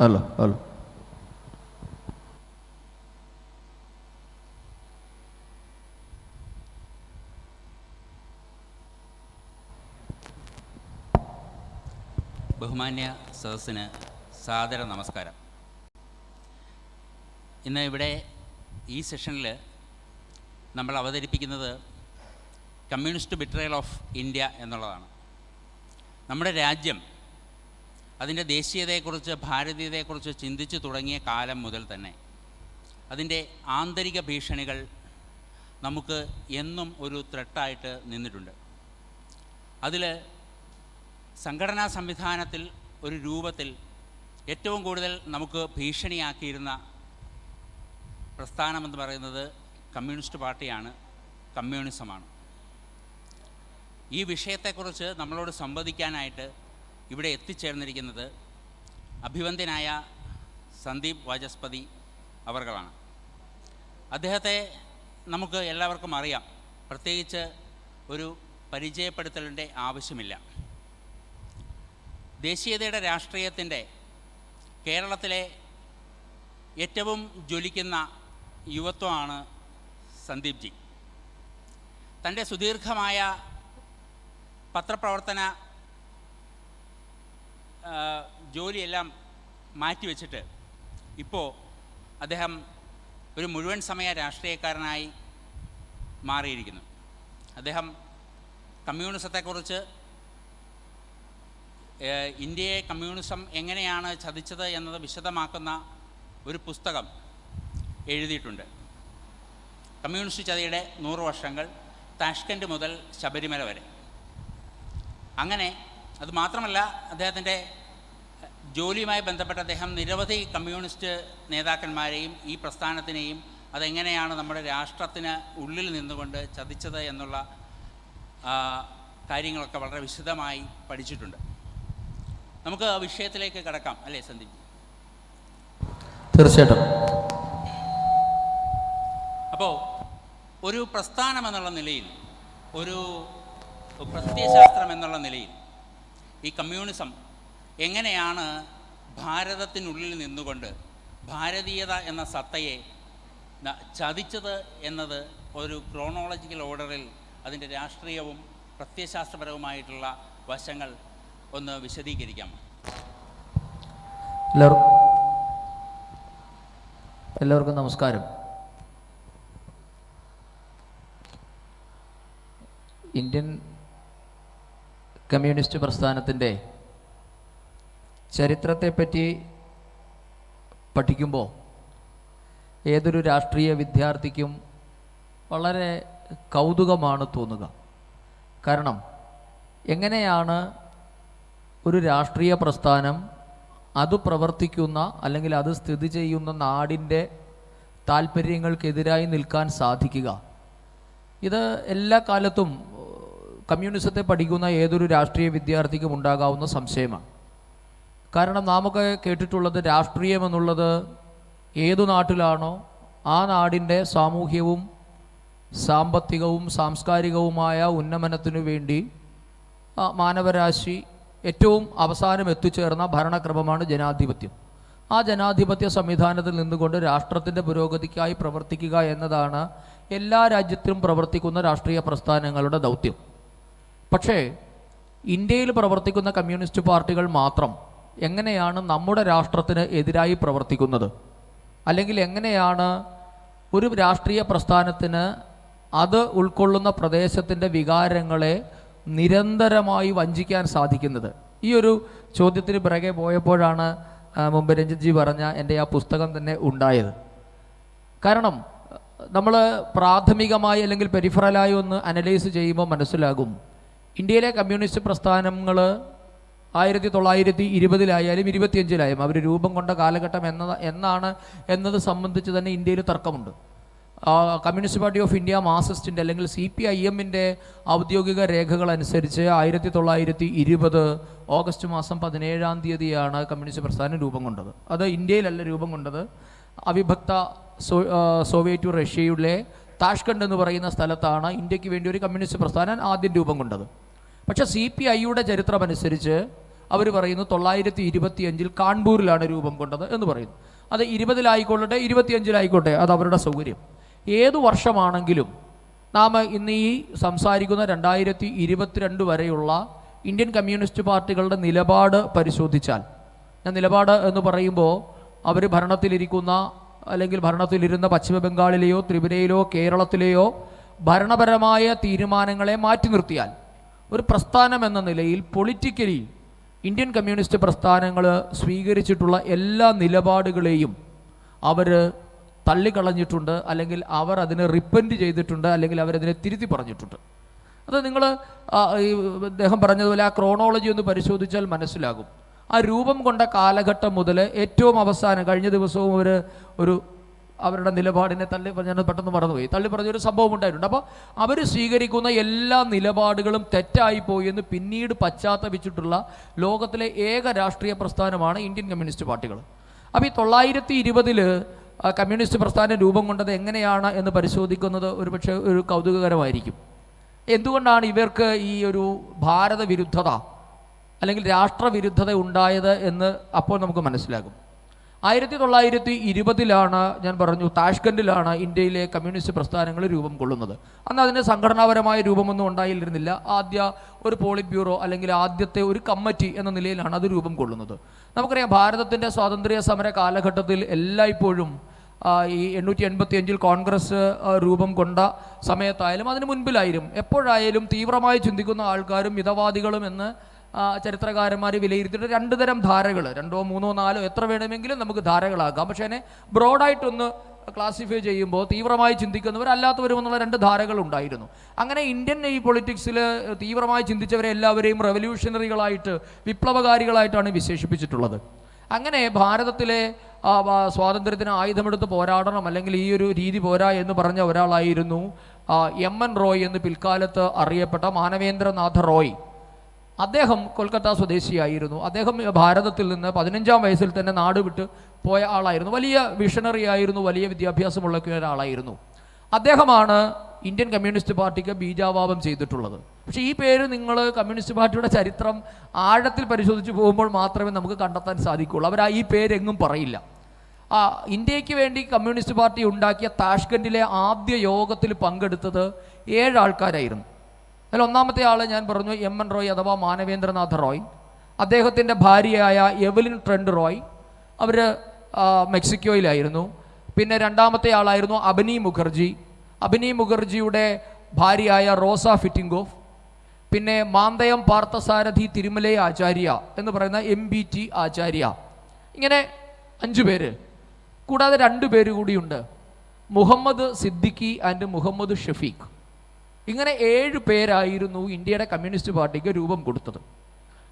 Hello hello. ബഹുമാന്യ സദസ്സിന് സാദര നമസ്കാരം. ഇന്ന് ഇവിടെ ഈ സെഷനിൽ നമ്മൾ അവതരിപ്പിക്കുന്നത് കമ്മ്യൂണിസ്റ്റ് ബിട്രയൽ ഓഫ് ഇന്ത്യ എന്നുള്ളതാണ്. നമ്മുടെ രാജ്യം അതിൻ്റെ ദേശീയതയെക്കുറിച്ച് ഭാരതീയതയെക്കുറിച്ച് ചിന്തിച്ചു തുടങ്ങിയ കാലം മുതൽ തന്നെ അതിൻ്റെ ആന്തരിക ഭീഷണികൾ നമുക്ക് എന്നും ഒരു ത്രെട്ടായിട്ട് നിന്നിട്ടുണ്ട്. അതിൽ സംഘടനാ സംവിധാനത്തിൽ ഒരു രൂപത്തിൽ ഏറ്റവും കൂടുതൽ നമുക്ക് ഭീഷണിയാക്കിയിരുന്ന പ്രസ്ഥാനമെന്ന് പറയുന്നത് കമ്മ്യൂണിസ്റ്റ് പാർട്ടിയാണ്, കമ്മ്യൂണിസമാണ്. ഈ വിഷയത്തെക്കുറിച്ച് നമ്മളോട് സംവദിക്കാനായിട്ട് ഇവിടെ എത്തിച്ചേർന്നിരിക്കുന്നത് അഭിവന്ദ്യനായ സന്ദീപ് വാചസ്പതി അവർകളാണ്. അദ്ദേഹത്തെ നമുക്ക് എല്ലാവർക്കും അറിയാം, പ്രത്യേകിച്ച് ഒരു പരിചയപ്പെടുത്തലിൻ്റെ ആവശ്യമില്ല. ദേശീയതയുടെ രാഷ്ട്രീയത്തിൻ്റെ കേരളത്തിലെ ഏറ്റവും ജ്വലിക്കുന്ന യുവത്വമാണ് സന്ദീപ് ജി. തൻ്റെ സുദീർഘമായ പത്രപ്രവർത്തന ജോലിയെല്ലാം മാറ്റിവെച്ചിട്ട് ഇപ്പോൾ അദ്ദേഹം ഒരു മുഴുവൻ സമയ രാഷ്ട്രീയക്കാരനായി മാറിയിരിക്കുന്നു. അദ്ദേഹം കമ്മ്യൂണിസത്തെക്കുറിച്ച്, ഇന്ത്യയെ കമ്മ്യൂണിസം എങ്ങനെയാണ് ചതിച്ചത് എന്നത് വിശദമാക്കുന്ന ഒരു പുസ്തകം എഴുതിയിട്ടുണ്ട്. കമ്മ്യൂണിസ്റ്റ് ചതിയുടെ 100 വർഷങ്ങൾ, താഷ്കൻഡ് മുതൽ ശബരിമല വരെ. അങ്ങനെ അതുമാത്രമല്ല, അദ്ദേഹത്തിൻ്റെ ജോലിയുമായി ബന്ധപ്പെട്ട് അദ്ദേഹം നിരവധി കമ്മ്യൂണിസ്റ്റ് നേതാക്കന്മാരെയും ഈ പ്രസ്ഥാനത്തിനെയും അതെങ്ങനെയാണ് നമ്മുടെ രാഷ്ട്രത്തിന് ഉള്ളിൽ നിന്നുകൊണ്ട് ചതിച്ചത് എന്നുള്ള കാര്യങ്ങളൊക്കെ വളരെ വിശദമായി പഠിച്ചിട്ടുണ്ട്. നമുക്ക് ആ വിഷയത്തിലേക്ക് കടക്കാം, അല്ലേ സന്ദീപ്? തീർച്ചയായിട്ടും. അപ്പോൾ ഒരു പ്രസ്ഥാനം എന്നുള്ള നിലയിൽ, ഒരു പ്രത്യയശാസ്ത്രം എന്നുള്ള നിലയിൽ ഈ കമ്മ്യൂണിസം എങ്ങനെയാണ് ഭാരതത്തിനുള്ളിൽ നിന്നുകൊണ്ട് ഭാരതീയത എന്ന സത്തയെ ചതിച്ചത് എന്നത് ഒരു ക്രോണോളജിക്കൽ ഓർഡറിൽ അതിൻ്റെ രാഷ്ട്രീയവും പ്രത്യയശാസ്ത്രപരവുമായിട്ടുള്ള വശങ്ങൾ ഒന്ന് വിശദീകരിക്കാമോ? എല്ലാവർക്കും നമസ്കാരം. ഇന്ത്യൻ കമ്മ്യൂണിസ്റ്റ് പ്രസ്ഥാനത്തിൻ്റെ ചരിത്രത്തെപ്പറ്റി പഠിക്കുമ്പോൾ ഏതൊരു രാഷ്ട്രീയ വിദ്യാർത്ഥിക്കും വളരെ കൗതുകമാണ് തോന്നുക. കാരണം എങ്ങനെയാണ് ഒരു രാഷ്ട്രീയ പ്രസ്ഥാനം അത് പ്രവർത്തിക്കുന്ന അല്ലെങ്കിൽ അത് സ്ഥിതി ചെയ്യുന്ന നാടിൻ്റെ താല്പര്യങ്ങൾക്കെതിരായി നിൽക്കാൻ സാധിക്കുക? ഇത് എല്ലാ കാലത്തും കമ്മ്യൂണിസത്തെ പഠിക്കുന്ന ഏതൊരു രാഷ്ട്രീയ വിദ്യാർത്ഥിക്കും ഉണ്ടാകാവുന്ന സംശയമാണ്. കാരണം നാമൊക്കെ കേട്ടിട്ടുള്ളത് രാഷ്ട്രീയം എന്നുള്ളത് ഏതു നാട്ടിലാണോ ആ നാടിൻ്റെ സാമൂഹ്യവും സാമ്പത്തികവും സാംസ്കാരികവുമായ ഉന്നമനത്തിനു വേണ്ടി മാനവരാശി ഏറ്റവും അവസാനം എത്തിച്ചേർന്ന ഭരണക്രമമാണ് ജനാധിപത്യം. ആ ജനാധിപത്യ സംവിധാനത്തിൽ നിന്നുകൊണ്ട് രാഷ്ട്രത്തിൻ്റെ പുരോഗതിക്കായി പ്രവർത്തിക്കുക എന്നതാണ് എല്ലാ രാജ്യത്തിലും പ്രവർത്തിക്കുന്ന രാഷ്ട്രീയ പ്രസ്ഥാനങ്ങളുടെ ദൗത്യം. പക്ഷേ ഇന്ത്യയിൽ പ്രവർത്തിക്കുന്ന കമ്മ്യൂണിസ്റ്റ് പാർട്ടികൾ മാത്രം എങ്ങനെയാണ് നമ്മുടെ രാഷ്ട്രത്തിന് എതിരായി പ്രവർത്തിക്കുന്നത്? അല്ലെങ്കിൽ എങ്ങനെയാണ് ഒരു രാഷ്ട്രീയ പ്രസ്ഥാനത്തിന് അത് ഉൾക്കൊള്ളുന്ന പ്രദേശത്തിൻ്റെ വികാരങ്ങളെ നിരന്തരമായി വഞ്ചിക്കാൻ സാധിക്കുന്നത്? ഈ ഒരു ചോദ്യത്തിന് പിറകെ പോയപ്പോഴാണ് മുമ്പ് രഞ്ജിത് ജി പറഞ്ഞ എൻ്റെ ആ പുസ്തകം തന്നെ ഉണ്ടായത്. കാരണം നമ്മൾ പ്രാഥമികമായി അല്ലെങ്കിൽ പെരിഫറലായി ഒന്ന് അനലൈസ് ചെയ്യുമ്പോൾ മനസ്സിലാകും, ഇന്ത്യയിലെ കമ്മ്യൂണിസ്റ്റ് പ്രസ്ഥാനങ്ങൾ 1920-ലായാലും 25-ലായാലും അവർ രൂപം കൊണ്ട കാലഘട്ടം എന്നാണ് എന്നത് സംബന്ധിച്ച് തന്നെ ഇന്ത്യയിൽ തർക്കമുണ്ട്. കമ്മ്യൂണിസ്റ്റ് പാർട്ടി ഓഫ് ഇന്ത്യ മാർക്സിസ്റ്റിൻ്റെ അല്ലെങ്കിൽ CPIM-ൻ്റെ ഔദ്യോഗിക രേഖകൾ അനുസരിച്ച് 1920 ഓഗസ്റ്റ് മാസം 17-ാം തീയതിയാണ് കമ്മ്യൂണിസ്റ്റ് പ്രസ്ഥാനം രൂപം കൊണ്ടത്. അത് ഇന്ത്യയിലല്ല രൂപം കൊണ്ടത്, അവിഭക്ത സോവിയറ്റ് റഷ്യയിലെ താഷ്കണ്ട് എന്ന് പറയുന്ന സ്ഥലത്താണ് ഇന്ത്യക്ക് വേണ്ടി ഒരു കമ്മ്യൂണിസ്റ്റ് പ്രസ്ഥാനം ആദ്യം രൂപം കൊണ്ടത്. പക്ഷേ CPI-യുടെ ചരിത്രമനുസരിച്ച് അവർ പറയുന്നു 925 കാൺപൂരിലാണ് രൂപം കൊണ്ടത് എന്ന് പറയുന്നു. അത് 20-ലായിക്കൊള്ളട്ടെ 25-ലായിക്കോട്ടെ, അത് അവരുടെ സൗകര്യം. ഏതു വർഷമാണെങ്കിലും നാം ഇന്ന് ഈ സംസാരിക്കുന്ന 2022 വരെയുള്ള ഇന്ത്യൻ കമ്മ്യൂണിസ്റ്റ് പാർട്ടികളുടെ നിലപാട് പരിശോധിച്ചാൽ, ഞാൻ നിലപാട് എന്ന് പറയുമ്പോൾ അവർ ഭരണത്തിലിരിക്കുന്ന അല്ലെങ്കിൽ ഭരണത്തിലിരുന്ന പശ്ചിമ ബംഗാളിലെയോ ത്രിപുരയിലോ കേരളത്തിലെയോ ഭരണപരമായ തീരുമാനങ്ങളെ മാറ്റി നിർത്തിയാൽ ഒരു പ്രസ്ഥാനം എന്ന നിലയിൽ പൊളിറ്റിക്കലി ഇന്ത്യൻ കമ്മ്യൂണിസ്റ്റ് പ്രസ്ഥാനങ്ങൾ സ്വീകരിച്ചിട്ടുള്ള എല്ലാ നിലപാടുകളെയും അവർ തള്ളിക്കളഞ്ഞിട്ടുണ്ട്, അല്ലെങ്കിൽ അവർ അതിനെ റിപ്പൻറ്റ് ചെയ്തിട്ടുണ്ട്, അല്ലെങ്കിൽ അവരതിനെ തിരുത്തി പറഞ്ഞിട്ടുണ്ട്. അത് നിങ്ങൾ അദ്ദേഹം പറഞ്ഞതുപോലെ ആ ക്രോണോളജി ഒന്ന് പരിശോധിച്ചാൽ മനസ്സിലാകും. ആ രൂപം കൊണ്ട കാലഘട്ടം മുതൽ ഏറ്റവും അവസാനം കഴിഞ്ഞ ദിവസവും ഒരു അവരുടെ നിലപാടിനെ ഞാൻ പെട്ടെന്ന് മറന്നുപോയി, തള്ളി പറഞ്ഞൊരു സംഭവം ഉണ്ടായിട്ടുണ്ട്. അപ്പോൾ അവർ സ്വീകരിക്കുന്ന എല്ലാ നിലപാടുകളും തെറ്റായിപ്പോയി എന്ന് പിന്നീട് പശ്ചാത്തപിച്ചിട്ടുള്ള ലോകത്തിലെ ഏക രാഷ്ട്രീയ പ്രസ്ഥാനമാണ് ഇന്ത്യൻ കമ്മ്യൂണിസ്റ്റ് പാർട്ടികൾ. അപ്പോൾ ഈ 920 കമ്മ്യൂണിസ്റ്റ് പ്രസ്ഥാനം രൂപം കൊണ്ടത് എങ്ങനെയാണ് എന്ന് പരിശോധിക്കുന്നത് ഒരുപക്ഷെ ഒരു കൗതുകകരമായിരിക്കും. എന്തുകൊണ്ടാണ് ഇവർക്ക് ഈ ഒരു ഭാരത വിരുദ്ധത അല്ലെങ്കിൽ രാഷ്ട്രവിരുദ്ധത ഉണ്ടായത് എന്ന് അപ്പോൾ നമുക്ക് മനസ്സിലാകും. 1920 ഞാൻ പറഞ്ഞു, താഷ്കൻഡിലാണ് ഇന്ത്യയിലെ കമ്മ്യൂണിസ്റ്റ് പ്രസ്ഥാനങ്ങൾ രൂപം കൊള്ളുന്നത്. അന്ന് അതിന് സംഘടനാപരമായ രൂപമൊന്നും ഉണ്ടായിരുന്നില്ല. ആദ്യ ഒരു പോളിറ്റ് ബ്യൂറോ അല്ലെങ്കിൽ ആദ്യത്തെ ഒരു കമ്മിറ്റി എന്ന നിലയിലാണ് അത് രൂപം കൊള്ളുന്നത്. നമുക്കറിയാം, ഭാരതത്തിൻ്റെ സ്വാതന്ത്ര്യ സമര കാലഘട്ടത്തിൽ എല്ലായ്പ്പോഴും ഈ 885 കോൺഗ്രസ് രൂപം കൊണ്ട സമയത്തായാലും അതിന് മുൻപിലായാലും എപ്പോഴായാലും തീവ്രമായി ചിന്തിക്കുന്ന ആൾക്കാരും മിതവാദികളും എന്ന് ചരിത്രകാരന്മാർ വിലയിരുത്തിയിട്ട് 2 തരം ധാരകൾ, 2, 3, 4 എത്ര വേണമെങ്കിലും നമുക്ക് ധാരകളാക്കാം. പക്ഷേ അതിനെ ബ്രോഡായിട്ടൊന്ന് ക്ലാസിഫൈ ചെയ്യുമ്പോൾ തീവ്രമായി ചിന്തിക്കുന്നവർ അല്ലാത്തവരും എന്നുള്ള 2 ധാരകൾ ഉണ്ടായിരുന്നു. അങ്ങനെ ഇന്ത്യൻ ഈ പൊളിറ്റിക്സിൽ തീവ്രമായി ചിന്തിച്ചവരെ എല്ലാവരെയും റെവല്യൂഷണറികളായിട്ട്, വിപ്ലവകാരികളായിട്ടാണ് വിശേഷിപ്പിച്ചിട്ടുള്ളത്. അങ്ങനെ ഭാരതത്തിലെ സ്വാതന്ത്ര്യത്തിന് ആയുധമെടുത്ത് പോരാടണം, അല്ലെങ്കിൽ ഈ ഒരു രീതി പോരാ എന്ന് പറഞ്ഞ ഒരാളായിരുന്നു MN റോയ് എന്ന് പിൽക്കാലത്ത് അറിയപ്പെട്ട മാനവേന്ദ്രനാഥ റോയ്. അദ്ദേഹം കൊൽക്കത്ത സ്വദേശിയായിരുന്നു. അദ്ദേഹം ഭാരതത്തിൽ നിന്ന് 15-ാം വയസ്സിൽ തന്നെ നാട് വിട്ട് പോയ ആളായിരുന്നു. വലിയ വിഷണറി ആയിരുന്നു, വലിയ വിദ്യാഭ്യാസമുള്ള ഒരാളായിരുന്നു. അദ്ദേഹമാണ് ഇന്ത്യൻ കമ്മ്യൂണിസ്റ്റ് പാർട്ടിക്ക് ബീജാവാപം ചെയ്തിട്ടുള്ളത്. പക്ഷേ ഈ പേര് നിങ്ങൾ കമ്മ്യൂണിസ്റ്റ് പാർട്ടിയുടെ ചരിത്രം ആഴത്തിൽ പരിശോധിച്ച് പോകുമ്പോൾ മാത്രമേ നമുക്ക് കണ്ടെത്താൻ സാധിക്കുകയുള്ളൂ. അവർ ഈ പേരെങ്ങും പറയില്ല. ഇന്ത്യക്ക് വേണ്ടി കമ്മ്യൂണിസ്റ്റ് പാർട്ടി ഉണ്ടാക്കിയ താഷ്കൻഡിലെ ആദ്യ യോഗത്തിൽ പങ്കെടുത്തത് 7 ആൾക്കാരായിരുന്നു. അതിൽ ഒന്നാമത്തെ ആൾ ഞാൻ പറഞ്ഞു MN റോയ് അഥവാ മാനവേന്ദ്രനാഥ റോയ്. അദ്ദേഹത്തിൻ്റെ ഭാര്യയായ എവലിൻ ട്രെൻഡ് റോയ്, അവർ മെക്സിക്കോയിലായിരുന്നു. പിന്നെ രണ്ടാമത്തെ ആളായിരുന്നു അബനി മുഖർജി. അബനി മുഖർജിയുടെ ഭാര്യയായ റോസ ഫിറ്റിംഗോഫ്. പിന്നെ മാന്തയം പാർത്ഥസാരഥി തിരുമലൈ ആചാര്യ എന്ന് പറയുന്ന MBT ആചാര്യ. ഇങ്ങനെ 5 പേര്. കൂടാതെ 2 പേര് കൂടിയുണ്ട്, മുഹമ്മദ് സിദ്ദിഖി ആൻഡ് മുഹമ്മദ് ഷഫീഖ്. ഇങ്ങനെ 7 പേരായിരുന്നു ഇന്ത്യയുടെ കമ്മ്യൂണിസ്റ്റ് പാർട്ടിക്ക് രൂപം കൊടുത്തത്.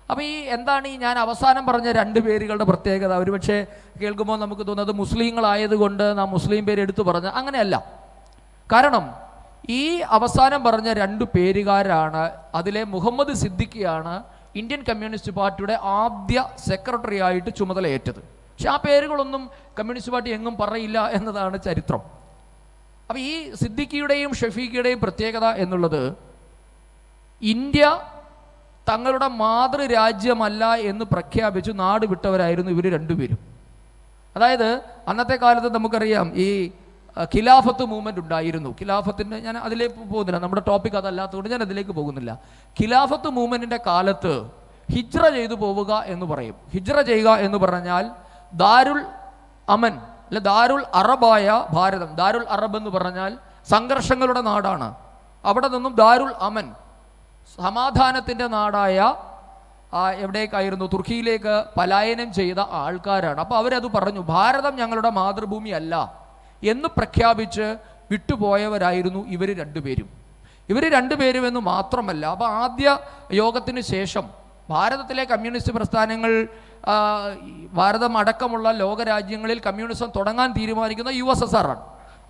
അപ്പോൾ എന്താണ് ഞാൻ അവസാനം പറഞ്ഞ 2 പേരുകളുടെ പ്രത്യേകത? ഒരുപക്ഷെ കേൾക്കുമ്പോൾ നമുക്ക് തോന്നുന്നത് മുസ്ലിങ്ങളായതുകൊണ്ട് നാം മുസ്ലിം പേര് എടുത്തു പറഞ്ഞ അങ്ങനെയല്ല. കാരണം ഈ അവസാനം പറഞ്ഞ 2 പേരുകാരാണ്, അതിലെ മുഹമ്മദ് സിദ്ദിഖിയാണ് ഇന്ത്യൻ കമ്മ്യൂണിസ്റ്റ് പാർട്ടിയുടെ ആദ്യ സെക്രട്ടറി ആയിട്ട് ചുമതലയേറ്റത്. പക്ഷെ ആ പേരുകളൊന്നും കമ്മ്യൂണിസ്റ്റ് പാർട്ടി എങ്ങും പറയില്ല എന്നതാണ് ചരിത്രം. അപ്പോൾ ഈ സിദ്ദിഖിയുടെയും ഷഫീഖിയുടെയും പ്രത്യേകത എന്നുള്ളത്, ഇന്ത്യ തങ്ങളുടെ മാതൃരാജ്യമല്ല എന്ന് പ്രഖ്യാപിച്ചു നാട് വിട്ടവരായിരുന്നു ഇവർ 2 പേരും. അതായത് അന്നത്തെ കാലത്ത് നമുക്കറിയാം ഈ ഖിലാഫത്ത് മൂവ്മെൻറ്റ് ഉണ്ടായിരുന്നു. ഖിലാഫത്തിൻ്റെ ഞാൻ അതിലേക്ക് പോകുന്നില്ല, നമ്മുടെ ടോപ്പിക് അതല്ലാത്തതുകൊണ്ട് ഞാൻ അതിലേക്ക് പോകുന്നില്ല. ഖിലാഫത്ത് മൂവ്മെൻറ്റിൻ്റെ കാലത്ത് ഹിജ്റ ചെയ്തു പോവുക എന്ന് പറയും. ഹിജ്റ ചെയ്യുക എന്ന് പറഞ്ഞാൽ ദാരുൽ അമൻ അല്ലെ ദാരുൽ അറബായ ഭാരതം. ദാരുൽ അറബ് എന്ന് പറഞ്ഞാൽ സംഘർഷങ്ങളുടെ നാടാണ്. അവിടെ നിന്നും ദാരുൽ അമൻ, സമാധാനത്തിൻ്റെ നാടായ എവിടേക്കായിരുന്നു, തുർക്കിയിലേക്ക് പലായനം ചെയ്ത ആൾക്കാരാണ്. അപ്പോൾ അവരത് പറഞ്ഞു, ഭാരതം ഞങ്ങളുടെ മാതൃഭൂമി അല്ല എന്ന് പ്രഖ്യാപിച്ച് വിട്ടുപോയവരായിരുന്നു ഇവർ 2 പേരും. ഇവർ 2 പേരും എന്ന് മാത്രമല്ല, അപ്പോൾ ആദ്യ യോഗത്തിന് ശേഷം ഭാരതത്തിലെ കമ്മ്യൂണിസ്റ്റ് പ്രസ്ഥാനങ്ങൾ, ഭാരതം അടക്കമുള്ള ലോകരാജ്യങ്ങളിൽ കമ്മ്യൂണിസം തുടങ്ങാൻ തീരുമാനിക്കുന്ന USSR ആണ്.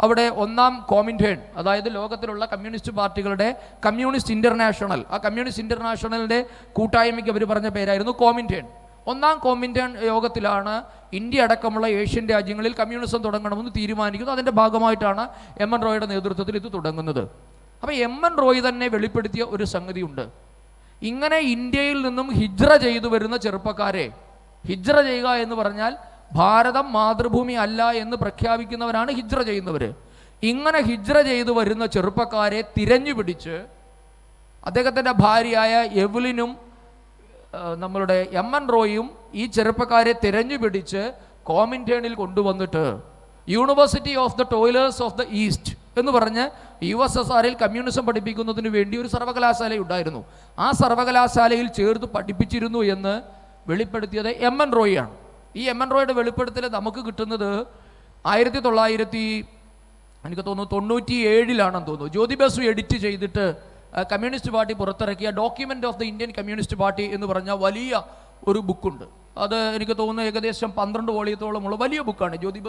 അവിടെ 1ാം കോമിൻറ്റേൺ, അതായത് ലോകത്തിലുള്ള കമ്മ്യൂണിസ്റ്റ് പാർട്ടികളുടെ കമ്മ്യൂണിസ്റ്റ് ഇൻ്റർനാഷണൽ, ആ കമ്മ്യൂണിസ്റ്റ് ഇൻ്റർനാഷണലിൻ്റെ കൂട്ടായ്മയ്ക്ക് അവർ പറഞ്ഞ പേരായിരുന്നു കോമിൻറ്റേൺ. 1ാം കോമിൻറ്റേൺ യോഗത്തിലാണ് ഇന്ത്യ അടക്കമുള്ള ഏഷ്യൻ രാജ്യങ്ങളിൽ കമ്മ്യൂണിസം തുടങ്ങണമെന്ന് തീരുമാനിക്കുന്നത്. അതിൻ്റെ ഭാഗമായിട്ടാണ് MN റോയുടെ നേതൃത്വത്തിൽ ഇത് തുടങ്ങുന്നത്. അപ്പോൾ MN റോയ് തന്നെ വെളിപ്പെടുത്തിയ ഒരു സംഗതിയുണ്ട്. ഇങ്ങനെ ഇന്ത്യയിൽ നിന്നും ഹിജ്റ ചെയ്തു വരുന്ന ചെറുപ്പക്കാരെ, ഹിജ്റ ചെയ്യുക എന്ന് പറഞ്ഞാൽ ഭാരതം മാതൃഭൂമി അല്ല എന്ന് പ്രഖ്യാപിക്കുന്നവരാണ് ഹിജ്റ ചെയ്യുന്നവർ. ഇങ്ങനെ ഹിജ്റ ചെയ്തു വരുന്ന ചെറുപ്പക്കാരെ തിരഞ്ഞു പിടിച്ച് അദ്ദേഹത്തിൻ്റെ ഭാര്യയായ എവ്ലിനും നമ്മളുടെ എം.എൻ. റോയും ഈ ചെറുപ്പക്കാരെ തിരഞ്ഞു പിടിച്ച് കോമിൻറ്റേണിൽ കൊണ്ടുവന്നിട്ട് university of the toilers of the east എന്ന് പറഞ്ഞ് USSRൽ കമ്മ്യൂണിസം പഠിപ്പിക്കുന്നതിന് വേണ്ടി ഒരു സർവകലാശാല ഉണ്ടായിരുന്നു. ആ സർവകലാശാലയിൽ ചേർത്ത് പഠിപ്പിച്ചിരുന്നു എന്ന് വെളിപ്പെടുത്തിയത് എം.എൻ. റോയിയാണ്. ഈ എം.എൻ. റോയുടെ വെളിപ്പെടുത്തൽ നമുക്ക് കിട്ടുന്നത് 1997 തോന്നുന്നു. ജ്യോതി ബസു എഡിറ്റ് ചെയ്തിട്ട് കമ്മ്യൂണിസ്റ്റ് പാർട്ടി പുറത്തിറക്കിയ document of the Indian communist party എന്ന് പറഞ്ഞ വലിയ ഒരു ബുക്കുണ്ട്. അത് എനിക്ക് തോന്നുന്നു ഏകദേശം 12 വോളിയത്തോളമുള്ള വലിയ ബുക്കാണ്. ജ്യോതി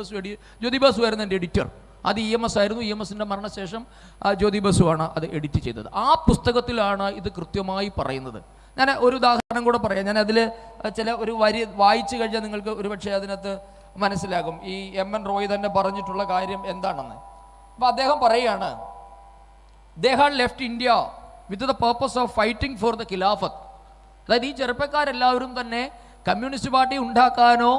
ബസു ആയിരുന്നു എൻ്റെ എഡിറ്റർ. അത് EMS ആയിരുന്നു. EMSൻ്റെ മരണശേഷം ജ്യോതി ബസുവാണ് അത് എഡിറ്റ് ചെയ്തത്. ആ പുസ്തകത്തിലാണ് ഇത് കൃത്യമായി പറയുന്നത്. ഞാൻ ഒരു ഉദാഹരണം കൂടെ പറയാം. ഞാൻ അതിൽ ചില ഒരു വരി വായിച്ചു കഴിഞ്ഞാൽ നിങ്ങൾക്ക് ഒരുപക്ഷെ അതിനകത്ത് മനസ്സിലാകും ഈ എം.എൻ. റോയ് തന്നെ പറഞ്ഞിട്ടുള്ള കാര്യം എന്താണെന്ന്. അപ്പോൾ അദ്ദേഹം പറയുകയാണ്, they had left India with the purpose of fighting for the Khilafat. അതായത് ഈ ചെറുപ്പക്കാരെല്ലാവരും തന്നെ കമ്മ്യൂണിസ്റ്റ് പാർട്ടി ഉണ്ടാക്കാനോ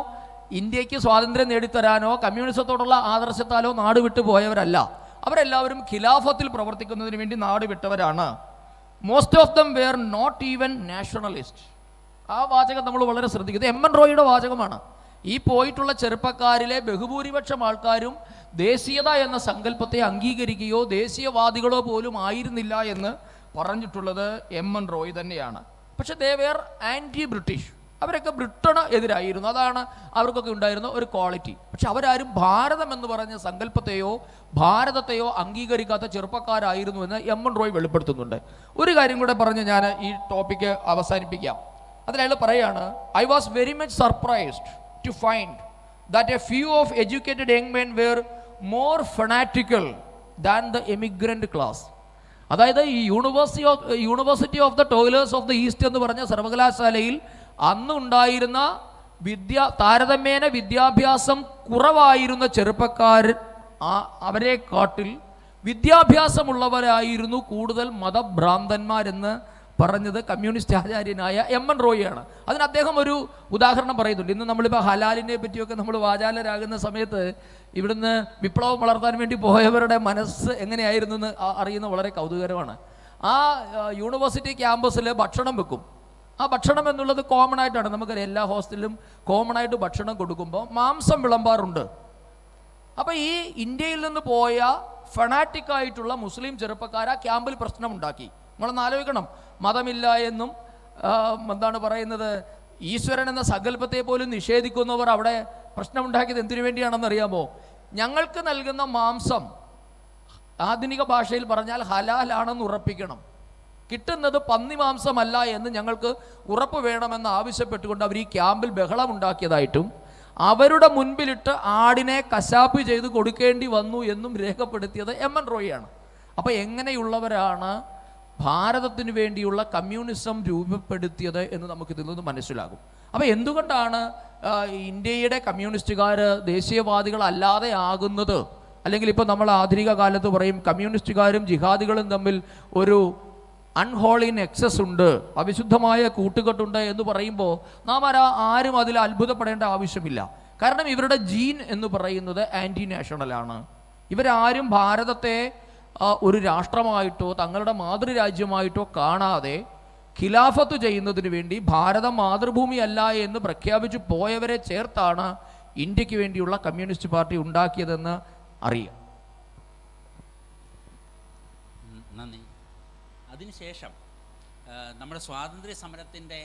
ഇന്ത്യക്ക് സ്വാതന്ത്ര്യം നേടിത്തരാനോ കമ്മ്യൂണിസത്തോടുള്ള ആദർശത്താലോ നാട് വിട്ടു പോയവരല്ല. അവരെല്ലാവരും ഖിലാഫത്തിൽ പ്രവർത്തിക്കുന്നതിന് വേണ്ടി നാട് വിട്ടവരാണ്. Most of them were not even nationalist. ആ വാചകം നമ്മൾ വളരെ ശ്രദ്ധിക്കുന്നത് എം.എൻ. റോയിയുടെ വാചകമാണ്. ഈ പോയിട്ടുള്ള ചെറുപ്പക്കാരിലെ ബഹുഭൂരിപക്ഷം ആൾക്കാരും ദേശീയത എന്ന സങ്കല്പത്തെ അംഗീകരിക്കുകയോ ദേശീയവാദികളോ പോലും ആയിരുന്നില്ല എന്ന് പറഞ്ഞിട്ടുള്ളത് എം.എൻ. റോയ് തന്നെയാണ്. പക്ഷെ ദേ വെയർ ആൻറ്റി ബ്രിട്ടീഷ്. അവരൊക്കെ ബ്രിട്ടന് എതിരായിരുന്നു. അതാണ് അവർക്കൊക്കെ ഉണ്ടായിരുന്ന ഒരു ക്വാളിറ്റി. പക്ഷെ അവരാരും ഭാരതം എന്ന് പറഞ്ഞ സങ്കല്പത്തെയോ ഭാരതത്തെയോ അംഗീകരിക്കാത്ത ചെറുപ്പക്കാരായിരുന്നു എന്ന് എം.എൻ. റോയ് വെളിപ്പെടുത്തുന്നുണ്ട്. ഒരു കാര്യം കൂടെ പറഞ്ഞ് ഞാൻ ഈ ടോപ്പിക്ക് അവസാനിപ്പിക്കാം. അതിലയാൾ പറയാണ്, I was very much surprised to find that a few of educated young men were more fanatical than the immigrant class. അതായത് ഈ university of the toilers of the east എന്ന് പറഞ്ഞ സർവകലാശാലയിൽ അന്ന് ഉണ്ടായിരുന്ന താരതമ്യേന വിദ്യാഭ്യാസം കുറവായിരുന്ന ചെറുപ്പക്കാർ അവരെ കാട്ടിൽ വിദ്യാഭ്യാസമുള്ളവരായിരുന്നു കൂടുതൽ മതഭ്രാന്തന്മാരെന്ന് പറഞ്ഞത് കമ്മ്യൂണിസ്റ്റ് ആചാര്യനായ എം.എൻ. റോയിയാണ്. അതിന് അദ്ദേഹം ഒരു ഉദാഹരണം പറയുന്നുണ്ട്. ഇന്ന് നമ്മളിപ്പോൾ ഹലാലിനെ പറ്റിയൊക്കെ നമ്മൾ വാചാലരാകുന്ന സമയത്ത് ഇവിടുന്ന് വിപ്ലവം വളർത്താൻ വേണ്ടി പോയവരുടെ മനസ്സ് എങ്ങനെയായിരുന്നു എന്ന് അറിയുന്ന വളരെ കൗതുകരമാണ്. ആ യൂണിവേഴ്സിറ്റി ക്യാമ്പസിൽ ഭക്ഷണം വെക്കും. ആ ഭക്ഷണം എന്നുള്ളത് കോമൺ ആയിട്ടാണ്. നമുക്കറിയാം എല്ലാ ഹോസ്റ്റലിലും കോമൺ ആയിട്ട് ഭക്ഷണം കൊടുക്കുമ്പോൾ മാംസം വിളമ്പാറുണ്ട്. അപ്പോൾ ഈ ഇന്ത്യയിൽ നിന്ന് പോയ ഫണാറ്റിക്കായിട്ടുള്ള മുസ്ലിം ചെറുപ്പക്കാർ ആ ക്യാമ്പിൽ പ്രശ്നമുണ്ടാക്കി. നമ്മളൊന്ന് ആലോചിക്കണം, മതമില്ല എന്നും എന്താണ് പറയുന്നത്, ഈശ്വരൻ എന്ന സങ്കല്പത്തെ പോലും നിഷേധിക്കുന്നവർ അവിടെ പ്രശ്നമുണ്ടാക്കിയത് എന്തിനു വേണ്ടിയാണെന്ന് അറിയാമോ? ഞങ്ങൾക്ക് നൽകുന്ന മാംസം ആധുനിക ഭാഷയിൽ പറഞ്ഞാൽ ഹലാലാണെന്ന് ഉറപ്പിക്കണം, കിട്ടുന്നത് പന്നി മാംസമല്ല എന്ന് ഞങ്ങൾക്ക് ഉറപ്പ് വേണമെന്ന് ആവശ്യപ്പെട്ടുകൊണ്ട് അവർ ഈ ക്യാമ്പിൽ ബഹളമുണ്ടാക്കിയതായിട്ടും അവരുടെ മുൻപിലിട്ട് ആടിനെ കശാപ്പ് ചെയ്ത് കൊടുക്കേണ്ടി വന്നു എന്നും രേഖപ്പെടുത്തിയത് എം.എൻ. റോയിയാണ്. അപ്പോൾ എങ്ങനെയുള്ളവരാണ് ഭാരതത്തിന് വേണ്ടിയുള്ള കമ്മ്യൂണിസം രൂപപ്പെടുത്തിയത് എന്ന് നമുക്കിതിൽ നിന്ന് മനസ്സിലാകും. അപ്പോൾ എന്തുകൊണ്ടാണ് ഇന്ത്യയുടെ കമ്മ്യൂണിസ്റ്റുകാർ ദേശീയവാദികളല്ലാതെ ആകുന്നത്? അല്ലെങ്കിൽ ഇപ്പോൾ നമ്മൾ ആധുനിക കാലത്ത് പറയും കമ്മ്യൂണിസ്റ്റുകാരും ജിഹാദികളും തമ്മിൽ ഒരു അൺഹോളി നെക്സസ് ഉണ്ട്, അവിശുദ്ധമായ കൂട്ടുകെട്ടുണ്ട് എന്ന് പറയുമ്പോൾ നാം ആരും അതിൽ അത്ഭുതപ്പെടേണ്ട ആവശ്യമില്ല. കാരണം ഇവരുടെ ജീൻ എന്ന് പറയുന്നത് ആൻറ്റി നാഷണലാണ്. ഇവരാരും ഭാരതത്തെ ഒരു രാഷ്ട്രമായിട്ടോ തങ്ങളുടെ മാതൃരാജ്യമായിട്ടോ കാണാതെ ഖിലാഫത്ത് ചെയ്യുന്നതിന് വേണ്ടി ഭാരതം മാതൃഭൂമിയല്ല എന്ന് പ്രഖ്യാപിച്ചു പോയവരെ ചേർത്താണ് ഇന്ത്യക്ക് വേണ്ടിയുള്ള കമ്മ്യൂണിസ്റ്റ് പാർട്ടി ഉണ്ടാക്കിയതെന്ന് അറിയാം. നന്ദി. അതിനുശേഷം നമ്മുടെ സ്വാതന്ത്ര്യ സമരത്തിൻ്റെ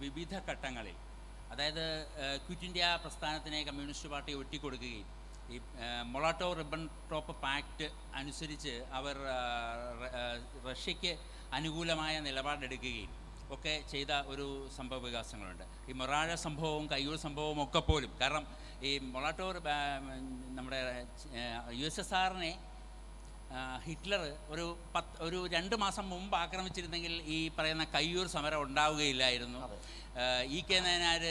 വിവിധ ഘട്ടങ്ങളിൽ, അതായത് ക്വിറ്റ് ഇന്ത്യ പ്രസ്ഥാനത്തിനെ കമ്മ്യൂണിസ്റ്റ് പാർട്ടി ഒറ്റിക്കൊടുക്കുകയും ഈ മൊളാട്ടോ റിബൺ ടോപ്പ് പാക്ട് അനുസരിച്ച് അവർ റഷ്യയ്ക്ക് അനുകൂലമായ നിലപാടെടുക്കുകയും ഒക്കെ ചെയ്ത ഒരു സംഭവ വികാസങ്ങളുണ്ട്. ഈ മൊറാഴ സംഭവവും കയ്യൂർ സംഭവവും ഒക്കെ പോലും, കാരണം ഈ മൊളാട്ടോ നമ്മുടെ USSRനെ ഹിറ്റ്ലർ ഒരു 2 മാസം മുമ്പ് ആക്രമിച്ചിരുന്നെങ്കിൽ ഈ പറയുന്ന കയ്യൂർ സമരം ഉണ്ടാവുകയില്ലായിരുന്നു. E.K. നായനാർ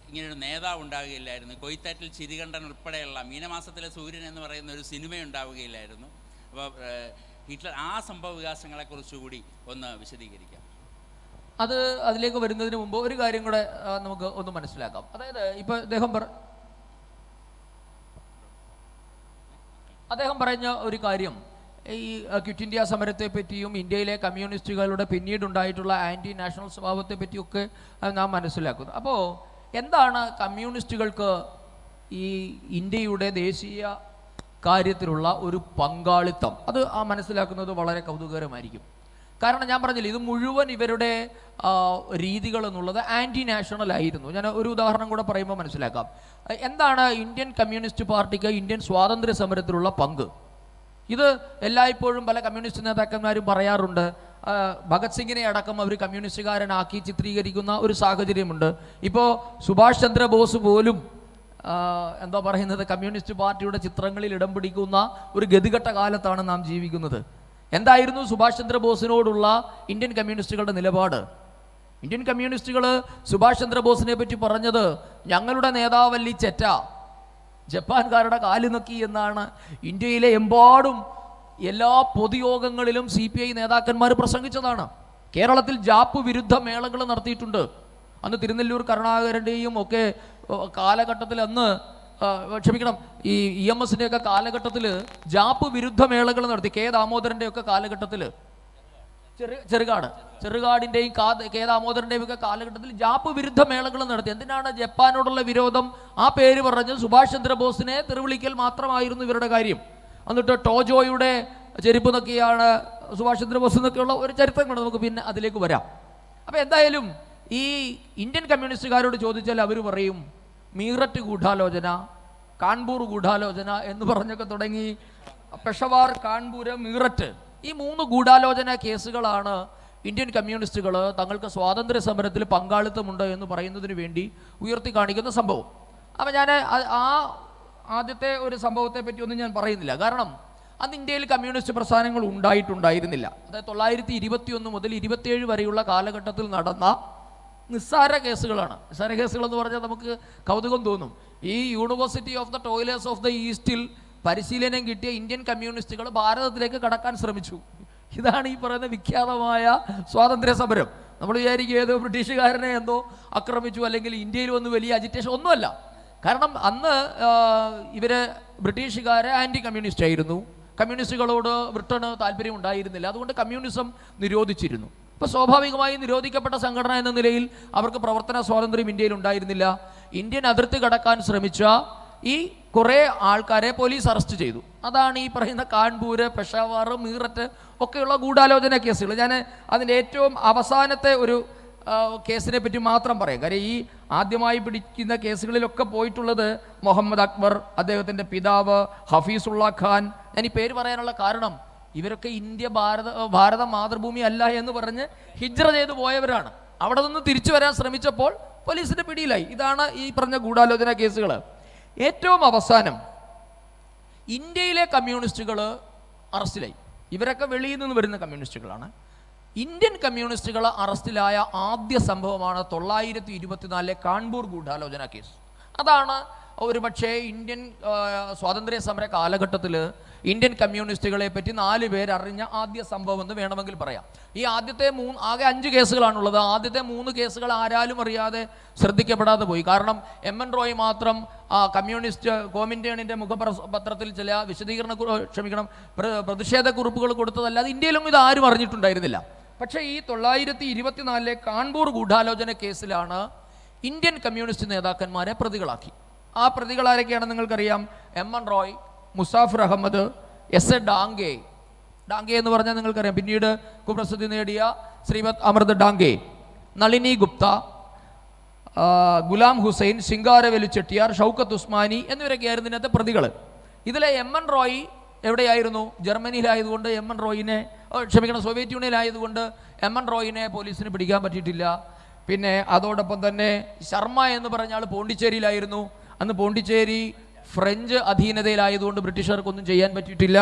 ഇങ്ങനൊരു നേതാവ് ഉണ്ടാവുകയില്ലായിരുന്നു. കൊയ്ത്താറ്റിൽ ചിരികണ്ഠൻ ഉൾപ്പെടെയുള്ള മീനമാസത്തിലെ സൂര്യൻ എന്ന് പറയുന്ന ഒരു സിനിമ ഉണ്ടാവുകയില്ലായിരുന്നു. അപ്പോൾ ഹിറ്റ്ലർ ആ സംഭവ വികാസങ്ങളെക്കുറിച്ചുകൂടി ഒന്ന് വിശദീകരിക്കാം. അതിലേക്ക് വരുന്നതിന് മുമ്പ് ഒരു കാര്യം കൂടെ നമുക്ക് ഒന്ന് മനസ്സിലാക്കാം. അതായത് ഇപ്പോൾ അദ്ദേഹം പറഞ്ഞ ഒരു കാര്യം, ഈ ക്വിറ്റ് ഇന്ത്യ സമരത്തെ പറ്റിയും ഇന്ത്യയിലെ കമ്മ്യൂണിസ്റ്റുകളുടെ പിന്നീടുണ്ടായിട്ടുള്ള ആൻറ്റി നാഷണൽ സ്വഭാവത്തെ പറ്റിയൊക്കെ നാം മനസ്സിലാക്കുന്നു. അപ്പോൾ എന്താണ് കമ്മ്യൂണിസ്റ്റുകൾക്ക് ഈ ഇന്ത്യയുടെ ദേശീയ കാര്യത്തിലുള്ള ഒരു പങ്കാളിത്തം? അത് മനസ്സിലാക്കുന്നത് വളരെ കൗതുകകരമായിരിക്കും. കാരണം ഞാൻ പറഞ്ഞില്ല, ഇത് മുഴുവൻ ഇവരുടെ രീതികൾ എന്നുള്ളത് ആൻറ്റി നാഷണൽ ആയിരുന്നു. ഞാൻ ഒരു ഉദാഹരണം കൂടെ പറയുമ്പോൾ മനസ്സിലാക്കാം. എന്താണ് ഇന്ത്യൻ കമ്മ്യൂണിസ്റ്റ് പാർട്ടിക്ക് ഇന്ത്യൻ സ്വാതന്ത്ര്യ സമരത്തിലുള്ള പങ്ക്? ഇത് എല്ലായ്പ്പോഴും പല കമ്മ്യൂണിസ്റ്റ് നേതാക്കന്മാരും പറയാറുണ്ട്. ഭഗത് സിംഗിനെ അടക്കം അവർ കമ്മ്യൂണിസ്റ്റുകാരനാക്കി ചിത്രീകരിക്കുന്ന ഒരു സാഹചര്യമുണ്ട്. ഇപ്പോൾ സുഭാഷ് ചന്ദ്രബോസ് പോലും എന്താ പറയുന്നത്, കമ്മ്യൂണിസ്റ്റ് പാർട്ടിയുടെ ചിത്രങ്ങളിൽ ഇടം പിടിക്കുന്ന ഒരു ഗതികെട്ട കാലത്താണ് നാം ജീവിക്കുന്നത്. എന്തായിരുന്നു സുഭാഷ് ചന്ദ്രബോസിനോടുള്ള ഇന്ത്യൻ കമ്മ്യൂണിസ്റ്റുകളുടെ നിലപാട്? ഇന്ത്യൻ കമ്മ്യൂണിസ്റ്റുകൾ സുഭാഷ് ചന്ദ്രബോസിനെ പറ്റി പറഞ്ഞത്, ഞങ്ങളുടെ നേതാവല്ലി ചെറ്റ, ജപ്പാൻകാരുടെ കാല് നക്കി എന്നാണ് ഇന്ത്യയിലെ എമ്പാടും എല്ലാ പൊതുയോഗങ്ങളിലും CPI നേതാക്കന്മാർ പ്രസംഗിച്ചതാണ്. കേരളത്തിൽ ജാപ്പ് വിരുദ്ധ മേളകൾ നടത്തിയിട്ടുണ്ട്. അന്ന് തിരുനെല്ലൂർ കരുണാകരൻ്റെയും ഒക്കെ കാലഘട്ടത്തിൽ, ഈ EMSൻ്റെയൊക്കെ കാലഘട്ടത്തിൽ ജാപ്പ് വിരുദ്ധ മേളകൾ നടത്തി. കെ ദാമോദരൻ്റെയൊക്കെ കാലഘട്ടത്തിൽ, ചെറുകാടിൻ്റെയും കെ ദാമോദരൻ്റെയും ഒക്കെ കാലഘട്ടത്തിൽ ജാപ്പ് വിരുദ്ധ മേളകൾ നടത്തി. എന്തിനാണ്? ജപ്പാനോടുള്ള വിരോധം. ആ പേര് പറഞ്ഞ് സുഭാഷ് ചന്ദ്രബോസിനെ തെറിവിളിക്കൽ മാത്രമായിരുന്നു ഇവരുടെ കാര്യം. എന്നിട്ട് ടോജോയുടെ ചെരുപ്പ് നോക്കിയാണ് സുഭാഷ് ചന്ദ്രബോസ് എന്നൊക്കെയുള്ള ഒരു ചരിത്രങ്ങളുണ്ട്. നമുക്ക് പിന്നെ അതിലേക്ക് വരാം. അപ്പോൾ എന്തായാലും ഈ ഇന്ത്യൻ കമ്മ്യൂണിസ്റ്റുകാരോട് ചോദിച്ചാൽ അവർ പറയും, മീററ്റ് ഗൂഢാലോചന, കാൺപൂർ ഗൂഢാലോചന എന്ന് പറഞ്ഞൊക്കെ തുടങ്ങി പെഷവാർ, കാൺപൂർ, മീററ്റ്, ഈ 3 ഗൂഢാലോചന കേസുകളാണ് ഇന്ത്യൻ കമ്മ്യൂണിസ്റ്റുകൾ തങ്ങൾക്ക് സ്വാതന്ത്ര്യ സമരത്തിൽ പങ്കാളിത്തമുണ്ട് എന്ന് പറയുന്നതിന് വേണ്ടി ഉയർത്തി കാണിക്കുന്ന സംഭവം. അപ്പോൾ ഞാൻ ആദ്യത്തെ ഒരു സംഭവത്തെ പറ്റി ഒന്നും ഞാൻ പറയുന്നില്ല. കാരണം അന്ന് ഇന്ത്യയിൽ കമ്മ്യൂണിസ്റ്റ് പ്രസ്ഥാനങ്ങൾ ഉണ്ടായിരുന്നില്ല. അതായത് 1921 മുതൽ 27 വരെയുള്ള കാലഘട്ടത്തിൽ നടന്ന നിസ്സാര കേസുകളാണ്. നിസ്സാര കേസുകൾ എന്ന് പറഞ്ഞാൽ നമുക്ക് കൗതുകം തോന്നും. ഈ university of the toilers of the ഈസ്റ്റിൽ പരിശീലനം കിട്ടിയ ഇന്ത്യൻ കമ്മ്യൂണിസ്റ്റുകൾ ഭാരതത്തിലേക്ക് കടക്കാൻ ശ്രമിച്ചു. ഇതാണ് ഈ പറയുന്ന വിഖ്യാതമായ സ്വാതന്ത്ര്യ സമരം. നമ്മൾ വിചാരിക്കും ഏതോ ബ്രിട്ടീഷുകാരനെ എന്തോ ആക്രമിച്ചു, അല്ലെങ്കിൽ ഇന്ത്യയിൽ വന്ന് വലിയ അജിറ്റേഷൻ, ഒന്നുമല്ല. കാരണം അന്ന് ബ്രിട്ടീഷുകാരെ ആൻറ്റി കമ്മ്യൂണിസ്റ്റ് ആയിരുന്നു. കമ്മ്യൂണിസ്റ്റുകളോട് ബ്രിട്ടന് താല്പര്യം ഉണ്ടായിരുന്നില്ല. അതുകൊണ്ട് കമ്മ്യൂണിസം നിരോധിച്ചിരുന്നു. അപ്പോൾ സ്വാഭാവികമായി നിരോധിക്കപ്പെട്ട സംഘടന എന്ന നിലയിൽ അവർക്ക് പ്രവർത്തന സ്വാതന്ത്ര്യം ഇന്ത്യയിൽ ഉണ്ടായിരുന്നില്ല. ഇന്ത്യൻ അതിർത്തി കടക്കാൻ ശ്രമിച്ച ഈ കുറേ ആൾക്കാരെ പോലീസ് അറസ്റ്റ് ചെയ്തു. അതാണ് ഈ പറയുന്ന കാൺപൂർ, പെഷവാർ, മീററ്റ് ഒക്കെയുള്ള ഗൂഢാലോചന കേസുകൾ. ഞാൻ അതിൻ്റെ ഏറ്റവും അവസാനത്തെ ഒരു കേസിനെ പറ്റി മാത്രം പറയാം. കാര്യം ഈ ആദ്യമായി പിടിക്കുന്ന കേസുകളിലൊക്കെ പോയിട്ടുള്ളത് മുഹമ്മദ് അക്ബർ, അദ്ദേഹത്തിൻ്റെ പിതാവ് ഹഫീസുള്ള ഖാൻ. ഞാൻ ഈ പേര് പറയാനുള്ള കാരണം, ഇവരൊക്കെ ഭാരത മാതൃഭൂമി അല്ല എന്ന് പറഞ്ഞ് ഹിജ്റ ചെയ്ത് പോയവരാണ്. അവിടെ നിന്ന് തിരിച്ചു വരാൻ ശ്രമിച്ചപ്പോൾ പോലീസിന്റെ പിടിയിലായി. ഇതാണ് ഈ പറഞ്ഞ ഗൂഢാലോചന കേസുകൾ. ഏറ്റവും അവസാനം ഇന്ത്യയിലെ കമ്മ്യൂണിസ്റ്റുകൾ അറസ്റ്റിലായി. ഇവരൊക്കെ വെളിയിൽ നിന്ന് വരുന്ന കമ്മ്യൂണിസ്റ്റുകളാണ്. ഇന്ത്യൻ കമ്മ്യൂണിസ്റ്റുകൾ അറസ്റ്റിലായ ആദ്യ സംഭവമാണ് 1924 കാൺപൂർ ഗൂഢാലോചന കേസ്. അതാണ് ഒരുപക്ഷേ ഇന്ത്യൻ സ്വാതന്ത്ര്യ സമര കാലഘട്ടത്തിൽ ഇന്ത്യൻ കമ്മ്യൂണിസ്റ്റുകളെ പറ്റി 4 പേർ അറിഞ്ഞ ആദ്യ സംഭവം എന്ന് വേണമെങ്കിൽ പറയാം. ഈ ആദ്യത്തെ ആകെ 5 കേസുകളാണുള്ളത്. ആദ്യത്തെ 3 കേസുകൾ ആരാലും അറിയാതെ ശ്രദ്ധിക്കപ്പെടാതെ പോയി. കാരണം MN റോയ് മാത്രം കോമിന്റേണിൻ്റെ മുഖപത്രത്തിൽ ചില പ്രതിഷേധ കുറിപ്പുകൾ കൊടുത്തതല്ലാതെ ഇന്ത്യയിലും ഇത് ആരും അറിഞ്ഞിട്ടുണ്ടായിരുന്നില്ല. പക്ഷേ ഈ 1924 കാൺപൂർ ഗൂഢാലോചന കേസിലാണ് ഇന്ത്യൻ കമ്മ്യൂണിസ്റ്റ് നേതാക്കന്മാരെ പ്രതികളാക്കി. ആ പ്രതികൾ ആരൊക്കെയാണെന്ന് നിങ്ങൾക്കറിയാം. MN Roy, Muzaffar Ahmed, S.A. ഡാംഗെ എന്ന് പറഞ്ഞാൽ നിങ്ങൾക്കറിയാം, പിന്നീട് കുപ്രസിദ്ധി നേടിയ ശ്രീമദ് അമൃത് ഡാംഗെ, നളിനി ഗുപ്ത, ഗുലാം ഹുസൈൻ, ശിങ്കാരവേലു ചെട്ടിയാർ, ഷൗക്കത്ത് ഉസ്മാനി എന്നിവരൊക്കെയായിരുന്നു ഇതിനകത്തെ പ്രതികൾ. ഇതിലെ MN റോയ് എവിടെയായിരുന്നു? ജർമ്മനിയിലായതുകൊണ്ട് സോവിയറ്റ് യൂണിയനിലായതുകൊണ്ട് MN റോയിനെ പോലീസിന് പിടിക്കാൻ പറ്റിയിട്ടില്ല. പിന്നെ അതോടൊപ്പം തന്നെ ശർമ്മ എന്ന് പറഞ്ഞ ആൾ പോണ്ടിച്ചേരിയിലായിരുന്നു. അന്ന് പോണ്ടിച്ചേരി ഫ്രഞ്ച് അധീനതയിലായതുകൊണ്ട് ബ്രിട്ടീഷുകാർക്കൊന്നും ചെയ്യാൻ പറ്റിയിട്ടില്ല.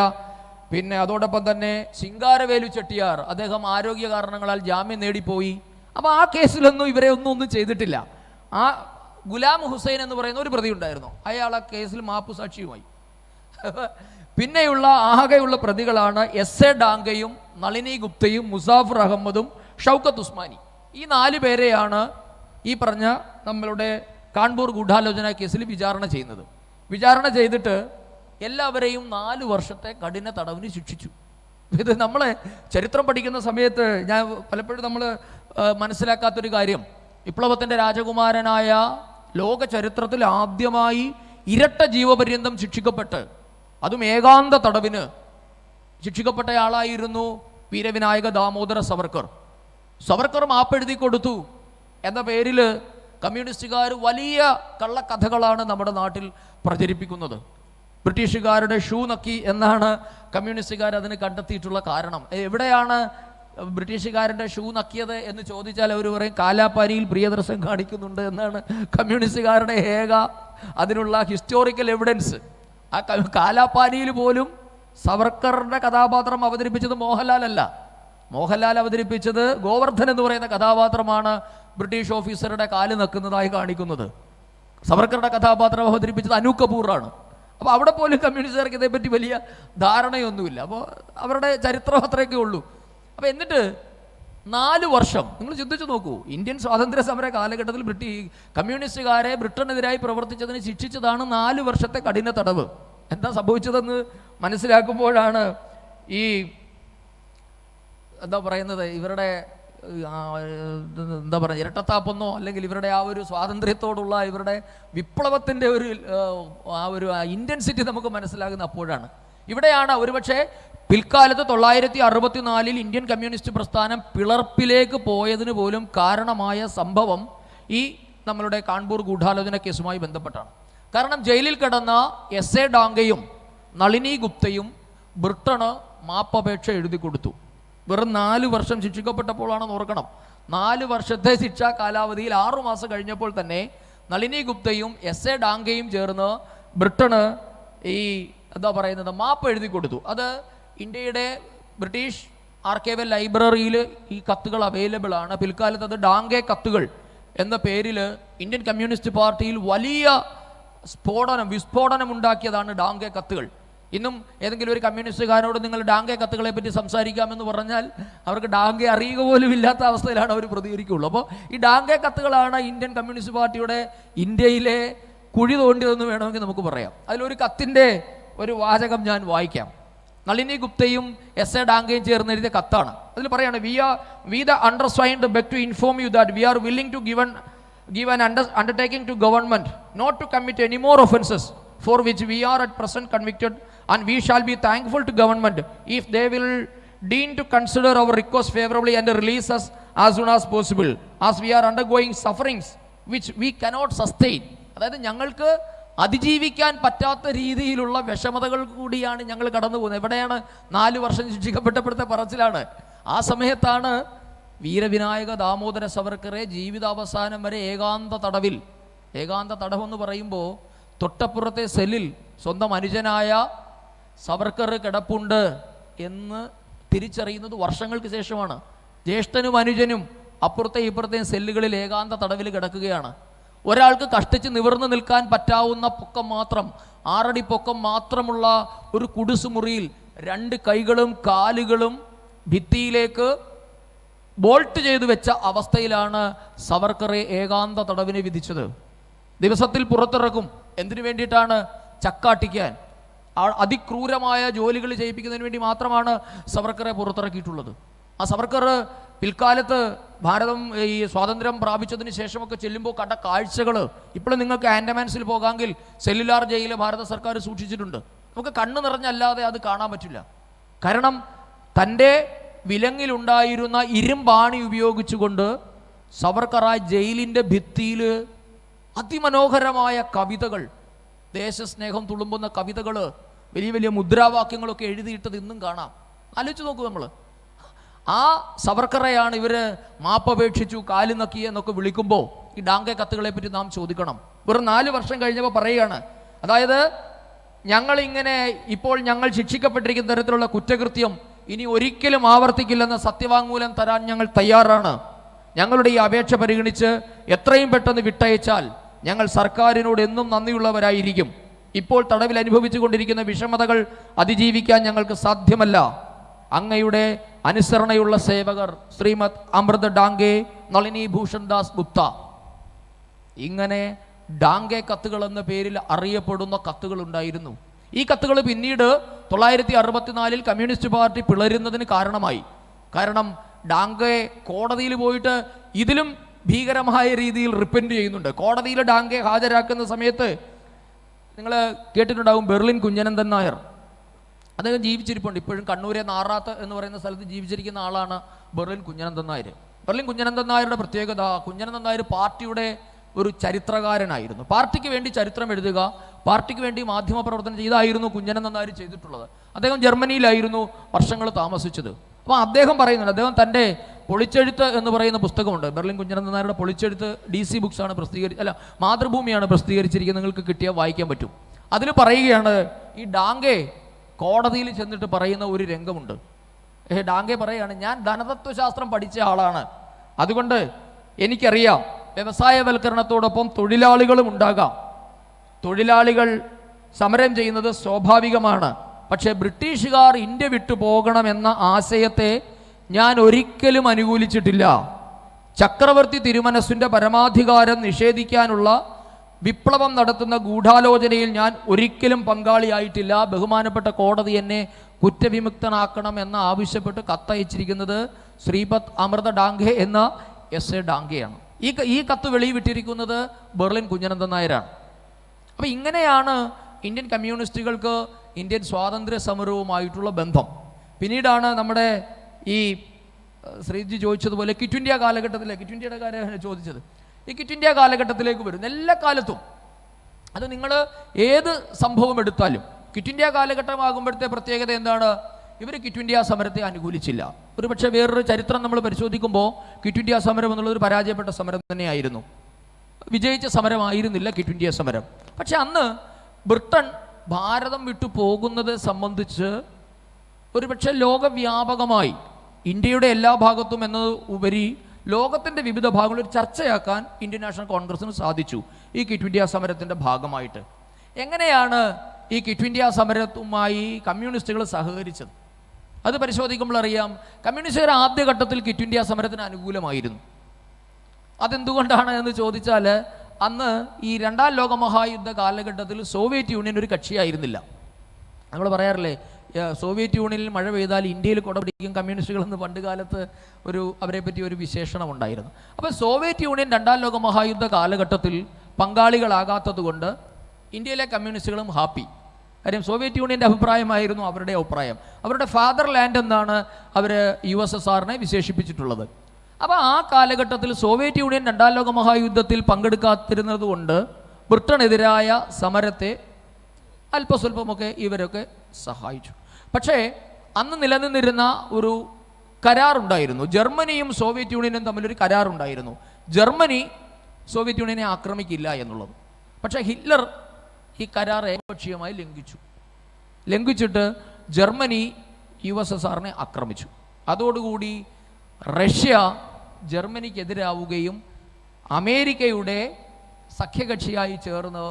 പിന്നെ അതോടൊപ്പം തന്നെ ശിങ്കാരവേലു ചെട്ടിയാർ, അദ്ദേഹം ആരോഗ്യ കാരണങ്ങളാൽ ജാമ്യം നേടിപ്പോയി. അപ്പോൾ ആ കേസിലൊന്നും ഇവരെ ഒന്നും ചെയ്തിട്ടില്ല. ആ ഗുലാം ഹുസൈൻ എന്ന് പറയുന്ന ഒരു പ്രതി ഉണ്ടായിരുന്നു. അയാൾ ആ കേസിൽ മാപ്പു സാക്ഷിയുമായി. പിന്നെയുള്ള ആകെയുള്ള പ്രതികളാണ് S.A. ഡാംഗയും, നളിനി ഗുപ്തയും, മുസാഫർ അഹമ്മദും, ഷൗക്കത്ത് ഉസ്മാനി. ഈ 4 പേരെയാണ് ഈ പറഞ്ഞ നമ്മളുടെ കാൺപൂർ ഗൂഢാലോചന കേസിൽ വിചാരണ ചെയ്യുന്നത്. വിചാരണ ചെയ്തിട്ട് എല്ലാവരെയും 4 വർഷത്തെ കഠിന തടവിന് ശിക്ഷിച്ചു. ഇത് നമ്മളെ ചരിത്രം പഠിക്കുന്ന സമയത്ത് ഞാൻ പലപ്പോഴും നമ്മൾ മനസ്സിലാക്കാത്തൊരു കാര്യം, വിപ്ലവത്തിൻ്റെ രാജകുമാരനായ ലോക ചരിത്രത്തിൽ ആദ്യമായി ഇരട്ട ജീവപര്യന്തം ശിക്ഷിക്കപ്പെട്ട് അതും ഏകാന്ത തടവിന് ശിക്ഷിക്കപ്പെട്ടയാളായിരുന്നു വീരവിനായക ദാമോദര സവർക്കർ. സവർക്കർ മാപ്പെഴുതി കൊടുത്തു എന്ന പേരിൽ കമ്മ്യൂണിസ്റ്റുകാർ വലിയ കള്ളക്കഥകളാണ് നമ്മുടെ നാട്ടിൽ പ്രചരിപ്പിക്കുന്നത്. ബ്രിട്ടീഷുകാരുടെ ഷൂ നക്കി എന്നാണ് കമ്മ്യൂണിസ്റ്റുകാർ അതിന് കണ്ടെത്തിയിട്ടുള്ള കാരണം. എവിടെയാണ് ബ്രിട്ടീഷുകാരൻ്റെ ഷൂ നക്കിയത് എന്ന് ചോദിച്ചാൽ അവർ പറയും കാലാപ്പാനിയിൽ പ്രിയദർശൻ കാണിക്കുന്നുണ്ട് എന്നാണ് കമ്മ്യൂണിസ്റ്റുകാരുടെ ഏക അതിനുള്ള ഹിസ്റ്റോറിക്കൽ എവിഡൻസ്. ആ കാലാപ്പാനിയിൽ പോലും സവർക്കറിൻ്റെ കഥാപാത്രം അവതരിപ്പിച്ചത് മോഹൻലാൽ അല്ല. മോഹൻലാൽ അവതരിപ്പിച്ചത് ഗോവർദ്ധൻ എന്ന് പറയുന്ന കഥാപാത്രമാണ് ബ്രിട്ടീഷ് ഓഫീസറുടെ കാല് നക്കുന്നതായി കാണിക്കുന്നത്. സവർക്കറുടെ കഥാപാത്രം അവതരിപ്പിച്ചത് അനൂപ് കപൂറാണ്. അപ്പോൾ അവിടെ പോലും കമ്മ്യൂണിസ്റ്റുകാർക്ക് ഇതേപ്പറ്റി വലിയ ധാരണയൊന്നുമില്ല. അപ്പോൾ അവരുടെ ചരിത്രം അത്രയൊക്കെ ഉള്ളൂ. അപ്പോൾ എന്നിട്ട് 4 വർഷം നിങ്ങൾ ചിന്തിച്ചു നോക്കൂ, ഇന്ത്യൻ സ്വാതന്ത്ര്യ സമര കാലഘട്ടത്തിൽ കമ്മ്യൂണിസ്റ്റുകാരെ ബ്രിട്ടനെതിരായി പ്രവർത്തിച്ചതിന് ശിക്ഷിച്ചതാണ് 4 വർഷത്തെ കഠിന തടവ്. എന്താ സംഭവിച്ചതെന്ന് മനസ്സിലാക്കുമ്പോഴാണ് ഈ എന്താ പറയുന്നത് ഇവരുടെ എന്താ പറയുക ഇരട്ടത്താപ്പെന്നോ അല്ലെങ്കിൽ ഇവരുടെ ആ ഒരു സ്വാതന്ത്ര്യത്തോടുള്ള ഇവരുടെ വിപ്ലവത്തിൻ്റെ ഒരു ഇൻറ്റൻസിറ്റി നമുക്ക് മനസ്സിലാകുന്ന അപ്പോഴാണ്. ഇവിടെയാണ് ഒരുപക്ഷെ പിൽക്കാലത്ത് 1964 ഇന്ത്യൻ കമ്മ്യൂണിസ്റ്റ് പ്രസ്ഥാനം പിളർപ്പിലേക്ക് പോയതിന് പോലും കാരണമായ സംഭവം ഈ നമ്മളുടെ കാൺപൂർ ഗൂഢാലോചന കേസുമായി ബന്ധപ്പെട്ടാണ്. കാരണം ജയിലിൽ കിടന്ന എസ് എ ഡാംഗയും നളിനി ഗുപ്തയും ബ്രിട്ടന് മാപ്പപേക്ഷ എഴുതി കൊടുത്തു. വെറും 4 വർഷം ശിക്ഷിക്കപ്പെട്ടപ്പോഴാണെന്ന് ഓർക്കണം. 4 വർഷത്തെ ശിക്ഷാ കാലാവധിയിൽ 6 മാസം കഴിഞ്ഞപ്പോൾ തന്നെ നളിനി ഗുപ്തയും എസ് എ ഡാംഗയും ചേർന്ന് ബ്രിട്ടന് ഈ എന്താ പറയുന്നത് മാപ്പ് എഴുതി കൊടുത്തു. അത് ഇന്ത്യയുടെ ബ്രിട്ടീഷ് ആർക്കൈവൽ ലൈബ്രറിയിൽ ഈ കത്തുകൾ അവൈലബിൾ ആണ്. പിൽക്കാലത്ത് അത് ഡാംഗെ കത്തുകൾ എന്ന പേരിൽ ഇന്ത്യൻ കമ്മ്യൂണിസ്റ്റ് പാർട്ടിയിൽ വലിയ വിസ്ഫോടനം ഉണ്ടാക്കിയതാണ് ഡാംഗെ കത്തുകൾ. ഇന്നും ഏതെങ്കിലും ഒരു കമ്മ്യൂണിസ്റ്റുകാരോട് നിങ്ങൾ ഡാംഗെ കത്തുകളെ പറ്റി സംസാരിക്കാമെന്ന് പറഞ്ഞാൽ അവർക്ക് ഡാംഗെ അറിയുക പോലും ഇല്ലാത്ത അവസ്ഥയിലാണ് അവർ പ്രതികരിക്കുകയുള്ളൂ. അപ്പോൾ ഈ ഡാംഗെ കത്തുകളാണ് ഇന്ത്യൻ കമ്മ്യൂണിസ്റ്റ് പാർട്ടിയുടെ ഇന്ത്യയിലെ കുഴി തോണ്ടിയതെന്ന് വേണമെങ്കിൽ നമുക്ക് പറയാം. അതിലൊരു കത്തിൻ്റെ ഒരു വാചകം ഞാൻ വായിക്കാം. നളിനി ഗുപ്തയും എസ് എ ഡാംഗയും ചേർന്ന് എഴുതിയ കത്താണ്. അതിൽ പറയാണ്, we the undersigned beg to inform you that we are willing to give an undertaking to government not to commit any more offences for which we are at present convicted, and we shall be thankful to government if they will deign to consider our request favorably and release us as soon as possible, as we are undergoing sufferings which we cannot sustain. അതായത് ഞങ്ങൾക്ക് അതിജീവിക്കാൻ പറ്റാത്ത രീതിയിലുള്ള വിഷമതകൾ കൂടിയാണ് ഞങ്ങൾ കടന്നു പോകുന്നത്. എവിടെയാണ് 4 വർഷം ശിക്ഷിക്കപ്പെട്ടപ്പോഴത്തെ പറച്ചിലാണ്. ആ സമയത്താണ് വീരവിനായക ദാമോദര സവർക്കറെ ജീവിതാവസാനം വരെ ഏകാന്ത തടവെന്ന് പറയുമ്പോൾ തൊട്ടപ്പുറത്തെ സെല്ലിൽ സ്വന്തം അനുജനായ സവർക്കർ കിടപ്പുണ്ട് എന്ന് തിരിച്ചറിയുന്നത് വർഷങ്ങൾക്ക് ശേഷമാണ്. ജ്യേഷ്ഠനും അനുജനും അപ്പുറത്തെയും ഇപ്പുറത്തെയും സെല്ലുകളിൽ ഏകാന്ത തടവിൽ കിടക്കുകയാണ്. ഒരാൾക്ക് കഷ്ടിച്ച് നിവർന്നു നിൽക്കാൻ പറ്റാവുന്ന പൊക്കം മാത്രം, 6 അടി പൊക്കം മാത്രമുള്ള ഒരു കുടിസുമുറിയിൽ 2 കൈകളും കാലുകളും ഭിത്തിയിലേക്ക് ബോൾട്ട് ചെയ്തു വെച്ച അവസ്ഥയിലാണ് സവർക്കറെ ഏകാന്ത തടവിന് വിധിച്ചത്. ദിവസത്തിൽ പുറത്തിറക്കും. എന്തിനു വേണ്ടിയിട്ടാണ്? ചക്കാട്ടിക്കാൻ, അതിക്രൂരമായ ജോലികൾ ചെയ്യിപ്പിക്കുന്നതിന് വേണ്ടി മാത്രമാണ് സവർക്കറെ പുറത്തിറക്കിയിട്ടുള്ളത്. ആ സവർക്കർ പിൽക്കാലത്ത് ഭാരതം ഈ സ്വാതന്ത്ര്യം പ്രാപിച്ചതിന് ശേഷമൊക്കെ ചെല്ലുമ്പോൾ കണ്ട കാഴ്ചകൾ ഇപ്പോഴും നിങ്ങൾക്ക് ആൻഡമാൻസിൽ പോകാമെങ്കിൽ സെല്ലുലാർ ജയിൽ ഭാരത സർക്കാർ സൂക്ഷിച്ചിട്ടുണ്ട്. നമുക്ക് കണ്ണ് നിറഞ്ഞല്ലാതെ അത് കാണാൻ പറ്റില്ല. കാരണം തൻ്റെ വിലങ്ങിലുണ്ടായിരുന്ന ഇരുമ്പാണി ഉപയോഗിച്ചുകൊണ്ട് സവർക്കർ ആ ജയിലിൻ്റെ ഭിത്തിയിൽ അതിമനോഹരമായ കവിതകൾ, ദേശസ്നേഹം തുളുമ്പുന്ന കവിതകൾ, വലിയ വലിയ മുദ്രാവാക്യങ്ങളൊക്കെ എഴുതിയിട്ടത് ഇന്നും കാണാം. ആലോചിച്ച് നോക്കൂ. നമ്മൾ ആ സവർക്കറെയാണ് ഇവർ മാപ്പപേക്ഷിച്ചു, കാല് നക്കി എന്നൊക്കെ വിളിക്കുമ്പോൾ ഈ ഡാംഗെ കത്തുകളെ പറ്റി നാം ചോദിക്കണം. വെറും 4 വർഷം കഴിഞ്ഞപ്പോൾ പറയുകയാണ്, അതായത് ഞങ്ങളിങ്ങനെ ഇപ്പോൾ ഞങ്ങൾ ശിക്ഷിക്കപ്പെട്ടിരിക്കുന്ന തരത്തിലുള്ള കുറ്റകൃത്യം ഇനി ഒരിക്കലും ആവർത്തിക്കില്ലെന്ന് സത്യവാങ്മൂലം തരാൻ ഞങ്ങൾ തയ്യാറാണ്. ഞങ്ങളുടെ ഈ അപേക്ഷ പരിഗണിച്ച് എത്രയും പെട്ടെന്ന് വിട്ടയച്ചാൽ ഞങ്ങൾ സർക്കാരിനോട് എന്നും നന്ദിയുള്ളവരായിരിക്കും. ഇപ്പോൾ തടവിൽ അനുഭവിച്ചു കൊണ്ടിരിക്കുന്ന വിഷമതകൾ അതിജീവിക്കാൻ ഞങ്ങൾക്ക് സാധ്യമല്ല. അങ്ങയുടെ അനുസരണയുള്ള സേവകർ ശ്രീമദ് അമൃത് ഡാംഗെ, നളിനി ഭൂഷൺ ദാസ് ഗുപ്ത, ഇങ്ങനെ ഡാംഗെ കത്തുകൾ എന്ന പേരിൽ അറിയപ്പെടുന്ന കത്തുകൾ ഉണ്ടായിരുന്നു. ഈ കത്തുകൾ പിന്നീട് 1964 കമ്മ്യൂണിസ്റ്റ് പാർട്ടി പിളരുന്നതിന് കാരണമായി. കാരണം ഡാംഗെ കോടതിയിൽ പോയിട്ട് ഇതിലും ഭീകരമായ രീതിയിൽ റിപ്പൻറ്റ് ചെയ്യുന്നുണ്ട്. കോടതിയിൽ ഡാംഗെ ഹാജരാക്കുന്ന സമയത്ത് നിങ്ങൾ കേട്ടിട്ടുണ്ടാകും ബെർലിൻ കുഞ്ഞനന്ദൻ നായർ. അദ്ദേഹം ജീവിച്ചിരിപ്പുണ്ട്. ഇപ്പോഴും കണ്ണൂരെ നാറാത്ത് എന്ന് പറയുന്ന സ്ഥലത്ത് ജീവിച്ചിരിക്കുന്ന ആളാണ് ബെർലിൻ കുഞ്ഞനന്ദൻ നായർ. ബെർലിൻ കുഞ്ഞനന്ദൻ നായരുടെ പ്രത്യേകത, കുഞ്ഞനന്ദൻ നായർ പാർട്ടിയുടെ ഒരു ചരിത്രകാരനായിരുന്നു. പാർട്ടിക്ക് വേണ്ടി ചരിത്രം എഴുതുക, പാർട്ടിക്ക് വേണ്ടി മാധ്യമ പ്രവർത്തനം ചെയ്തായിരുന്നു കുഞ്ഞനന്ദൻ നായർ ചെയ്തിട്ടുള്ളത്. അദ്ദേഹം ജർമ്മനിയിലായിരുന്നു വർഷങ്ങൾ താമസിച്ചത്. അപ്പോൾ അദ്ദേഹം പറയുന്നുണ്ട്, അദ്ദേഹം തൻ്റെ പൊളിച്ചെഴുത്ത് എന്ന് പറയുന്ന പുസ്തകമുണ്ട്. ബെർലിൻ കുഞ്ഞനന്ദൻ നായരുടെ പൊളിച്ചെഴുത്ത് DC ബുക്സ് ആണ് മാതൃഭൂമിയാണ് പ്രസിദ്ധീകരിച്ചിരിക്കുന്നത്. നിങ്ങൾക്ക് കിട്ടിയാൽ വായിക്കാൻ പറ്റും. അതിൽ പറയുകയാണ്, ഈ ഡാംഗെ കോടതിയിൽ ചെന്നിട്ട് പറയുന്ന ഒരു രംഗമുണ്ട്. ഡാംഗെ പറയുകയാണ്, ഞാൻ ധനതത്വശാസ്ത്രം പഠിച്ച ആളാണ്, അതുകൊണ്ട് എനിക്കറിയാം വ്യവസായവൽക്കരണത്തോടൊപ്പം തൊഴിലാളികളും ഉണ്ടാകാം. തൊഴിലാളികൾ സമരം ചെയ്യുന്നത് സ്വാഭാവികമാണ്. പക്ഷേ ബ്രിട്ടീഷുകാർ ഇന്ത്യ വിട്ടു പോകണമെന്ന ആശയത്തെ ഞാൻ ഒരിക്കലും അനുകൂലിച്ചിട്ടില്ല. ചക്രവർത്തി തിരുമനസ്സിൻ്റെ പരമാധികാരം നിഷേധിക്കാനുള്ള വിപ്ലവം നടത്തുന്ന ഗൂഢാലോചനയിൽ ഞാൻ ഒരിക്കലും പങ്കാളിയായിട്ടില്ല. ബഹുമാനപ്പെട്ട കോടതി എന്നെ കുറ്റവിമുക്തനാക്കണം എന്ന് ആവശ്യപ്പെട്ട് കത്തയച്ചിരിക്കുന്നത് ശ്രീപദ് അമൃത ഡാംഗെ എന്ന SA ഡാംഗെയാണ്. ഈ കത്ത് വെളിവിട്ടിരിക്കുന്നത് ബെർലിൻ കുഞ്ഞനന്ദൻ നായരാണ്. അപ്പോൾ ഇങ്ങനെയാണ് ഇന്ത്യൻ കമ്മ്യൂണിസ്റ്റുകൾക്ക് ഇന്ത്യൻ സ്വാതന്ത്ര്യ സമരവുമായിട്ടുള്ള ബന്ധം. പിന്നീടാണ് നമ്മുടെ ഈ ശ്രീജി ചോദിച്ചതുപോലെ ക്വിറ്റ് ഇന്ത്യ കാലഘട്ടത്തിലേക്ക്, ക്വിറ്റ് ഇന്ത്യയുടെ കാര്യമാണ് ചോദിച്ചത്, ഈ ക്വിറ്റ് ഇന്ത്യ കാലഘട്ടത്തിലേക്ക് വരുന്ന എല്ലാ കാലത്തും അത് നിങ്ങൾ ഏത് സംഭവം എടുത്താലും ക്വിറ്റ് ഇന്ത്യ കാലഘട്ടമാകുമ്പോഴത്തെ പ്രത്യേകത എന്താണ്? ഇവർ ക്വിറ്റ് ഇന്ത്യ സമരത്തെ അനുകൂലിച്ചില്ല. ഒരു പക്ഷേ വേറൊരു ചരിത്രം നമ്മൾ പരിശോധിക്കുമ്പോൾ ക്വിറ്റ് ഇന്ത്യ സമരം എന്നുള്ളൊരു പരാജയപ്പെട്ട സമരം തന്നെയായിരുന്നു, വിജയിച്ച സമരമായിരുന്നില്ല ക്വിറ്റ് ഇന്ത്യ സമരം. പക്ഷെ അന്ന് ബ്രിട്ടൻ ഭാരതം വിട്ടു പോകുന്നത് സംബന്ധിച്ച് ഒരുപക്ഷെ ലോകവ്യാപകമായി ഇന്ത്യയുടെ എല്ലാ ഭാഗത്തും എന്നത് ഉപരി ലോകത്തിൻ്റെ വിവിധ ഭാഗങ്ങളിൽ ഒരു ചർച്ചയാക്കാൻ ഇന്ത്യൻ നാഷണൽ കോൺഗ്രസിന് സാധിച്ചു ഈ ക്വിറ്റ് ഇന്ത്യ സമരത്തിൻ്റെ ഭാഗമായിട്ട്. എങ്ങനെയാണ് ഈ ക്വിറ്റ് ഇന്ത്യ സമരവുമായി കമ്മ്യൂണിസ്റ്റുകൾ സഹകരിച്ചത്? അത് പരിശോധിക്കുമ്പോൾ അറിയാം, കമ്മ്യൂണിസ്റ്റുകാർ ആദ്യഘട്ടത്തിൽ ക്വിറ്റ് ഇന്ത്യ സമരത്തിന് അനുകൂലമായിരുന്നു. അതെന്തുകൊണ്ടാണ് എന്ന് ചോദിച്ചാൽ, അന്ന് ഈ രണ്ടാം ലോക മഹായുദ്ധ കാലഘട്ടത്തിൽ സോവിയറ്റ് യൂണിയൻ ഒരു കക്ഷിയായിരുന്നില്ല. നമ്മൾ പറയാറില്ലേ, സോവിയറ്റ് യൂണിയനിൽ മഴ പെയ്താൽ ഇന്ത്യയിൽ കുട പിടിക്കും കമ്മ്യൂണിസ്റ്റുകളെന്ന് പണ്ട് കാലത്ത് അവരെ പറ്റി ഒരു വിശേഷണം ഉണ്ടായിരുന്നു. അപ്പോൾ സോവിയറ്റ് യൂണിയൻ രണ്ടാം ലോക മഹായുദ്ധ കാലഘട്ടത്തിൽ പങ്കാളികളാകാത്തത് കൊണ്ട് ഇന്ത്യയിലെ കമ്മ്യൂണിസ്റ്റുകളും ഹാപ്പി. കാര്യം സോവിയറ്റ് യൂണിയൻ്റെ അഭിപ്രായമായിരുന്നു അവരുടെ അഭിപ്രായം. അവരുടെ ഫാദർ ലാൻഡ് എന്നാണ് അവർ USSRനെ വിശേഷിപ്പിച്ചിട്ടുള്ളത്. അപ്പോൾ ആ കാലഘട്ടത്തിൽ സോവിയറ്റ് യൂണിയൻ രണ്ടാം ലോക മഹായുദ്ധത്തിൽ പങ്കെടുക്കാതിരുന്നത് കൊണ്ട് ബ്രിട്ടനെതിരായ സമരത്തെ അല്പസ്വല്പമൊക്കെ ഇവരൊക്കെ സഹായിച്ചു. പക്ഷേ അന്ന് നിലനിന്നിരുന്ന ഒരു കരാറുണ്ടായിരുന്നു. ജർമ്മനിയും സോവിയറ്റ് യൂണിയനും തമ്മിലൊരു കരാറുണ്ടായിരുന്നു. ജർമ്മനി സോവിയറ്റ് യൂണിയനെ ആക്രമിക്കില്ല എന്നുള്ളത്. പക്ഷേ ഹിറ്റ്ലർ ഈ കരാർ ഏകപക്ഷീയമായി ലംഘിച്ചിട്ട് ജർമ്മനി USSRനെ ആക്രമിച്ചു. അതോടുകൂടി റഷ്യ ജർമ്മനിക്കെതിരാവുകയും അമേരിക്കയുടെ സഖ്യകക്ഷിയായി ചേർന്ന്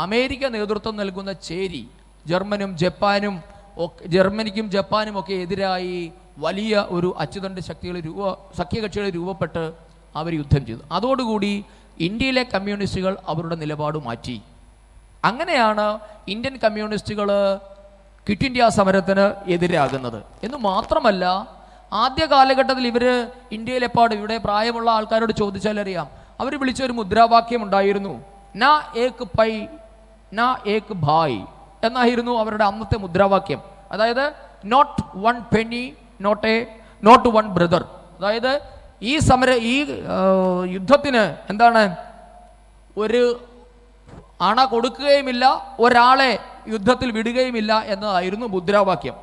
അമേരിക്ക നേതൃത്വം നൽകുന്ന ചേരി ജർമ്മനിക്കും ജപ്പാനും ഒക്കെ എതിരായി വലിയ ഒരു അച്ചുതണ്ട് സഖ്യകക്ഷികൾ രൂപപ്പെട്ട് അവർ യുദ്ധം ചെയ്തു. അതോടുകൂടി ഇന്ത്യയിലെ കമ്മ്യൂണിസ്റ്റുകൾ അവരുടെ നിലപാട് മാറ്റി. അങ്ങനെയാണ് ഇന്ത്യൻ കമ്മ്യൂണിസ്റ്റുകൾ ക്വിറ്റ് ഇന്ത്യ സമരത്തിന് എതിരാകുന്നത്. എന്ന് മാത്രമല്ല, ആദ്യ കാലഘട്ടത്തിൽ ഇവർ ഇന്ത്യയിലെപ്പാട് ഇവിടെ പ്രായമുള്ള ആൾക്കാരോട് ചോദിച്ചാൽ അറിയാം, അവർ വിളിച്ചൊരു മുദ്രാവാക്യം ഉണ്ടായിരുന്നു, നാ ഏക് പൈ നാ ഏക് ഭായ് എന്നായിരുന്നു അവരുടെ അന്നത്തെ മുദ്രാവാക്യം. അതായത് not one penny not one brother. അതായത് ഈ യുദ്ധത്തിന് എന്താണ്, ഒരു അണ കൊടുക്കുകയുമില്ല, ഒരാളെ യുദ്ധത്തിൽ വിടുകയുമില്ല എന്നതായിരുന്നു മുദ്രാവാക്യം.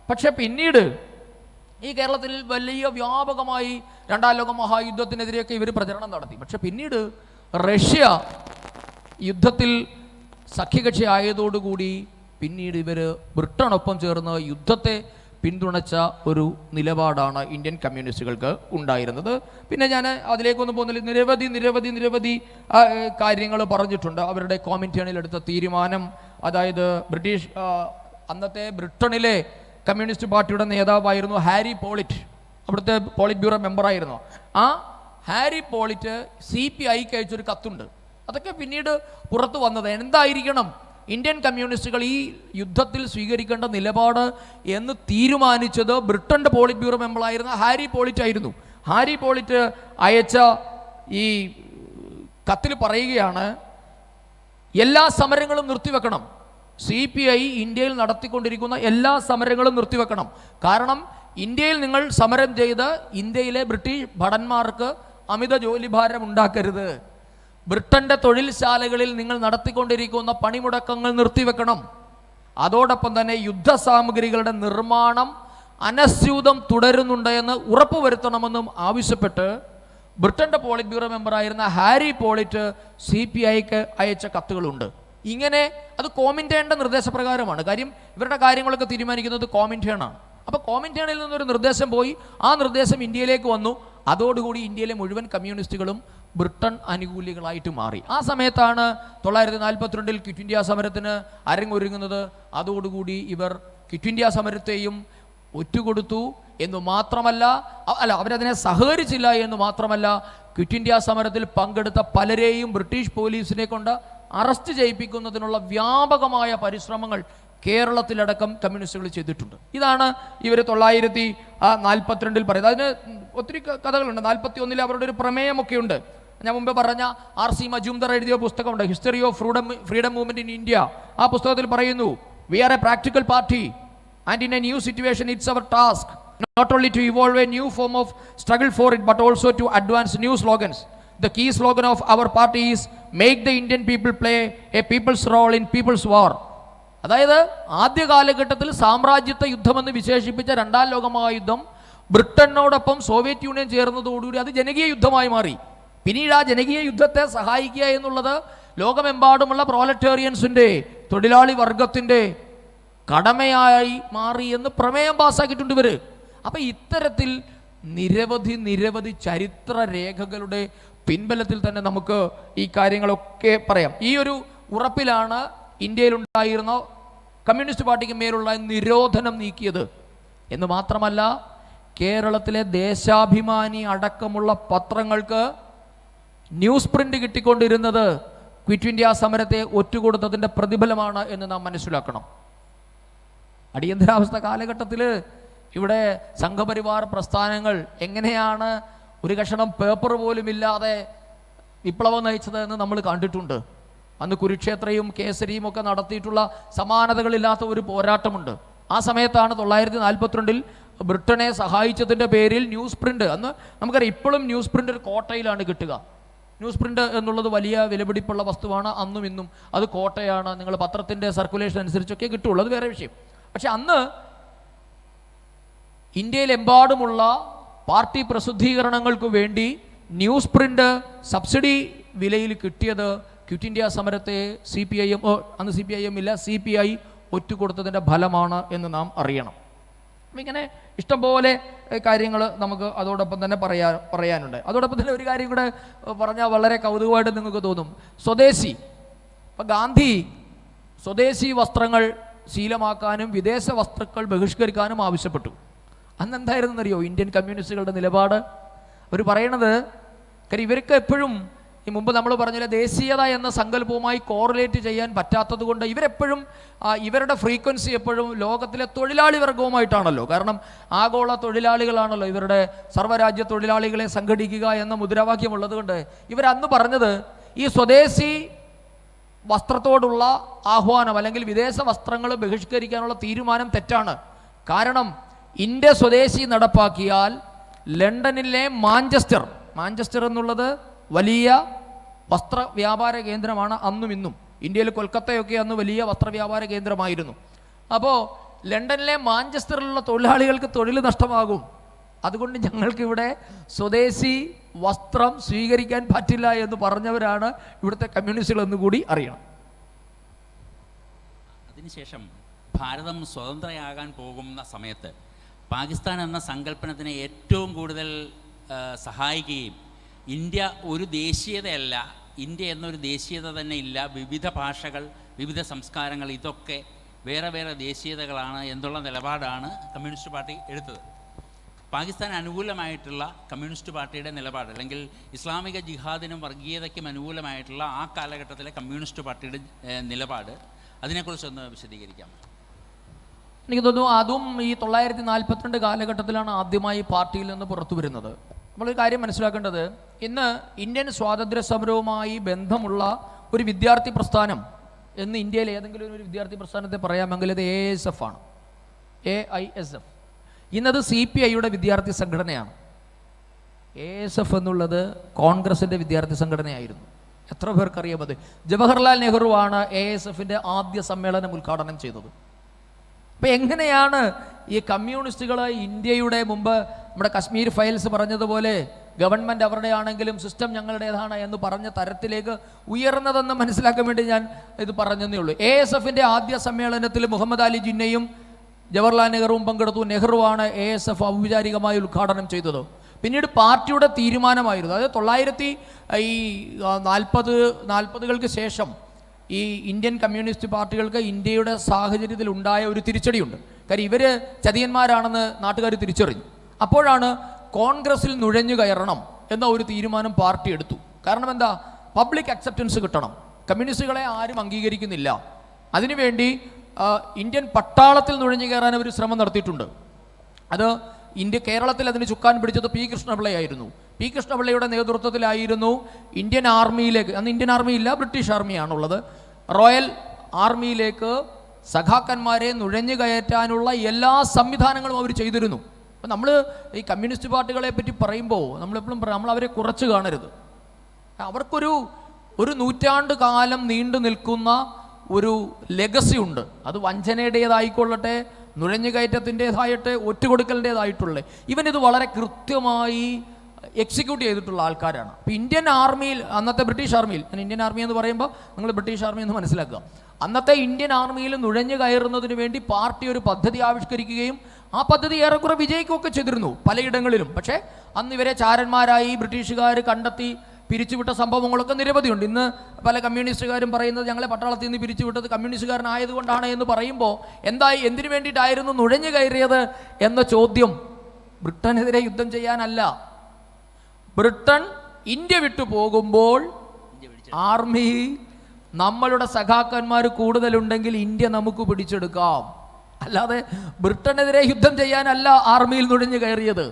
പക്ഷെ പിന്നീട് ഈ കേരളത്തിൽ വലിയ വ്യാപകമായി രണ്ടാം ലോക മഹായുദ്ധത്തിനെതിരെയൊക്കെ ഇവർ പ്രചരണം നടത്തി. പക്ഷെ പിന്നീട് റഷ്യ യുദ്ധത്തിൽ സഖ്യകക്ഷി ആയതോടുകൂടി പിന്നീട് ഇവർ ബ്രിട്ടനൊപ്പം ചേർന്ന് യുദ്ധത്തെ പിന്തുണച്ച ഒരു നിലപാടാണ് ഇന്ത്യൻ കമ്മ്യൂണിസ്റ്റുകൾക്ക് ഉണ്ടായിരുന്നത്. പിന്നെ ഞാൻ അതിലേക്കൊന്നും പോകുന്നില്ല, നിരവധി കാര്യങ്ങൾ പറഞ്ഞിട്ടുണ്ട്. അവരുടെ കോമിറ്റേണിൽ എടുത്ത തീരുമാനം, അതായത് അന്നത്തെ ബ്രിട്ടനിലെ കമ്മ്യൂണിസ്റ്റ് പാർട്ടിയുടെ നേതാവായിരുന്നു ഹാരി പോളിറ്റ്. അവിടുത്തെ പോളിറ്റ് ബ്യൂറോ മെമ്പറായിരുന്നു. ആ ഹാരി പോളിറ്റ് CPIക്ക് അയച്ചൊരു കത്തുണ്ട്. അതൊക്കെ പിന്നീട് പുറത്തു വന്നത്. എന്തായിരിക്കണം ഇന്ത്യൻ കമ്മ്യൂണിസ്റ്റുകൾ ഈ യുദ്ധത്തിൽ സ്വീകരിക്കേണ്ട നിലപാട് എന്ന് തീരുമാനിച്ചത് ബ്രിട്ടൻ്റെ പോളിറ്റ് ബ്യൂറോ മെമ്പറായിരുന്ന ഹാരി പോളിറ്റ് ആയിരുന്നു. ഹാരി പോളിറ്റ് അയച്ച ഈ കത്തിൽ പറയുകയാണ്, എല്ലാ സമരങ്ങളും നിർത്തിവെക്കണം. CPI ഇന്ത്യയിൽ നടത്തിക്കൊണ്ടിരിക്കുന്ന എല്ലാ സമരങ്ങളും നിർത്തിവെക്കണം. കാരണം ഇന്ത്യയിൽ നിങ്ങൾ സമരം ചെയ്ത് ഇന്ത്യയിലെ ബ്രിട്ടീഷ് ഭടന്മാർക്ക് അമിത ജോലിഭാരം ഉണ്ടാക്കരുത്. ബ്രിട്ടൻ്റെ തൊഴിൽശാലകളിൽ നിങ്ങൾ നടത്തിക്കൊണ്ടിരിക്കുന്ന പണിമുടക്കങ്ങൾ നിർത്തിവെക്കണം. അതോടൊപ്പം തന്നെ യുദ്ധസാമഗ്രികളുടെ നിർമ്മാണം അനസ്യൂതം തുടരുന്നുണ്ട് എന്ന് ഉറപ്പുവരുത്തണമെന്നും ആവശ്യപ്പെട്ട് ബ്രിട്ടൻ്റെ പോളിറ്റ് ബ്യൂറോ മെമ്പറായിരുന്ന ഹാരി പോളിറ്റ് CPIക്ക് അയച്ച കത്തുകളുണ്ട്. ഇങ്ങനെ അത് കോമിൻറ്റേണിൻ്റെ നിർദ്ദേശപ്രകാരമാണ്. കാര്യം ഇവരുടെ കാര്യങ്ങളൊക്കെ തീരുമാനിക്കുന്നത് കോമിൻറ്റേണാണ്. അപ്പോൾ കോമിൻറ്റേണിൽ നിന്നൊരു നിർദ്ദേശം പോയി, ആ നിർദ്ദേശം ഇന്ത്യയിലേക്ക് വന്നു. അതോടുകൂടി ഇന്ത്യയിലെ മുഴുവൻ കമ്മ്യൂണിസ്റ്റുകളും ബ്രിട്ടൻ അനുകൂലികളായിട്ട് മാറി. ആ സമയത്താണ് 1942 ക്വിറ്റ് ഇന്ത്യ സമരത്തിന് അരങ്ങൊരുങ്ങുന്നത്. അതോടുകൂടി ഇവർ ക്വിറ്റ് ഇന്ത്യ സമരത്തെയും ഒറ്റുകൊടുത്തു എന്ന് മാത്രമല്ല, അവരതിനെ സഹകരിച്ചില്ല എന്ന് മാത്രമല്ല, ക്വിറ്റ് ഇന്ത്യ സമരത്തിൽ പങ്കെടുത്ത പലരെയും ബ്രിട്ടീഷ് പോലീസിനെ കൊണ്ട് അറസ്റ്റ് ചെയ്യിപ്പിക്കുന്നതിനുള്ള വ്യാപകമായ പരിശ്രമങ്ങൾ കേരളത്തിലടക്കം കമ്മ്യൂണിസ്റ്റുകൾ ചെയ്തിട്ടുണ്ട്. ഇതാണ് ഇവർ 1942 പറയുന്നത്. അതിന് ഒത്തിരി കഥകളുണ്ട്. 41 അവരുടെ ഒരു പ്രമേയമൊക്കെ ഉണ്ട്. ഞാൻ മുമ്പ് പറഞ്ഞ R.C. മജുംദർ എഴുതിയ പുസ്തകമുണ്ട്, history of freedom movement in India. ആ പുസ്തകത്തിൽ പറയുന്നു, we are a practical party and in a new situation it's our task not only to evolve a new form of struggle for it but also to advance new slogans. The key slogan of our party is make the Indian people play a people's role in people's war. അതായത് ആദ്യ കാലഘട്ടത്തിൽ സാമ്രാജ്യത്വ യുദ്ധമെന്ന് വിശേഷിപ്പിച്ച രണ്ടാം ലോകമഹായുദ്ധം ബ്രിട്ടനോടൊപ്പം Soviet union ചേർന്നതോടുകൂടി അത് ജനകീയ യുദ്ധമായി മാറി. പിന്നീട് ആ ജനകീയ യുദ്ധത്തെ സഹായിക്കുക എന്നുള്ളത് ലോകമെമ്പാടുമുള്ള പ്രോലറ്റേറിയൻസിൻ്റെ, തൊഴിലാളി വർഗത്തിൻ്റെ കടമയായി മാറി എന്ന് പ്രമേയം പാസ്സാക്കിയിട്ടുണ്ട് ഇവർ. അപ്പം ഇത്തരത്തിൽ നിരവധി ചരിത്ര രേഖകളുടെ പിൻബലത്തിൽ തന്നെ നമുക്ക് ഈ കാര്യങ്ങളൊക്കെ പറയാം. ഈ ഒരു ഉറപ്പിലാണ് ഇന്ത്യയിലുണ്ടായിരുന്ന കമ്മ്യൂണിസ്റ്റ് പാർട്ടിക്ക് മേലുള്ള നിരോധനം നീക്കിയത് എന്ന് മാത്രമല്ല, കേരളത്തിലെ ദേശാഭിമാനി അടക്കമുള്ള പത്രങ്ങൾക്ക് ന്യൂസ് പ്രിന്റ് കിട്ടിക്കൊണ്ടിരുന്നത് ക്വിറ്റ് ഇന്ത്യ സമരത്തെ ഒറ്റുകൊടുത്തതിൻ്റെ പ്രതിഫലമാണ് എന്ന് നാം മനസ്സിലാക്കണം. അടിയന്തരാവസ്ഥ കാലഘട്ടത്തിൽ ഇവിടെ സംഘപരിവാർ പ്രസ്ഥാനങ്ങൾ എങ്ങനെയാണ് ഒരു കഷണം പേപ്പർ പോലും ഇല്ലാതെ വിപ്ലവം നയിച്ചത് എന്ന് നമ്മൾ കണ്ടിട്ടുണ്ട്. അന്ന് കുരുക്ഷേത്രയും കേസരിയും ഒക്കെ നടത്തിയിട്ടുള്ള സമാനതകളില്ലാത്ത ഒരു പോരാട്ടമുണ്ട്. ആ സമയത്താണ് 1942 ബ്രിട്ടനെ സഹായിച്ചതിൻ്റെ പേരിൽ ന്യൂസ് പ്രിന്റ്, അന്ന് നമുക്കറിയാം ഇപ്പോഴും ന്യൂസ് പ്രിന്റ് ഒരു കോട്ടയിലാണ് കിട്ടുക. ന്യൂസ് പ്രിന്റ് എന്നുള്ളത് വലിയ വിലപിടിപ്പുള്ള വസ്തുവാണ് അന്നും ഇന്നും. അത് കോട്ടയാണ്, നിങ്ങൾ പത്രത്തിൻ്റെ സർക്കുലേഷൻ അനുസരിച്ചൊക്കെ കിട്ടുള്ളൂ, അത് വേറെ വിഷയം. പക്ഷെ അന്ന് ഇന്ത്യയിലെമ്പാടുമുള്ള പാർട്ടി പ്രസിദ്ധീകരണങ്ങൾക്ക് വേണ്ടി ന്യൂസ് പ്രിന്റ് സബ്സിഡി വിലയിൽ കിട്ടിയത് ക്വിറ്റ് ഇന്ത്യ സമരത്തെ അന്ന് CPIM ഇല്ല, CPI ഒറ്റുകൊടുത്തതിൻ്റെ ഫലമാണ് എന്ന് നാം അറിയണം. അപ്പം ഇങ്ങനെ ഇഷ്ടംപോലെ കാര്യങ്ങൾ നമുക്ക് അതോടൊപ്പം തന്നെ പറയാനുണ്ട്. അതോടൊപ്പം തന്നെ ഒരു കാര്യം കൂടെ പറഞ്ഞാൽ വളരെ കൗതുകമായിട്ട് നിങ്ങൾക്ക് തോന്നും. സ്വദേശി, ഇപ്പം ഗാന്ധി സ്വദേശി വസ്ത്രങ്ങൾ ശീലമാക്കാനും വിദേശ വസ്തുക്കൾ ബഹിഷ്കരിക്കാനും ആവശ്യപ്പെട്ടു. അന്ന് എന്തായിരുന്നെന്നറിയോ ഇന്ത്യൻ കമ്മ്യൂണിസ്റ്റുകളുടെ നിലപാട്? അവർ പറയണത്, കാര്യം ഇവർക്ക് എപ്പോഴും ഈ മുമ്പ് നമ്മൾ പറഞ്ഞില്ല, ദേശീയത എന്ന സങ്കല്പവുമായി കോറിലേറ്റ് ചെയ്യാൻ പറ്റാത്തത് കൊണ്ട് ഇവരെപ്പോഴും ഇവരുടെ ഫ്രീക്വൻസി എപ്പോഴും ലോകത്തിലെ തൊഴിലാളി വർഗവുമായിട്ടാണല്ലോ. കാരണം ആഗോള തൊഴിലാളികളാണല്ലോ ഇവരുടെ സർവ്വരാജ്യ തൊഴിലാളികളെ സംഘടിക്കുക എന്ന മുദ്രാവാക്യമുള്ളത് കൊണ്ട് ഇവരന്ന് പറഞ്ഞത് ഈ സ്വദേശി വസ്ത്രത്തോടുള്ള ആഹ്വാനം അല്ലെങ്കിൽ വിദേശ വസ്ത്രങ്ങൾ ബഹിഷ്കരിക്കാനുള്ള തീരുമാനം തെറ്റാണ്. കാരണം ഇന്ത്യ സ്വദേശി നടപ്പാക്കിയാൽ ലണ്ടനിലെ മാഞ്ചസ്റ്റർ എന്നുള്ളത് വലിയ വസ്ത്ര വ്യാപാര കേന്ദ്രമാണ് അന്നും ഇന്നും. ഇന്ത്യയിൽ കൊൽക്കത്തയൊക്കെ അന്ന് വലിയ വസ്ത്രവ്യാപാര കേന്ദ്രമായിരുന്നു. അപ്പോൾ ലണ്ടനിലെ മാഞ്ചസ്റ്ററിലുള്ള തൊഴിലാളികൾക്ക് തൊഴിൽ നഷ്ടമാകും. അതുകൊണ്ട് ഞങ്ങൾക്കിവിടെ സ്വദേശി വസ്ത്രം സ്വീകരിക്കാൻ പറ്റില്ല എന്ന് പറഞ്ഞവരാണ് ഇവിടുത്തെ കമ്മ്യൂണിസ്റ്റുകൾ എന്ന് കൂടി അറിയണം. അതിനുശേഷം ഭാരതം സ്വതന്ത്രയാകാൻ പോകുന്ന സമയത്ത് പാകിസ്ഥാൻ എന്ന സങ്കല്പനത്തിനെ ഏറ്റവും കൂടുതൽ സഹായിക്കുകയും ഇന്ത്യ ഒരു ദേശീയതയല്ല, ഇന്ത്യ എന്നൊരു ദേശീയത തന്നെ ഇല്ല, വിവിധ ഭാഷകൾ, വിവിധ സംസ്കാരങ്ങൾ, ഇതൊക്കെ വേറെ വേറെ ദേശീയതകളാണ് എന്നുള്ള നിലപാടാണ് കമ്മ്യൂണിസ്റ്റ് പാർട്ടി എടുത്തത്. പാകിസ്ഥാൻ അനുകൂലമായിട്ടുള്ള കമ്മ്യൂണിസ്റ്റ് പാർട്ടിയുടെ നിലപാട്, അല്ലെങ്കിൽ ഇസ്ലാമിക ജിഹാദിനും വർഗീയതയ്ക്കും അനുകൂലമായിട്ടുള്ള ആ കാലഘട്ടത്തിലെ കമ്മ്യൂണിസ്റ്റ് പാർട്ടിയുടെ നിലപാട്, അതിനെക്കുറിച്ചൊന്ന് വിശദീകരിക്കാം. എനിക്ക് തോന്നുന്നു അതും ഈ 1942 കാലഘട്ടത്തിലാണ് ആദ്യമായി പാർട്ടിയിൽ നിന്ന് പുറത്തു വരുന്നത്. നമ്മളൊരു കാര്യം മനസ്സിലാക്കേണ്ടത്, ഇന്ന് ഇന്ത്യൻ സ്വാതന്ത്ര്യ സമരവുമായി ബന്ധമുള്ള ഒരു വിദ്യാർത്ഥി പ്രസ്ഥാനം എന്ന് ഇന്ത്യയിൽ ഏതെങ്കിലും ഒരു വിദ്യാർത്ഥി പ്രസ്ഥാനത്തെ പറയാമെങ്കിൽ അത് AISF ആണ്. AISF. ഇന്നത് CPIയുടെ വിദ്യാർത്ഥി സംഘടനയാണ്. AISF എന്നുള്ളത് കോൺഗ്രസിൻ്റെ വിദ്യാർത്ഥി സംഘടനയായിരുന്നു. എത്ര പേർക്കറിയാം അത്? ജവഹർലാൽ നെഹ്റുവാണ് AISFൻ്റെ ആദ്യ സമ്മേളനം ഉദ്ഘാടനം ചെയ്തത്. അപ്പം എങ്ങനെയാണ് ഈ കമ്മ്യൂണിസ്റ്റുകൾ ഇന്ത്യയുടെ മുമ്പ് നമ്മുടെ കശ്മീർ ഫയൽസ് പറഞ്ഞതുപോലെ ഗവൺമെൻറ് അവരുടെ ആണെങ്കിലും സിസ്റ്റം ഞങ്ങളുടേതാണ് എന്ന് പറഞ്ഞ തരത്തിലേക്ക് ഉയർന്നതെന്ന് മനസ്സിലാക്കാൻ വേണ്ടി ഞാൻ ഇത് പറഞ്ഞതേ ഉള്ളൂ. AISFൻ്റെ ആദ്യ സമ്മേളനത്തിൽ മുഹമ്മദ് അലി ജിന്നയും ജവഹർലാൽ നെഹ്റുവും പങ്കെടുത്തു. നെഹ്റുവാണ് AISF ഔപചാരികമായി ഉദ്ഘാടനം ചെയ്തത്. പിന്നീട് പാർട്ടിയുടെ തീരുമാനമായിരുന്നു. അതായത് 1940 ശേഷം ഈ ഇന്ത്യൻ കമ്മ്യൂണിസ്റ്റ് പാർട്ടികൾക്ക് ഇന്ത്യയുടെ സാഹചര്യത്തിൽ ഉണ്ടായ ഒരു തിരിച്ചടിയുണ്ട്. കാര്യം ഇവർ ചതിയന്മാരാണെന്ന് നാട്ടുകാർ തിരിച്ചറിഞ്ഞു. അപ്പോഴാണ് കോൺഗ്രസിൽ നുഴഞ്ഞു കയറണം എന്ന ഒരു തീരുമാനം പാർട്ടി എടുത്തു. കാരണം എന്താ? പബ്ലിക് അക്സെപ്റ്റൻസ് കിട്ടണം. കമ്മ്യൂണിസ്റ്റുകളെ ആരും അംഗീകരിക്കുന്നില്ല. അതിനുവേണ്ടി ഇന്ത്യൻ പട്ടാളത്തിൽ നുഴഞ്ഞു കയറാൻ അവർ ശ്രമം നടത്തിയിട്ടുണ്ട്. അത് കേരളത്തിൽ അതിന് ചുക്കാൻ പിടിച്ചത് P. കൃഷ്ണപിള്ളയായിരുന്നു. P. കൃഷ്ണപിള്ളയുടെ നേതൃത്വത്തിലായിരുന്നു ഇന്ത്യൻ ആർമിയിലേക്ക്, അന്ന് ഇന്ത്യൻ ആർമി ഇല്ല, ബ്രിട്ടീഷ് ആർമിയാണുള്ളത്, റോയൽ ആർമിയിലേക്ക് സഖാക്കന്മാരെ നുഴഞ്ഞു കയറ്റാനുള്ള എല്ലാ സംവിധാനങ്ങളും അവർ ചെയ്തിരുന്നു. അപ്പം നമ്മൾ ഈ കമ്മ്യൂണിസ്റ്റ് പാർട്ടികളെ പറ്റി പറയുമ്പോൾ നമ്മളെപ്പോഴും നമ്മൾ അവരെ കുറച്ച് കാണരുത്. അവർക്കൊരു നൂറ്റാണ്ട് കാലം നീണ്ടു നിൽക്കുന്ന ഒരു ലെഗസി ഉണ്ട്. അത് വഞ്ചനയുടേതായിക്കൊള്ളട്ടെ, നുഴഞ്ഞുകയറ്റത്തിൻ്റെതായിട്ട്, ഒറ്റുകൊടുക്കലിൻ്റേതായിട്ടുള്ളത്. ഇവനിത് വളരെ കൃത്യമായി എക്സിക്യൂട്ട് ചെയ്തിട്ടുള്ള ആൾക്കാരാണ്. അപ്പോൾ ഇന്ത്യൻ ആർമിയിൽ, അന്നത്തെ ബ്രിട്ടീഷ് ആർമിയിൽ, ഞാൻ ഇന്ത്യൻ ആർമി എന്ന് പറയുമ്പോൾ നിങ്ങൾ ബ്രിട്ടീഷ് ആർമി എന്ന് മനസ്സിലാക്കുക, അന്നത്തെ ഇന്ത്യൻ ആർമിയിൽ നുഴഞ്ഞു കയറുന്നതിന് വേണ്ടി പാർട്ടി ഒരു പദ്ധതി ആവിഷ്കരിക്കുകയും ആ പദ്ധതി ഏറെക്കുറെ വിജയിക്കുകയൊക്കെ ചെയ്തിരുന്നു പലയിടങ്ങളിലും. പക്ഷേ അന്ന് ഇവരെ ചാരന്മാരായി ബ്രിട്ടീഷുകാർ കണ്ടെത്തി പിരിച്ചുവിട്ട സംഭവങ്ങളൊക്കെ നിരവധിയുണ്ട്. ഇന്ന് പല കമ്മ്യൂണിസ്റ്റുകാരും പറയുന്നത് ഞങ്ങളെ പട്ടാളത്തിൽ നിന്ന് പിരിച്ചുവിട്ടത് കമ്മ്യൂണിസ്റ്റുകാരനായതുകൊണ്ടാണ് എന്ന് പറയുമ്പോൾ എന്തിനു വേണ്ടിയിട്ടായിരുന്നു നുഴഞ്ഞു കയറിയത് എന്ന ചോദ്യം ബ്രിട്ടനെതിരെ യുദ്ധം ചെയ്യാനല്ല. ബ്രിട്ടൻ ഇന്ത്യ വിട്ടു പോകുമ്പോൾ ആർമി, നമ്മളുടെ സഖാക്കന്മാർ കൂടുതലുണ്ടെങ്കിൽ ഇന്ത്യ നമുക്ക് പിടിച്ചെടുക്കാം. അല്ലാതെ ബ്രിട്ടനെതിരെ യുദ്ധം ചെയ്യാനല്ല ആർമിയിൽ നുഴഞ്ഞു കയറിയത്.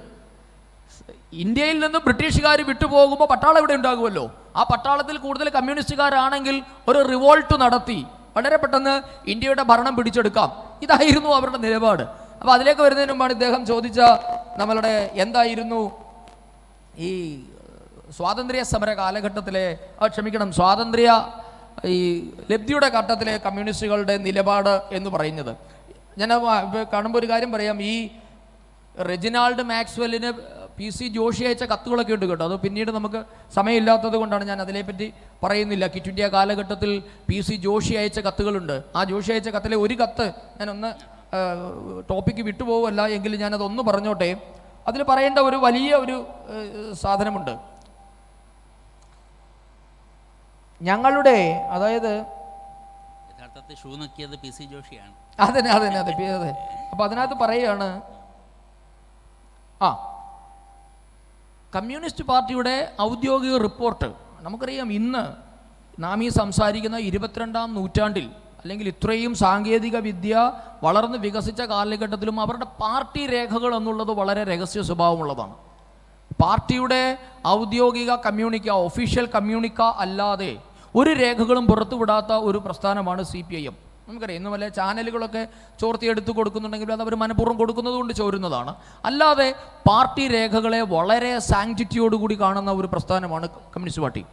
ഇന്ത്യയിൽ നിന്ന് ബ്രിട്ടീഷുകാർ വിട്ടുപോകുമ്പോൾ പട്ടാളം ഇവിടെ ഉണ്ടാകുമല്ലോ. ആ പട്ടാളത്തിൽ കൂടുതൽ കമ്മ്യൂണിസ്റ്റുകാരാണെങ്കിൽ ഒരു റിവോൾട്ട് നടത്തി വളരെ പെട്ടെന്ന് ഇന്ത്യയുടെ ഭരണം പിടിച്ചെടുക്കാം. ഇതായിരുന്നു അവരുടെ നിലപാട്. അപ്പോൾ അതിലേക്ക് വരുന്നതിന് മുമ്പാണ് ഇദ്ദേഹം ചോദിച്ച നമ്മളുടെ എന്തായിരുന്നു ഈ സ്വാതന്ത്ര്യ സമര കാലഘട്ടത്തിലെ, സ്വാതന്ത്ര്യ ഈ ലബ്ധിയുടെ ഘട്ടത്തിലെ കമ്മ്യൂണിസ്റ്റുകളുടെ നിലപാട് എന്ന് പറയുന്നത്. ഞാൻ കാണുമ്പോൾ ഒരു കാര്യം പറയാം. ഈ റെജിനാൾഡ് മാക്സ്വെല്ലിന് PC ജോഷി അയച്ച കത്തുകളൊക്കെ ഉണ്ട് കേട്ടോ. അത് പിന്നീട് നമുക്ക് സമയമില്ലാത്തത് കൊണ്ടാണ് ഞാൻ അതിനെപ്പറ്റി പറയുന്നില്ല. ക്വിറ്റ് ഇന്ത്യ കാലഘട്ടത്തിൽ PC ജോഷി അയച്ച കത്തുകളുണ്ട്. ആ ജോഷി അയച്ച കത്തിലെ ഒരു കത്ത് ഞാനൊന്ന് ടോപ്പിക്ക് വിട്ടുപോകുമല്ല എങ്കിലും ഞാനതൊന്ന് പറഞ്ഞോട്ടെ. അതിൽ പറയേണ്ട ഒരു വലിയ ഒരു സാധനമുണ്ട്. ഞങ്ങളുടെ, അതായത് യഥാർത്ഥത്തിൽ ഷൂ നോക്കിയത് PC ജോഷിയാണ്. അതെ. അപ്പോൾ അതിനകത്ത് പറയുകയാണ്, കമ്മ്യൂണിസ്റ്റ് പാർട്ടിയുടെ ഔദ്യോഗിക റിപ്പോർട്ട്. നമുക്കറിയാം, ഇന്ന് നാം ഈ സംസാരിക്കുന്ന 22ാം നൂറ്റാണ്ടിൽ, അല്ലെങ്കിൽ ഇത്രയും സാങ്കേതിക വിദ്യ വളർന്ന് വികസിച്ച കാലഘട്ടത്തിലും അവരുടെ പാർട്ടി രേഖകൾ എന്നുള്ളത് വളരെ രഹസ്യ സ്വഭാവമുള്ളതാണ്. പാർട്ടിയുടെ ഔദ്യോഗിക കമ്മ്യൂണിക്ക, ഒഫീഷ്യൽ കമ്മ്യൂണിക്ക അല്ലാതെ ഒരു രേഖകളും പുറത്തുവിടാത്ത ഒരു പ്രസ്ഥാനമാണ് CPIM. നമുക്കറിയാം, ഇന്ന് വല്ല ചാനലുകളൊക്കെ ചോർത്തിയെടുത്ത് കൊടുക്കുന്നുണ്ടെങ്കിലും അത് അവർ മനഃപൂർവ്വം കൊടുക്കുന്നത് കൊണ്ട് ചോരുന്നതാണ്. അല്ലാതെ പാർട്ടി രേഖകളെ വളരെ സാങ്ക്ടിറ്റിയോടുകൂടി കാണുന്ന ഒരു പ്രസ്ഥാനമാണ് കമ്മ്യൂണിസ്റ്റ് പാർട്ടി.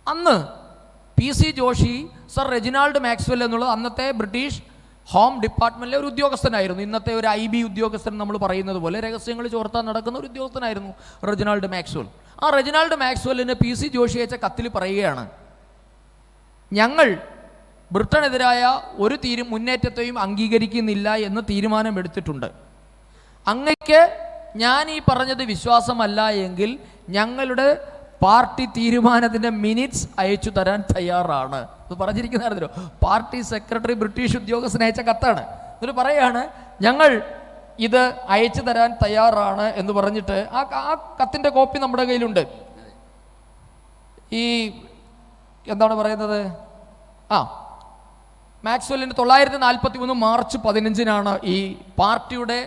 അന്ന് PC Joshi, sir Reginald Maxwell എന്നുള്ളത് അന്നത്തെ ബ്രിട്ടീഷ് ഹോം ഡിപ്പാർട്ട്മെൻറ്റിലെ ഒരു ഉദ്യോഗസ്ഥനായിരുന്നു. ഇന്നത്തെ ഒരു IB ഉദ്യോഗസ്ഥൻ നമ്മൾ പറയുന്നത് പോലെ രഹസ്യങ്ങൾ ചോർത്താൻ നടക്കുന്ന ഒരു ഉദ്യോഗസ്ഥനായിരുന്നു റെജിനാൾഡ് മാക്സ്വെൽ. ആ റെജിനാൾഡ് മാക്സ്വെല്ലിന് PC ജോഷി അയച്ച കത്തിൽ പറയുകയാണ്, ഞങ്ങൾ ബ്രിട്ടനെതിരായ ഒരു മുന്നേറ്റത്തെയും അംഗീകരിക്കുന്നില്ല എന്ന് തീരുമാനമെടുത്തിട്ടുണ്ട്. അങ്ങയ്ക്ക് ഞാൻ ഈ പറഞ്ഞത് വിശ്വാസമല്ല എങ്കിൽ ഞങ്ങളുടെ പാർട്ടി തീരുമാനത്തിൻ്റെ മിനിറ്റ്സ് അയച്ചു തരാൻ തയ്യാറാണ്. ഇത് പറഞ്ഞിരിക്കുന്നതാണല്ലോ, പാർട്ടി സെക്രട്ടറി ബ്രിട്ടീഷ് ഉദ്യോഗസ്ഥന് അയച്ച കത്താണ്. എന്നിട്ട് പറയാണ് ഞങ്ങൾ ഇത് അയച്ചു തരാൻ തയ്യാറാണ് എന്ന് പറഞ്ഞിട്ട് ആ കത്തിൻ്റെ കോപ്പി നമ്മുടെ കയ്യിലുണ്ട്. ഈ എന്താണ് പറയുന്നത്, മാക്സ്വെല്ലിന് 1943 മാർച്ച് 15 ഈ പാർട്ടിയുടെ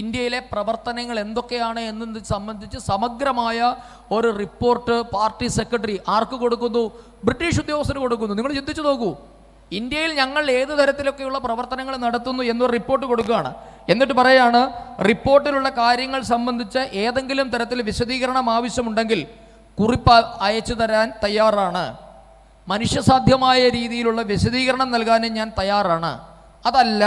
ഇന്ത്യയിലെ പ്രവർത്തനങ്ങൾ എന്തൊക്കെയാണ് എന്നത് സംബന്ധിച്ച് സമഗ്രമായ ഒരു റിപ്പോർട്ട് പാർട്ടി സെക്രട്ടറി ആർക്ക് കൊടുക്കുന്നു? ബ്രിട്ടീഷ് ഉദ്യോഗസ്ഥന് കൊടുക്കുന്നു. നിങ്ങൾ ചിന്തിച്ചു നോക്കൂ, ഇന്ത്യയിൽ ഞങ്ങൾ ഏത് തരത്തിലൊക്കെയുള്ള പ്രവർത്തനങ്ങൾ നടത്തുന്നു എന്നൊരു റിപ്പോർട്ട് കൊടുക്കുകയാണ്. എന്നിട്ട് പറയാണ് റിപ്പോർട്ടിലുള്ള കാര്യങ്ങൾ സംബന്ധിച്ച് ഏതെങ്കിലും തരത്തിൽ വിശദീകരണം ആവശ്യമുണ്ടെങ്കിൽ കുറിപ്പ് അയച്ചു തരാൻ തയ്യാറാണ്. മനുഷ്യസാധ്യമായ രീതിയിലുള്ള വിശദീകരണം നൽകാനും ഞാൻ തയ്യാറാണ്. അതല്ല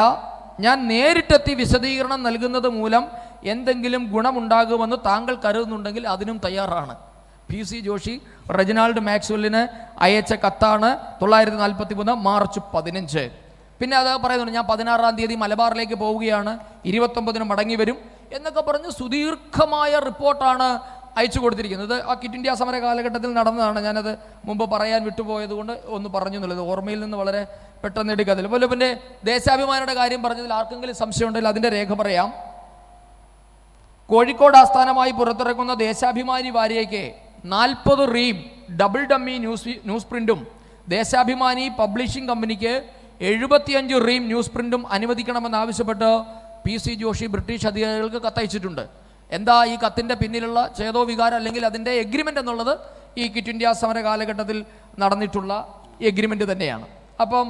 ഞാൻ നേരിട്ടെത്തി വിശദീകരണം നൽകുന്നത് മൂലം എന്തെങ്കിലും ഗുണമുണ്ടാകുമെന്ന് താങ്കൾ കരുതുന്നുണ്ടെങ്കിൽ അതിനും തയ്യാറാണ്. PC ജോഷി റെജിനാൾഡ് മാക്സ്വെല്ലിന് അയച്ച കത്താണ് 1943 മാർച്ച് 15. പിന്നെ അത് പറയുന്നുണ്ട്, ഞാൻ 16-ാം തീയതി മലബാറിലേക്ക് പോവുകയാണ്, 29-ന് മടങ്ങി വരും എന്നൊക്കെ പറഞ്ഞ് സുദീർഘമായ റിപ്പോർട്ടാണ് അയച്ചു കൊടുത്തിരിക്കുന്നത്. ആ ക്വിറ്റ് ഇന്ത്യ സമര കാലഘട്ടത്തിൽ നടന്നതാണ്. ഞാനത് മുമ്പ് പറയാൻ വിട്ടുപോയത് കൊണ്ട് ഒന്ന് പറഞ്ഞു എന്നുള്ളത് ഓർമ്മയിൽ നിന്ന് വളരെ പെട്ടെന്ന് എടുക്കാതില്ല. അതുപോലെ പിന്നെ ദേശാഭിമാനിയുടെ കാര്യം പറഞ്ഞതിൽ ആർക്കെങ്കിലും സംശയം ഉണ്ടെങ്കിൽ അതിൻ്റെ രേഖ പറയാം. കോഴിക്കോട് ആസ്ഥാനമായി പുറത്തിറക്കുന്ന ദേശാഭിമാനി വാരികയ്ക്ക് 40 റീം ഡബിൾ ഡമ്മി ന്യൂസ് പ്രിന്റും ദേശാഭിമാനി പബ്ലിഷിംഗ് കമ്പനിക്ക് 75 റീം ന്യൂസ് പ്രിന്റും അനുവദിക്കണമെന്നാവശ്യപ്പെട്ട് PC ജോഷി ബ്രിട്ടീഷ് അധികാരികൾക്ക് കത്തയച്ചിട്ടുണ്ട്. എന്താ ഈ കത്തിൻ്റെ പിന്നിലുള്ള ചേതോവികാരം അല്ലെങ്കിൽ അതിൻ്റെ എഗ്രിമെൻ്റ് എന്നുള്ളത് ഈ ക്വിറ്റ് ഇന്ത്യ സമര കാലഘട്ടത്തിൽ നടന്നിട്ടുള്ള എഗ്രിമെൻ്റ് തന്നെയാണ്. അപ്പം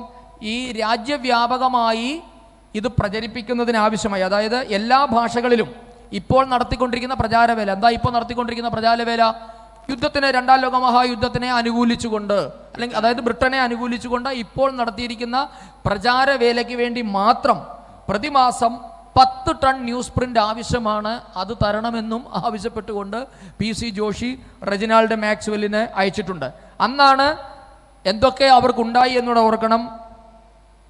ഈ രാജ്യവ്യാപകമായി ഇത് പ്രചരിപ്പിക്കുന്നതിനാവശ്യമായി, അതായത് എല്ലാ ഭാഷകളിലും ഇപ്പോൾ നടത്തിക്കൊണ്ടിരിക്കുന്ന പ്രചാരവേല എന്താ? ഇപ്പോൾ നടത്തിക്കൊണ്ടിരിക്കുന്ന പ്രചാരവേല യുദ്ധത്തിന്, 2ാം ലോക മഹായുദ്ധത്തിനെ അനുകൂലിച്ചുകൊണ്ട്, അല്ലെങ്കിൽ അതായത് ബ്രിട്ടനെ അനുകൂലിച്ചുകൊണ്ട് ഇപ്പോൾ നടത്തിയിരിക്കുന്ന പ്രചാരവേലയ്ക്ക് വേണ്ടി മാത്രം പ്രതിമാസം 10 ടൺ ന്യൂസ് പ്രിന്റ് ആവശ്യമാണ്. അത് തരണമെന്നും ആവശ്യപ്പെട്ടുകൊണ്ട് PC ജോഷി റെജിനാൾഡ് മാക്സ്വെല്ലിന് അയച്ചിട്ടുണ്ട്. അന്നാണ് എന്തൊക്കെ അവർക്കുണ്ടായി എന്നൂടെ ഓർക്കണം.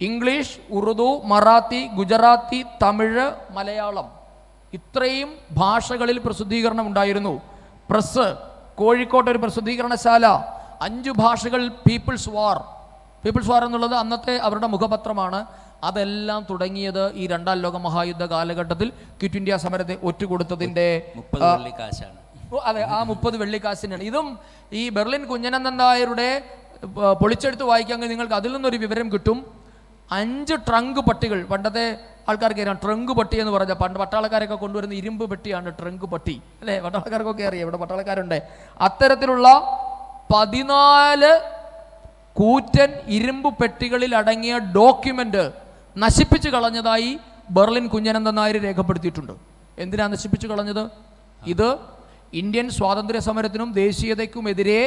ഇംഗ്ലീഷ്, ഉറുദു, മറാത്തി, ഗുജറാത്തി, തമിഴ്, മലയാളം ഇത്രയും ഭാഷകളിൽ പ്രസിദ്ധീകരണം ഉണ്ടായിരുന്നു. പ്രസ്, കോഴിക്കോട്ട് ഒരു പ്രസിദ്ധീകരണശാല, 5 ഭാഷകൾ, പീപ്പിൾസ് വാർ എന്നുള്ളത് അന്നത്തെ അവരുടെ മുഖപത്രമാണ്. അതെല്ലാം തുടങ്ങിയത് ഈ 2ാം ലോക മഹായുദ്ധ കാലഘട്ടത്തിൽ ക്വിറ്റ് ഇന്ത്യ സമരത്തെ ഒറ്റുകൊടുത്തതിൻ്റെ 30 വെള്ളിക്കാശാണ്. അതെ, ആ 30 വെള്ളിക്കാശിനാണ്. ഇതും ഈ ബെർലിൻ കുഞ്ഞനന്ദൻ നായരുടെ പൊളിച്ചെടുത്ത് വായിക്കാമെങ്കിൽ നിങ്ങൾക്ക് അതിൽ നിന്നൊരു വിവരം കിട്ടും. 5 ട്രങ്ക് പട്ടികൾ, പണ്ടത്തെ ആൾക്കാർക്ക് അറിയാം ട്രങ്ക് പട്ടി എന്ന് പറഞ്ഞാൽ, പണ്ട് പട്ടാളക്കാരൊക്കെ കൊണ്ടുവരുന്ന ഇരുമ്പ് പെട്ടിയാണ് ട്രങ്ക് പട്ടി, അല്ലേ? പട്ടാളക്കാർക്കൊക്കെ അറിയാം, ഇവിടെ പട്ടാളക്കാരുണ്ട്. അത്തരത്തിലുള്ള 14 കൂറ്റൻ ഇരുമ്പ് പെട്ടികളിൽ അടങ്ങിയ ഡോക്യുമെന്റ് നശിപ്പിച്ചു കളഞ്ഞതായി ബെർലിൻ കുഞ്ഞനന്ദൻ നായർ രേഖപ്പെടുത്തിയിട്ടുണ്ട്. എന്തിനാ നശിപ്പിച്ചു കളഞ്ഞത്? ഇത് ഇന്ത്യൻ സ്വാതന്ത്ര്യ സമരത്തിനും ദേശീയതയ്ക്കുമെതിരെ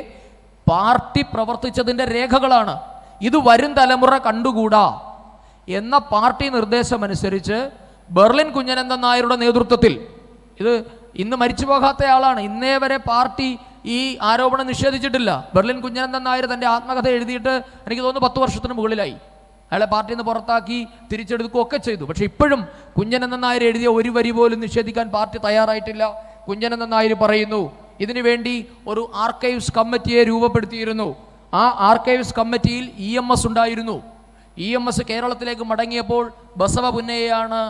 പാർട്ടി പ്രവർത്തിച്ചതിൻ്റെ രേഖകളാണ്. ഇത് വരും തലമുറ കണ്ടുകൂടാ എന്ന പാർട്ടി നിർദ്ദേശമനുസരിച്ച് ബെർലിൻ കുഞ്ഞനന്ദൻ നായരുടെ നേതൃത്വത്തിൽ, ഇത് ഇന്ന് മരിച്ചു പോകാത്ത ആളാണ്, ഇന്നേ വരെ പാർട്ടി ഈ ആരോപണം നിഷേധിച്ചിട്ടില്ല. ബെർലിൻ കുഞ്ഞനന്ദൻ നായർ തൻ്റെ ആത്മകഥ എഴുതിയിട്ട് എനിക്ക് തോന്നുന്നു 10 വർഷത്തിന് മുകളിലായി. അയാളെ പാർട്ടിയിൽ നിന്ന് പുറത്താക്കി തിരിച്ചെടുക്കുകയൊക്കെ ചെയ്തു. പക്ഷെ ഇപ്പോഴും കുഞ്ഞനന്ദൻ നായർ എഴുതിയ ഒരു വരി പോലും നിഷേധിക്കാൻ പാർട്ടി തയ്യാറായിട്ടില്ല. കുഞ്ഞനന്ദൻ നായർ പറയുന്നു, ഇതിനു വേണ്ടി ഒരു ആർക്കൈവ്സ് കമ്മിറ്റിയെ രൂപപ്പെടുത്തിയിരുന്നു. ആ ആർക്കൈവ്സ് കമ്മിറ്റിയിൽ EMS ഉണ്ടായിരുന്നു. EMS കേരളത്തിലേക്ക് മടങ്ങിയപ്പോൾ ബസവ പുന്നയെയാണ്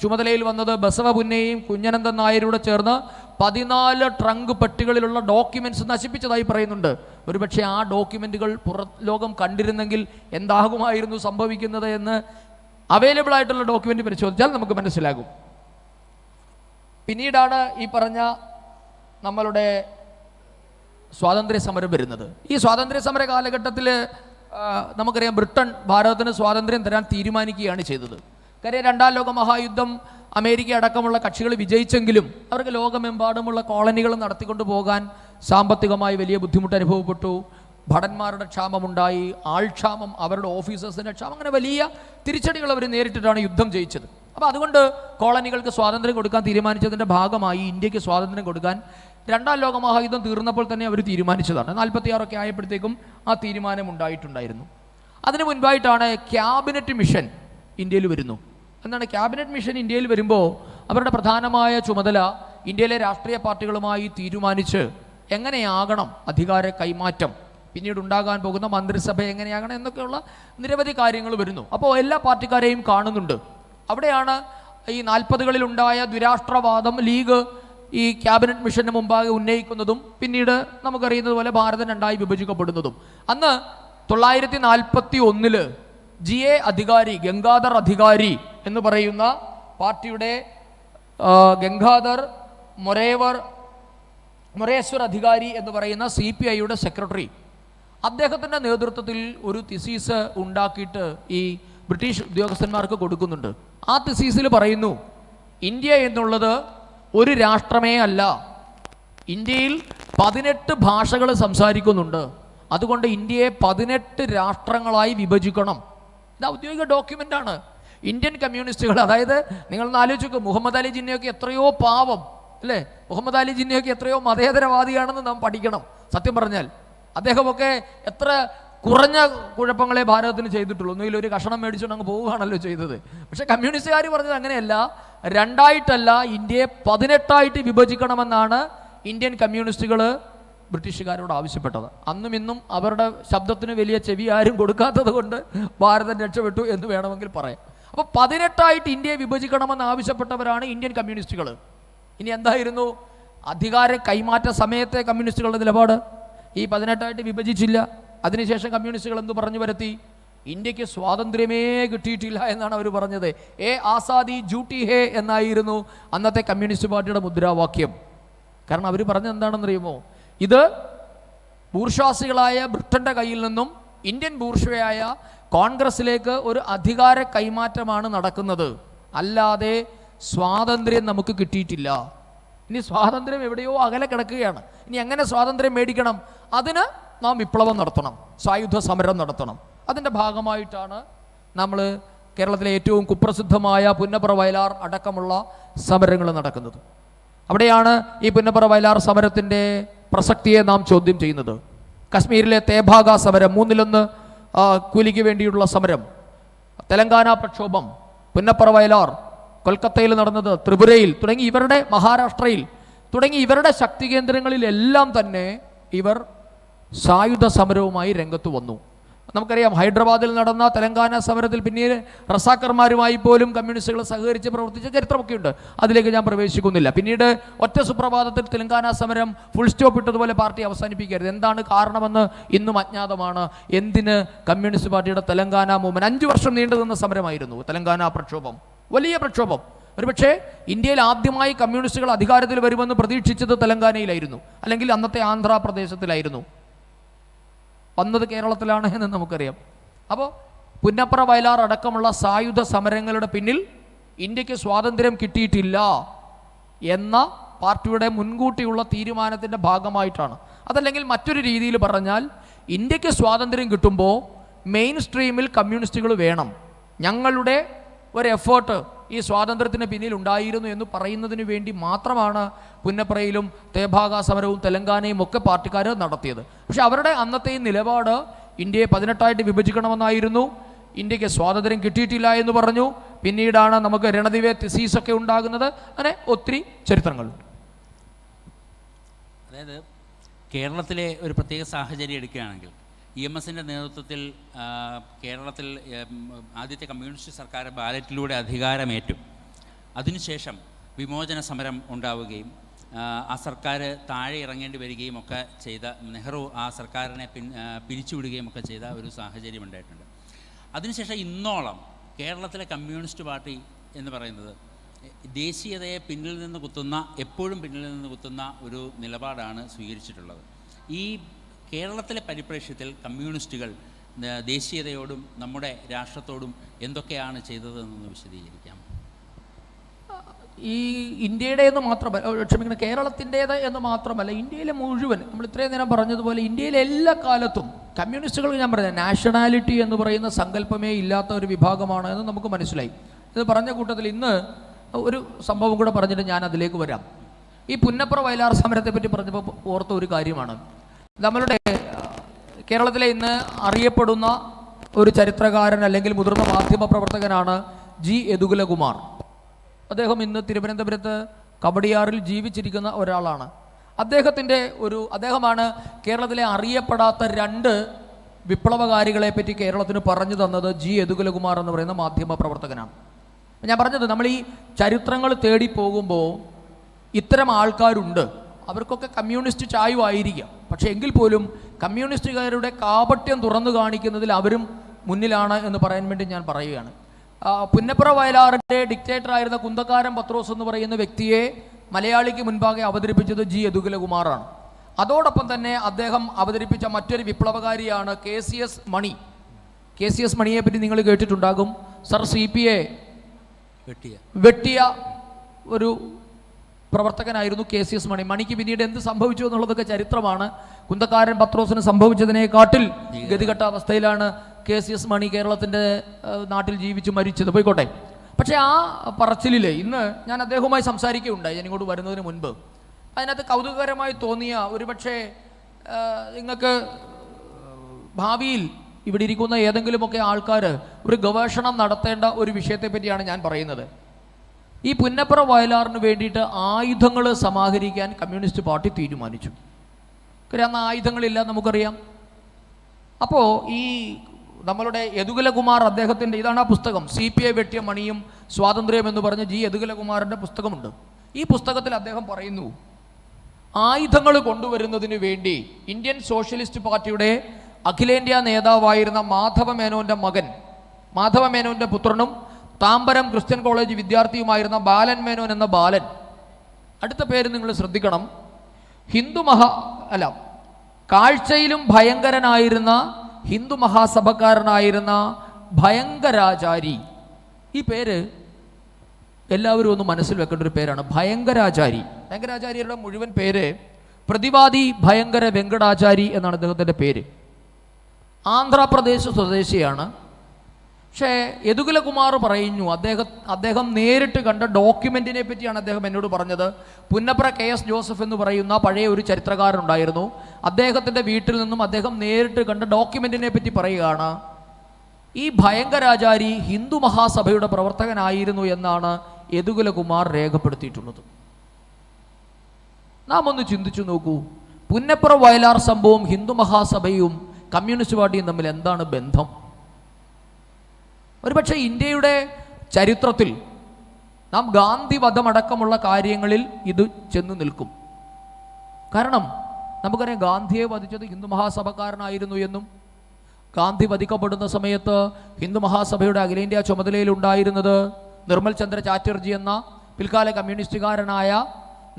ചുമതലയിൽ വന്നത്. ബസവ പുന്നയെയും കുഞ്ഞനന്ദൻ നായരോട് ചേർന്ന് 14 ട്രങ്ക് പെട്ടികളിലുള്ള ഡോക്യുമെന്റ്സ് നശിപ്പിച്ചതായി പറയുന്നുണ്ട്. ഒരുപക്ഷെ ആ ഡോക്യുമെന്റുകൾ പുറലോകം കണ്ടിരുന്നെങ്കിൽ എന്താകുമായിരുന്നു സംഭവിക്കുന്നത് എന്ന് അവൈലബിൾ ആയിട്ടുള്ള ഡോക്യുമെന്റ് പരിശോധിച്ചാൽ നമുക്ക് മനസ്സിലാകും. പിന്നീടാണ് ഈ പറഞ്ഞ നമ്മളുടെ സ്വാതന്ത്ര്യ സമരം വരുന്നത്. ഈ സ്വാതന്ത്ര്യ സമര കാലഘട്ടത്തിൽ നമുക്കറിയാം ബ്രിട്ടൻ ഭാരതത്തിന് സ്വാതന്ത്ര്യം തരാൻ തീരുമാനിക്കുകയാണ് ചെയ്തത്. കാര്യം 2ാം ലോക മഹായുദ്ധം അമേരിക്ക അടക്കമുള്ള കക്ഷികൾ വിജയിച്ചെങ്കിലും അവർക്ക് ലോകമെമ്പാടുമുള്ള കോളനികൾ നടത്തിക്കൊണ്ടു പോകാൻ സാമ്പത്തികമായി വലിയ ബുദ്ധിമുട്ട് അനുഭവപ്പെട്ടു. ഭടന്മാരുടെ ക്ഷാമമുണ്ടായി, ആൾക്ഷാമം, അവരുടെ ഓഫീസേഴ്സിൻ്റെ ക്ഷാമം, അങ്ങനെ വലിയ തിരിച്ചടികൾ അവർ നേരിട്ടിട്ടാണ് യുദ്ധം ജയിച്ചത്. അപ്പോൾ അതുകൊണ്ട് കോളനികൾക്ക് സ്വാതന്ത്ര്യം കൊടുക്കാൻ തീരുമാനിച്ചതിൻ്റെ ഭാഗമായി ഇന്ത്യക്ക് സ്വാതന്ത്ര്യം കൊടുക്കാൻ 2ാം ലോക മഹായുദ്ധം തീർന്നപ്പോൾ തന്നെ അവർ തീരുമാനിച്ചതാണ്. 46 ആയപ്പോഴത്തേക്കും ആ തീരുമാനം ഉണ്ടായിട്ടുണ്ടായിരുന്നു. അതിനു മുൻപായിട്ടാണ് ക്യാബിനറ്റ് മിഷൻ ഇന്ത്യയിൽ വരുന്നു. എന്താണ് ക്യാബിനറ്റ് മിഷൻ ഇന്ത്യയിൽ വരുമ്പോൾ അവരുടെ പ്രധാനമായ ചുമതല ഇന്ത്യയിലെ രാഷ്ട്രീയ പാർട്ടികളുമായി തീരുമാനിച്ച് എങ്ങനെയാകണം അധികാര കൈമാറ്റം, പിന്നീട് ഉണ്ടാകാൻ പോകുന്ന മന്ത്രിസഭ എങ്ങനെയാകണം എന്നൊക്കെയുള്ള നിരവധി കാര്യങ്ങൾ വരുന്നു. അപ്പോൾ എല്ലാ പാർട്ടിക്കാരെയും കാണുന്നുണ്ട്. അവിടെയാണ് ഈ 40കളിൽ ഉണ്ടായ ദ്വിരാഷ്ട്രവാദം ലീഗ് ഈ ക്യാബിനറ്റ് മിഷന് മുമ്പാകെ ഉന്നയിക്കുന്നതും പിന്നീട് നമുക്കറിയുന്നത് പോലെ ഭാരതം രണ്ടായി വിഭജിക്കപ്പെടുന്നതും. അന്ന് 1941 GA അധികാരി, ഗംഗാധർ അധികാരി എന്ന് പറയുന്ന പാർട്ടിയുടെ ഗംഗാധർ മൊരേശ്വർ അധികാരി എന്ന് പറയുന്ന CPIയുടെ സെക്രട്ടറി, അദ്ദേഹത്തിൻ്റെ നേതൃത്വത്തിൽ ഒരു തിസീസ് ഉണ്ടാക്കിയിട്ട് ഈ ബ്രിട്ടീഷ് ഉദ്യോഗസ്ഥന്മാർക്ക് കൊടുക്കുന്നുണ്ട്. ആ തിസീസിൽ പറയുന്നു, ഇന്ത്യ എന്നുള്ളത് ഒരു രാഷ്ട്രമേ അല്ല, ഇന്ത്യയിൽ 18 ഭാഷകൾ സംസാരിക്കുന്നുണ്ട്, അതുകൊണ്ട് ഇന്ത്യയെ 18 രാഷ്ട്രങ്ങളായി വിഭജിക്കണം. ഇത് ഔദ്യോഗിക ഡോക്യുമെൻ്റാണ്. ഇന്ത്യൻ കമ്മ്യൂണിസ്റ്റുകൾ, അതായത് നിങ്ങളൊന്ന് ആലോചിക്കുക, മുഹമ്മദ് അലി ജിന്നയൊക്കെ എത്രയോ പാവം അല്ലേ, മുഹമ്മദ് അലി ജിന്നയൊക്കെ എത്രയോ മതേതരവാദിയാണെന്ന് നാം പഠിക്കണം. സത്യം പറഞ്ഞാൽ അദ്ദേഹമൊക്കെ എത്ര കുറഞ്ഞ കുഴപ്പങ്ങളെ ഭാരതത്തിന് ചെയ്തിട്ടുള്ളൂ. ഒന്നുകിൽ ഒരു കഷണം മേടിച്ചുകൊണ്ട് അങ്ങ് പോവുകയാണല്ലോ ചെയ്തത്. പക്ഷേ കമ്മ്യൂണിസ്റ്റുകാർ പറഞ്ഞത് അങ്ങനെയല്ല, രണ്ടായിട്ടല്ല, ഇന്ത്യയെ 18ആയിട്ട് വിഭജിക്കണമെന്നാണ് ഇന്ത്യൻ കമ്മ്യൂണിസ്റ്റുകൾ ബ്രിട്ടീഷുകാരോട് ആവശ്യപ്പെട്ടത്. അന്നും ഇന്നും അവരുടെ ശബ്ദത്തിന് വലിയ ചെവി ആരും കൊടുക്കാത്തത് കൊണ്ട് ഭാരതം രക്ഷപ്പെട്ടു എന്ന് വേണമെങ്കിൽ പറയാം. അപ്പോൾ 18ആയിട്ട് ഇന്ത്യയെ വിഭജിക്കണമെന്ന് ആവശ്യപ്പെട്ടവരാണ് ഇന്ത്യൻ കമ്മ്യൂണിസ്റ്റുകൾ. ഇനി എന്തായിരുന്നു അധികാര കൈമാറ്റ സമയത്തെ കമ്മ്യൂണിസ്റ്റുകളുടെ നിലപാട്? ഈ 18ആയിട്ട് വിഭജിച്ചില്ല. അതിനുശേഷം കമ്മ്യൂണിസ്റ്റുകൾ എന്ത് പറഞ്ഞു വരുത്തി? ഇന്ത്യക്ക് സ്വാതന്ത്ര്യമേ കിട്ടിയിട്ടില്ല എന്നാണ് അവർ പറഞ്ഞത്. ആസാദി ജൂട്ടി ഹേ എന്നായിരുന്നു അന്നത്തെ കമ്മ്യൂണിസ്റ്റ് പാർട്ടിയുടെ മുദ്രാവാക്യം. കാരണം അവർ പറഞ്ഞത് എന്താണെന്നറിയുമോ? ഇത് ബൂർഷ്വാസികളായ ബ്രിട്ടൻ്റെ കയ്യിൽ നിന്നും ഇന്ത്യൻ ബൂർഷ്വയായ കോൺഗ്രസിലേക്ക് ഒരു അധികാര കൈമാറ്റമാണ് നടക്കുന്നത്, അല്ലാതെ സ്വാതന്ത്ര്യം നമുക്ക് കിട്ടിയിട്ടില്ല. ഇനി സ്വാതന്ത്ര്യം എവിടെയോ അകലെ കിടക്കുകയാണ്. ഇനി എങ്ങനെ സ്വാതന്ത്ര്യം മേടിക്കണം? അതിന് നാം വിപ്ലവം നടത്തണം, സായുധ സമരം നടത്തണം. അതിൻ്റെ ഭാഗമായിട്ടാണ് നമ്മൾ കേരളത്തിലെ ഏറ്റവും കുപ്രസിദ്ധമായ പുന്നപ്ര വയലാർ അടക്കമുള്ള സമരങ്ങൾ നടക്കുന്നത്. അവിടെയാണ് ഈ പുന്നപ്ര വയലാർ സമരത്തിൻ്റെ പ്രസക്തിയെ നാം ചോദ്യം ചെയ്യുന്നത്. കശ്മീരിലെ തേഭാഗ സമരം, 1/3 കൂലിക്ക് വേണ്ടിയുള്ള സമരം, തെലങ്കാന പ്രക്ഷോഭം, പുന്നപ്ര വയലാർ, കൊൽക്കത്തയിൽ നടന്നത്, ത്രിപുരയിൽ തുടങ്ങി ഇവരുടെ, മഹാരാഷ്ട്രയിൽ തുടങ്ങി ഇവരുടെ ശക്തി കേന്ദ്രങ്ങളിലെല്ലാം തന്നെ ഇവർ സായുധ സമരവുമായി രംഗത്ത് വന്നു. നമുക്കറിയാം, ഹൈദരാബാദിൽ നടന്ന തെലങ്കാന സമരത്തിൽ പിന്നീട് റസാക്കർമാരുമായി പോലും കമ്മ്യൂണിസ്റ്റുകൾ സഹകരിച്ച് പ്രവർത്തിച്ച ചരിത്രമൊക്കെ ഉണ്ട്. അതിലേക്ക് ഞാൻ പ്രവേശിക്കുന്നില്ല. പിന്നീട് ഒറ്റ സുപ്രഭാതത്തിൽ തെലങ്കാന സമരം ഫുൾ സ്റ്റോപ്പ് ഇട്ടതുപോലെ പാർട്ടി അവസാനിപ്പിക്കരുത്. എന്താണ് കാരണമെന്ന് ഇന്നും അജ്ഞാതമാണ്. എന്തിന് കമ്മ്യൂണിസ്റ്റ് പാർട്ടിയുടെ തെലങ്കാന മൂവ്മെന്റ് 5 വർഷം നീണ്ടു നിന്ന സമരമായിരുന്നു തെലങ്കാന പ്രക്ഷോഭം, വലിയ പ്രക്ഷോഭം. ഒരുപക്ഷെ ഇന്ത്യയിൽ ആദ്യമായി കമ്മ്യൂണിസ്റ്റുകൾ അധികാരത്തിൽ വരുമെന്ന് പ്രതീക്ഷിച്ചത് തെലങ്കാനയിലായിരുന്നു, അല്ലെങ്കിൽ അന്നത്തെ ആന്ധ്രാപ്രദേശത്തിലായിരുന്നു. വന്നത് കേരളത്തിലാണ് എന്ന് നമുക്കറിയാം. അപ്പോൾ പുന്നപ്ര വയലാർ അടക്കമുള്ള സായുധ സമരങ്ങളുടെ പിന്നിൽ ഇന്ത്യക്ക് സ്വാതന്ത്ര്യം കിട്ടിയിട്ടില്ല എന്ന പാർട്ടിയുടെ മുൻകൂട്ടിയുള്ള തീരുമാനത്തിൻ്റെ ഭാഗമായിട്ടാണ്. അതല്ലെങ്കിൽ മറ്റൊരു രീതിയിൽ പറഞ്ഞാൽ, ഇന്ത്യക്ക് സ്വാതന്ത്ര്യം കിട്ടുമ്പോൾ മെയിൻ സ്ട്രീമിൽ കമ്മ്യൂണിസ്റ്റുകൾ വേണം, ഞങ്ങളുടെ ഒരു എഫേർട്ട് ഈ സ്വാതന്ത്ര്യത്തിന് പിന്നിൽ ഉണ്ടായിരുന്നു എന്ന് പറയുന്നതിന് വേണ്ടി മാത്രമാണ് പുന്നപ്രയിലും തേഭാഗ സമരവും തെലങ്കാനയും ഒക്കെ പാർട്ടിക്കാർ നടത്തിയത്. പക്ഷെ അവരുടെ അന്നത്തെ നിലപാട് ഇന്ത്യയെ 18ആയിട്ട് വിഭജിക്കണമെന്നായിരുന്നു. ഇന്ത്യക്ക് സ്വാതന്ത്ര്യം കിട്ടിയിട്ടില്ല എന്ന് പറഞ്ഞു. പിന്നീടാണ് നമുക്ക് രണദിവേ തിസീസൊക്കെ ഉണ്ടാകുന്നത്. അങ്ങനെ ഒത്തിരി ചരിത്രങ്ങളുണ്ട്. അതായത് കേരളത്തിലെ ഒരു പ്രത്യേക സാഹചര്യം എടുക്കുകയാണെങ്കിൽ, EMSൻ്റെ നേതൃത്വത്തിൽ കേരളത്തിൽ ആദ്യത്തെ കമ്മ്യൂണിസ്റ്റ് സർക്കാർ ബാലറ്റിലൂടെ അധികാരമേറ്റു. അതിനുശേഷം വിമോചന സമരം ഉണ്ടാവുകയും ആ സർക്കാർ താഴെ ഇറങ്ങേണ്ടി വരികയും ഒക്കെ ചെയ്ത, നെഹ്റു ആ സർക്കാരിനെ പിരിച്ചുവിടുകയും ഒക്കെ ചെയ്ത ഒരു സാഹചര്യം ഉണ്ടായിട്ടുണ്ട്. അതിനുശേഷം ഇന്നോളം കേരളത്തിലെ കമ്മ്യൂണിസ്റ്റ് പാർട്ടി എന്ന് പറയുന്നത് ദേശീയതയെ പിന്നിൽ നിന്ന് കുത്തുന്ന, എപ്പോഴും പിന്നിൽ നിന്ന് കുത്തുന്ന ഒരു നിലപാടാണ് സ്വീകരിച്ചിട്ടുള്ളത്. ഈ കേരളത്തിലെ പരിപ്രേക്ഷ്യത്തിൽ കമ്മ്യൂണിസ്റ്റുകൾ ദേശീയതയോടും നമ്മുടെ രാഷ്ട്രത്തോടും എന്തൊക്കെയാണ് ചെയ്തതെന്ന് വിശദീകരിക്കാം. ഈ ഇന്ത്യയുടേത് മാത്രമല്ല, ക്ഷമിക്കണം, കേരളത്തിൻ്റേത് എന്ന് മാത്രമല്ല, ഇന്ത്യയിലെ മുഴുവൻ, നമ്മൾ ഇത്രയും നേരം പറഞ്ഞതുപോലെ ഇന്ത്യയിലെ എല്ലാ കാലത്തും കമ്മ്യൂണിസ്റ്റുകൾ, ഞാൻ പറഞ്ഞത് നാഷണാലിറ്റി എന്ന് പറയുന്ന സങ്കല്പമേ ഇല്ലാത്ത ഒരു വിഭാഗമാണ് എന്ന് നമുക്ക് മനസ്സിലായി. ഇത് പറഞ്ഞ കൂട്ടത്തിൽ ഇന്ന് ഒരു സംഭവം കൂടെ പറഞ്ഞിട്ട് ഞാൻ അതിലേക്ക് വരാം. ഈ പുന്നപ്ര വയലാർ സമരത്തെ പറ്റി പറഞ്ഞപ്പോൾ ഓർത്ത ഒരു കാര്യമാണ്. നമ്മളുടെ കേരളത്തിലെ ഇന്ന് അറിയപ്പെടുന്ന ഒരു ചരിത്രകാരൻ അല്ലെങ്കിൽ മുതിർന്ന മാധ്യമ പ്രവർത്തകനാണ് G. യദുകുലകുമാർ. അദ്ദേഹം ഇന്ന് തിരുവനന്തപുരത്ത് കവടിയാറിൽ ജീവിച്ചിരിക്കുന്ന ഒരാളാണ്. അദ്ദേഹമാണ് കേരളത്തിലെ അറിയപ്പെടാത്ത 2 വിപ്ലവകാരികളെ പറ്റി കേരളത്തിന് പറഞ്ഞു തന്നത് ജി യദുകുലകുമാർ എന്ന് പറയുന്ന മാധ്യമ പ്രവർത്തകനാണ്. ഞാൻ പറഞ്ഞത്, നമ്മൾ ഈ ചരിത്രങ്ങൾ തേടി പോകുമ്പോൾ ഇത്തരം ആൾക്കാരുണ്ട്. അവർക്കൊക്കെ കമ്മ്യൂണിസ്റ്റ് ചായ്വായിരിക്കാം, പക്ഷേ എങ്കിൽ പോലും കമ്മ്യൂണിസ്റ്റുകാരുടെ കാപട്യം തുറന്നു കാണിക്കുന്നതിൽ അവരും മുന്നിലാണ് എന്ന് പറയാൻ വേണ്ടി ഞാൻ പറയുകയാണ്. പുന്നപ്ര വയലാറിൻ്റെ ഡിക്റ്റേറ്ററായിരുന്ന കുന്തക്കാരൻ പത്രോസ് എന്ന് പറയുന്ന വ്യക്തിയെ മലയാളിക്ക് മുൻപാകെ അവതരിപ്പിച്ചത് ജി യദുകുലകുമാറാണ്. അതോടൊപ്പം തന്നെ അദ്ദേഹം അവതരിപ്പിച്ച മറ്റൊരു വിപ്ലവകാരിയാണ് KCS മണി. KCS മണിയെ പറ്റി നിങ്ങൾ കേട്ടിട്ടുണ്ടാകും. സർ CPA വെട്ടിയ ഒരു പ്രവർത്തകനായിരുന്നു KCS മണി. മണിക്ക് പിന്നീട് എന്ത് സംഭവിച്ചു എന്നുള്ളതൊക്കെ ചരിത്രമാണ്. കുന്തക്കാരൻ പത്രോസിന് സംഭവിച്ചതിനെക്കാട്ടിൽ ഗതികെട്ട അവസ്ഥയിലാണ് KCS മണി കേരളത്തിൻ്റെ നാട്ടിൽ ജീവിച്ച് മരിച്ചത്. പോയിക്കോട്ടെ. പക്ഷേ ആ പറച്ചിലിൽ ഇന്ന് ഞാൻ അദ്ദേഹവുമായി സംസാരിക്കുകയുണ്ടായി ഞാൻ ഇങ്ങോട്ട് വരുന്നതിന് മുൻപ്. അതിനകത്ത് കൗതുകകരമായി തോന്നിയ, ഒരുപക്ഷെ നിങ്ങൾക്ക് ഭാവിയിൽ ഇവിടെ ഇരിക്കുന്ന ഏതെങ്കിലുമൊക്കെ ആൾക്കാർ ഒരു ഗവേഷണം നടത്തേണ്ട ഒരു വിഷയത്തെ പറ്റിയാണ് ഞാൻ പറയുന്നത്. ഈ പുന്നപ്ര വയലാറിന് വേണ്ടിയിട്ട് ആയുധങ്ങൾ സമാഹരിക്കാൻ കമ്മ്യൂണിസ്റ്റ് പാർട്ടി തീരുമാനിച്ചു. കാര്യം അന്ന് ആയുധങ്ങളില്ല, നമുക്കറിയാം. അപ്പോൾ ഈ നമ്മളുടെ യദുകുലകുമാർ അദ്ദേഹത്തിൻ്റെ, ഇതാണ് ആ പുസ്തകം, CPA വെട്ടിയ മണിയും സ്വാതന്ത്ര്യം എന്ന് പറഞ്ഞ് ജി യദുകുലകുമാറിൻ്റെ പുസ്തകമുണ്ട്. ഈ പുസ്തകത്തിൽ അദ്ദേഹം പറയുന്നു, ആയുധങ്ങൾ കൊണ്ടുവരുന്നതിന് വേണ്ടി ഇന്ത്യൻ സോഷ്യലിസ്റ്റ് പാർട്ടിയുടെ അഖിലേന്ത്യാ നേതാവായിരുന്ന മാധവ മേനോൻ്റെ പുത്രനും താമ്പരം ക്രിസ്ത്യൻ കോളേജ് വിദ്യാർത്ഥിയുമായിരുന്ന ബാലൻ മേനോൻ എന്ന ബാലൻ, അടുത്ത പേര് നിങ്ങൾ ശ്രദ്ധിക്കണം, കാഴ്ചയിലും ഭയങ്കരനായിരുന്ന ഹിന്ദു മഹാസഭക്കാരനായിരുന്ന ഭയങ്കരാചാരി. ഈ പേര് എല്ലാവരും ഒന്ന് മനസ്സിൽ വെക്കേണ്ട ഒരു പേരാണ്, ഭയങ്കരാചാരി. ഭയങ്കരാചാര്യരുടെ മുഴുവൻ പേര് പ്രതിവാദി ഭയങ്കര വെങ്കടാചാരി എന്നാണ് അദ്ദേഹത്തിൻ്റെ പേര്. ആന്ധ്രാപ്രദേശ് സ്വദേശിയാണ്. പക്ഷേ യദുകുലകുമാർ പറയുന്നു, അദ്ദേഹം നേരിട്ട് കണ്ട ഡോക്യുമെൻറ്റിനെ പറ്റിയാണ് അദ്ദേഹം എന്നോട് പറഞ്ഞത്. പുന്നപ്ര KS ജോസഫ് എന്ന് പറയുന്ന പഴയ ഒരു ചരിത്രകാരനുണ്ടായിരുന്നു. അദ്ദേഹത്തിൻ്റെ വീട്ടിൽ നിന്നും അദ്ദേഹം നേരിട്ട് കണ്ട ഡോക്യുമെൻറ്റിനെ പറ്റി പറയുകയാണ്. ഈ ഭയങ്കരാചാരി ഹിന്ദു മഹാസഭയുടെ പ്രവർത്തകനായിരുന്നു എന്നാണ് യദുകുലകുമാർ രേഖപ്പെടുത്തിയിട്ടുള്ളത്. നാം ഒന്ന് ചിന്തിച്ചു നോക്കൂ, പുന്നപ്ര വയലാർ സംഭവം ഹിന്ദു മഹാസഭയും കമ്മ്യൂണിസ്റ്റ് പാർട്ടിയും തമ്മിൽ എന്താണ് ബന്ധം? ഒരുപക്ഷെ ഇന്ത്യയുടെ ചരിത്രത്തിൽ നാം ഗാന്ധി വധമടക്കമുള്ള കാര്യങ്ങളിൽ ഇത് ചെന്ന് നിൽക്കും. കാരണം നമുക്കറിയാം, ഗാന്ധിയെ വധിച്ചത് ഹിന്ദു മഹാസഭക്കാരനായിരുന്നു എന്നും ഗാന്ധി വധിക്കപ്പെടുന്ന സമയത്ത് ഹിന്ദു മഹാസഭയുടെ അഖിലേന്ത്യാ ചുമതലയിലുണ്ടായിരുന്നത് നിർമ്മൽ ചന്ദ്ര ചാറ്റർജി എന്ന പിൽക്കാല കമ്മ്യൂണിസ്റ്റുകാരനായ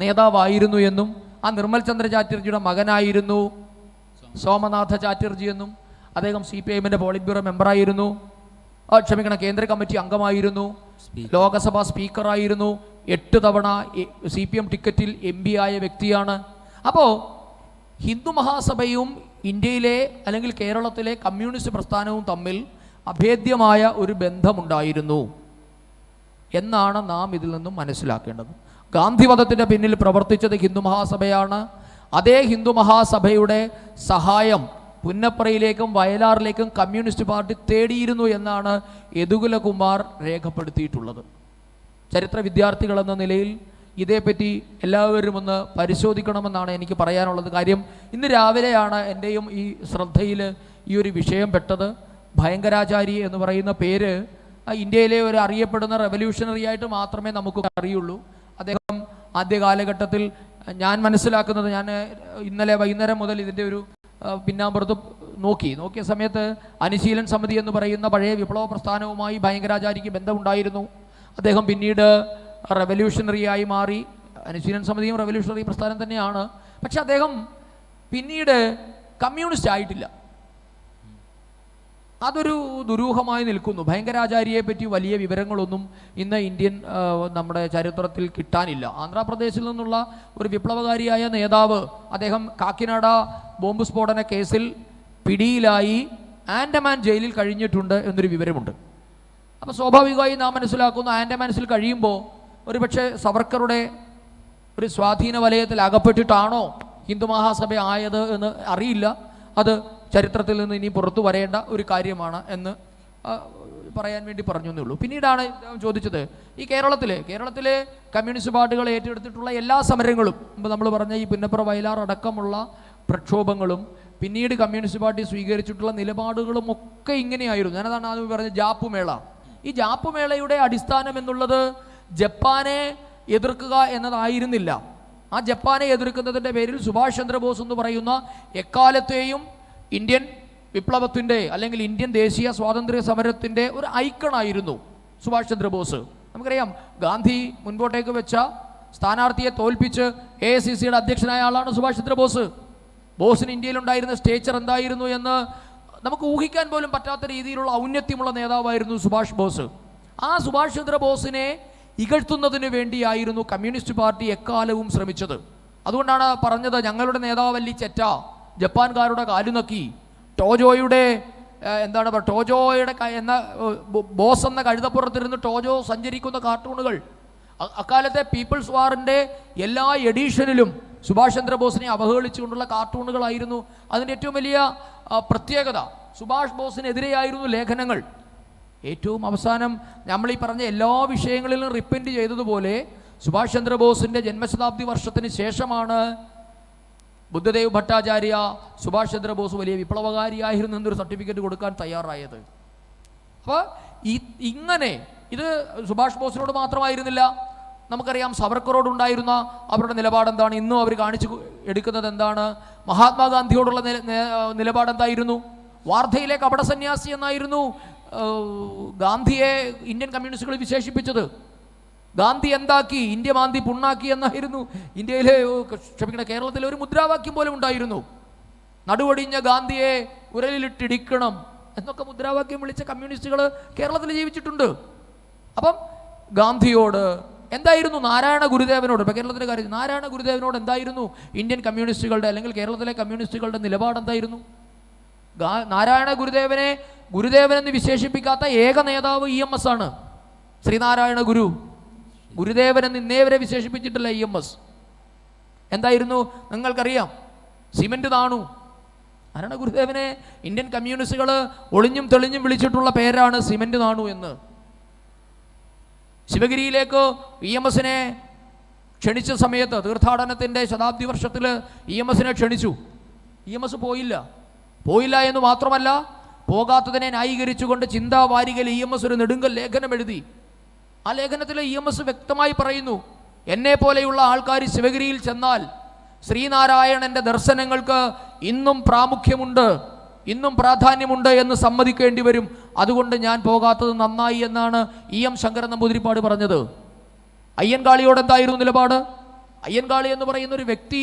നേതാവായിരുന്നു എന്നും ആ നിർമ്മൽ ചന്ദ്ര ചാറ്റർജിയുടെ മകനായിരുന്നു സോമനാഥ ചാറ്റർജി എന്നും അദ്ദേഹം CPIMൻ്റെ പോളിറ്റ് ബ്യൂറോ മെമ്പറായിരുന്നു, കേന്ദ്ര കമ്മിറ്റി അംഗമായിരുന്നു, ലോകസഭാ സ്പീക്കറായിരുന്നു, 8 തവണ CPM ടിക്കറ്റിൽ MP ആയ വ്യക്തിയാണ്. അപ്പോൾ ഹിന്ദു മഹാസഭയും ഇന്ത്യയിലെ അല്ലെങ്കിൽ കേരളത്തിലെ കമ്മ്യൂണിസ്റ്റ് പ്രസ്ഥാനവും തമ്മിൽ അഭേദ്യമായ ഒരു ബന്ധമുണ്ടായിരുന്നു എന്നാണ് നാം ഇതിൽ നിന്നും മനസ്സിലാക്കേണ്ടത്. ഗാന്ധിവധത്തിൻ്റെ പിന്നിൽ പ്രവർത്തിച്ചത് ഹിന്ദു മഹാസഭയാണ്. അതേ ഹിന്ദു മഹാസഭയുടെ സഹായം പുന്നപ്രയിലേക്കും വയലാറിലേക്കും കമ്മ്യൂണിസ്റ്റ് പാർട്ടി തേടിയിരുന്നു എന്നാണ് യദുകുലകുമാർ രേഖപ്പെടുത്തിയിട്ടുള്ളത്. ചരിത്ര വിദ്യാർത്ഥികൾ എന്ന നിലയിൽ ഇതേപ്പറ്റി എല്ലാവരും ഒന്ന് പരിശോധിക്കണമെന്നാണ് എനിക്ക് പറയാനുള്ളത്. കാര്യം ഇന്ന് രാവിലെയാണ് എൻ്റെയും ഈ ശ്രദ്ധയിൽ ഈ ഒരു വിഷയം പെട്ടത്. ഭയങ്കരാചാരി എന്ന് പറയുന്ന പേര് ഇന്ത്യയിലെ ഒരു അറിയപ്പെടുന്ന റെവല്യൂഷണറി ആയിട്ട് മാത്രമേ നമുക്ക് അറിയുള്ളൂ. അദ്ദേഹം ആദ്യ കാലഘട്ടത്തിൽ ഞാൻ മനസ്സിലാക്കുന്നത്, ഞാൻ ഇന്നലെ വൈകുന്നേരം മുതൽ ഇതിൻ്റെ ഒരു പിന്നാമ്പുറത്ത് നോക്കിയ സമയത്ത് അനുശീലൻ സമിതി എന്ന് പറയുന്ന പഴയ വിപ്ലവ പ്രസ്ഥാനവുമായി ഭയങ്കരാചാരിക്ക് ബന്ധമുണ്ടായിരുന്നു. അദ്ദേഹം പിന്നീട് റെവല്യൂഷണറിയായി മാറി. അനുശീലൻ സമിതിയും റെവല്യൂഷണറി പ്രസ്ഥാനം തന്നെയാണ്. പക്ഷെ അദ്ദേഹം പിന്നീട് കമ്മ്യൂണിസ്റ്റ് ആയിട്ടില്ല. അതൊരു ദുരൂഹമായി നിൽക്കുന്നു. ഭയങ്കരാചാര്യയെ പറ്റി വലിയ വിവരങ്ങളൊന്നും ഇന്ന് ഇന്ത്യൻ നമ്മുടെ ചരിത്രത്തിൽ കിട്ടാനില്ല. ആന്ധ്രാപ്രദേശിൽ നിന്നുള്ള ഒരു വിപ്ലവകാരിയായ നേതാവ്, അദ്ദേഹം കാക്കിനാഡ ബോംബ് സ്ഫോടന കേസിൽ പിടിയിലായി ആൻഡമാൻ ജയിലിൽ കഴിഞ്ഞിട്ടുണ്ട് എന്നൊരു വിവരമുണ്ട്. അപ്പോൾ സ്വാഭാവികമായി നാം മനസ്സിലാക്കുന്നു, ആൻഡമാൻസിൽ കഴിയുമ്പോൾ ഒരുപക്ഷെ സവർക്കറുടെ ഒരു സ്വാധീന വലയത്തിൽ അകപ്പെട്ടിട്ടാണോ ഹിന്ദു മഹാസഭ ആയത് എന്ന് അറിയില്ല. അത് ചരിത്രത്തിൽ നിന്ന് ഇനി പുറത്തു വരേണ്ട ഒരു കാര്യമാണ് എന്ന് പറയാൻ വേണ്ടി പറഞ്ഞു എന്നേ ഉള്ളൂ. പിന്നീടാണ് ചോദിച്ചത് ഈ കേരളത്തിലെ കമ്മ്യൂണിസ്റ്റ് പാർട്ടികൾ ഏറ്റെടുത്തിട്ടുള്ള എല്ലാ സമരങ്ങളും, ഇപ്പോൾ നമ്മൾ പറഞ്ഞ ഈ പുന്നപ്ര വയലാർ അടക്കമുള്ള പ്രക്ഷോഭങ്ങളും പിന്നീട് കമ്മ്യൂണിസ്റ്റ് പാർട്ടി സ്വീകരിച്ചിട്ടുള്ള നിലപാടുകളും ഒക്കെ ഇങ്ങനെയായിരുന്നു. ഞാനതാണ് ആദ്യം പറഞ്ഞ ജാപ്പുമേള. ഈ ജാപ്പുമേളയുടെ അടിസ്ഥാനം എന്നുള്ളത് ജപ്പാനെ എതിർക്കുക എന്നതായിരുന്നില്ല. ആ ജപ്പാനെ എതിർക്കുന്നതിൻ്റെ പേരിൽ സുഭാഷ് ചന്ദ്രബോസ് എന്ന് പറയുന്ന എക്കാലത്തെയും ഇന്ത്യൻ വിപ്ലവത്തിൻ്റെ അല്ലെങ്കിൽ ഇന്ത്യൻ ദേശീയ സ്വാതന്ത്ര്യ സമരത്തിൻ്റെ ഒരു ഐക്കണായിരുന്നു സുഭാഷ് ചന്ദ്രബോസ്. നമുക്കറിയാം, ഗാന്ധി മുൻപോട്ടേക്ക് വെച്ച സ്ഥാനാർത്ഥിയെ തോൽപ്പിച്ച് AICCയുടെ അധ്യക്ഷനായ ആളാണ് സുഭാഷ് ചന്ദ്രബോസ്. ബോസിന് ഇന്ത്യയിലുണ്ടായിരുന്ന സ്റ്റേച്ചർ എന്തായിരുന്നു എന്ന് നമുക്ക് ഊഹിക്കാൻ പോലും പറ്റാത്ത രീതിയിലുള്ള ഔന്നത്യമുള്ള നേതാവായിരുന്നു സുഭാഷ് ബോസ്. ആ സുഭാഷ് ചന്ദ്രബോസിനെ ഇകഴ്ത്തുന്നതിന് വേണ്ടിയായിരുന്നു കമ്മ്യൂണിസ്റ്റ് പാർട്ടി എക്കാലവും ശ്രമിച്ചത്. അതുകൊണ്ടാണ് പറഞ്ഞത്, ഞങ്ങളുടെ നേതാവല്ലി ചെറ്റ ജപ്പാൻകാരുടെ കാലുനക്കി, ടോജോയുടെ ബോസ് എന്ന കഴുതപ്പുറത്തിരുന്ന് ടോജോ സഞ്ചരിക്കുന്ന കാർട്ടൂണുകൾ, അക്കാലത്തെ പീപ്പിൾസ് വാറിൻ്റെ എല്ലാ എഡീഷനിലും സുഭാഷ് ചന്ദ്രബോസിനെ അവഹേളിച്ചുകൊണ്ടുള്ള കാർട്ടൂണുകളായിരുന്നു അതിൻ്റെ ഏറ്റവും വലിയ പ്രത്യേകത. സുഭാഷ് ബോസിനെതിരെയായിരുന്നു ലേഖനങ്ങൾ. ഏറ്റവും അവസാനം നമ്മൾ ഈ പറഞ്ഞ എല്ലാ വിഷയങ്ങളിലും റിപ്പൻറ്റ് ചെയ്തതുപോലെ സുഭാഷ് ചന്ദ്രബോസിൻ്റെ ജന്മശതാബ്ദി വർഷത്തിന് ശേഷമാണ് ബുദ്ധദേവ് ഭട്ടാചാര്യ സുഭാഷ് ചന്ദ്രബോസ് വലിയ വിപ്ലവകാരിയായിരുന്നു എന്നൊരു സർട്ടിഫിക്കറ്റ് കൊടുക്കാൻ തയ്യാറായത്. അപ്പോൾ ഇങ്ങനെ ഇത് സുഭാഷ് ബോസിനോട് മാത്രമായിരുന്നില്ല. നമുക്കറിയാം സവർക്കറോടുണ്ടായിരുന്ന അവരുടെ നിലപാടെന്താണ്, ഇന്നും അവർ കാണിച്ചു എടുക്കുന്നത് എന്താണ്, മഹാത്മാഗാന്ധിയോടുള്ള നിലപാടെന്തായിരുന്നു, വാർധയിലെ കപടസന്യാസി എന്നായിരുന്നു ഗാന്ധിയെ ഇന്ത്യൻ കമ്മ്യൂണിസ്റ്റുകൾ വിശേഷിപ്പിച്ചത്. ഗാന്ധി എന്താക്കി, ഇന്ത്യ മാന്തി പുണ്ണാക്കി എന്നായിരുന്നു കേരളത്തിലെ ഒരു മുദ്രാവാക്യം പോലും ഉണ്ടായിരുന്നു. നടുവൊടിഞ്ഞ ഗാന്ധിയെ ഉരലിലിട്ടിടിക്കണം എന്നൊക്കെ മുദ്രാവാക്യം വിളിച്ച കമ്മ്യൂണിസ്റ്റുകൾ കേരളത്തിൽ ജീവിച്ചിട്ടുണ്ട്. അപ്പം ഗാന്ധിയോട് എന്തായിരുന്നു, നാരായണ ഗുരുദേവനോട്, ഇപ്പോൾ കേരളത്തിലെ കാര്യം, നാരായണ ഗുരുദേവനോട് എന്തായിരുന്നു ഇന്ത്യൻ കമ്മ്യൂണിസ്റ്റുകളുടെ അല്ലെങ്കിൽ കേരളത്തിലെ കമ്മ്യൂണിസ്റ്റുകളുടെ നിലപാട് എന്തായിരുന്നു? നാരായണ ഗുരുദേവനെ ഗുരുദേവനെന്ന് വിശേഷിപ്പിക്കാത്ത ഏക നേതാവ് EMS ആണ്. ശ്രീനാരായണ ഗുരുദേവനെന്ന് ഇന്നേവരെ വിശേഷിപ്പിച്ചിട്ടില്ല EMS. എന്തായിരുന്നു നിങ്ങൾക്കറിയാം, സിമന്റ് നാണു. നാരായണ ഗുരുദേവനെ ഇന്ത്യൻ കമ്മ്യൂണിസ്റ്റുകൾ ഒളിഞ്ഞും തെളിഞ്ഞും വിളിച്ചിട്ടുള്ള പേരാണ് സിമന്റ് നാണു എന്ന്. ശിവഗിരിയിലേക്ക് EMSനെ ക്ഷണിച്ച സമയത്ത് തീർത്ഥാടനത്തിൻ്റെ ശതാബ്ദി വർഷത്തിൽ EMSനെ ക്ഷണിച്ചു. EMS പോയില്ല എന്ന് മാത്രമല്ല, പോകാത്തതിനെ ന്യായീകരിച്ചുകൊണ്ട് ചിന്താവാരികയിൽ EMS ഒരു നെടുങ്കൽ ലേഖനം എഴുതി. ആ ലേഖനത്തിൽ EMS വ്യക്തമായി പറയുന്നു, എന്നെ പോലെയുള്ള ആൾക്കാർ ശിവഗിരിയിൽ ചെന്നാൽ ശ്രീനാരായണൻ്റെ ദർശനങ്ങൾക്ക് ഇന്നും പ്രാമുഖ്യമുണ്ട്, ഇന്നും പ്രാധാന്യമുണ്ട് എന്ന് സമ്മതിക്കേണ്ടി വരും. അതുകൊണ്ട് ഞാൻ പോകാത്തത് നന്നായി എന്നാണ് EM ശങ്കരൻ നമ്പൂതിരിപ്പാട് പറഞ്ഞത്. അയ്യൻകാളിയോട് എന്തായിരുന്നു നിലപാട്? അയ്യൻകാളി എന്ന് പറയുന്ന ഒരു വ്യക്തി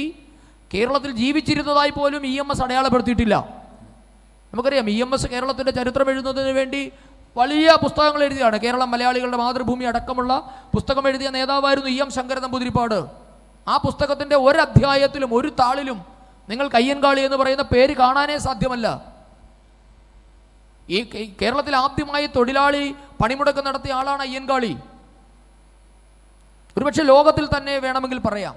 കേരളത്തിൽ ജീവിച്ചിരുന്നതായി പോലും EMS അടയാളപ്പെടുത്തിയിട്ടില്ല. നമുക്കറിയാം, EMS കേരളത്തിൻ്റെ ചരിത്രം എഴുതുന്നതിന് വേണ്ടി വലിയ പുസ്തകങ്ങൾ എഴുതിയാണ്. കേരളം മലയാളികളുടെ മാതൃഭൂമി അടക്കമുള്ള പുസ്തകം എഴുതിയ നേതാവായിരുന്നു EM ശങ്കരൻ നമ്പൂതിരിപ്പാട്. ആ പുസ്തകത്തിൻ്റെ ഒരധ്യായത്തിലും ഒരു താളിലും നിങ്ങൾക്ക് അയ്യൻകാളി എന്ന് പറയുന്ന പേര് കാണാനേ സാധ്യമല്ല. ഈ കേരളത്തിൽ ആദ്യമായി തൊഴിലാളി പണിമുടക്ക് നടത്തിയ ആളാണ് അയ്യൻകാളി. ഒരുപക്ഷെ ലോകത്തിൽ തന്നെ വേണമെങ്കിൽ പറയാം.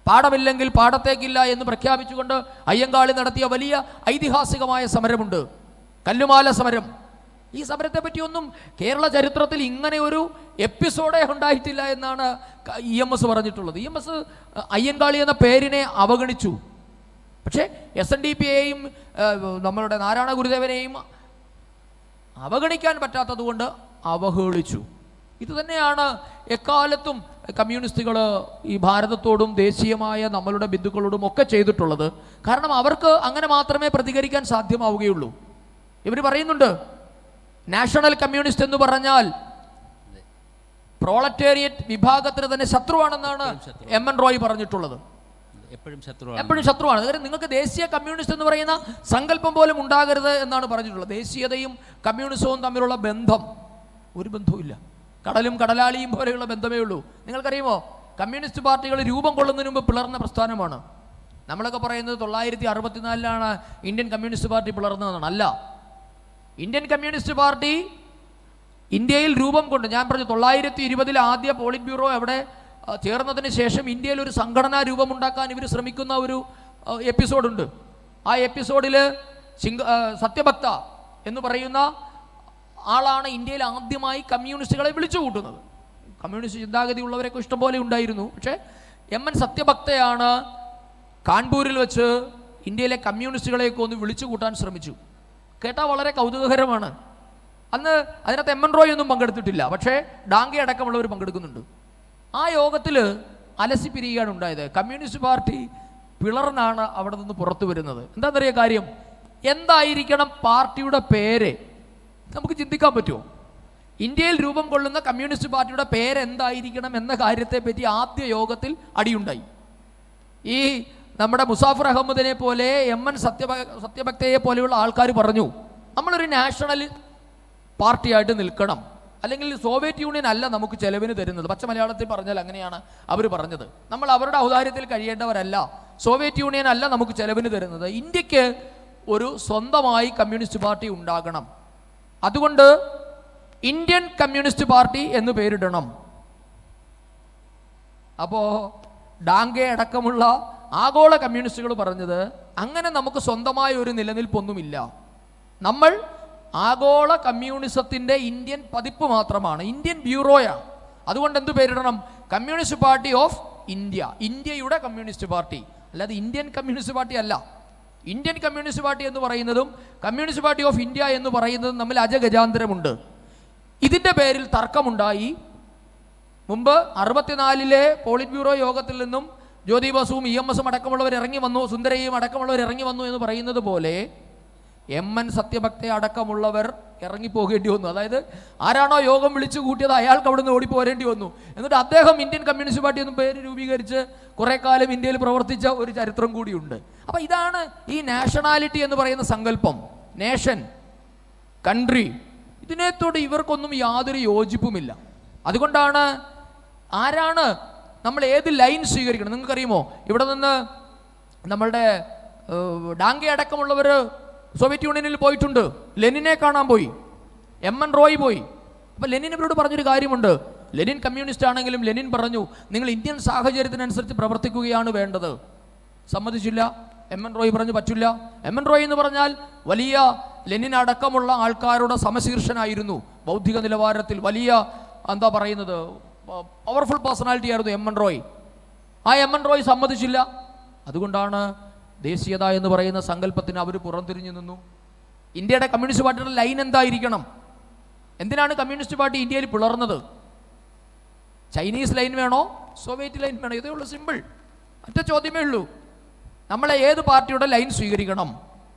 പാടമില്ലെങ്കിൽ പാടത്തേക്കില്ല എന്ന് പ്രഖ്യാപിച്ചുകൊണ്ട് അയ്യങ്കാളി നടത്തിയ വലിയ ഐതിഹാസികമായ സമരമുണ്ട്, കല്ലുമാല സമരം. ഈ സമരത്തെ പറ്റിയൊന്നും കേരള ചരിത്രത്തിൽ ഇങ്ങനെ ഒരു എപ്പിസോഡേ ഉണ്ടായിട്ടില്ല എന്നാണ് EMS പറഞ്ഞിട്ടുള്ളത്. EMS അയ്യൻകാളി എന്ന പേരിനെ അവഗണിച്ചു. പക്ഷേ SNDPയെയും നമ്മളുടെ നാരായണ ഗുരുദേവനെയും അവഗണിക്കാൻ പറ്റാത്തതുകൊണ്ട് അവഹേളിച്ചു. ഇതുതന്നെയാണ് എക്കാലത്തും കമ്മ്യൂണിസ്റ്റുകൾ ഈ ഭാരതത്തോടും ദേശീയമായ നമ്മളുടെ ബന്ധുക്കളോടും ഒക്കെ ചെയ്തിട്ടുള്ളത്. കാരണം അവർക്ക് അങ്ങനെ മാത്രമേ പ്രതികരിക്കാൻ സാധ്യമാവുകയുള്ളൂ. ഇവർ പറയുന്നുണ്ട്, നാഷണൽ കമ്മ്യൂണിസ്റ്റ് എന്ന് പറഞ്ഞാൽ പ്രോളറ്റേറിയറ്റ് വിഭാഗത്തിന് തന്നെ ശത്രുവാണെന്നാണ് MN റോയ് പറഞ്ഞിട്ടുള്ളത്. എപ്പോഴും ശത്രുവാണ്. കാര്യം നിങ്ങൾക്ക് ദേശീയ കമ്മ്യൂണിസ്റ്റ് എന്ന് പറയുന്ന സങ്കല്പം പോലും ഉണ്ടാകരുത് എന്നാണ് പറഞ്ഞിട്ടുള്ളത്. ദേശീയതയും കമ്മ്യൂണിസവും തമ്മിലുള്ള ബന്ധം ഒരു ബന്ധവുമില്ല. കടലും കടലാളിയും പോലെയുള്ള ബന്ധമേ ഉള്ളൂ. നിങ്ങൾക്കറിയുമോ, കമ്മ്യൂണിസ്റ്റ് പാർട്ടികൾ രൂപം കൊള്ളുന്നതിന് മുമ്പ് പിളർന്ന പ്രസ്ഥാനമാണ്. നമ്മളൊക്കെ പറയുന്നത് 1964 ഇന്ത്യൻ കമ്മ്യൂണിസ്റ്റ് പാർട്ടി പിളർന്നതെന്നാണ്. അല്ല, ഇന്ത്യൻ കമ്മ്യൂണിസ്റ്റ് പാർട്ടി ഇന്ത്യയിൽ രൂപം കൊണ്ട്, ഞാൻ പറഞ്ഞു 1920 ആദ്യ പോളിറ്റ് ബ്യൂറോ അവിടെ ചേർന്നതിന് ശേഷം ഇന്ത്യയിൽ ഒരു സംഘടനാ രൂപമുണ്ടാക്കാൻ ഇവർ ശ്രമിക്കുന്ന ഒരു എപ്പിസോഡുണ്ട്. ആ എപ്പിസോഡിൽ സത്യഭക്ത എന്ന് പറയുന്ന ആളാണ് ഇന്ത്യയിൽ ആദ്യമായി കമ്മ്യൂണിസ്റ്റുകളെ വിളിച്ചു കൂട്ടുന്നത്. കമ്മ്യൂണിസ്റ്റ് ചിന്താഗതി ഉള്ളവരൊക്കെ ഇഷ്ടംപോലെ ഉണ്ടായിരുന്നു. പക്ഷേ എം.എൻ. സത്യഭക്തയാണ് കാൺപൂരിൽ വെച്ച് ഇന്ത്യയിലെ കമ്മ്യൂണിസ്റ്റുകളെയൊക്കെ ഒന്ന് വിളിച്ചു കൂട്ടാൻ ശ്രമിച്ചു. കേട്ടാൽ വളരെ കൗതുകകരമാണ്. അന്ന് അതിനകത്ത് എം.എൻ. റോയ് ഒന്നും പങ്കെടുത്തിട്ടില്ല, പക്ഷേ ഡാംഗെ അടക്കമുള്ളവർ പങ്കെടുക്കുന്നുണ്ട്. ആ യോഗത്തിൽ അലസി പിരിയുകയാണ് ഉണ്ടായത്. കമ്മ്യൂണിസ്റ്റ് പാർട്ടി പിളർന്നാണ് അവിടെ നിന്ന് പുറത്തു വരുന്നത്. എന്താണെന്നറിയ കാര്യം, എന്തായിരിക്കണം പാർട്ടിയുടെ പേര്? നമുക്ക് ചിന്തിക്കാൻ പറ്റുമോ? ഇന്ത്യയിൽ രൂപം കൊള്ളുന്ന കമ്മ്യൂണിസ്റ്റ് പാർട്ടിയുടെ പേരെന്തായിരിക്കണം എന്ന കാര്യത്തെപ്പറ്റി ആദ്യ യോഗത്തിൽ അടിയുണ്ടായി. ഈ നമ്മുടെ മുസാഫർ അഹമ്മദിനെ പോലെ എം.എൻ. സത്യഭക്തയെ പോലെയുള്ള ആൾക്കാർ പറഞ്ഞു, നമ്മളൊരു നാഷണൽ പാർട്ടിയായിട്ട് നിൽക്കണം, അല്ലെങ്കിൽ സോവിയറ്റ് യൂണിയൻ അല്ല നമുക്ക് ചെലവിന് തരുന്നത്. പച്ച മലയാളത്തിൽ പറഞ്ഞാൽ അങ്ങനെയാണ് അവർ പറഞ്ഞത്. നമ്മൾ അവരുടെ ഔദാര്യത്തിൽ കഴിയേണ്ടവരല്ല, സോവിയറ്റ് യൂണിയൻ അല്ല നമുക്ക് ചെലവിന് തരുന്നത്, ഇന്ത്യക്ക് ഒരു സ്വന്തമായി കമ്മ്യൂണിസ്റ്റ് പാർട്ടി ഉണ്ടാകണം, അതുകൊണ്ട് ഇന്ത്യൻ കമ്മ്യൂണിസ്റ്റ് പാർട്ടി എന്ന് പേരിടണം. അപ്പോൾ ഡാംഗെ അടക്കമുള്ള ആഗോള കമ്മ്യൂണിസ്റ്റുകൾ പറഞ്ഞത്, അങ്ങനെ നമുക്ക് സ്വന്തമായ ഒരു നിലനിൽപ്പൊന്നുമില്ല, നമ്മൾ ആഗോള കമ്മ്യൂണിസത്തിൻ്റെ ഇന്ത്യൻ പതിപ്പ് മാത്രമാണ്, ഇന്ത്യൻ ബ്യൂറോയാണ്, അതുകൊണ്ട് എന്ത് പേരിടണം? കമ്മ്യൂണിസ്റ്റ് പാർട്ടി ഓഫ് ഇന്ത്യ, ഇന്ത്യയുടെ കമ്മ്യൂണിസ്റ്റ് പാർട്ടി, അല്ലാതെ ഇന്ത്യൻ കമ്മ്യൂണിസ്റ്റ് പാർട്ടി അല്ല. ഇന്ത്യൻ കമ്മ്യൂണിസ്റ്റ് പാർട്ടി എന്ന് പറയുന്നതും കമ്മ്യൂണിസ്റ്റ് പാർട്ടി ഓഫ് ഇന്ത്യ എന്ന് പറയുന്നതും തമ്മിൽ അജഗജാന്തരമുണ്ട്. ഇതിൻ്റെ പേരിൽ തർക്കമുണ്ടായി. മുമ്പ് 64-ലെ പോളിറ്റ് ബ്യൂറോ യോഗത്തിൽ നിന്നും ജ്യോതി ബസുവും EMS അടക്കമുള്ളവർ ഇറങ്ങി വന്നു, സുന്ദരയും അടക്കമുള്ളവർ ഇറങ്ങി വന്നു എന്ന് പറയുന്നത് പോലെ എം.എൻ. സത്യഭക്ത അടക്കമുള്ളവർ ഇറങ്ങിപ്പോകേണ്ടി വന്നു. അതായത് ആരാണോ യോഗം വിളിച്ചു കൂട്ടിയത് അയാൾക്ക് അവിടെ നിന്ന് ഓടിപ്പോരേണ്ടി വന്നു. എന്നിട്ട് അദ്ദേഹം ഇന്ത്യൻ കമ്മ്യൂണിസ്റ്റ് പാർട്ടി എന്ന പേര് രൂപീകരിച്ച് കുറേ കാലം ഇന്ത്യയിൽ പ്രവർത്തിച്ച ഒരു ചരിത്രം കൂടിയുണ്ട്. അപ്പം ഇതാണ് ഈ നാഷണാലിറ്റി എന്ന് പറയുന്ന സങ്കല്പം. നേഷൻ, കൺട്രി, ഇതിനോട് ഇവർക്കൊന്നും യാതൊരു യോജിപ്പുമില്ല. അതുകൊണ്ടാണ് ആരാണ് നമ്മൾ ഏത് ലൈൻ സ്വീകരിക്കണം? നിങ്ങൾക്കറിയുമോ, ഇവിടെ നിന്ന് നമ്മളുടെ ഡാംഗെ അടക്കമുള്ളവർ സോവിയറ്റ് യൂണിയനിൽ പോയിട്ടുണ്ട്, ലെനിനെ കാണാൻ പോയി, എം.എൻ. റോയ് പോയി. അപ്പം ലെനിൻ ഇവരോട് പറഞ്ഞൊരു കാര്യമുണ്ട്. ലെനിൻ കമ്മ്യൂണിസ്റ്റ് ആണെങ്കിലും ലെനിൻ പറഞ്ഞു, നിങ്ങൾ ഇന്ത്യൻ സാഹചര്യത്തിനനുസരിച്ച് പ്രവർത്തിക്കുകയാണ് വേണ്ടത്. സമ്മതിച്ചില്ല. എം.എൻ. റോയ് പറഞ്ഞു പറ്റില്ല. എം.എൻ. റോയ് എന്ന് പറഞ്ഞാൽ വലിയ ലെനിൻ അടക്കമുള്ള ആൾക്കാരുടെ സമശീർഷനായിരുന്നു, ബൗദ്ധിക നിലവാരത്തിൽ വലിയ എന്താ പറയുന്നത് പവർഫുൾ പേഴ്സണാലിറ്റി ആയിരുന്നു എം.എൻ. റോയ്. ആ എം.എൻ. റോയ് സമ്മതിച്ചില്ല. അതുകൊണ്ടാണ് ദേശീയത എന്ന് പറയുന്ന സങ്കല്പത്തിന് അവർ പുറംതിരിഞ്ഞു നിന്നു. ഇന്ത്യയുടെ കമ്മ്യൂണിസ്റ്റ് പാർട്ടിയുടെ ലൈൻ എന്തായിരിക്കണം? എന്തിനാണ് കമ്മ്യൂണിസ്റ്റ് പാർട്ടി ഇന്ത്യയിൽ പിളർന്നത്? ചൈനീസ് ലൈൻ വേണോ, സോവിയറ്റ് ലൈൻ വേണോ? ഇതേ ഉള്ളൂ, സിമ്പിൾ. ഒറ്റ ചോദ്യമേ ഉള്ളൂ. നമ്മളെ ഏത് പാർട്ടിയുടെ ലൈൻ സ്വീകരിക്കണം?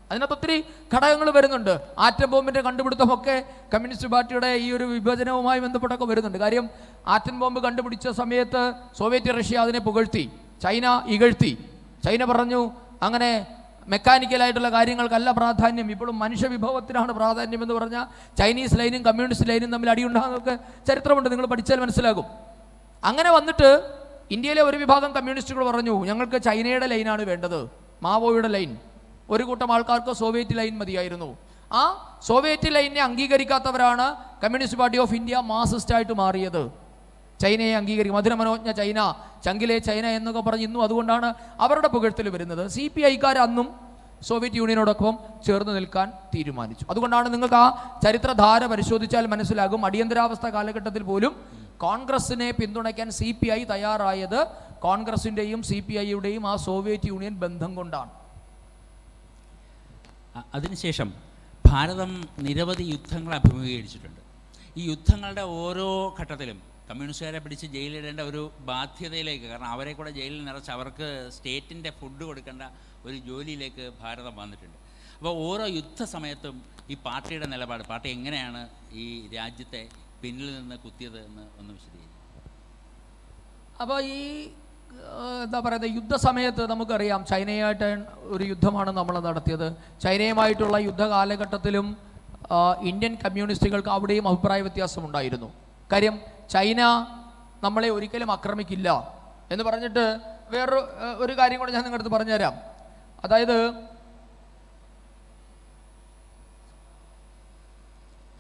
അതിനകത്ത് ഒത്തിരി ഘടകങ്ങൾ വരുന്നുണ്ട്. ആറ്റം ബോംബിൻ്റെ കണ്ടുപിടുത്തമൊക്കെ കമ്മ്യൂണിസ്റ്റ് പാർട്ടിയുടെ ഈ ഒരു വിഭജനവുമായി ബന്ധപ്പെട്ടൊക്കെ വരുന്നുണ്ട്. കാര്യം ആറ്റം ബോംബ് കണ്ടുപിടിച്ച സമയത്ത് സോവിയറ്റ് റഷ്യ അതിനെ പുകഴ്ത്തി, ചൈന ഇകഴ്ത്തി. ചൈന പറഞ്ഞു അങ്ങനെ മെക്കാനിക്കലായിട്ടുള്ള കാര്യങ്ങൾക്കല്ല പ്രാധാന്യം, ഇപ്പോഴും മനുഷ്യവിഭവത്തിനാണ് പ്രാധാന്യം എന്ന് പറഞ്ഞാൽ ചൈനീസ് ലൈനും കമ്മ്യൂണിസ്റ്റ് ലൈനും തമ്മിൽ അടിയുണ്ടാകുന്നതൊക്കെ ചരിത്രമുണ്ട്, നിങ്ങൾ പഠിച്ചാൽ മനസ്സിലാകും. അങ്ങനെ വന്നിട്ട് ഇന്ത്യയിലെ ഒരു വിഭാഗം കമ്മ്യൂണിസ്റ്റുകൾ പറഞ്ഞു, ഞങ്ങൾക്ക് ചൈനയുടെ ലൈനാണ് വേണ്ടത്, മാവോയുടെ ലൈൻ. ഒരു കൂട്ടം ആൾക്കാർക്ക് സോവിയറ്റ് ലൈൻ മതിയായിരുന്നു. ആ സോവിയറ്റ് ലൈനിനെ അംഗീകരിക്കാത്തവരാണ് കമ്മ്യൂണിസ്റ്റ് പാർട്ടി ഓഫ് ഇന്ത്യ മാർക്സിസ്റ്റായിട്ട് മാറിയത്. ചൈനയെ അംഗീകരിക്കും, മധുരമനോജ്ഞ ചൈന, ചങ്കിലെ ചൈന എന്നൊക്കെ പറഞ്ഞ് ഇന്നും അതുകൊണ്ടാണ് അവരുടെ പുകഴ്ത്തൽ വരുന്നത്. CPI-ക്കാർ അന്നും സോവിയറ്റ് യൂണിയനോടൊപ്പം ചേർന്ന് നിൽക്കാൻ തീരുമാനിച്ചു. അതുകൊണ്ടാണ് നിങ്ങൾക്ക് ആ ചരിത്രധാര പരിശോധിച്ചാൽ മനസ്സിലാകും, അടിയന്തരാവസ്ഥ കാലഘട്ടത്തിൽ പോലും കോൺഗ്രസിനെ പിന്തുണയ്ക്കാൻ CPI തയ്യാറായത് കോൺഗ്രസിൻ്റെയും CPI-യുടെയും ആ സോവിയറ്റ് യൂണിയൻ ബന്ധം കൊണ്ടാണ്. അതിനുശേഷം ഭാരതം നിരവധി യുദ്ധങ്ങൾ അഭിമുഖീകരിച്ചിട്ടുണ്ട്. ഈ യുദ്ധങ്ങളുടെ ഓരോ ഘട്ടത്തിലും കമ്മ്യൂണിസ്റ്റുകാരെ പിടിച്ച് ജയിലിടേണ്ട ഒരു ബാധ്യതയിലേക്ക്, കാരണം അവരെ കൂടെ ജയിലിൽ നിറച്ച് അവർക്ക് സ്റ്റേറ്റിൻ്റെ ഫുഡ് കൊടുക്കേണ്ട ഒരു ജോലിയിലേക്ക് ഭാരതം വന്നിട്ടുണ്ട്. അപ്പോൾ ഓരോ യുദ്ധ സമയത്തും ഈ പാർട്ടിയുടെ നിലപാട്, പാർട്ടി എങ്ങനെയാണ് ഈ രാജ്യത്തെ പിന്നിൽ നിന്ന് കുത്തിയത് എന്ന് ഒന്ന് വിശദീകരിക്കും. അപ്പോൾ ഈ എന്താ പറയുന്നത്, യുദ്ധസമയത്ത് നമുക്കറിയാം ചൈനയായിട്ട് ഒരു യുദ്ധമാണ് നമ്മൾ നടത്തിയത്. ചൈനയുമായിട്ടുള്ള യുദ്ധ കാലഘട്ടത്തിലും ഇന്ത്യൻ കമ്മ്യൂണിസ്റ്റുകൾക്ക് അവിടെയും അഭിപ്രായ വ്യത്യാസമുണ്ടായിരുന്നു. കാര്യം ചൈന നമ്മളെ ഒരിക്കലും ആക്രമിക്കില്ല എന്ന് പറഞ്ഞിട്ട് വേറൊരു കാര്യം കൂടെ ഞാൻ നിങ്ങളുടെ അടുത്ത് പറഞ്ഞുതരാം. അതായത്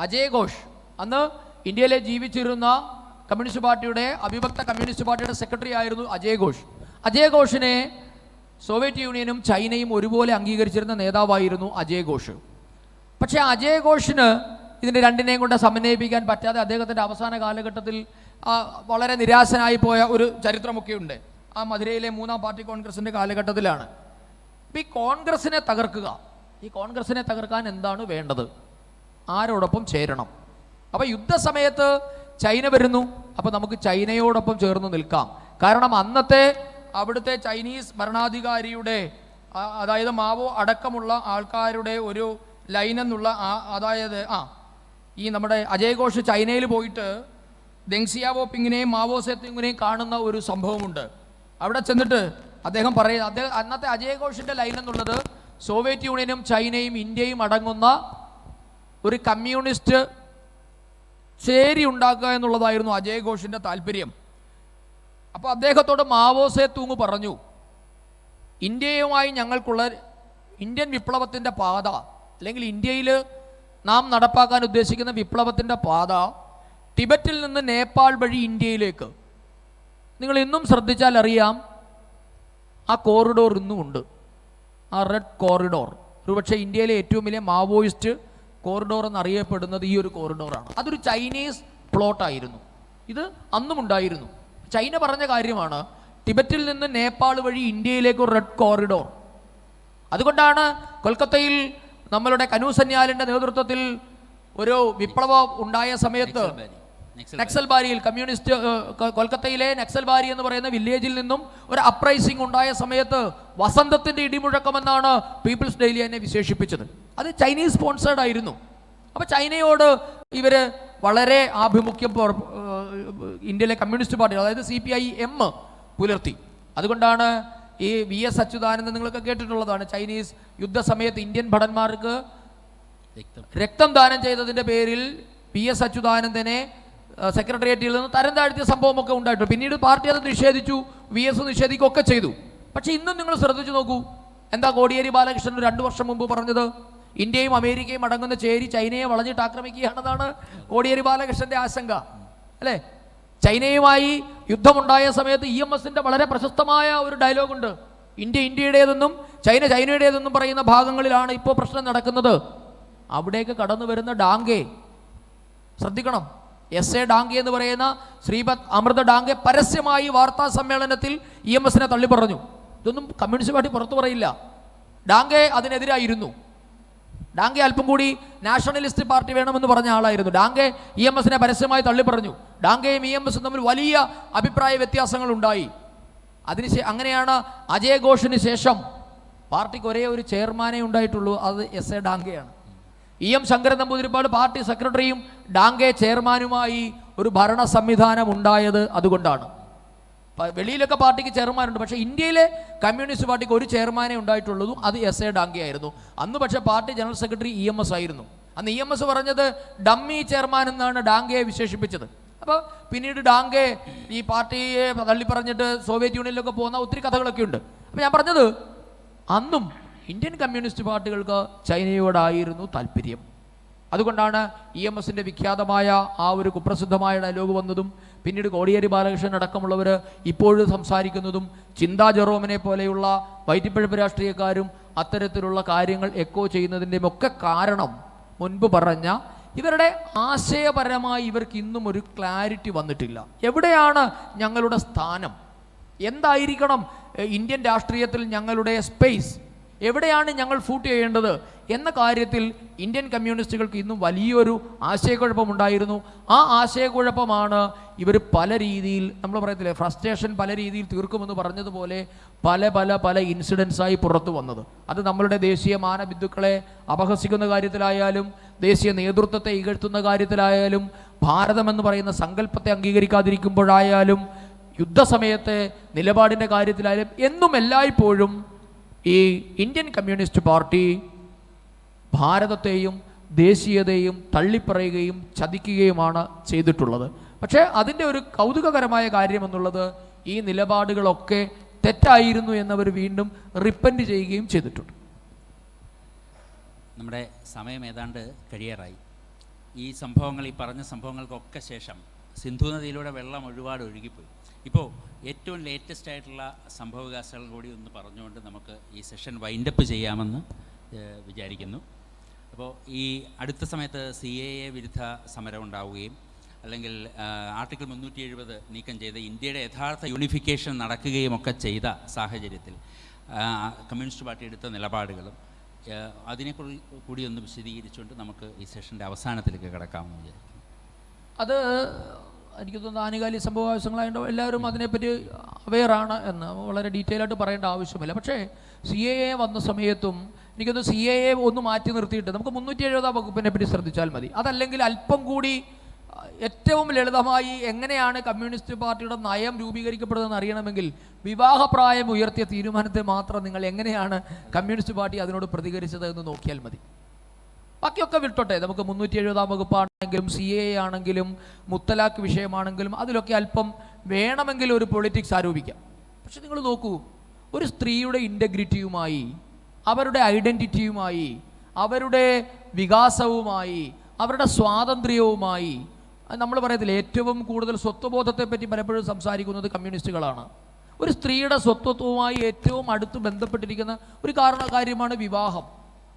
അജയ് ഘോഷ് അന്ന് ഇന്ത്യയിലെ ജീവിച്ചിരുന്ന കമ്മ്യൂണിസ്റ്റ് പാർട്ടിയുടെ അവിഭക്ത കമ്മ്യൂണിസ്റ്റ് പാർട്ടിയുടെ സെക്രട്ടറി ആയിരുന്നു അജയ് ഘോഷ്. അജയ് ഘോഷിനെ സോവിയറ്റ് യൂണിയനും ചൈനയും ഒരുപോലെ അംഗീകരിച്ചിരുന്ന നേതാവായിരുന്നു അജയ് ഘോഷ്. പക്ഷേ അജയ് ഘോഷിന് ഇതിൻ്റെ രണ്ടിനെയും കൊണ്ട് സമന്വയിപ്പിക്കാൻ പറ്റാതെ അദ്ദേഹത്തിൻ്റെ അവസാന കാലഘട്ടത്തിൽ വളരെ നിരാശനായി പോയ ഒരു ചരിത്രമൊക്കെയുണ്ട്. ആ മധുരയിലെ 3-ാം പാർട്ടി കോൺഗ്രസിൻ്റെ കാലഘട്ടത്തിലാണ്. അപ്പോൾ ഈ കോൺഗ്രസിനെ തകർക്കുക, ഈ കോൺഗ്രസിനെ തകർക്കാൻ എന്താണ് വേണ്ടത്? ആരോടൊപ്പം ചേരണം? അപ്പോൾ യുദ്ധസമയത്ത് ചൈന വരുന്നു, അപ്പോൾ നമുക്ക് ചൈനയോടൊപ്പം ചേർന്ന് നിൽക്കാം. കാരണം അന്നത്തെ അവിടുത്തെ ചൈനീസ് ഭരണാധികാരിയുടെ, അതായത് മാവോ അടക്കമുള്ള ആൾക്കാരുടെ ഒരു ലൈൻ എന്നുള്ള അതായത് ഈ നമ്മുടെ അജയ് ഘോഷ് ചൈനയിൽ പോയിട്ട് ദെങ്സിയാവോ പിങ്ങിനെയും മാവോ സേത്തുങ്ങിനെയും കാണുന്ന ഒരു സംഭവമുണ്ട്. അവിടെ ചെന്നിട്ട് അദ്ദേഹം പറയുന്നത്, അന്നത്തെ അജയ് ഘോഷിൻ്റെ ലൈൻ എന്നുള്ളത് സോവിയറ്റ് യൂണിയനും ചൈനയും ഇന്ത്യയും അടങ്ങുന്ന ഒരു കമ്മ്യൂണിസ്റ്റ് ചേരി ഉണ്ടാക്കുക എന്നുള്ളതായിരുന്നു അജയ് ഘോഷിൻ്റെ താല്പര്യം. അപ്പോൾ അദ്ദേഹത്തോട് മാവോ സേത്തുങ് പറഞ്ഞു, ഇന്ത്യയുമായി ഞങ്ങൾക്കുള്ള ഇന്ത്യൻ വിപ്ലവത്തിൻ്റെ പാത, അല്ലെങ്കിൽ ഇന്ത്യയിൽ നാം നടപ്പാക്കാൻ ഉദ്ദേശിക്കുന്ന വിപ്ലവത്തിൻ്റെ പാത ടിബറ്റിൽ നിന്ന് നേപ്പാൾ വഴി ഇന്ത്യയിലേക്ക്. നിങ്ങൾ ഇന്നും ശ്രദ്ധിച്ചാൽ അറിയാം, ആ കോറിഡോർ ഇന്നും ഉണ്ട്, ആ റെഡ് കോറിഡോർ. ഒരുപക്ഷെ ഇന്ത്യയിലെ ഏറ്റവും വലിയ മാവോയിസ്റ്റ് കോറിഡോർ എന്നറിയപ്പെടുന്നത് ഈ ഒരു കോറിഡോറാണ്. അതൊരു ചൈനീസ് പ്ലോട്ടായിരുന്നു. ഇത് അന്നും ഉണ്ടായിരുന്നു. ചൈന പറഞ്ഞ കാര്യമാണ്, ടിബറ്റിൽ നിന്ന് നേപ്പാൾ വഴി ഇന്ത്യയിലേക്ക് ഒരു റെഡ് കോറിഡോർ. അതുകൊണ്ടാണ് കൊൽക്കത്തയിൽ നമ്മളുടെ കനു സന്യാലിൻ്റെ നേതൃത്വത്തിൽ ഒരു വിപ്ലവം ഉണ്ടായ സമയത്ത് നക്സൽബാരിയിൽ കമ്മ്യൂണിസ്റ്റ് കൊൽക്കത്തയിലെ നക്സൽബാരി എന്ന് പറയുന്ന വില്ലേജിൽ നിന്നും ഒരു അപ്രൈസിംഗ് ഉണ്ടായ സമയത്ത് വസന്തത്തിൻ്റെ ഇടിമുഴക്കമെന്നാണ് പീപ്പിൾസ് ഡെയിലി എന്നെ വിശേഷിപ്പിച്ചത്. അത് ചൈനീസ് സ്പോൺസേഡ് ആയിരുന്നു. അപ്പോൾ ചൈനയോട് ഇവർ വളരെ ആഭിമുഖ്യം ഇന്ത്യയിലെ കമ്മ്യൂണിസ്റ്റ് പാർട്ടി, അതായത് CPIM പുലർത്തി. അതുകൊണ്ടാണ് ഈ VS അച്യുതാനന്ദൻ നിങ്ങളൊക്കെ കേട്ടിട്ടുള്ളതാണ്, ചൈനീസ് യുദ്ധസമയത്ത് ഇന്ത്യൻ ഭടന്മാർക്ക് രക്തം ദാനം ചെയ്തതിൻ്റെ പേരിൽ VS അച്യുതാനന്ദനെ സെക്രട്ടേറിയറ്റിൽ നിന്ന് തരം താഴ്ത്തിയ സംഭവമൊക്കെ ഉണ്ടായിട്ടുണ്ട്. പിന്നീട് പാർട്ടി അത് നിഷേധിച്ചു, VS നിഷേധിക്കുകയൊക്കെ ചെയ്തു. പക്ഷേ ഇന്നും നിങ്ങൾ ശ്രദ്ധിച്ചു നോക്കൂ, എന്താ കോടിയേരി ബാലകൃഷ്ണൻ 2 വർഷം മുമ്പ് പറഞ്ഞത്? ഇന്ത്യയും അമേരിക്കയും അടങ്ങുന്ന ചേരി ചൈനയെ വളഞ്ഞിട്ട് ആക്രമിക്കുകയാണെന്നാണ് കോടിയേരി ബാലകൃഷ്ണൻ്റെ ആശങ്ക, അല്ലേ? ചൈനയുമായി യുദ്ധമുണ്ടായ സമയത്ത് EMSൻ്റെ വളരെ പ്രശസ്തമായ ഒരു ഡയലോഗുണ്ട്, ഇന്ത്യ ഇന്ത്യയുടേതെന്നും ചൈന ചൈനയുടേതെന്നും പറയുന്ന ഭാഗങ്ങളിലാണ് ഇപ്പോൾ പ്രശ്നം നടക്കുന്നത്. അവിടേക്ക് കടന്നു വരുന്ന ഡാങ്കെ ശ്രദ്ധിക്കണം. SA ഡാങ്കെ എന്ന് പറയുന്ന ശ്രീപദ് അമൃത ഡാങ്കെ പരസ്യമായി വാർത്താ സമ്മേളനത്തിൽ EMSനെ തള്ളി പറഞ്ഞു. ഇതൊന്നും കമ്മ്യൂണിസ്റ്റ് പാർട്ടി പുറത്തു പറയില്ല. ഡാങ്കെ അതിനെതിരായിരുന്നു. ഡാങ്കെ അല്പം കൂടി നാഷണലിസ്റ്റ് പാർട്ടി വേണമെന്ന് പറഞ്ഞ ആളായിരുന്നു. ഡാങ്കെ EMSനെ പരസ്യമായി തള്ളി പറഞ്ഞു. ഡാങ്കയും EMSും തമ്മിൽ വലിയ അഭിപ്രായ വ്യത്യാസങ്ങൾ ഉണ്ടായി. അങ്ങനെയാണ് അജയ് ഘോഷിന് ശേഷം പാർട്ടിക്ക് ഒരേ ഒരു ചെയർമാനേ ഉണ്ടായിട്ടുള്ളൂ, അത് SA ഡാങ്കെയാണ്. EM ശങ്കരൻ നമ്പൂതിരിപ്പാട് പാർട്ടി സെക്രട്ടറിയും ഡാങ്കെ ചെയർമാനുമായി ഒരു ഭരണ സംവിധാനം ഉണ്ടായത് അതുകൊണ്ടാണ്. വെളിയിലൊക്കെ പാർട്ടിക്ക് ചെയർമാനുണ്ട്, പക്ഷേ ഇന്ത്യയിലെ കമ്മ്യൂണിസ്റ്റ് പാർട്ടിക്ക് ഒരു ചെയർമാനേ ഉണ്ടായിട്ടുള്ളതും അത് SA ഡാങ്കെ ആയിരുന്നു. അന്ന് പക്ഷേ പാർട്ടി ജനറൽ സെക്രട്ടറി EMS ആയിരുന്നു. അന്ന് EMS പറഞ്ഞത് ഡമ്മി ചെയർമാൻ എന്നാണ് ഡാങ്കയെ വിശേഷിപ്പിച്ചത്. അപ്പോൾ പിന്നീട് ഡാങ്കെ ഈ പാർട്ടിയെ തള്ളിപ്പറഞ്ഞിട്ട് സോവിയറ്റ് യൂണിയനിലൊക്കെ പോകുന്ന ഒത്തിരി കഥകളൊക്കെ ഉണ്ട്. അപ്പോൾ ഞാൻ പറഞ്ഞത്, അന്നും ഇന്ത്യൻ കമ്മ്യൂണിസ്റ്റ് പാർട്ടികൾക്ക് ചൈനയോടായിരുന്നു താല്പര്യം. അതുകൊണ്ടാണ് EMSൻ്റെ വിഖ്യാതമായ ആ ഒരു കുപ്രസിദ്ധമായ ഡയലോഗ് വന്നതും പിന്നീട് കോടിയേരി ബാലകൃഷ്ണൻ അടക്കമുള്ളവർ ഇപ്പോഴും സംസാരിക്കുന്നതും ചിന്താ ജെറോമിനെ പോലെയുള്ള വൈറ്റിപ്പഴപ്പ് രാഷ്ട്രീയക്കാരും അത്തരത്തിലുള്ള കാര്യങ്ങൾ എക്കോ ചെയ്യുന്നതിൻ്റെയും ഒക്കെ കാരണം മുൻപ് പറഞ്ഞ ഇവരുടെ ആശയപരമായി ഇവർക്ക് ഇന്നും ഒരു ക്ലാരിറ്റി വന്നിട്ടില്ല. എവിടെയാണ് ഞങ്ങളുടെ സ്ഥാനം, എന്തായിരിക്കണം ഇന്ത്യൻ രാഷ്ട്രീയത്തിൽ ഞങ്ങളുടെ സ്പേസ്, എവിടെയാണ് ഞങ്ങൾ ഫൂട്ട് ചെയ്യേണ്ടത് എന്ന കാര്യത്തിൽ ഇന്ത്യൻ കമ്മ്യൂണിസ്റ്റുകൾക്ക് ഇന്നും വലിയൊരു ആശയക്കുഴപ്പമുണ്ടായിരുന്നു. ആ ആശയക്കുഴപ്പമാണ് ഇവർ പല രീതിയിൽ, നമ്മൾ പറയത്തില്ലേ ഫ്രസ്ട്രേഷൻ പല രീതിയിൽ തീർക്കുമെന്ന് പറഞ്ഞതുപോലെ പല പല പല ഇൻസിഡൻസായി പുറത്തു വന്നത്. അത് നമ്മളുടെ ദേശീയ മാനബിന്ദുക്കളെ അപഹസിക്കുന്ന കാര്യത്തിലായാലും ദേശീയ നേതൃത്വത്തെ ഇകഴ്ത്തുന്ന കാര്യത്തിലായാലും ഭാരതമെന്ന് പറയുന്ന സങ്കല്പത്തെ അംഗീകരിക്കാതിരിക്കുമ്പോഴായാലും യുദ്ധസമയത്തെ നിലപാടിൻ്റെ കാര്യത്തിലായാലും എന്നും എല്ലായ്പ്പോഴും ഈ ഇന്ത്യൻ കമ്മ്യൂണിസ്റ്റ് പാർട്ടി ഭാരതത്തെയും ദേശീയതയും തള്ളിപ്പറയുകയും ചതിക്കുകയുമാണ് ചെയ്തിട്ടുള്ളത്. പക്ഷേ അതിൻ്റെ ഒരു കൗതുകകരമായ കാര്യമെന്നുള്ളത് ഈ നിലപാടുകളൊക്കെ തെറ്റായിരുന്നു എന്നവർ വീണ്ടും റിപ്പൻറ്റ് ചെയ്യുകയും ചെയ്തിട്ടുണ്ട്. നമ്മുടെ സമയം ഏതാണ്ട് കഴിയാറായി. ഈ സംഭവങ്ങൾ, ഈ പറഞ്ഞ സംഭവങ്ങൾക്കൊക്കെ ശേഷം സിന്ധു നദിയിലൂടെ വെള്ളം ഒരുപാട് ഒഴുകിപ്പോയി. ഇപ്പോൾ ഏറ്റവും ലേറ്റസ്റ്റ് ആയിട്ടുള്ള സംഭവവികാസങ്ങൾ കൂടി ഒന്ന് പറഞ്ഞുകൊണ്ട് നമുക്ക് ഈ സെഷൻ വൈൻഡപ്പ് ചെയ്യാമെന്ന് വിചാരിക്കുന്നു. അപ്പോൾ ഈ അടുത്ത സമയത്ത് CAA വിരുദ്ധ സമരം ഉണ്ടാവുകയും അല്ലെങ്കിൽ ആർട്ടിക്കിൾ 370 നീക്കം ചെയ്ത് ഇന്ത്യയുടെ യഥാർത്ഥ യൂണിഫിക്കേഷൻ നടക്കുകയും ഒക്കെ ചെയ്ത സാഹചര്യത്തിൽ കമ്മ്യൂണിസ്റ്റ് പാർട്ടി എടുത്ത നിലപാടുകളും അതിനെക്കുറിച്ച് ഒന്ന് വിശദീകരിച്ചുകൊണ്ട് നമുക്ക് ഈ സെഷൻ്റെ അവസാനത്തിലേക്ക് കിടക്കാമെന്ന് വിചാരിക്കുന്നു. അത് എനിക്ക് തോന്നുന്നു ആനുകാലിക സംഭവവികാസങ്ങളായതുകൊണ്ട് എല്ലാവരും അതിനെപ്പറ്റി അവെയറാണ് എന്ന് വളരെ ഡീറ്റെയിൽ ആയിട്ട് പറയേണ്ട ആവശ്യമില്ല. പക്ഷേ CAA വന്ന സമയത്തും എനിക്കൊന്ന് CAA ഒന്ന് മാറ്റി നിർത്തിയിട്ട് നമുക്ക് 370 വകുപ്പിനെ പറ്റി ശ്രദ്ധിച്ചാൽ മതി. അതല്ലെങ്കിൽ അല്പം കൂടി ഏറ്റവും ലളിതമായി എങ്ങനെയാണ് കമ്മ്യൂണിസ്റ്റ് പാർട്ടിയുടെ നയം രൂപീകരിക്കപ്പെടുന്നതെന്ന് അറിയണമെങ്കിൽ വിവാഹപ്രായം ഉയർത്തിയ തീരുമാനത്തെ മാത്രം നിങ്ങൾ എങ്ങനെയാണ് കമ്മ്യൂണിസ്റ്റ് പാർട്ടി അതിനോട് പ്രതികരിച്ചത് എന്ന് നോക്കിയാൽ മതി. ബാക്കിയൊക്കെ വിട്ടോട്ടെ, നമുക്ക് 370 വകുപ്പാണെങ്കിലും CAA ആണെങ്കിലും മുത്തലാഖ് വിഷയമാണെങ്കിലും അതിലൊക്കെ അല്പം വേണമെങ്കിൽ ഒരു പൊളിറ്റിക്സ് ആരോപിക്കാം. പക്ഷെ നിങ്ങൾ നോക്കൂ, ഒരു സ്ത്രീയുടെ ഇൻറ്റഗ്രിറ്റിയുമായി, അവരുടെ ഐഡൻറ്റിറ്റിയുമായി, അവരുടെ വികാസവുമായി, അവരുടെ സ്വാതന്ത്ര്യവുമായി നമ്മൾ പറയത്തില്ല, ഏറ്റവും കൂടുതൽ സ്വത്വബോധത്തെപ്പറ്റി പലപ്പോഴും സംസാരിക്കുന്നത് കമ്മ്യൂണിസ്റ്റുകളാണ്. ഒരു സ്ത്രീയുടെ സ്വത്വവുമായി ഏറ്റവും അടുത്ത് ബന്ധപ്പെട്ടിരിക്കുന്ന ഒരു കാര്യമാണ് വിവാഹം.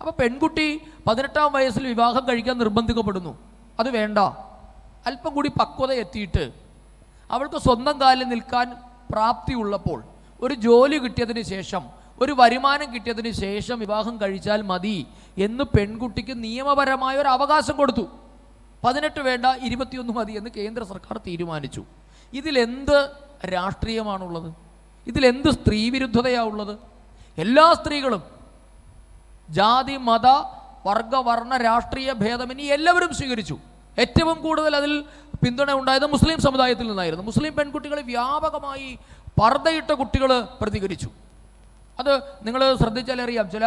അപ്പോൾ പെൺകുട്ടി 18-ാം വയസ്സിൽ വിവാഹം കഴിക്കാൻ നിർബന്ധിക്കപ്പെടുന്നു. അത് വേണ്ട, അല്പം കൂടി പക്വത എത്തിയിട്ട് അവൾക്ക് സ്വന്തം കാലിൽ നിൽക്കാൻ പ്രാപ്തിയുള്ളപ്പോൾ, ഒരു ജോലി കിട്ടിയതിന് ശേഷം, ഒരു വരുമാനം കിട്ടിയതിന് ശേഷം വിവാഹം കഴിച്ചാൽ മതി എന്ന് പെൺകുട്ടിക്ക് നിയമപരമായ ഒരു അവകാശം കൊടുത്തു. 18 വേണ്ട, 21 മതി എന്ന് കേന്ദ്ര സർക്കാർ തീരുമാനിച്ചു. ഇതിലെന്ത് രാഷ്ട്രീയമാണുള്ളത്? ഇതിലെന്ത് സ്ത്രീവിരുദ്ധതയാണുള്ളത്? എല്ലാ സ്ത്രീകളും ജാതി, മത, വർഗ, വർണ്ണ, രാഷ്ട്രീയ ഭേദമന്യേ എല്ലാവരും സ്വീകരിച്ചു. ഏറ്റവും കൂടുതൽ അതിൽ പിന്തുണ ഉണ്ടായത് മുസ്ലിം സമുദായത്തിൽ നിന്നായിരുന്നു. മുസ്ലിം പെൺകുട്ടികൾ വ്യാപകമായി പർദ്ദയിട്ട കുട്ടികൾ പ്രതികരിച്ചു. അത് നിങ്ങൾ ശ്രദ്ധിച്ചാൽ അറിയാം, ചില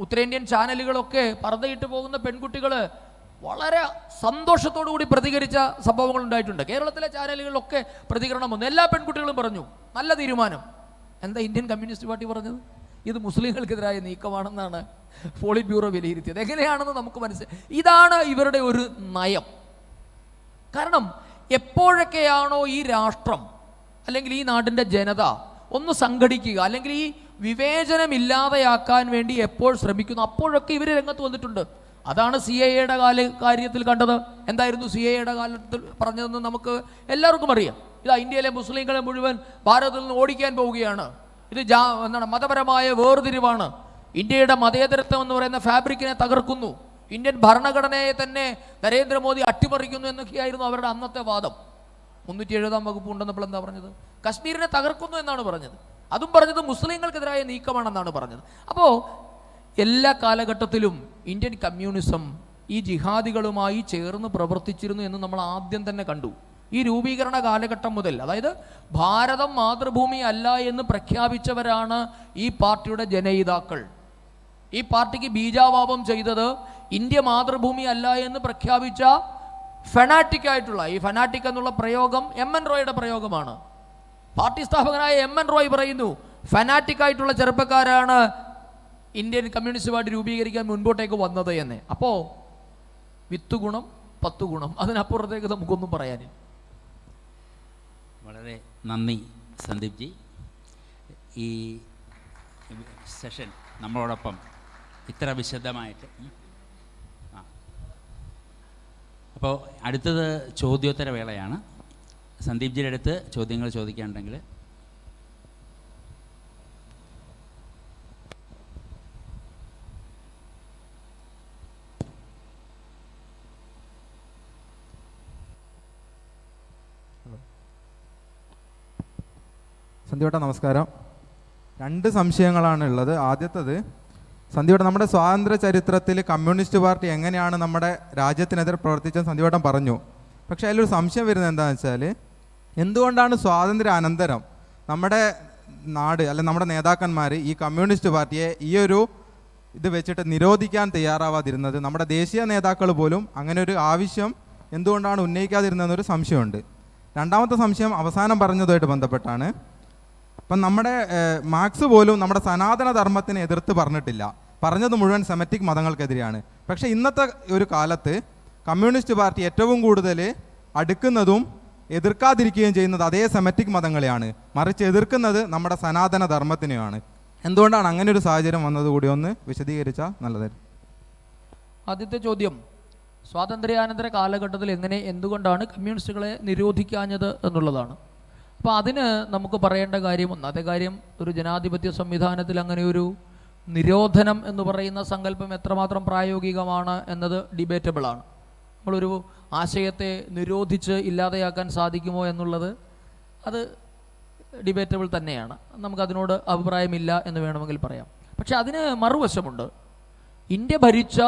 ഉത്തരേന്ത്യൻ ചാനലുകളൊക്കെ പർദ്ദയിട്ട് പോകുന്ന പെൺകുട്ടികൾ വളരെ സന്തോഷത്തോടു കൂടി പ്രതികരിച്ച സംഭവങ്ങൾ ഉണ്ടായിട്ടുണ്ട്. കേരളത്തിലെ ചാനലുകളിലൊക്കെ പ്രതികരണം വന്നു. എല്ലാ പെൺകുട്ടികളും പറഞ്ഞു നല്ല തീരുമാനം. എന്താ ഇന്ത്യൻ കമ്മ്യൂണിസ്റ്റ് പാർട്ടി പറഞ്ഞത്? ഇത് മുസ്ലിങ്ങൾക്കെതിരായ നീക്കമാണെന്നാണ് പോളിറ്റ് ബ്യൂറോ വിലയിരുത്തിയത്. എങ്ങനെയാണെന്ന് നമുക്ക് മനസ്സിലായി. ഇതാണ് ഇവരുടെ ഒരു നയം. കാരണം എപ്പോഴൊക്കെയാണോ ഈ രാഷ്ട്രം അല്ലെങ്കിൽ ഈ നാടിൻ്റെ ജനത ഒന്ന് സംഘടിക്കുക, അല്ലെങ്കിൽ ഈ വിവേചനമില്ലാതെയാക്കാൻ വേണ്ടി എപ്പോൾ ശ്രമിക്കുന്നു, അപ്പോഴൊക്കെ ഇവർ രംഗത്ത് വന്നിട്ടുണ്ട്. അതാണ് CAA കാര്യത്തിൽ കണ്ടത്. എന്തായിരുന്നു CAA കാലത്തിൽ പറഞ്ഞതെന്ന് നമുക്ക് എല്ലാവർക്കും അറിയാം. ഇതാ ഇന്ത്യയിലെ മുസ്ലിങ്ങളെ മുഴുവൻ ഭാരതത്തിൽ നിന്ന് ഓടിക്കാൻ പോവുകയാണ്. ഇത് മതപരമായ വേർതിരിവാണ്. ഇന്ത്യയുടെ മതേതരത്വം എന്ന് പറയുന്ന ഫാബ്രിക്കിനെ തകർക്കുന്നു. ഇന്ത്യൻ ഭരണഘടനയെ തന്നെ നരേന്ദ്രമോദി അട്ടിമറിക്കുന്നു എന്നൊക്കെയായിരുന്നു അവരുടെ അന്നത്തെ വാദം. 370 വകുപ്പ് ഉണ്ടെന്നപ്പോൾ എന്താ പറഞ്ഞത്? കശ്മീരിനെ തകർക്കുന്നു എന്നാണ് പറഞ്ഞത്. അതും പറഞ്ഞത് മുസ്ലിങ്ങൾക്കെതിരായ നീക്കമാണെന്നാണ് പറഞ്ഞത്. അപ്പോൾ എല്ലാ കാലഘട്ടത്തിലും ഇന്ത്യൻ കമ്മ്യൂണിസം ഈ ജിഹാദികളുമായി ചേർന്ന് പ്രവർത്തിച്ചിരുന്നു എന്ന് നമ്മൾ ആദ്യം തന്നെ കണ്ടു. ഈ രൂപീകരണ കാലഘട്ടം മുതൽ, അതായത് ഭാരതം മാതൃഭൂമി അല്ല എന്ന് പ്രഖ്യാപിച്ചവരാണ് ഈ പാർട്ടിയുടെ ജനയിതാക്കൾ. ഈ പാർട്ടിക്ക് ബീജാവാപം ചെയ്തത് ഇന്ത്യ മാതൃഭൂമി അല്ല എന്ന് പ്രഖ്യാപിച്ച ഫെനാറ്റിക് ആയിട്ടുള്ള, ഈ ഫെനാറ്റിക് എന്നുള്ള പ്രയോഗം MN റോയുടെ പ്രയോഗമാണ്. പാർട്ടി സ്ഥാപകനായ MN റോയ് പറയുന്നു, ഫെനാറ്റിക് ആയിട്ടുള്ള ചെറുപ്പക്കാരാണ് ഇന്ത്യൻ കമ്മ്യൂണിസ്റ്റ് പാർട്ടി രൂപീകരിക്കാൻ മുൻപോട്ടേക്ക് വന്നത് എന്ന്. അപ്പോൾ 10 ഗുണം 10 ഗുണം, അതിനപ്പുറത്തേക്ക് നമുക്കൊന്നും പറയാനില്ല. വളരെ നന്ദി സന്ദീപ് ജി. ഈ സെഷൻ നമ്മളോടൊപ്പം ഇത്ര വിശദമായിട്ട്. അപ്പോൾ അടുത്തത് ചോദ്യോത്തര വേളയാണ്. സന്ദീപ് ജിയുടെ അടുത്ത് ചോദ്യങ്ങൾ ചോദിക്കാനുണ്ടെങ്കിൽ സന്ദീപേട്ട നമസ്കാരം. 2 സംശയങ്ങളാണ് ഉള്ളത്. ആദ്യത്തത്, സന്ദീപേട്ടൻ നമ്മുടെ സ്വാതന്ത്ര്യ ചരിത്രത്തിൽ കമ്മ്യൂണിസ്റ്റ് പാർട്ടി എങ്ങനെയാണ് നമ്മുടെ രാജ്യത്തിനെതിരെ പ്രവർത്തിച്ചതെന്ന് സന്ദീപേട്ടൻ പറഞ്ഞു. പക്ഷേ അതിലൊരു സംശയം വരുന്നത് എന്താണെന്ന് വെച്ചാൽ, എന്തുകൊണ്ടാണ് സ്വാതന്ത്ര്യ അനന്തരം നമ്മുടെ നാട് അല്ലെ നമ്മുടെ നേതാക്കന്മാർ ഈ കമ്മ്യൂണിസ്റ്റ് പാർട്ടിയെ ഈ ഒരു ഇത് വെച്ചിട്ട് നിരോധിക്കാൻ തയ്യാറാവാതിരുന്നത്? നമ്മുടെ ദേശീയ നേതാക്കൾ പോലും അങ്ങനെ ഒരു ആവശ്യം എന്തുകൊണ്ടാണ് ഉന്നയിക്കാതിരുന്നതെന്നൊരു സംശയമുണ്ട്. രണ്ടാമത്തെ സംശയം അവസാനം പറഞ്ഞതുമായിട്ട് ബന്ധപ്പെട്ടാണ്. അപ്പം നമ്മുടെ മാർക്സ് പോലും നമ്മുടെ സനാതന ധർമ്മത്തിനെ എതിർത്ത് പറഞ്ഞിട്ടില്ല, പറഞ്ഞത് മുഴുവൻ സെമറ്റിക് മതങ്ങൾക്കെതിരെയാണ്. പക്ഷേ ഇന്നത്തെ ഒരു കാലത്ത് കമ്മ്യൂണിസ്റ്റ് പാർട്ടി ഏറ്റവും കൂടുതൽ അടുക്കുന്നതും എതിർക്കാതിരിക്കുകയും ചെയ്യുന്നത് അതേ സെമറ്റിക് മതങ്ങളെയാണ്, മറിച്ച് എതിർക്കുന്നത് നമ്മുടെ സനാതന ധർമ്മത്തിനെയാണ്. എന്തുകൊണ്ടാണ് അങ്ങനെ ഒരു സാഹചര്യം വന്നത് കൂടി ഒന്ന് വിശദീകരിച്ചാൽ നല്ലതായിരുന്നു. ആദ്യത്തെ ചോദ്യം, സ്വാതന്ത്ര്യാനന്തര കാലഘട്ടത്തിൽ എന്തുകൊണ്ടാണ് കമ്മ്യൂണിസ്റ്റുകളെ നിരോധിക്കാഞ്ഞത് എന്നുള്ളതാണ്. അപ്പോൾ അതിന് നമുക്ക് പറയേണ്ട കാര്യം, ഒന്നാമത്തെ കാര്യം, ഒരു ജനാധിപത്യ സംവിധാനത്തിൽ അങ്ങനെ ഒരു നിരോധനം എന്ന് പറയുന്ന സങ്കല്പം എത്രമാത്രം പ്രായോഗികമാണ് എന്നത് ഡിബേറ്റബിളാണ്. നമ്മളൊരു ആശയത്തെ നിരോധിച്ച് ഇല്ലാതെയാക്കാൻ സാധിക്കുമോ എന്നുള്ളത് അത് ഡിബേറ്റബിൾ തന്നെയാണ്. നമുക്കതിനോട് അഭിപ്രായമില്ല എന്ന് വേണമെങ്കിൽ പറയാം. പക്ഷെ അതിന് മറുവശമുണ്ട്. ഇന്ത്യ ഭരിച്ച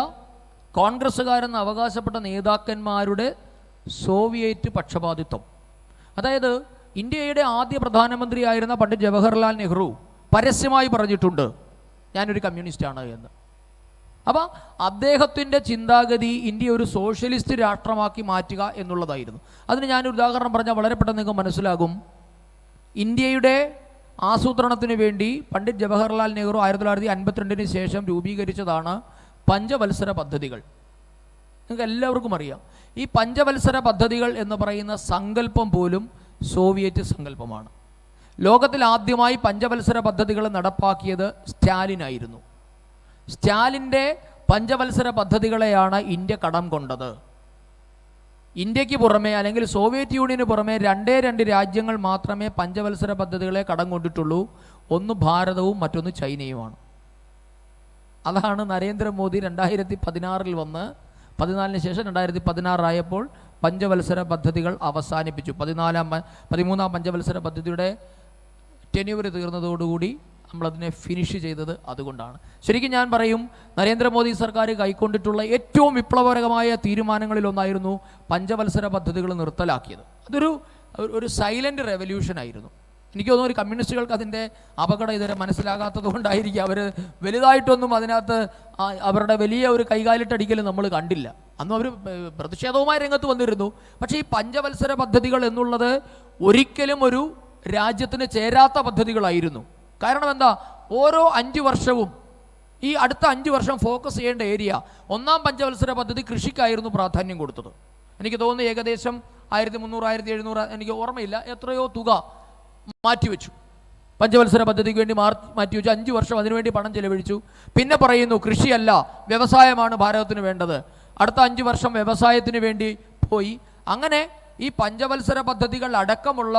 കോൺഗ്രസ്സുകാരെന്ന് അവകാശപ്പെട്ട നേതാക്കന്മാരുടെ സോവിയറ്റ് പക്ഷപാതിത്വം, അതായത് ഇന്ത്യയുടെ ആദ്യ പ്രധാനമന്ത്രിയായിരുന്ന പണ്ഡിറ്റ് ജവഹർലാൽ നെഹ്റു പരസ്യമായി പറഞ്ഞിട്ടുണ്ട് ഞാനൊരു കമ്മ്യൂണിസ്റ്റാണ് എന്ന്. അപ്പോൾ അദ്ദേഹത്തിൻ്റെ ചിന്താഗതി ഇന്ത്യ ഒരു സോഷ്യലിസ്റ്റ് രാഷ്ട്രമാക്കി മാറ്റുക എന്നുള്ളതായിരുന്നു. അതിന് ഞാനൊരു ഉദാഹരണം പറഞ്ഞാൽ വളരെ പെട്ടെന്ന് നിങ്ങൾക്ക് മനസ്സിലാകും. ഇന്ത്യയുടെ ആസൂത്രണത്തിന് വേണ്ടി പണ്ഡിറ്റ് ജവഹർലാൽ നെഹ്റു 1952 ശേഷം രൂപീകരിച്ചതാണ് പഞ്ചവത്സര പദ്ധതികൾ. നിങ്ങൾക്ക് എല്ലാവർക്കും അറിയാം. ഈ പഞ്ചവത്സര പദ്ധതികൾ എന്ന് പറയുന്ന സങ്കല്പം പോലും സോവിയറ്റ് സങ്കല്പമാണ്. ലോകത്തിൽ ആദ്യമായി പഞ്ചവത്സര പദ്ധതികൾ നടപ്പാക്കിയത് സ്റ്റാലിനായിരുന്നു. സ്റ്റാലിൻ്റെ പഞ്ചവത്സര പദ്ധതികളെയാണ് ഇന്ത്യ കടം കൊണ്ടത്. ഇന്ത്യക്ക് പുറമെ, അല്ലെങ്കിൽ സോവിയറ്റ് യൂണിയന് പുറമെ 2 രാജ്യങ്ങൾ മാത്രമേ പഞ്ചവത്സര പദ്ധതികളെ കടം കൊണ്ടിട്ടുള്ളൂ. ഒന്ന് ഭാരതവും മറ്റൊന്ന് ചൈനയുമാണ്. അതാണ് നരേന്ദ്രമോദി 2016 വന്ന് 14 ശേഷം 2016 ആയപ്പോൾ പഞ്ചവത്സര പദ്ധതികൾ അവസാനിപ്പിച്ചു. 13ാം പഞ്ചവത്സര പദ്ധതിയുടെ ടെന്യൂവർ തീർന്നതോടുകൂടി നമ്മളതിനെ ഫിനിഷ് ചെയ്തത് അതുകൊണ്ടാണ്. ശരിക്കും ഞാൻ പറയും, നരേന്ദ്രമോദി സർക്കാർ കൈക്കൊണ്ടിട്ടുള്ള ഏറ്റവും വിപ്ലവകരമായ തീരുമാനങ്ങളിലൊന്നായിരുന്നു പഞ്ചവത്സര പദ്ധതികൾ നിർത്തലാക്കിയത്. അതൊരു സൈലൻറ്റ് റെവല്യൂഷനായിരുന്നു. എനിക്ക് തോന്നുന്നു ഒരു കമ്മ്യൂണിസ്റ്റുകൾക്ക് അതിൻ്റെ അപകടം ഇതുവരെ മനസ്സിലാകാത്തത് കൊണ്ടായിരിക്കും അവർ വലുതായിട്ടൊന്നും അതിനകത്ത് അവരുടെ വലിയ ഒരു കൈകാലിട്ടടിക്കൽ നമ്മൾ കണ്ടില്ല. അന്നും അവർ പ്രതിഷേധവുമായി രംഗത്ത് വന്നിരുന്നു. പക്ഷേ ഈ പഞ്ചവത്സര പദ്ധതികൾ എന്നുള്ളത് ഒരിക്കലും ഒരു രാജ്യത്തിന് ചേരാത്ത പദ്ധതികളായിരുന്നു. കാരണം എന്താ, ഓരോ 5 വർഷവും ഈ അടുത്ത 5 വർഷം ഫോക്കസ് ചെയ്യേണ്ട ഏരിയ, ഒന്നാം പഞ്ചവത്സര പദ്ധതി കൃഷിക്കായിരുന്നു പ്രാധാന്യം കൊടുത്തത്. എനിക്ക് തോന്നുന്നു ഏകദേശം 1300 1700 എനിക്ക് ഓർമ്മയില്ല എത്രയോ തുക മാറ്റിവെച്ചു. പഞ്ചവത്സര പദ്ധതിക്ക് വേണ്ടി മാറ്റിവെച്ചു. 5 വർഷം അതിനുവേണ്ടി പണം ചെലവഴിച്ചു. പിന്നെ പറയുന്നു കൃഷിയല്ല, വ്യവസായമാണ് ഭാരതത്തിന് വേണ്ടത്. അടുത്ത 5 വർഷം വ്യവസായത്തിന് വേണ്ടി പോയി. അങ്ങനെ ഈ പഞ്ചവത്സര പദ്ധതികൾ അടക്കമുള്ള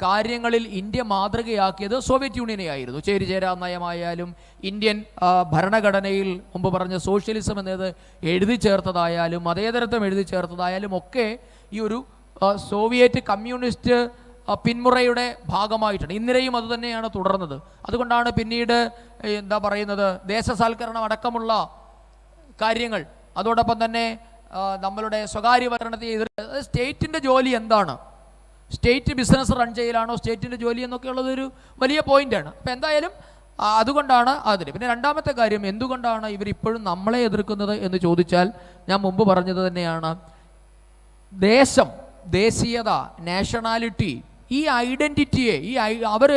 കാര്യങ്ങളിൽ ഇന്ത്യ മാതൃകയാക്കിയത് സോവിയറ്റ് യൂണിയനെ ആയിരുന്നു. ചേരിചേരാ നയമായാലും ഇന്ത്യൻ ഭരണഘടനയിൽ മുമ്പ് പറഞ്ഞ സോഷ്യലിസം എന്നത് എഴുതി ചേർത്തതായാലും മതേതരത്വം എഴുതി ചേർത്തതായാലും ഒക്കെ ഈ ഒരു സോവിയറ്റ് കമ്മ്യൂണിസ്റ്റ് പിന്മുറയുടെ ഭാഗമായിട്ടാണ്. ഇന്ദിരയും അതുതന്നെയാണ് തുടർന്നത്. അതുകൊണ്ടാണ് പിന്നീട് എന്താ പറയുന്നത്, ദേശസാൽക്കരണം അടക്കമുള്ള കാര്യങ്ങൾ, അതോടൊപ്പം തന്നെ നമ്മളുടെ സ്വകാര്യവൽക്കരണത്തെ എതിർത്ത് സ്റ്റേറ്റിൻ്റെ ജോലി എന്താണ്, സ്റ്റേറ്റ് ബിസിനസ് റൺ ചെയ്യലാണോ സ്റ്റേറ്റിൻ്റെ ജോലി എന്നൊക്കെ ഉള്ളതൊരു വലിയ പോയിൻ്റാണ്. അപ്പം എന്തായാലും അതുകൊണ്ടാണ് അതിന്. പിന്നെ രണ്ടാമത്തെ കാര്യം, എന്തുകൊണ്ടാണ് ഇവരിപ്പോഴും നമ്മളെ എതിർക്കുന്നത് എന്ന് ചോദിച്ചാൽ ഞാൻ മുമ്പ് പറഞ്ഞത് തന്നെയാണ്. ദേശം, ദേശീയത, നാഷണാലിറ്റി, ഈ ഐഡൻറ്റിറ്റിയെ അവർ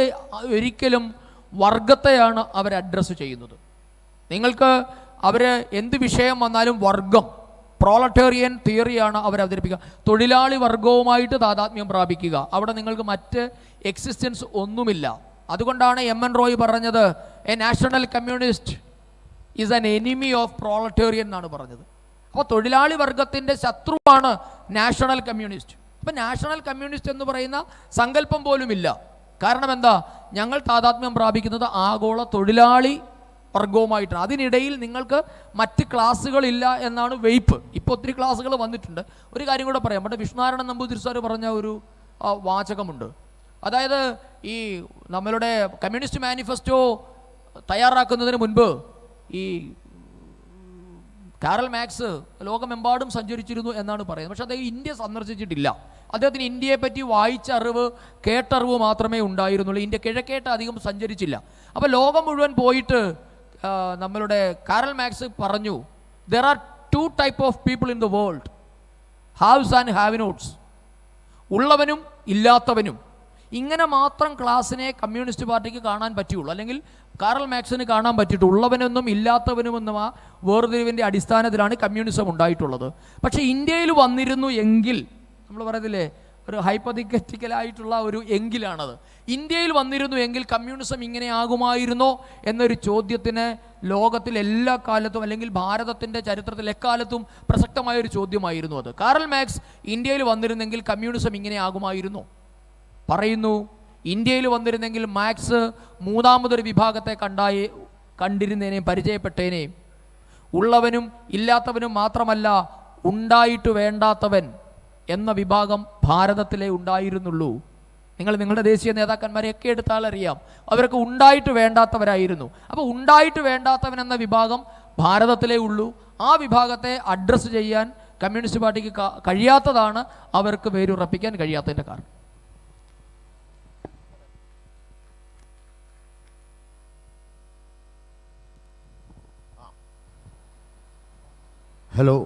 ഒരിക്കലും വർഗത്തെയാണ് അവർ അഡ്രസ്സ് ചെയ്യുന്നത്. നിങ്ങൾക്ക് അവർ എന്ത് വിഷയം വന്നാലും വർഗം, പ്രോളറ്റേറിയൻ തിയറിയാണ് അവർ അവതരിപ്പിക്കുക. തൊഴിലാളി വർഗവുമായിട്ട് താതാത്മ്യം പ്രാപിക്കുക. അവിടെ നിങ്ങൾക്ക് മറ്റ് എക്സിസ്റ്റൻസ് ഒന്നുമില്ല. അതുകൊണ്ടാണ് MN റോയ് പറഞ്ഞത് a national communist is an enemy of proletarian എന്നാണ് പറഞ്ഞത്. അപ്പോൾ തൊഴിലാളി വർഗത്തിൻ്റെ ശത്രുവാണ് നാഷണൽ കമ്മ്യൂണിസ്റ്റ്. അപ്പം നാഷണൽ കമ്മ്യൂണിസ്റ്റ് എന്ന് പറയുന്ന സങ്കല്പം പോലുമില്ല. കാരണം എന്താ, ഞങ്ങൾ താതാത്മ്യം പ്രാപിക്കുന്നത് ആഗോള തൊഴിലാളി വർഗവുമായിട്ടാണ്. അതിനിടയിൽ നിങ്ങൾക്ക് മറ്റ് ക്ലാസ്സുകളില്ല എന്നാണ് വെയ്പ്പ്. ഇപ്പോൾ ഒത്തിരി ക്ലാസ്സുകൾ വന്നിട്ടുണ്ട്. ഒരു കാര്യം കൂടെ പറയാം. നമ്മുടെ വിഷ്ണുനാരായണൻ നമ്പൂതിരി സാർ പറഞ്ഞ ഒരു വാചകമുണ്ട്. അതായത് ഈ നമ്മളുടെ കമ്മ്യൂണിസ്റ്റ് മാനിഫെസ്റ്റോ തയ്യാറാക്കുന്നതിന് മുൻപ് ഈ കാറൽ മാക്സ് ലോകമെമ്പാടും സഞ്ചരിച്ചിരുന്നു എന്നാണ് പറയുന്നത്. പക്ഷെ അദ്ദേഹം ഇന്ത്യ സന്ദർശിച്ചിട്ടില്ല. അദ്ദേഹത്തിന് ഇന്ത്യയെ പറ്റി വായിച്ച അറിവ്, കേട്ടറിവ് മാത്രമേ ഉണ്ടായിരുന്നുള്ളൂ. ഇന്ത്യ കിഴക്കേട്ട് അധികം സഞ്ചരിച്ചില്ല. അപ്പോൾ ലോകം മുഴുവൻ പോയിട്ട് നമ്മളുടെ കാറൽ മാക്സ് പറഞ്ഞു, there are 2 type of people in the world, haves and have nots, ഉള്ളവനും ഇല്ലാത്തവനും. ഇങ്ങനെ മാത്രം ക്ലാസ്സിനെ കമ്മ്യൂണിസ്റ്റ് പാർട്ടിക്ക് കാണാൻ പറ്റുള്ളൂ, അല്ലെങ്കിൽ കാറൽ മാക്സിന് കാണാൻ പറ്റിയിട്ടു. ഉള്ളവനെന്നും ഇല്ലാത്തവനുമെന്നും ആ വേർതിരിവിൻ്റെ അടിസ്ഥാനത്തിലാണ് കമ്മ്യൂണിസം ഉണ്ടായിട്ടുള്ളത്. പക്ഷേ ഇന്ത്യയിൽ വന്നിരുന്നു എങ്കിൽ, നമ്മൾ പറയത്തില്ലേ, ഒരു ഹൈപ്പത്തിക്കറ്റിക്കലായിട്ടുള്ള ഒരു എങ്കിലാണത്. ഇന്ത്യയിൽ വന്നിരുന്നു എങ്കിൽ കമ്മ്യൂണിസം ഇങ്ങനെ ആകുമായിരുന്നോ എന്നൊരു ചോദ്യത്തിന് ലോകത്തിൽ എല്ലാ കാലത്തും അല്ലെങ്കിൽ ഭാരതത്തിൻ്റെ ചരിത്രത്തിൽ എക്കാലത്തും പ്രസക്തമായൊരു ചോദ്യമായിരുന്നു അത്. കാറൽ മാർക്സ് ഇന്ത്യയിൽ വന്നിരുന്നെങ്കിൽ കമ്മ്യൂണിസം ഇങ്ങനെ ആകുമായിരുന്നോ പറയുന്നു. ഇന്ത്യയിൽ വന്നിരുന്നെങ്കിൽ മാർക്സ് മൂന്നാമതൊരു വിഭാഗത്തെ കണ്ടിരുന്നേനെയും പരിചയപ്പെട്ടേനെയും. ഉള്ളവനും ഇല്ലാത്തവനും മാത്രമല്ല, ഉണ്ടായിട്ട് വേണ്ടാത്തവൻ എന്ന വിഭാഗം ഭാരതത്തിലേ ഉണ്ടായിരുന്നുള്ളൂ. നിങ്ങളുടെ ദേശീയ നേതാക്കന്മാരെയൊക്കെ എടുത്താൽ അറിയാം, അവരൊക്കെ ഉണ്ടായിട്ട് വേണ്ടാത്തവരായിരുന്നു. അപ്പോൾ ഉണ്ടായിട്ട് വേണ്ടാത്തവൻ എന്ന വിഭാഗം ഭാരതത്തിലേ ഉള്ളൂ. ആ വിഭാഗത്തെ അഡ്രസ്സ് ചെയ്യാൻ കമ്മ്യൂണിസ്റ്റ് പാർട്ടിക്ക് കഴിയാത്തതാണ് അവർക്ക് വേരുറപ്പിക്കാൻ കഴിയാത്തതിൻ്റെ കാരണം. Hello.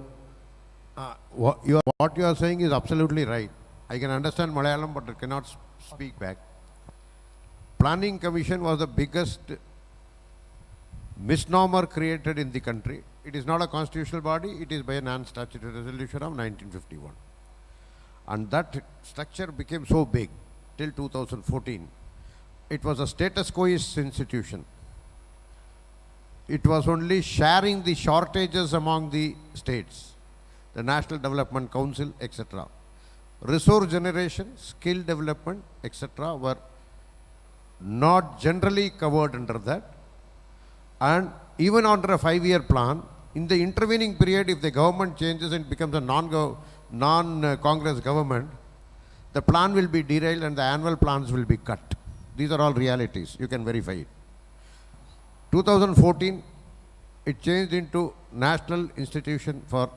What you are saying is absolutely right. I can understand Malayalam, but I cannot speak back. Planning Commission was the biggest misnomer created in the country. It is not a constitutional body. It is by a non-statutory resolution of 1951. And that structure became so big till 2014. It was a status quo-ist institution. It was only sharing the shortages among the states, the National Development Council, etc. Resource generation, skill development, etc. were not generally covered under that. And even under a 5-year plan, in the intervening period, if the government changes and becomes a non-Congress government, the plan will be derailed and the annual plans will be cut. These are all realities. You can verify it. 2014, it changed into National Institution for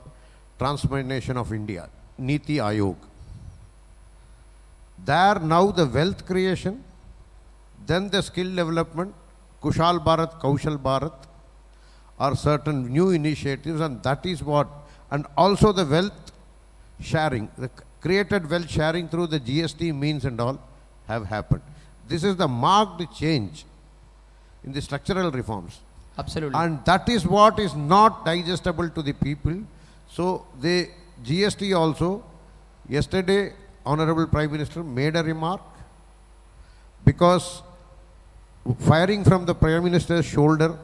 Transformation of India, Niti Ayog. There now the wealth creation, then the skill development, Kushal Bharat, Kaushal Bharat, are certain new initiatives, and that is what, and also the wealth sharing, the created wealth sharing through the GST means and all have happened. This is the marked change in the structural reforms. Absolutely. And that is what is not digestible to the people. So the GST also, yesterday Honorable Prime Minister made a remark, because firing from the Prime Minister's shoulder,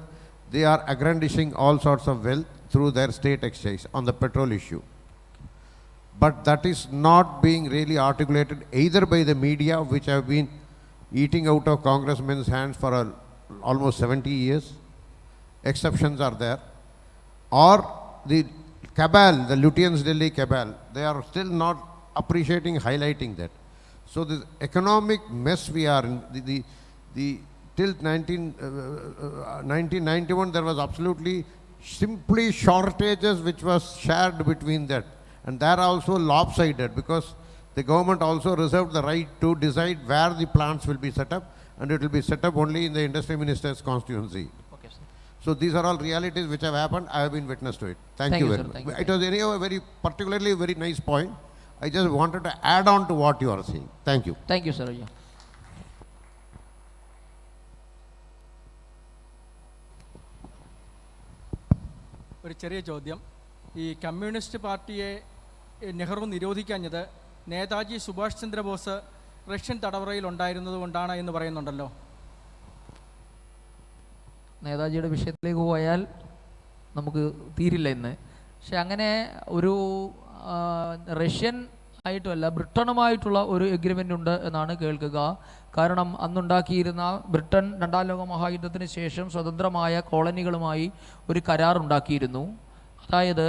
they are aggrandizing all sorts of wealth through their state exchange on the petrol issue. But that is not being really articulated either by the media, which have been eating out of congressmen's hands for almost 70 years. Exceptions are there. Or the cabal, the Lutyens Delhi cabal, they are still not appreciating, highlighting that. So the economic mess we are in, till 1991, there was absolutely simply shortages which was shared between that. And they are also lopsided, because the government also reserved the right to decide where the plants will be set up, and it will be set up only in the industry minister's constituency. Okay, sir. So these are all realities which have happened. I have been witness to it. Thank you very sir. much. Thank you. It was anyhow a particularly very nice point. I just wanted to add on to what you are saying. Thank you. Thank you, sir. ഒരു ചെറിയ ചോദ്യം. ഈ communist പാർട്ടിയെ Nehru നിരോധിക്കാഞ്ഞത് Netaji Subhash Chandrabose Russian തടവറയിൽ ഉണ്ടായിരുന്നത് കൊണ്ടാണ് എന്ന് പറയുന്നുണ്ടല്ലോ. നേതാജിയുടെ വിഷയത്തിലേക്ക് പോയാൽ നമുക്ക് തീരില്ല ഇന്ന്. പക്ഷെ അങ്ങനെ ഒരു റഷ്യൻ ആയിട്ടുമല്ല, ബ്രിട്ടനുമായിട്ടുള്ള ഒരു എഗ്രിമെൻ്റ് ഉണ്ട് എന്നാണ് കേൾക്കുക. കാരണം അന്നുണ്ടാക്കിയിരുന്ന ബ്രിട്ടൻ 2ാം ലോക മഹായുദ്ധത്തിന് ശേഷം സ്വതന്ത്രമായ കോളനികളുമായി ഒരു കരാർ ഉണ്ടാക്കിയിരുന്നു. അതായത്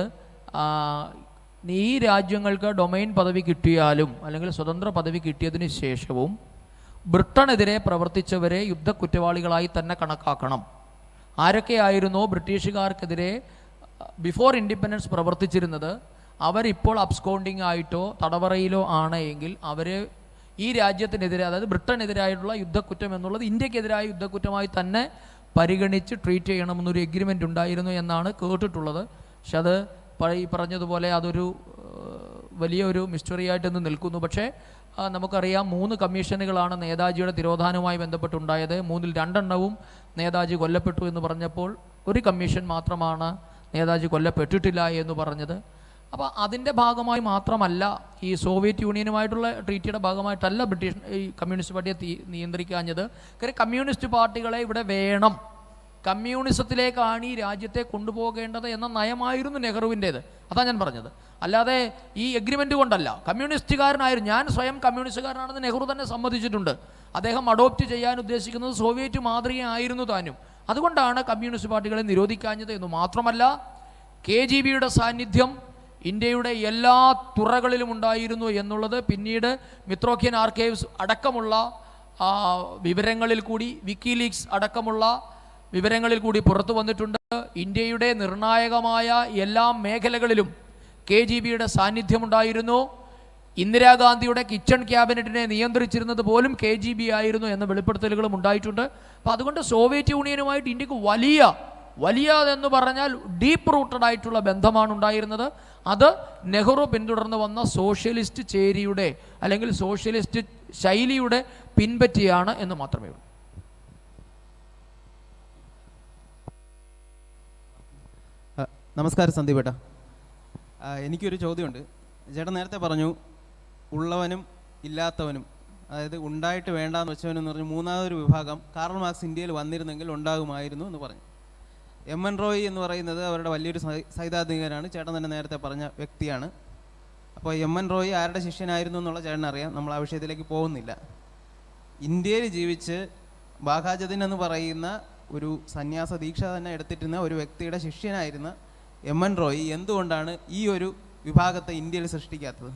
ഈ രാജ്യങ്ങൾക്ക് ഡൊമൈൻ പദവി കിട്ടിയാലും അല്ലെങ്കിൽ സ്വതന്ത്ര പദവി കിട്ടിയതിന് ശേഷവും ബ്രിട്ടനെതിരെ പ്രവർത്തിച്ചവരെ യുദ്ധക്കുറ്റവാളികളായി തന്നെ കണക്കാക്കണം. ആരൊക്കെയായിരുന്നോ ബ്രിട്ടീഷുകാർക്കെതിരെ ബിഫോർ ഇൻഡിപെൻഡൻസ് പ്രവർത്തിച്ചിരുന്നത്, അവരിപ്പോൾ അബ്സ്കോണ്ടിങ് ആയിട്ടോ തടവറയിലോ ആണ് എങ്കിൽ അവർ ഈ രാജ്യത്തിനെതിരെ, അതായത് ബ്രിട്ടനെതിരായിട്ടുള്ള യുദ്ധക്കുറ്റം എന്നുള്ളത് ഇന്ത്യക്കെതിരായ യുദ്ധക്കുറ്റമായി തന്നെ പരിഗണിച്ച് ട്രീറ്റ് ചെയ്യണമെന്നൊരു എഗ്രിമെൻ്റ് ഉണ്ടായിരുന്നു എന്നാണ് കേട്ടിട്ടുള്ളത്. പക്ഷെ അത് ഈ പറഞ്ഞതുപോലെ അതൊരു വലിയൊരു മിസ്റ്ററി ആയിട്ടൊന്ന് നിൽക്കുന്നു. പക്ഷേ നമുക്കറിയാം 3 കമ്മീഷനുകളാണ് നേതാജിയുടെ തിരോധാനവുമായി ബന്ധപ്പെട്ടുണ്ടായത്. 3-ൽ 2 നേതാജി കൊല്ലപ്പെട്ടു എന്ന് പറഞ്ഞപ്പോൾ ഒരു കമ്മീഷൻ മാത്രമാണ് നേതാജി കൊല്ലപ്പെട്ടിട്ടില്ല എന്ന് പറഞ്ഞത്. അപ്പോൾ അതിൻ്റെ ഭാഗമായി മാത്രമല്ല, ഈ സോവിയറ്റ് യൂണിയനുമായിട്ടുള്ള ട്രീറ്റിയുടെ ഭാഗമായിട്ടല്ല ബ്രിട്ടീഷ് ഈ കമ്മ്യൂണിസ്റ്റ് പാർട്ടിയെ നിയന്ത്രിക്കാഞ്ഞത്. കാര്യം കമ്മ്യൂണിസ്റ്റ് പാർട്ടികളെ ഇവിടെ വേണം, കമ്മ്യൂണിസത്തിലേക്കാണ് ഈ രാജ്യത്തെ കൊണ്ടുപോകേണ്ടത് എന്ന നയമായിരുന്നു നെഹ്റുവിൻ്റേത്. അതാണ് ഞാൻ പറഞ്ഞത്. അല്ലാതെ ഈ എഗ്രിമെൻ്റ് കൊണ്ടല്ല. കമ്മ്യൂണിസ്റ്റുകാരനായിരുന്നു, ഞാൻ സ്വയം കമ്മ്യൂണിസ്റ്റുകാരനാണെന്ന് നെഹ്റു തന്നെ സമ്മതിച്ചിട്ടുണ്ട്. അദ്ദേഹം അഡോപ്റ്റ് ചെയ്യാൻ ഉദ്ദേശിക്കുന്നത് സോവിയറ്റ് മാതൃകയായിരുന്നു താനും. അതുകൊണ്ടാണ് കമ്മ്യൂണിസ്റ്റ് പാർട്ടികളെ നിരോധിക്കാഞ്ഞത് എന്ന് മാത്രമല്ല, KGBയുടെ സാന്നിധ്യം ഇന്ത്യയുടെ എല്ലാ തുറകളിലും ഉണ്ടായിരുന്നു എന്നുള്ളത് പിന്നീട് മിത്രോക്കിയൻ ആർക്കൈവ്സ് അടക്കമുള്ള വിവരങ്ങളിൽ കൂടി, വിക്കിലീക്സ് അടക്കമുള്ള വിവരങ്ങളിൽ കൂടി പുറത്തു വന്നിട്ടുണ്ട്. ഇന്ത്യയുടെ നിർണായകമായ എല്ലാ മേഖലകളിലും KGBയുടെ സാന്നിധ്യമുണ്ടായിരുന്നു. ഇന്ദിരാഗാന്ധിയുടെ കിച്ചൺ ക്യാബിനറ്റിനെ നിയന്ത്രിച്ചിരുന്നത് പോലും KGB ആയിരുന്നു എന്ന വെളിപ്പെടുത്തലുകളും ഉണ്ടായിട്ടുണ്ട്. അപ്പോൾ അതുകൊണ്ട് സോവിയറ്റ് യൂണിയനുമായിട്ട് ഇന്ത്യക്ക് വലിയ എന്ന് പറഞ്ഞാൽ ഡീപ്പ് റൂട്ടഡ് ആയിട്ടുള്ള ബന്ധമാണ് ഉണ്ടായിരുന്നത്. അത് നെഹ്റു പിന്തുടർന്ന് വന്ന സോഷ്യലിസ്റ്റ് ചേരിയുടെ അല്ലെങ്കിൽ സോഷ്യലിസ്റ്റ് ശൈലിയുടെ പിൻപറ്റിയാണ് എന്ന് മാത്രമേ ഉള്ളൂ. നമസ്കാരം സന്ദീപ് ഏട്ടാ. എനിക്കൊരു ചോദ്യമുണ്ട്. ചേട്ടൻ നേരത്തെ പറഞ്ഞു ഉള്ളവനും ഇല്ലാത്തവനും, അതായത് ഉണ്ടായിട്ട് വേണ്ടാന്ന് വെച്ചവനെന്ന് പറഞ്ഞു മൂന്നാമതൊരു വിഭാഗം കാർൽ മാർക്സ് ഇന്ത്യയിൽ വന്നിരുന്നെങ്കിൽ ഉണ്ടാകുമായിരുന്നു എന്ന് പറഞ്ഞു. MN റോയ് എന്ന് പറയുന്നത് അവരുടെ വലിയൊരു സൈദ്ധാന്തികനാണ്, ചേട്ടൻ തന്നെ നേരത്തെ പറഞ്ഞ വ്യക്തിയാണ്. അപ്പോൾ MN റോയ് ആരുടെ ശിഷ്യനായിരുന്നു എന്നുള്ള ചേട്ടനറിയാം, നമ്മൾ ആ വിഷയത്തിലേക്ക് പോകുന്നില്ല. ഇന്ത്യയിൽ ജീവിച്ച് ബാഘാജതിൻ എന്ന് പറയുന്ന ഒരു സന്യാസ ദീക്ഷ തന്നെ എടുത്തിരുന്ന ഒരു വ്യക്തിയുടെ ശിഷ്യനായിരുന്ന MN റോയ് എന്തുകൊണ്ടാണ് ഈ ഒരു വിഭാഗത്തെ ഇന്ത്യയിൽ സൃഷ്ടിക്കാത്തത്?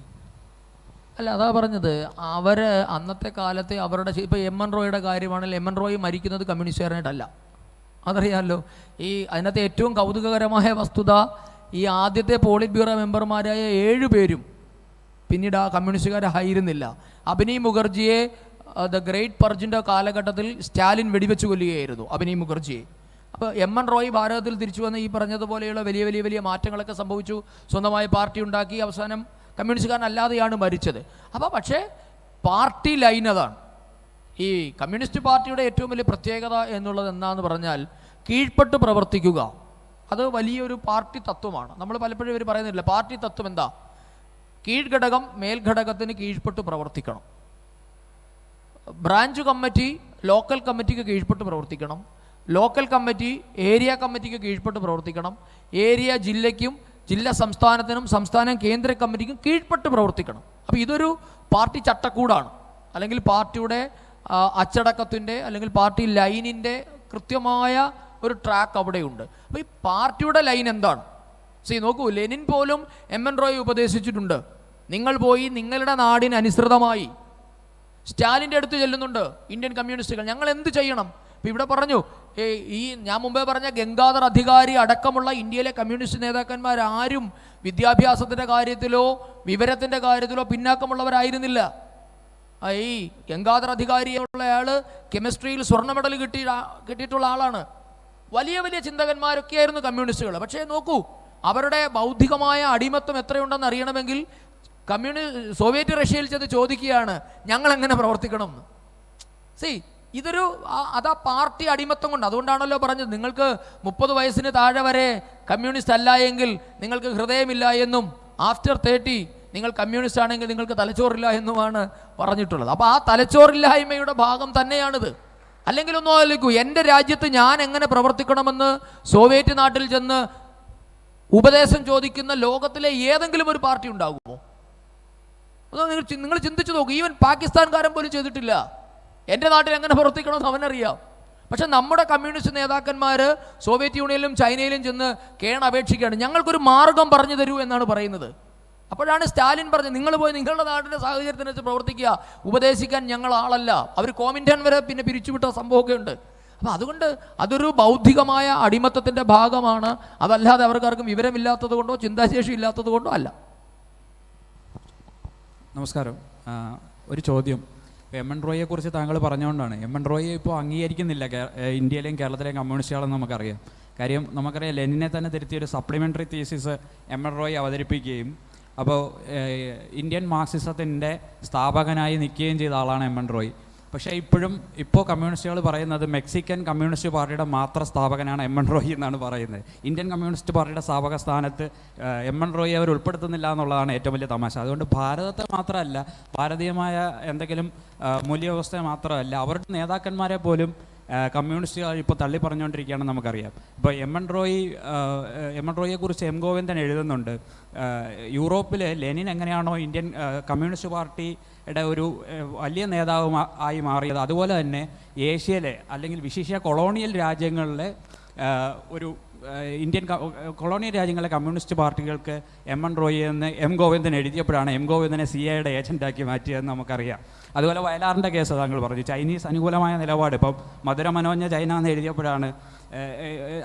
അല്ല, അതാ പറഞ്ഞത്, അവർ അന്നത്തെ കാലത്തെ അവരുടെ ഇപ്പോൾ MN റോയുടെ കാര്യമാണെങ്കിൽ MN റോയ് മരിക്കുന്നത് കമ്മ്യൂണിസ്റ്റുകാരനായിട്ടല്ല, അതറിയാമല്ലോ. ഈ അതിനകത്ത് ഏറ്റവും കൗതുകകരമായ വസ്തുത, ഈ ആദ്യത്തെ പോളിറ്റ് ബ്യൂറോ മെമ്പർമാരായ 7 പേരും പിന്നീട് ആ കമ്മ്യൂണിസ്റ്റുകാരായിരുന്നില്ല. അഭിനയ് മുഖർജിയെ ദ ഗ്രേറ്റ് പർജിൻ്റെ കാലഘട്ടത്തിൽ സ്റ്റാലിൻ വെടിവെച്ച് കൊല്ലുകയായിരുന്നു അഭിനയ് മുഖർജിയെ. അപ്പോൾ MN റോയ് ഭാരതത്തിൽ തിരിച്ചു വന്ന് ഈ പറഞ്ഞതുപോലെയുള്ള വലിയ മാറ്റങ്ങളൊക്കെ സംഭവിച്ചു, സ്വന്തമായി പാർട്ടി ഉണ്ടാക്കി, അവസാനം കമ്മ്യൂണിസ്റ്റുകാരനല്ലാതെയാണ് മരിച്ചത്. അപ്പോൾ പക്ഷേ പാർട്ടി ലൈൻ അതാണ്. ഈ കമ്മ്യൂണിസ്റ്റ് പാർട്ടിയുടെ ഏറ്റവും വലിയ പ്രത്യേകത എന്നുള്ളത് എന്താണെന്ന് പറഞ്ഞാൽ കീഴ്പ്പെട്ട് പ്രവർത്തിക്കുക. അത് വലിയൊരു പാർട്ടി തത്വമാണ്. നമ്മൾ പലപ്പോഴും ഇവർ പറയുന്നില്ല, പാർട്ടി തത്വം എന്താ? കീഴ്ഘടകം മേൽഘടകത്തിന് കീഴ്പ്പെട്ട് പ്രവർത്തിക്കണം. ബ്രാഞ്ച് കമ്മിറ്റി ലോക്കൽ കമ്മിറ്റിക്ക് കീഴ്പ്പെട്ട് പ്രവർത്തിക്കണം. ലോക്കൽ കമ്മിറ്റി ഏരിയ കമ്മിറ്റിക്ക് കീഴ്പ്പെട്ട് പ്രവർത്തിക്കണം. ഏരിയ ജില്ലയ്ക്കും, ജില്ല സംസ്ഥാനത്തിനും, സംസ്ഥാനം കേന്ദ്ര കമ്മിറ്റിക്കും കീഴ്പ്പെട്ട് പ്രവർത്തിക്കണം. അപ്പോൾ ഇതൊരു പാർട്ടി ചട്ടക്കൂടാണ്, അല്ലെങ്കിൽ പാർട്ടിയുടെ അച്ചടക്കത്തിൻ്റെ അല്ലെങ്കിൽ പാർട്ടി ലൈനിൻ്റെ കൃത്യമായ ഒരു ട്രാക്ക് അവിടെയുണ്ട്. അപ്പോൾ ഈ പാർട്ടിയുടെ ലൈൻ എന്താണ്? നോക്കൂ, ലെനിൻ പോലും MN റോയ് ഉപദേശിച്ചിട്ടുണ്ട്, നിങ്ങൾ പോയി നിങ്ങളുടെ നാടിന് അനുസൃതമായി. സ്റ്റാലിൻ്റെ അടുത്ത് ചെല്ലുന്നുണ്ട് ഇന്ത്യൻ കമ്മ്യൂണിസ്റ്റുകൾ, ഞങ്ങൾ എന്ത് ചെയ്യണം? ഇപ്പോൾ ഇവിടെ പറഞ്ഞു, ഈ ഞാൻ മുമ്പേ പറഞ്ഞ ഗംഗാധർ അധികാരി അടക്കമുള്ള ഇന്ത്യയിലെ കമ്മ്യൂണിസ്റ്റ് നേതാക്കന്മാരാരും വിദ്യാഭ്യാസത്തിൻ്റെ കാര്യത്തിലോ വിവരത്തിൻ്റെ കാര്യത്തിലോ പിന്നാക്കമുള്ളവരായിരുന്നില്ല. ഈ ഗംഗാധർ അധികാരിയുള്ള ആൾ കെമിസ്ട്രിയിൽ സ്വർണ്ണ മെഡൽ കിട്ടിയിട്ടുള്ള ആളാണ്. വലിയ ചിന്തകന്മാരൊക്കെയായിരുന്നു കമ്മ്യൂണിസ്റ്റുകൾ. പക്ഷേ നോക്കൂ, അവരുടെ ബൗദ്ധികമായ അടിമത്വം എത്രയുണ്ടെന്ന് അറിയണമെങ്കിൽ സോവിയറ്റ് റഷ്യയിൽ ചെന്ന് ചോദിക്കുകയാണ്, ഞങ്ങൾ എങ്ങനെ പ്രവർത്തിക്കണം എന്ന്. ഇതൊരു അതാ പാർട്ടി അടിമത്തം കൊണ്ട്. അതുകൊണ്ടാണല്ലോ പറഞ്ഞത്, നിങ്ങൾക്ക് 30 വയസ്സിന് താഴെ വരെ കമ്മ്യൂണിസ്റ്റ് അല്ല എങ്കിൽ നിങ്ങൾക്ക് ഹൃദയമില്ല എന്നും, ആഫ്റ്റർ 30 നിങ്ങൾ കമ്മ്യൂണിസ്റ്റ് ആണെങ്കിൽ നിങ്ങൾക്ക് തലച്ചോറില്ല എന്നുമാണ് പറഞ്ഞിട്ടുള്ളത്. അപ്പോൾ ആ തലച്ചോറില്ലായ്മയുടെ ഭാഗം തന്നെയാണിത്. അല്ലെങ്കിൽ ഒന്നും ആലോചിക്കൂ, എൻ്റെ രാജ്യത്ത് ഞാൻ എങ്ങനെ പ്രവർത്തിക്കണമെന്ന് സോവിയറ്റ് നാട്ടിൽ ചെന്ന് ഉപദേശം ചോദിക്കുന്ന ലോകത്തിലെ ഏതെങ്കിലും ഒരു പാർട്ടി ഉണ്ടാകുമോ? അതോ നിങ്ങൾ ചിന്തിച്ചു നോക്കൂ. ഈവൻ പാകിസ്ഥാൻകാരൻ പോലും ചെയ്തിട്ടില്ല. എൻ്റെ നാട്ടിൽ എങ്ങനെ പ്രവർത്തിക്കണമെന്ന് അവനറിയാം. പക്ഷെ നമ്മുടെ കമ്മ്യൂണിസ്റ്റ് നേതാക്കന്മാർ സോവിയറ്റ് യൂണിയനിലും ചൈനയിലും ചെന്ന് അപേക്ഷിക്കുകയാണ്, ഞങ്ങൾക്കൊരു മാർഗം പറഞ്ഞു തരൂ എന്നാണ് പറയുന്നത്. അപ്പോഴാണ് സ്റ്റാലിൻ പറഞ്ഞത്, നിങ്ങൾ പോയി നിങ്ങളുടെ നാടിൻ്റെ സാഹചര്യത്തിനനുസരിച്ച് പ്രവർത്തിക്കുക, ഉപദേശിക്കാൻ ഞങ്ങൾ ആളല്ല. അവർ കോമിൻറ്റൻ വരെ പിന്നെ പിരിച്ചുവിട്ട സംഭവമൊക്കെ ഉണ്ട്. അപ്പോൾ അതുകൊണ്ട് അതൊരു ബൗദ്ധികമായ അടിമത്തത്തിൻ്റെ ഭാഗമാണ്, അതല്ലാതെ അവർക്കാർക്കും വിവരമില്ലാത്തത് കൊണ്ടോ ചിന്താശേഷി ഇല്ലാത്തത് കൊണ്ടോ അല്ല. നമസ്കാരം. ഒരു ചോദ്യം. MN റോയിയെക്കുറിച്ച് താങ്കൾ പറഞ്ഞുകൊണ്ടാണ്. MN റോയി ഇപ്പോൾ അംഗീകരിക്കുന്നില്ല ഇന്ത്യയിലെയും കേരളത്തിലെയും കമ്മ്യൂണിസ്റ്റുകളെന്ന് നമുക്കറിയാം. കാര്യം നമുക്കറിയാം, ലെനിനെ തന്നെ തിരുത്തിയൊരു സപ്ലിമെൻ്ററി തീസിസ് MN റോയി അവതരിപ്പിക്കുകയും അപ്പോൾ ഇന്ത്യൻ മാർക്സിസത്തിൻ്റെ സ്ഥാപകനായി നിൽക്കുകയും ചെയ്ത ആളാണ് MN റോയി. പക്ഷേ ഇപ്പോൾ കമ്മ്യൂണിസ്റ്റുകൾ പറയുന്നത് മെക്സിക്കൻ കമ്മ്യൂണിസ്റ്റ് പാർട്ടിയുടെ മാത്രം സ്ഥാപകനാണ് എം എൻ റോയി എന്നാണ് പറയുന്നത്. ഇന്ത്യൻ കമ്മ്യൂണിസ്റ്റ് പാർട്ടിയുടെ സ്ഥാപക സ്ഥാനത്ത് എം എൻ റോയി അവർ ഉൾപ്പെടുത്തുന്നില്ല എന്നുള്ളതാണ് ഏറ്റവും വലിയ തമാശ. അതുകൊണ്ട് ഭാരതത്തെ മാത്രമല്ല, ഭാരതീയമായ എന്തെങ്കിലും മൂല്യവ്യവസ്ഥ മാത്രമല്ല, അവരുടെ നേതാക്കന്മാരെ പോലും കമ്മ്യൂണിസ്റ്റുകാർ ഇപ്പോൾ തള്ളി പറഞ്ഞുകൊണ്ടിരിക്കുകയാണെന്ന് നമുക്കറിയാം. ഇപ്പോൾ എം എൻ റോയിയെക്കുറിച്ച് എം ഗോവിന്ദൻ എഴുതുന്നുണ്ട്, യൂറോപ്പിൽ ലെനിൻ എങ്ങനെയാണോ ഇന്ത്യൻ കമ്മ്യൂണിസ്റ്റ് പാർട്ടിയുടെ ഒരു വലിയ നേതാവ് ആയി മാറിയത്, അതുപോലെ തന്നെ ഏഷ്യയിലെ അല്ലെങ്കിൽ വിശേഷ കൊളോണിയൽ രാജ്യങ്ങളിലെ ഒരു ഇന്ത്യൻ കൊളോണിയൽ രാജ്യങ്ങളിലെ കമ്മ്യൂണിസ്റ്റ് പാർട്ടികൾക്ക് എം എൻ റോയി എന്ന് എം ഗോവിന്ദൻ എഴുതിയപ്പോഴാണ് എം ഗോവിന്ദനെ CIAയുടെ ഏജൻറ്റാക്കി മാറ്റിയതെന്ന് നമുക്കറിയാം. അതുപോലെ വയലാറിൻ്റെ കേസ് താങ്കൾ പറഞ്ഞു, ചൈനീസ് അനുകൂലമായ നിലപാട്. ഇപ്പം മധുര മനോജ്ഞ ചൈന എന്ന് എഴുതിയപ്പോഴാണ്,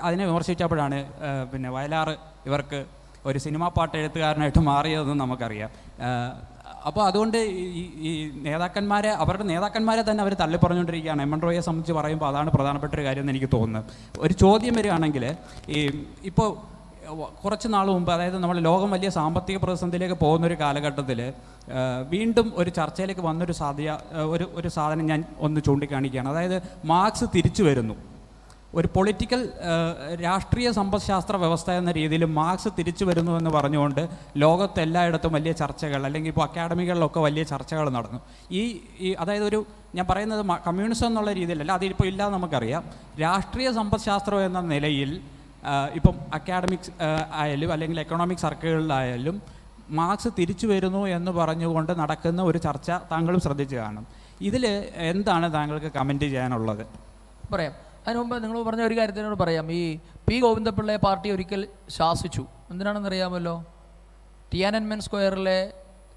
അതിനെ വിമർശിച്ചപ്പോഴാണ് പിന്നെ വയലാർ ഇവർക്ക് ഒരു സിനിമാ പാട്ട് എഴുത്തുകാരനായിട്ട് മാറിയതെന്ന് നമുക്കറിയാം. അപ്പോൾ അതുകൊണ്ട് ഈ അവരുടെ നേതാക്കന്മാരെ തന്നെ അവർ തള്ളിപ്പറഞ്ഞുകൊണ്ടിരിക്കുകയാണ്. എം എൻ റോയിയെ സംബന്ധിച്ച് പറയുമ്പോൾ അതാണ് പ്രധാനപ്പെട്ട ഒരു കാര്യം എന്ന് എനിക്ക് തോന്നുന്നത്. ഒരു ചോദ്യം വരികയാണെങ്കിൽ, ഇപ്പോൾ കുറച്ച് നാൾ മുമ്പ്, അതായത് നമ്മൾ ലോകം വലിയ സാമ്പത്തിക പ്രതിസന്ധിയിലേക്ക് പോകുന്നൊരു കാലഘട്ടത്തിൽ വീണ്ടും ഒരു ചർച്ചയിലേക്ക് വന്നൊരു ഒരു സാധനം ഞാൻ ഒന്ന് ചൂണ്ടിക്കാണിക്കുകയാണ്. അതായത് മാർക്സ് തിരിച്ചു വരുന്നു. ഒരു പൊളിറ്റിക്കൽ രാഷ്ട്രീയ സമ്പദ്ശാസ്ത്ര വ്യവസ്ഥ എന്ന രീതിയിൽ മാർക്സ് തിരിച്ചു വരുന്നു എന്ന് പറഞ്ഞുകൊണ്ട് ലോകത്തെല്ലായിടത്തും വലിയ ചർച്ചകൾ, അല്ലെങ്കിൽ ഇപ്പോൾ അക്കാഡമികളിലൊക്കെ വലിയ ചർച്ചകൾ നടന്നു. അതായത് ഞാൻ പറയുന്നത് കമ്മ്യൂണിസം എന്നുള്ള രീതിയിലല്ല, അതിപ്പോൾ ഇല്ലാതെ നമുക്കറിയാം. രാഷ്ട്രീയ സമ്പദ്ശാസ്ത്രം എന്ന നിലയിൽ ഇപ്പം അക്കാഡമിക്സ് ആയാലും അല്ലെങ്കിൽ എക്കണോമിക് സർക്കിളുകളിലായാലും മാർക്സ് തിരിച്ചു വരുന്നു എന്ന് പറഞ്ഞുകൊണ്ട് നടക്കുന്ന ഒരു ചർച്ച താങ്കളും ശ്രദ്ധിച്ചു കാണും. ഇതിൽ എന്താണ് താങ്കൾക്ക് കമൻറ്റ് ചെയ്യാനുള്ളത്? പറയാം. അതിന് മുമ്പ് നിങ്ങൾ പറഞ്ഞ ഒരു കാര്യത്തിനോട് പറയാം. ഈ പി ഗോവിന്ദപിള്ളയെ പാർട്ടി ഒരിക്കൽ ശാസിച്ചു. എന്തിനാണെന്നറിയാമല്ലോ? ടിയാനൻമെൻ സ്ക്വയറിലെ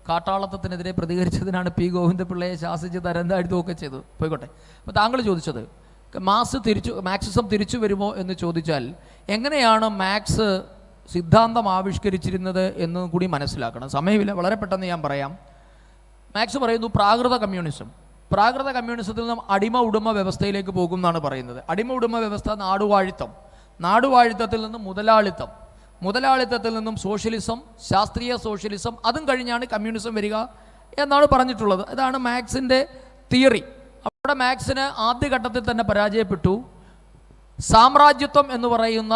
കാട്ടാളത്വത്തിനെതിരെ പ്രതികരിച്ചതിനാണ് പി ഗോവിന്ദപിള്ളയെ ശാസിച്ച് തരം താഴ്ത്തുകയൊക്കെ ചെയ്തത്. പോയിക്കോട്ടെ. അപ്പോൾ താങ്കൾ ചോദിച്ചത് മാർക്സിസം തിരിച്ചു വരുമോ എന്ന് ചോദിച്ചാൽ, എങ്ങനെയാണ് മാർക്സ് സിദ്ധാന്തം ആവിഷ്കരിച്ചിരുന്നത് എന്ന് കൂടി മനസ്സിലാക്കണം. സമയമില്ല, വളരെ പെട്ടെന്ന് ഞാൻ പറയാം. മാർക്സ് പറയുന്നു പ്രാകൃത കമ്മ്യൂണിസത്തിൽ നിന്നും അടിമ ഉടമ വ്യവസ്ഥയിലേക്ക് പോകും എന്നാണ് പറയുന്നത്. അടിമ ഉടമ വ്യവസ്ഥ നാടുവാഴിത്തത്തിൽ നിന്നും മുതലാളിത്തത്തിൽ നിന്നും സോഷ്യലിസം, ശാസ്ത്രീയ സോഷ്യലിസം, അതും കഴിഞ്ഞാണ് കമ്മ്യൂണിസം വരിക എന്നാണ് പറഞ്ഞിട്ടുള്ളത്. ഇതാണ് മാർക്സിൻ്റെ തിയറി. അവിടെ മാർക്സിന് ആദ്യഘട്ടത്തിൽ തന്നെ പരാജയപ്പെട്ടു. സാമ്രാജ്യത്വം എന്ന് പറയുന്ന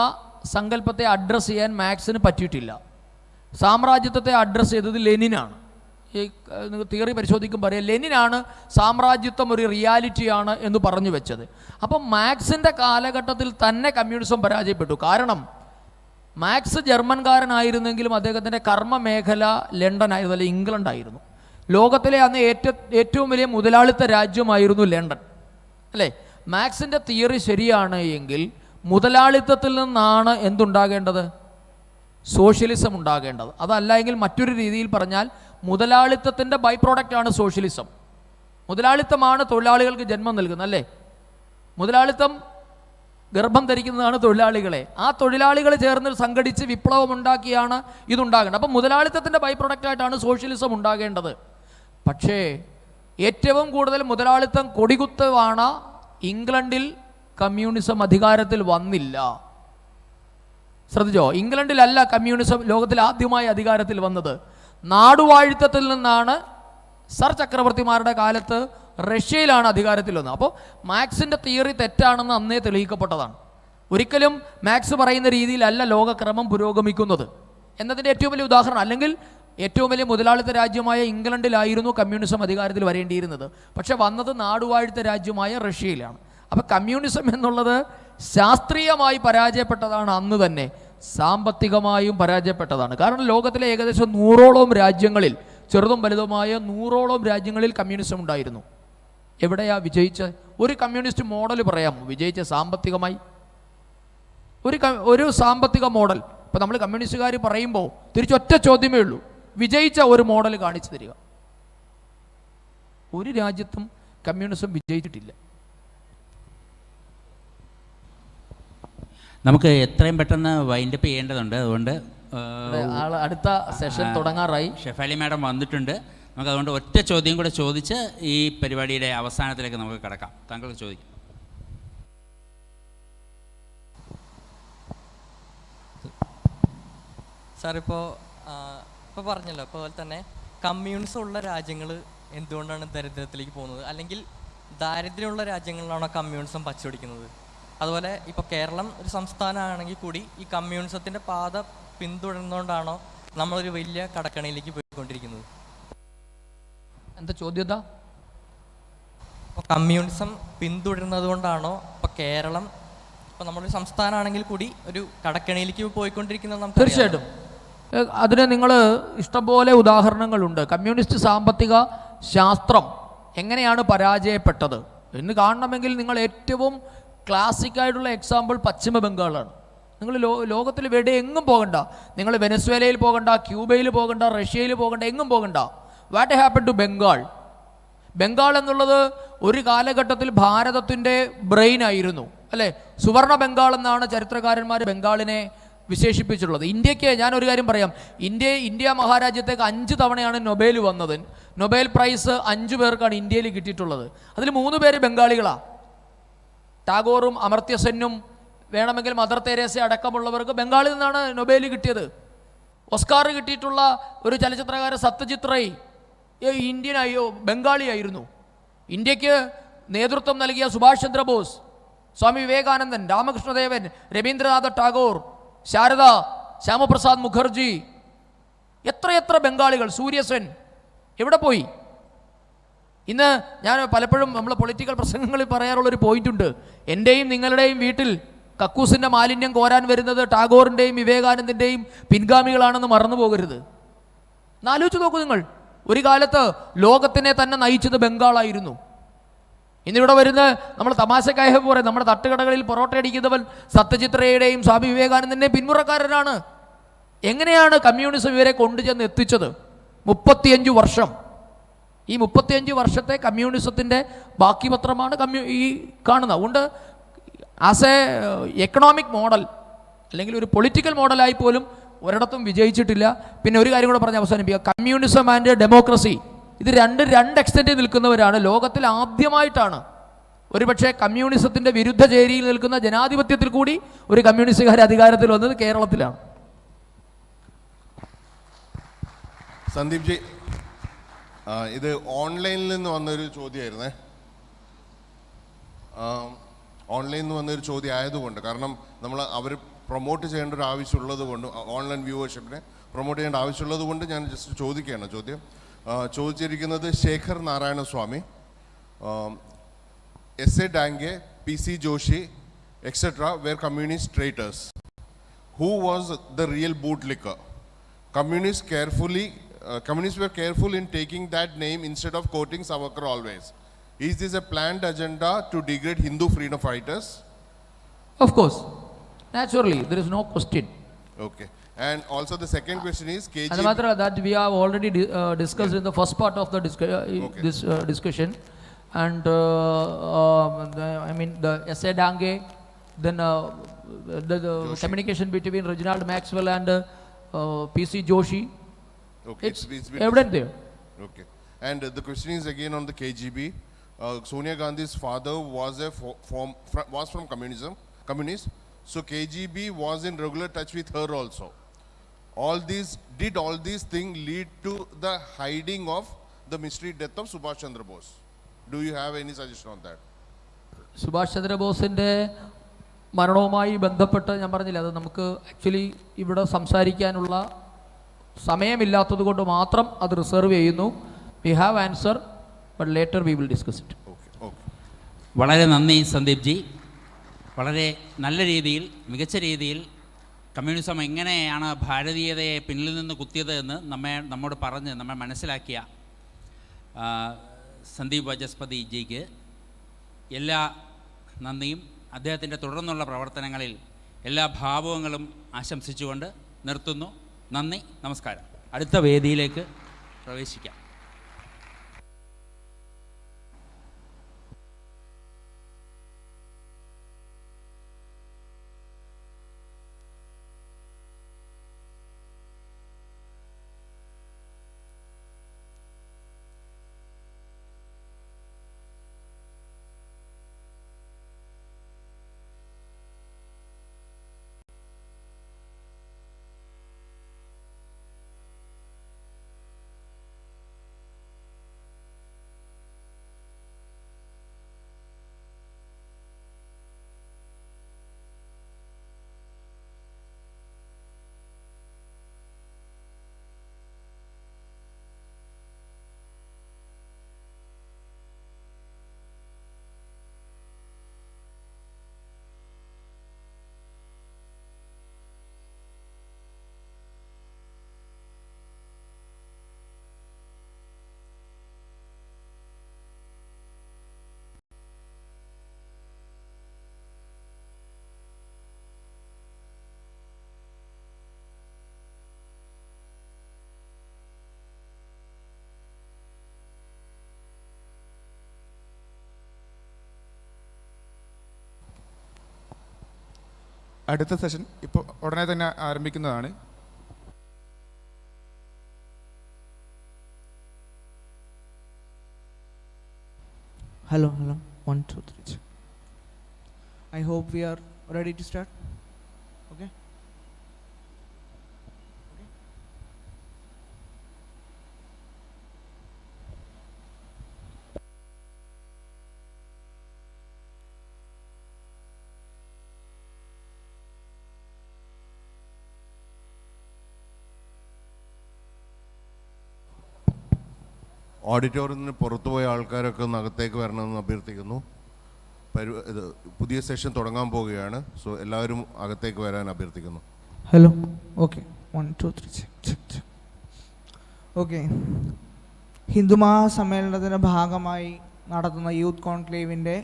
സങ്കല്പത്തെ അഡ്രസ്സ് ചെയ്യാൻ മാർക്സിന് പറ്റിയിട്ടില്ല. സാമ്രാജ്യത്വത്തെ അഡ്രസ്സ് ചെയ്തത് ലെനിനാണ്. ഈ തിയറി പരിശോധിക്കുമ്പോൾ പറയാം, ലെനിനാണ് സാമ്രാജ്യത്വം ഒരു റിയാലിറ്റിയാണ് എന്ന് പറഞ്ഞു വെച്ചത്. അപ്പം മാർക്സിൻ്റെ കാലഘട്ടത്തിൽ തന്നെ കമ്മ്യൂണിസം പരാജയപ്പെട്ടു. കാരണം മാർക്സ് ജർമ്മൻകാരനായിരുന്നെങ്കിലും അദ്ദേഹത്തിൻ്റെ കർമ്മമേഖല ലണ്ടനായിരുന്നു, അല്ലെങ്കിൽ ഇംഗ്ലണ്ടായിരുന്നു. ലോകത്തിലെ അന്ന് ഏറ്റവും വലിയ മുതലാളിത്ത രാജ്യമായിരുന്നു ലണ്ടൻ, അല്ലേ? മാർക്സിൻ്റെ തിയറി ശരിയാണ് എങ്കിൽ മുതലാളിത്തത്തിൽ നിന്നാണ് എന്തുണ്ടാകേണ്ടത്? സോഷ്യലിസം ഉണ്ടാകേണ്ടത്. അതല്ല എങ്കിൽ മറ്റൊരു രീതിയിൽ പറഞ്ഞാൽ മുതലാളിത്തത്തിൻ്റെ ബൈ പ്രോഡക്റ്റാണ് സോഷ്യലിസം. മുതലാളിത്തമാണ് തൊഴിലാളികൾക്ക് ജന്മം നൽകുന്നത്, അല്ലേ? മുതലാളിത്തം ഗർഭം ധരിക്കുന്നതാണ് തൊഴിലാളികളെ. ആ തൊഴിലാളികൾ ചേർന്ന് സംഘടിച്ച് വിപ്ലവം ഉണ്ടാക്കിയാണ് ഇതുണ്ടാകേണ്ടത്. അപ്പം മുതലാളിത്തത്തിൻ്റെ ബൈ പ്രൊഡക്റ്റായിട്ടാണ് സോഷ്യലിസം ഉണ്ടാകേണ്ടത്. പക്ഷേ ഏറ്റവും കൂടുതൽ മുതലാളിത്തം കൊടികുത്തവാണ് ഇംഗ്ലണ്ടിൽ കമ്മ്യൂണിസം അധികാരത്തിൽ വന്നില്ല. ശ്രദ്ധിച്ചോ? ഇംഗ്ലണ്ടിലല്ല കമ്മ്യൂണിസം ലോകത്തിൽ ആദ്യമായി അധികാരത്തിൽ വന്നത്. നാടുവാഴിത്തത്തിൽ നിന്നാണ് സർ ചക്രവർത്തിമാരുടെ കാലത്ത് റഷ്യയിലാണ് അധികാരത്തിൽ വന്നത്. അപ്പോൾ മാർക്സിൻ്റെ തിയറി തെറ്റാണെന്ന് അന്നേ തെളിയിക്കപ്പെട്ടതാണ്. ഒരിക്കലും മാർക്സ് പറയുന്ന രീതിയിലല്ല ലോകക്രമം പുരോഗമിക്കുന്നത് എന്നതിൻ്റെ ഏറ്റവും വലിയ ഉദാഹരണം. അല്ലെങ്കിൽ ഏറ്റവും വലിയ മുതലാളിത്ത രാജ്യമായ ഇംഗ്ലണ്ടിലായിരുന്നു കമ്മ്യൂണിസം അധികാരത്തിൽ വരേണ്ടിയിരുന്നത്. പക്ഷെ വന്നത് നാടുവാഴിത്ത രാജ്യമായ റഷ്യയിലാണ്. അപ്പോൾ കമ്മ്യൂണിസം എന്നുള്ളത് ശാസ്ത്രീയമായി പരാജയപ്പെട്ടതാണ്, അന്ന് തന്നെ സാമ്പത്തികമായും പരാജയപ്പെട്ടതാണ്. കാരണം ലോകത്തിലെ ഏകദേശം 100ഓളം രാജ്യങ്ങളിൽ, ചെറുതും വലുതുമായ 100ഓളം രാജ്യങ്ങളിൽ കമ്മ്യൂണിസം ഉണ്ടായിരുന്നു. എവിടെയാ വിജയിച്ച ഒരു കമ്മ്യൂണിസ്റ്റ് മോഡൽ പറയാമോ വിജയിച്ച സാമ്പത്തികമായി? ഒരു സാമ്പത്തിക മോഡൽ ഇപ്പം നമ്മൾ കമ്മ്യൂണിസ്റ്റുകാർ പറയുമ്പോൾ തിരിച്ചൊറ്റ ചോദ്യമേ ഉള്ളൂ, വിജയിച്ച ഒരു മോഡൽ കാണിച്ചു തരിക. ഒരു രാജ്യത്തും കമ്മ്യൂണിസം വിജയിച്ചിട്ടില്ല. നമുക്ക് എത്രയും പെട്ടെന്ന് വൈൻഡപ്പ് ചെയ്യേണ്ടതുണ്ട്. അതുകൊണ്ട് അടുത്ത സെഷൻ തുടങ്ങാറായി. ഷെഫാലി മാഡം വന്നിട്ടുണ്ട്. നമുക്ക് അതുകൊണ്ട് ഒറ്റ ചോദ്യം കൂടെ ചോദിച്ച് ഈ പരിപാടിയുടെ അവസാനത്തിലേക്ക് നമുക്ക് കടക്കാം. താങ്കൾക്ക് ചോദിക്കാം. സാർ ഇപ്പോൾ പറഞ്ഞല്ലോ, അതുപോലെ തന്നെ കമ്മ്യൂണിസം ഉള്ള രാജ്യങ്ങൾ എന്തുകൊണ്ടാണ് ദരിദ്രത്തിലേക്ക് പോകുന്നത്, അല്ലെങ്കിൽ ദാരിദ്ര്യമുള്ള രാജ്യങ്ങളിലാണോ കമ്മ്യൂണിസം പച്ചപിടിക്കുന്നത്? അതുപോലെ ഇപ്പോൾ കേരളം ഒരു സംസ്ഥാനമാണെങ്കിൽ കൂടി ഈ കമ്മ്യൂണിസത്തിൻ്റെ പാത പിന്തുടരുന്നതുകൊണ്ടാണോ നമ്മളൊരു വലിയ കടക്കണിയിലേക്ക് പോയിക്കൊണ്ടിരിക്കുന്നത്? എന്താ ചോദ്യം? എന്താ? കമ്മ്യൂണിസം പിന്തുടരുന്നത് കൊണ്ടാണോ ഇപ്പോൾ കേരളം, ഇപ്പോൾ നമ്മളൊരു സംസ്ഥാനമാണെങ്കിൽ കൂടി ഒരു കടക്കണിയിലേക്ക് പോയിക്കൊണ്ടിരിക്കുന്നത്? നമുക്ക് തീർച്ചയായിട്ടും അതിന് നിങ്ങൾ ഇഷ്ടംപോലെ ഉദാഹരണങ്ങളുണ്ട്. കമ്മ്യൂണിസ്റ്റ് സാമ്പത്തിക ശാസ്ത്രം എങ്ങനെയാണ് പരാജയപ്പെട്ടത് എന്ന് കാണണമെങ്കിൽ നിങ്ങൾ ഏറ്റവും ക്ലാസിക്കായിട്ടുള്ള എക്സാമ്പിൾ പശ്ചിമ ബംഗാളാണ്. നിങ്ങൾ ലോകത്തിൽ എവിടെ എങ്ങും പോകണ്ട, നിങ്ങൾ വെനസ്വേലയിൽ പോകണ്ട, ക്യൂബയിൽ പോകണ്ട, റഷ്യയിൽ പോകണ്ട, എങ്ങും പോകണ്ട. What happen to Bengal? Bengal എന്നുള്ളത് ഒരു കാലഘട്ടത്തിൽ ഭാരതത്തിൻ്റെ ബ്രെയിൻ ആയിരുന്നു, അല്ലേ? സുവർണ ബംഗാൾ എന്നാണ് ചരിത്രകാരന്മാർ ബംഗാളിനെ വിശേഷിപ്പിച്ചിട്ടുള്ളത്. ഇന്ത്യക്ക് ഞാനൊരു കാര്യം പറയാം, ഇന്ത്യ മഹാരാജ്യത്തേക്ക് 5 തവണയാണ് നൊബേൽ വന്നത്. നൊബേൽ പ്രൈസ് 5 പേർക്കാണ് ഇന്ത്യയിൽ കിട്ടിയിട്ടുള്ളത്. അതിൽ 3 പേര് ബംഗാളികളാണ്. ടാഗോറും അമർത്യ സെന്നും വേണമെങ്കിൽ മദർ തെരേസ അടക്കമുള്ളവർക്ക് ബംഗാളിൽ നിന്നാണ് നൊബേൽ കിട്ടിയത്. ഓസ്കാർ കിട്ടിയിട്ടുള്ള ഒരു ചലച്ചിത്രകാരൻ സത്യജിത് റേ ബംഗാളിയായിരുന്നു. ഇന്ത്യക്ക് നേതൃത്വം നൽകിയ സുഭാഷ് ചന്ദ്രബോസ്, സ്വാമി വിവേകാനന്ദൻ, രാമകൃഷ്ണദേവൻ, രവീന്ദ്രനാഥ ടാഗോർ, ശാരദ, ശ്യാമപ്രസാദ് മുഖർജി, എത്രയെത്ര ബംഗാളികൾ, സൂര്യസെൻ എവിടെ പോയി? ഇന്ന് ഞാൻ പലപ്പോഴും നമ്മൾ പൊളിറ്റിക്കൽ പ്രസംഗങ്ങളിൽ പറയാറുള്ളൊരു പോയിന്റ് ഉണ്ട്. എൻ്റെയും നിങ്ങളുടെയും വീട്ടിൽ കക്കൂസിൻ്റെ മാലിന്യം കോരാൻ വരുന്നത് ടാഗോറിൻ്റെയും വിവേകാനന്ദൻ്റെയും പിൻഗാമികളാണെന്ന് മറന്നു പോകരുത്. എന്നാലോചിച്ച് നോക്കൂ നിങ്ങൾ, ഒരു കാലത്ത് ലോകത്തിനെ തന്നെ നയിച്ചത് ബംഗാളായിരുന്നു. ഇന്നിവിടെ വരുന്ന നമ്മൾ തമാശക്കായ പോലെ നമ്മുടെ തട്ടുകടകളിൽ പൊറോട്ട അടിക്കുന്നവൻ സത്യജിത് റേയുടെയും സ്വാമി വിവേകാനന്ദൻ്റെയും പിന്മുറക്കാരനാണ്. എങ്ങനെയാണ് കമ്മ്യൂണിസം ഇവരെ കൊണ്ടുചെന്ന് എത്തിച്ചത്? 35 വർഷം. ഈ 35 വർഷത്തെ കമ്മ്യൂണിസത്തിൻ്റെ ബാക്കി പത്രമാണ് ഈ കാണുന്നത്. അതുകൊണ്ട് ആസ് എ എക്കണോമിക് മോഡൽ അല്ലെങ്കിൽ ഒരു പൊളിറ്റിക്കൽ മോഡലായി പോലും ഒരിടത്തും വിജയിച്ചിട്ടില്ല. പിന്നെ ഒരു കാര്യം കൂടെ പറഞ്ഞ് അവസാനിപ്പിക്കുക, കമ്മ്യൂണിസം ആൻഡ് ഡെമോക്രസി ഇത് രണ്ട് എക്സ്റ്റൻറ്റിൽ നിൽക്കുന്നവരാണ്. ലോകത്തിൽ ആദ്യമായിട്ടാണ് ഒരുപക്ഷെ കമ്മ്യൂണിസത്തിൻ്റെ വിരുദ്ധ ചേരിയിൽ നിൽക്കുന്ന ജനാധിപത്യത്തിൽ കൂടി ഒരു കമ്മ്യൂണിസ്റ്റുകാർ അധികാരത്തിൽ വന്നത് കേരളത്തിലാണ്. സന്ദീപ് ജി, ഇത് ഓൺലൈനിൽ നിന്ന് വന്നൊരു ചോദ്യമായിരുന്നേ. ഓൺലൈനിൽ നിന്ന് വന്നൊരു ചോദ്യം ആയതുകൊണ്ട്, കാരണം അവർ പ്രൊമോട്ട് ചെയ്യേണ്ട ഒരു ആവശ്യമുള്ളത് കൊണ്ട്, ഓൺലൈൻ വ്യൂവർഷിപ്പിനെ പ്രൊമോട്ട് ചെയ്യേണ്ട ആവശ്യമുള്ളത് കൊണ്ട് ഞാൻ ജസ്റ്റ് ചോദിക്കുകയാണ്. ചോദിച്ചിരിക്കുന്നത് Shekhar Narayana Swami, S A Dange, PC Joshi etcetera were communist traitors. Who was the real bootlicker? Communists were careful in taking that name instead of quoting Savarkar always. Is this a planned agenda to degrade Hindu freedom fighters? Of course, naturally, there is no question. Okay. And also the second question is KG. As a matter of that, we have already discussed in the first part of the discussion. And I mean the S.A. Dange, then the communication between Reginald Maxwell and PC Joshi. Okay. It's evident there. Okay. And the question is again on the KGB. Sonia Gandhi's father was from communist. So KGB was in regular touch with her also. All these things lead to the hiding of the mystery death of Subhash Chandra Bose? Do you have any suggestion on that? Subhash ചന്ദ്രബോസിൻ്റെ മരണവുമായി ബന്ധപ്പെട്ട് ഞാൻ പറഞ്ഞില്ല, അത് നമുക്ക് actually ഇവിടെ സംസാരിക്കാനുള്ള സമയമില്ലാത്തത് കൊണ്ട് മാത്രം അത് റിസർവ് ചെയ്യുന്നു. We have answer, but later we will discuss it. വളരെ നന്ദി സന്ദീപ് ജി. വളരെ നല്ല രീതിയിൽ, മികച്ച രീതിയിൽ കമ്മ്യൂണിസം എങ്ങനെയാണ് ഭാരതീയതയെ പിന്നിൽ നിന്ന് കുത്തിയത് എന്ന് നമ്മോട് പറഞ്ഞ് നമ്മെ മനസ്സിലാക്കിയ സന്ദീപ് വാചസ്പതി ജിക്ക് എല്ലാ നന്ദിയും, അദ്ദേഹത്തിൻ്റെ തുടർന്നുള്ള പ്രവർത്തനങ്ങളിൽ എല്ലാ ഭാവങ്ങളും ആശംസിച്ചുകൊണ്ട് നിർത്തുന്നു. നന്ദി, നമസ്കാരം. അടുത്ത വേദിയിലേക്ക് പ്രവേശിക്കാം. അടുത്ത സെഷൻ ഇപ്പോൾ ഉടനെ തന്നെ ആരംഭിക്കുന്നതാണ്. Hello, 1, 2, 3. Check. I hope we are ready to start. Okay. ഓഡിറ്റോറിയത്തിന് പുറത്തുപോയ ആൾക്കാരൊക്കെ ഒന്ന് അകത്തേക്ക് വരണമെന്ന് അഭ്യർത്ഥിക്കുന്നു. ഇത് പുതിയ സെഷൻ തുടങ്ങാൻ പോവുകയാണ്. സോ എല്ലാവരും അകത്തേക്ക് വരാൻ അഭ്യർത്ഥിക്കുന്നു. Hello. Okay. 1, 2, 3. Check. Okay. Hindu മഹാസമ്മേളനത്തിൻ്റെ ഭാഗമായി നടത്തുന്ന യൂത്ത് കോൺക്ലേവിൻ്റെ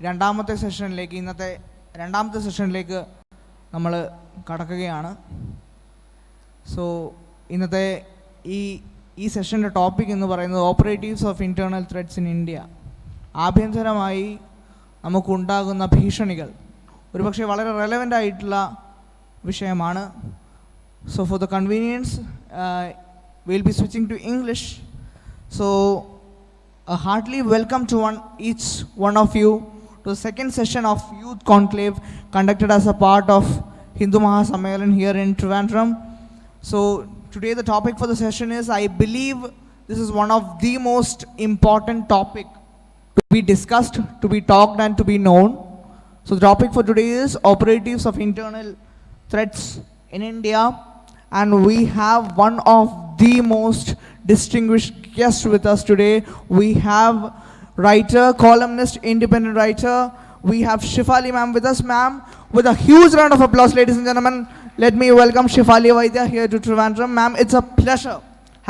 രണ്ടാമത്തെ സെഷനിലേക്ക് നമ്മൾ കടക്കുകയാണ്. സോ ഇന്നത്തെ ഈ സെഷൻ്റെ ടോപ്പിക് എന്ന് പറയുന്നത് operatives of internal threads in India. ആഭ്യന്തരമായി നമുക്കുണ്ടാകുന്ന ഭീഷണികൾ ഒരുപക്ഷെ വളരെ റെലവൻ്റ് ആയിട്ടുള്ള വിഷയമാണ്. So for the convenience we'll be switching to English. So a heartily welcome to each one of you to the second session of Youth Conclave conducted as a part of Hindu Mahasammelanam here in Trivandrum. So today the topic for the session is, I believe this is one of the most important topic to be discussed, to be talked and to be known. So the topic for today is operatives of internal threats in India, and we have one of the most distinguished guests with us today. We have writer, columnist, independent writer. We have Shifali ma'am with us, ma'am. With a huge round of applause, ladies and gentlemen, let me welcome Shifali Vaidya here to Trivandrum. Ma'am, it's a pleasure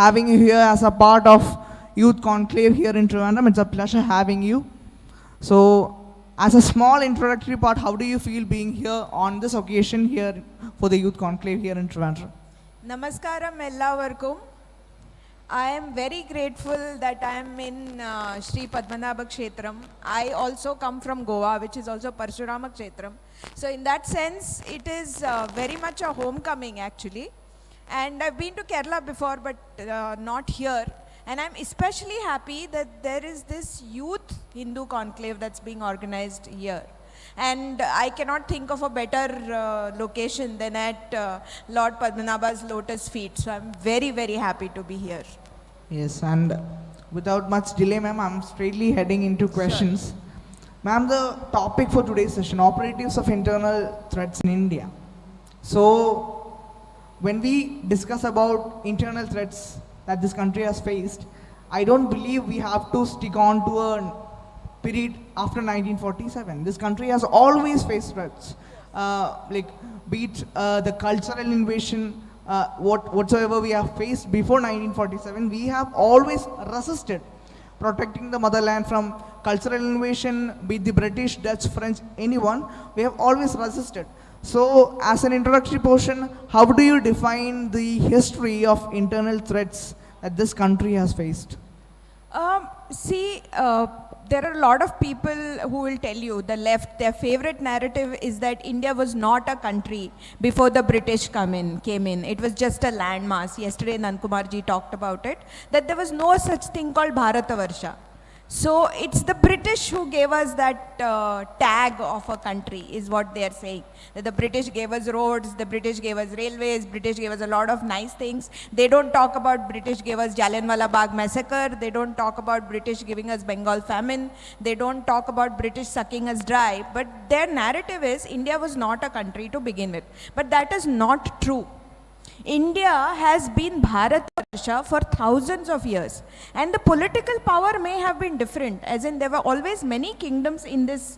having you here as a part of Youth Conclave here in Trivandrum. It's a pleasure having you. So, as a small introductory part, how do you feel being here on this occasion here for the Youth Conclave here in Trivandrum? Namaskaram ellavarkum. I am very grateful that I am in Sri Padmanabha Kshetram. I also come from Goa, which is also Parshurama Kshetram. So in that sense, it is very much a homecoming actually. And I've been to Kerala before, but not here. And I'm especially happy that there is this youth Hindu conclave that's being organized here. And I cannot think of a better location than at Lord Padmanabha's lotus feet. So I'm very, very happy to be here. Yes, and without much delay, ma'am, I'm straightly heading into questions. Sure. Ma'am, the topic for today's session, operatives of internal threats in India. So, when we discuss about internal threats that this country has faced, I don't believe we have to stick on to a period after 1947. This country has always faced threats, like be it the cultural invasion, whatsoever we have faced before 1947, we have always resisted protecting the motherland from cultural invasion, be it the British, Dutch, French, anyone. We have always resisted. So, as an introductory portion, how do you define the history of internal threats that this country has faced? There are a lot of people who will tell you, the left, their favorite narrative is that India was not a country before the British came in. It was just a landmass. Yesterday Nankumarji talked about it, that there was no such thing called Bharatavarsha. So it's the British who gave us that tag of a country, is what they are saying. That the British gave us roads, the British gave us railways, British gave us a lot of nice things. They don't talk about British gave us Jallianwala Bagh massacre. They don't talk about British giving us Bengal famine. They don't talk about British sucking us dry. But their narrative is India was not a country to begin with. But that is not true. India has been Bharatvarsha for thousands of years, and the political power may have been different, as in there were always many kingdoms in this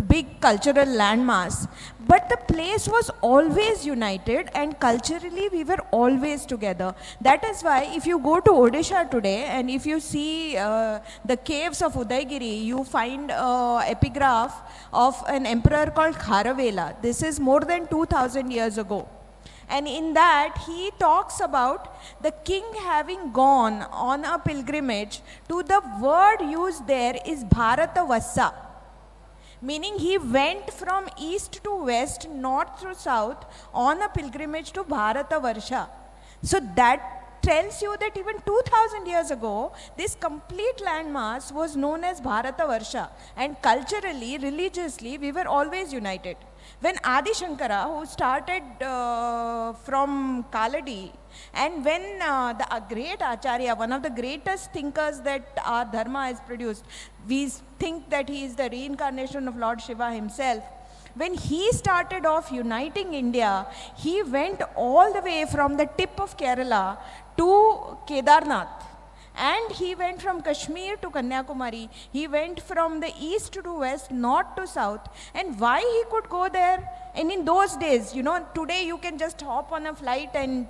big cultural landmass, but the place was always united and culturally we were always together. That is why if you go to Odisha today and if you see the caves of Udaygiri, you find an epigraph of an emperor called Kharavela. This is more than 2000 years ago. And in that, he talks about the king having gone on a pilgrimage to the word used there is Bharatavassa, Meaning he went from east to west, north to south on a pilgrimage to Bharata Varsha. So that tells you that even 2000 years ago, this complete landmass was known as Bharata Varsha. And culturally, religiously, we were always united. When Adi Shankara, who started from Kaladi, and when the great Acharya, one of the greatest thinkers that our dharma has produced, we think that he is the reincarnation of Lord Shiva himself. When he started off uniting India, he went all the way from the tip of Kerala to Kedarnath. And he went from Kashmir to Kanyakumari. He went from the east to west, north to south. And why he could go there? And in those days, you know, today you can just hop on a flight and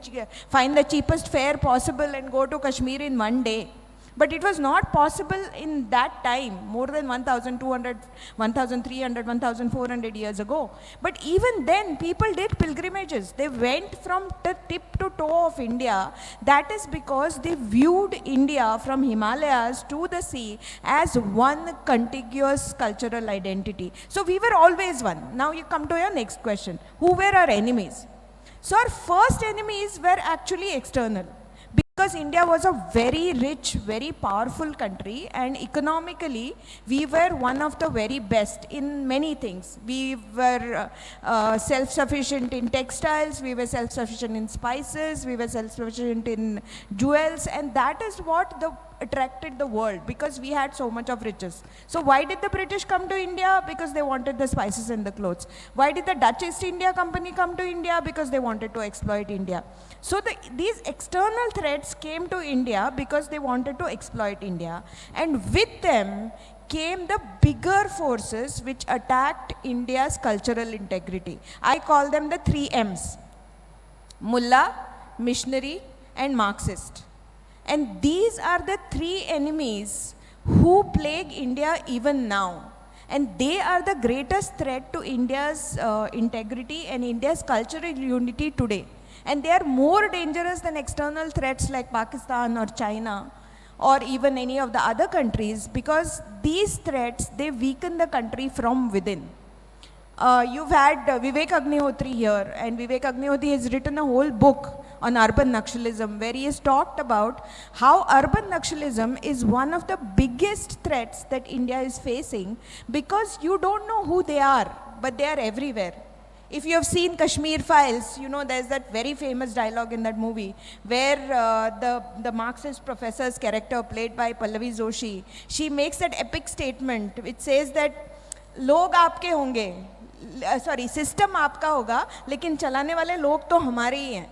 find the cheapest fare possible and go to Kashmir in one day. But it was not possible in that time, more than 1,200, 1,300, 1,400 years ago. But even then, people did pilgrimages. They went from the tip to toe of India. That is because they viewed India from Himalayas to the sea as one contiguous cultural identity. So we were always one. Now you come to your next question. Who were our enemies? So our first enemies were actually external. Because India was a very rich, very powerful country, and economically we were one of the very best in many things. We were self-sufficient in textiles, we were self-sufficient in spices, we were self-sufficient in jewels, and that is what attracted the world, because we had so much of riches. So why did the British come to India? Because they wanted the spices and the clothes. Why did the Dutch East India Company come to India? Because they wanted to exploit India. So these external threats came to India because they wanted to exploit India. And with them came the bigger forces which attacked India's cultural integrity. I call them the 3 M's: Mullah, missionary, and Marxist. And these are the 3 enemies who plague India even now. And they are the greatest threat to India's integrity and India's cultural unity today. And they are more dangerous than external threats like Pakistan or China or even any of the other countries, because these threats, they weaken the country from within. You've had Vivek Agnihotri here, and Vivek Agnihotri has written a whole book on urban nationalism, where he has talked about how urban nationalism is one of the biggest threats that India is facing, because you don't know who they are, but they are everywhere. If you have seen Kashmir Files, you know there's that very famous dialogue in that movie where the Marxist professor's character, played by Pallavi Joshi, she makes that epic statement which says that log aapke honge, system aapka hoga, lekin chalane wale log to hamare hi hain.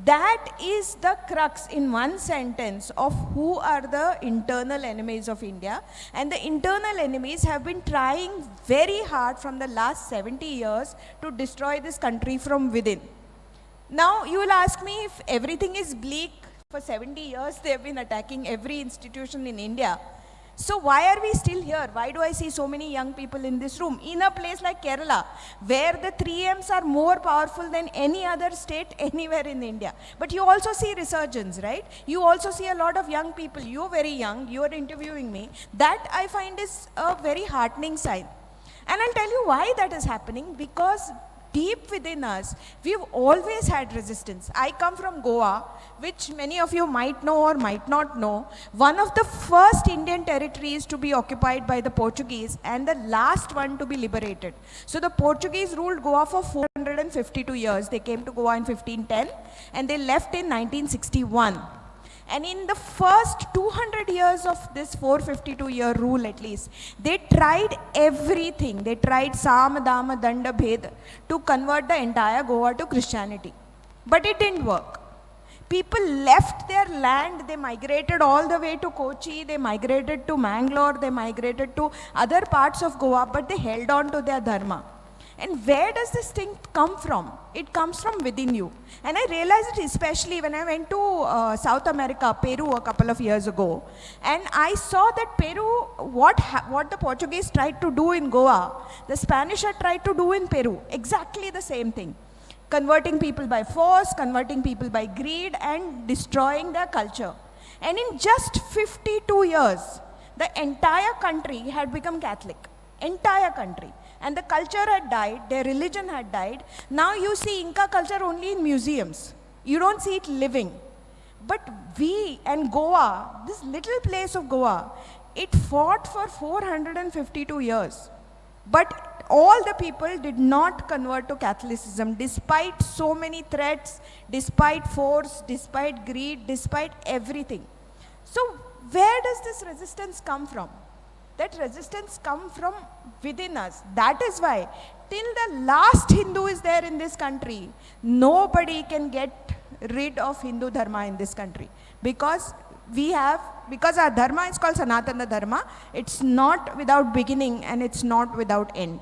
That is the crux in one sentence of who are the internal enemies of India. And the internal enemies have been trying very hard from the last 70 years to destroy this country from within. Now you will ask me, if everything is bleak, for 70 years they have been attacking every institution in India. So why are we still here? Why do I see so many young people in this room? In a place like Kerala, where the 3Ms are more powerful than any other state anywhere in India. But you also see resurgence, right? You also see a lot of young people. You're very young, you're interviewing me. That I find is a very heartening sign. And I'll tell you why that is happening, because deep within us, we've always had resistance. I come from Goa, which many of you might know or might not know, one of the first Indian territories to be occupied by the Portuguese and the last one to be liberated. So the Portuguese ruled Goa for 452 years. They came to Goa in 1510 and they left in 1961. And in the first 200 years of this 452-year rule at least, they tried everything. They tried Sama, Dama, Danda, Bhed to convert the entire Goa to Christianity. But it didn't work. People left their land, they migrated all the way to Kochi, they migrated to Mangalore, they migrated to other parts of Goa, but they held on to their dharma. And where does this thing come from? It comes from within you. And I realized it especially when I went to South America, Peru, a couple of years ago. And I saw that Peru, what the Portuguese tried to do in Goa, the Spanish had tried to do in Peru. Exactly the same thing. Converting people by force, converting people by greed, and destroying their culture. And in just 52 years, the entire country had become Catholic. entire country. And the culture had died, their religion had died. Now you see Inca culture only in museums. You don't see it living. But we and Goa, this little place of Goa, it fought for 452 years. But all the people did not convert to Catholicism despite so many threats, despite force, despite greed, despite everything. So where does this resistance come from? That resistance comes from within us. That is why till the last Hindu is there in this country, nobody can get rid of Hindu dharma in this country. Because our dharma is called Sanatana Dharma, it's not without beginning and it's not without end.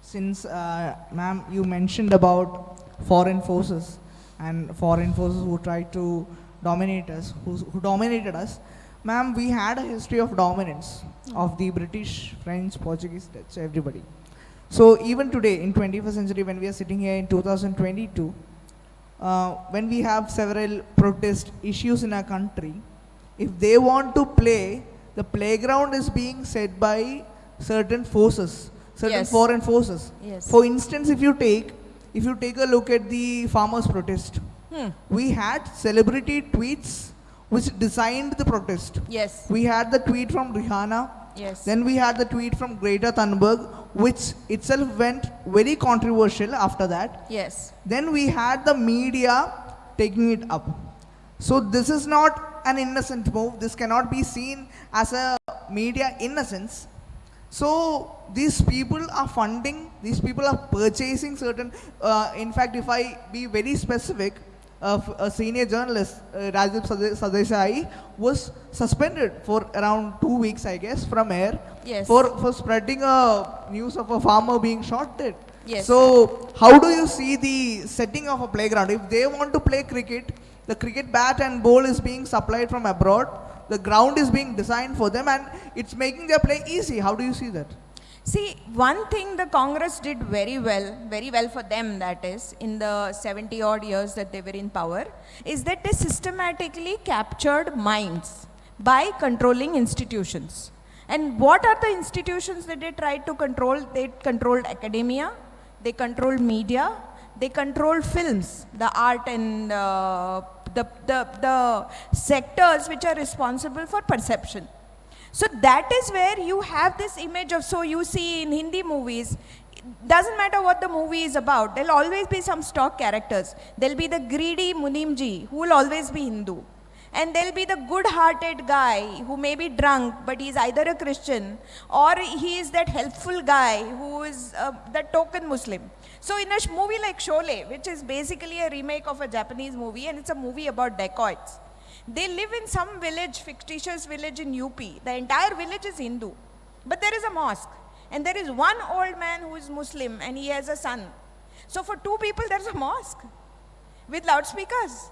Since, ma'am, you mentioned about foreign forces and foreign forces who tried to dominate us, who dominated us, ma'am, we had a history of dominance of the British, French, Portuguese, Dutch, everybody. So even today, in 21st century, when we are sitting here in 2022, when we have several protest issues in our country, if they want to play, the playground is being set by certain forces, certain Yes. foreign forces. Yes. For instance, if you take a look at the farmers' protest, we had celebrity tweets which designed the protest. Yes. We had the tweet from Rihanna. Yes. Then we had the tweet from Greta Thunberg, which itself went very controversial after that. Yes. Then we had the media taking it up. So this is not an innocent move. This cannot be seen as a media innocence. So these people are funding, these people are purchasing certain, in fact, if I be very specific, a senior journalist, Rajiv Sadesai, was suspended for around 2 weeks, I guess, from air, Yes. for spreading a news of a farmer being shot dead. Yes. So how do you see the setting of a playground? If they want to play cricket, the cricket bat and ball is being supplied from abroad, the ground is being designed for them, and it's making their play easy. How do you see that? See, one thing the Congress did very well for them, that is, in the 70 odd years that they were in power, is that they systematically captured minds by controlling institutions. And what are the institutions that they tried to control? They controlled academia, they controlled media, they controlled films, the art and the sectors which are responsible for perception. So that is where you have this image of, so you see in Hindi movies, doesn't matter what the movie is about, there'll always be some stock characters. There'll be the greedy Munimji who will always be Hindu. And there'll be the good-hearted guy who may be drunk, but he's either a Christian or he is that helpful guy who is the token Muslim. So in a movie like Sholay, which is basically a remake of a Japanese movie, and it's a movie about dacoits, they live in some village, fictitious village in UP. The entire village is Hindu. But there is a mosque. And there is one old man who is Muslim and he has a son. So for two people there is a mosque with loudspeakers.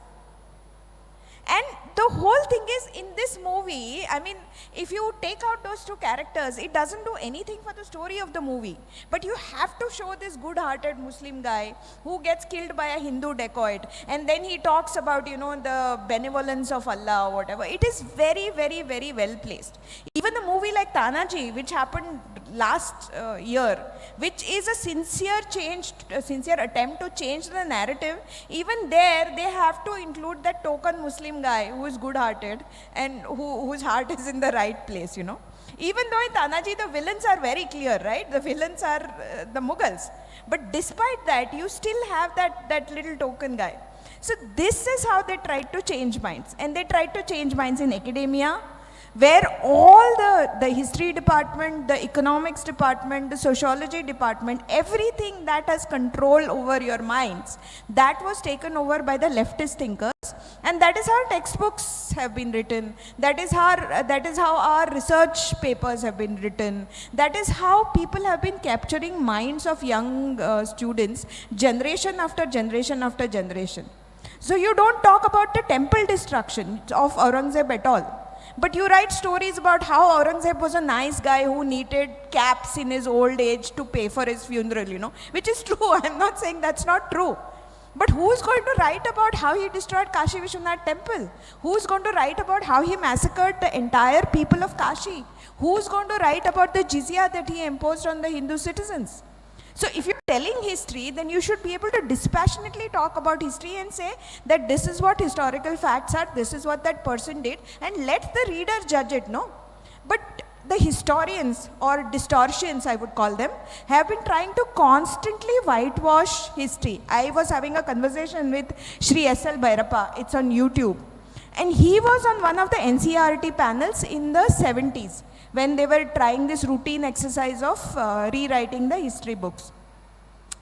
And the whole thing is, in this movie, I mean, if you take out those two characters, it doesn't do anything for the story of the movie. But you have to show this good-hearted Muslim guy who gets killed by a Hindu dacoit. And then he talks about, you know, the benevolence of Allah or whatever. It is very, very, very well placed. Even the movie like Tanaji, which happened last year, which is a sincere attempt to change the narrative, even there they have to include that token Muslim guy who is good-hearted and whose heart is in the right place, you know. Even though in Tanaji the villains are very clear, right? The villains are the Mughals. But despite that, you still have that little token guy. So this is how they tried to change minds. And they tried to change minds in academia, where all the history department, the economics department, the sociology department, everything that has control over your minds, that was taken over by the leftist thinkers. And that is how textbooks have been written. That is how our research papers have been written. That is how people have been capturing minds of young students, generation after generation after generation. So you don't talk about the temple destruction of Aurangzeb at all. But you write stories about how Aurangzeb was a nice guy who knitted caps in his old age to pay for his funeral, you know, which is true. I'm not saying that's not true. But who's going to write about how he destroyed Kashi Vishwanath temple? Who's going to write about how he massacred the entire people of Kashi? Who's going to write about the jizya that he imposed on the Hindu citizens? So if you're telling history, then you should be able to dispassionately talk about history and say that this is what historical facts are, this is what that person did, and let the reader judge it, no? But the historians, or distortions I would call them, have been trying to constantly whitewash history. I was having a conversation with Shri S.L. Bhairappa, it's on YouTube. And he was on one of the NCERT panels in the 70s when they were trying this routine exercise of rewriting the history books.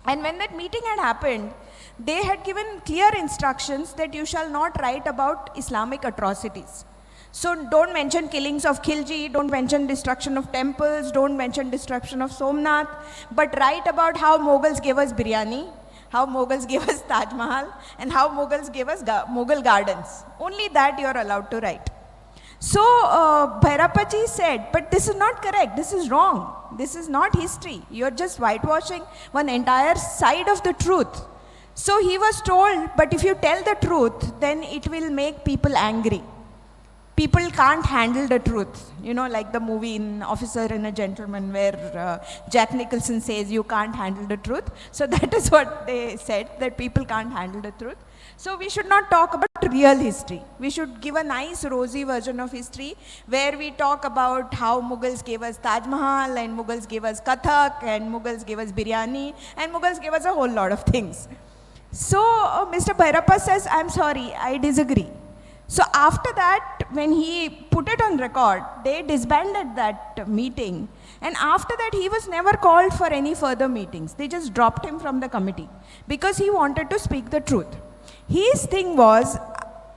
And when that meeting had happened, they had given clear instructions that you shall not write about Islamic atrocities. So don't mention killings of Khilji, don't mention destruction of temples, don't mention destruction of Somnath, but write about how Mughals gave us biryani, how Mughals gave us Taj Mahal, and how Mughals gave us Mughal gardens. Only that you are allowed to write. So Bhairappaji said, but this is not correct, this is wrong, this is not history, you are just whitewashing one entire side of the truth. So he was told, but if you tell the truth, then it will make people angry. People can't handle the truth. You know, like the movie in Officer and a Gentleman where Jack Nicholson says you can't handle the truth. So that is what they said, that people can't handle the truth. So we should not talk about real history. We should give a nice rosy version of history where we talk about how Mughals gave us Taj Mahal and Mughals gave us Kathak and Mughals gave us biryani and Mughals gave us a whole lot of things. So Mr. Bhairappa says, I'm sorry, I disagree. So after that, when he put it on record, they disbanded that meeting. And after that, he was never called for any further meetings. They just dropped him from the committee because he wanted to speak the truth. His thing was,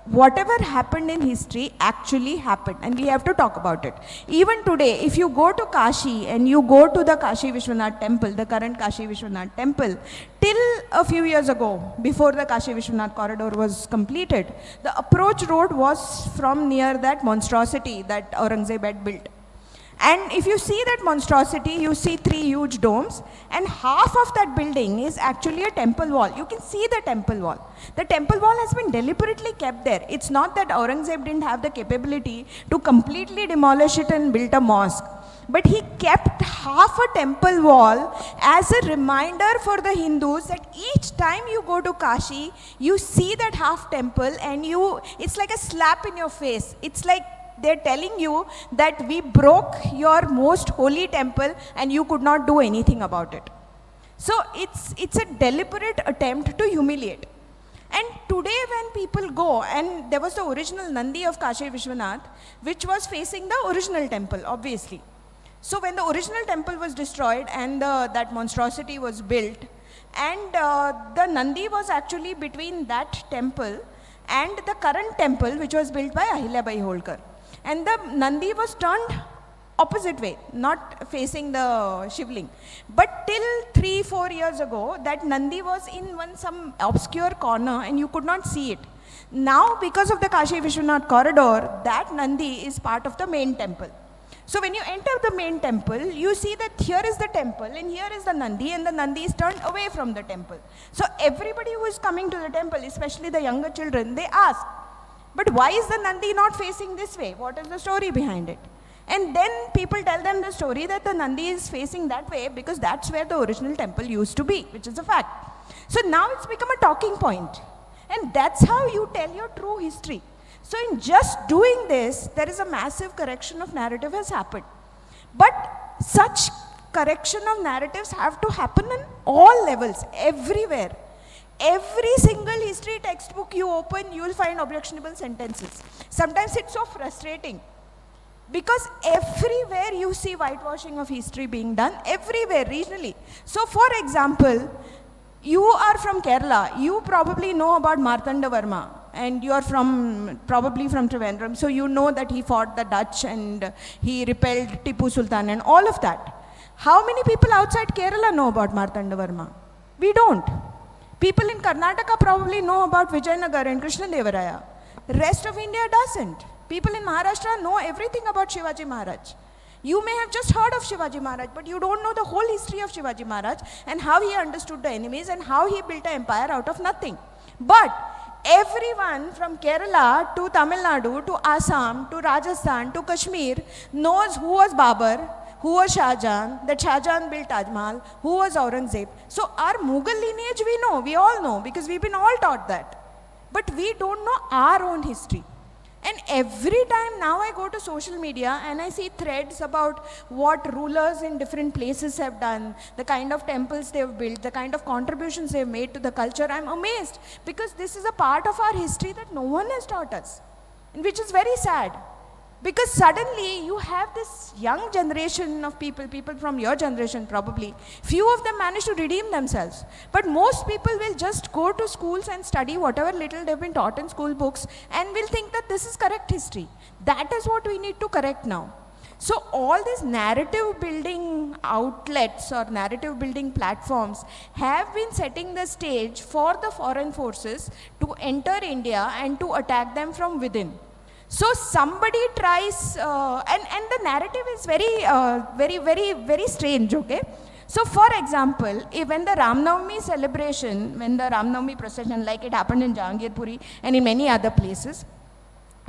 whatever happened in history actually happened, and we have to talk about it. Even today, if you go to Kashi and you go to the Kashi Vishwanath temple, the current Kashi Vishwanath temple, till a few years ago, before the Kashi Vishwanath corridor was completed, the approach road was from near that monstrosity that Aurangzeb had built. And if you see that monstrosity, you see 3 huge domes, and half of that building is actually a temple wall. You can see the temple wall. The temple wall has been deliberately kept there. It's not that Aurangzeb didn't have the capability to completely demolish it and build a mosque. But he kept half a temple wall as a reminder for the Hindus that each time you go to Kashi, you see that half temple and it's like a slap in your face. It's like they're telling you that we broke your most holy temple and you could not do anything about it. So it's a deliberate attempt to humiliate. And today when people go, and there was the original Nandi of Kashi Vishwanath, which was facing the original temple, obviously. So when the original temple was destroyed and that monstrosity was built, and the Nandi was actually between that temple and the current temple, which was built by Ahilyabai Holkar. And the Nandi was turned opposite way, not facing the Shivling. But till 3-4 years ago, that Nandi was in some obscure corner and you could not see it. Now, because of the Kashi Vishwanath corridor, that Nandi is part of the main temple. So when you enter the main temple, you see that here is the temple and here is the Nandi, and the Nandi is turned away from the temple. So everybody who is coming to the temple, especially the younger children, they ask, but why is the Nandi not facing this way? What is the story behind it? And then people tell them the story that the Nandi is facing that way because that's where the original temple used to be, which is a fact. So now it's become a talking point. And that's how you tell your true history. So in just doing this, there is a massive correction of narrative has happened. But such correction of narratives have to happen in all levels, everywhere. Every single history textbook you open, you will find objectionable sentences. Sometimes it's so frustrating because everywhere you see whitewashing of history being done, everywhere, regionally. So for example, you are from Kerala, you probably know about Martanda Varma, and you are probably from Trivandrum, so you know that he fought the Dutch and he repelled Tipu Sultan and all of that. How many people outside Kerala know about Martanda Varma? We don't. People in Karnataka probably know about Vijayanagar and Krishnadevaraya. Rest of India doesn't. People in Maharashtra know everything about Shivaji Maharaj. You may have just heard of Shivaji Maharaj, but you don't know the whole history of Shivaji Maharaj and how he understood the enemies and how he built an empire out of nothing. But everyone from Kerala to Tamil Nadu to Assam to Rajasthan to Kashmir knows who was Babur, who was Shah Jahan, that Shah Jahan built Taj Mahal, who was Aurangzeb. So our Mughal lineage we know, we all know, because we've been all taught that. But we don't know our own history. And every time now I go to social media and I see threads about what rulers in different places have done, the kind of temples they've built, the kind of contributions they've made to the culture, I'm amazed, because this is a part of our history that no one has taught us, and which is very sad. Because suddenly you have this young generation of people from your generation probably, few of them manage to redeem themselves. But most people will just go to schools and study whatever little they've been taught in school books and will think that this is correct history. That is what we need to correct now. So all these narrative building outlets or narrative building platforms have been setting the stage for the foreign forces to enter India and to attack them from within. So somebody tries, and the narrative is very strange, okay? So for example, when the Ram Navami celebration, when the Ram Navami procession, like it happened in Jahangirpuri and in many other places,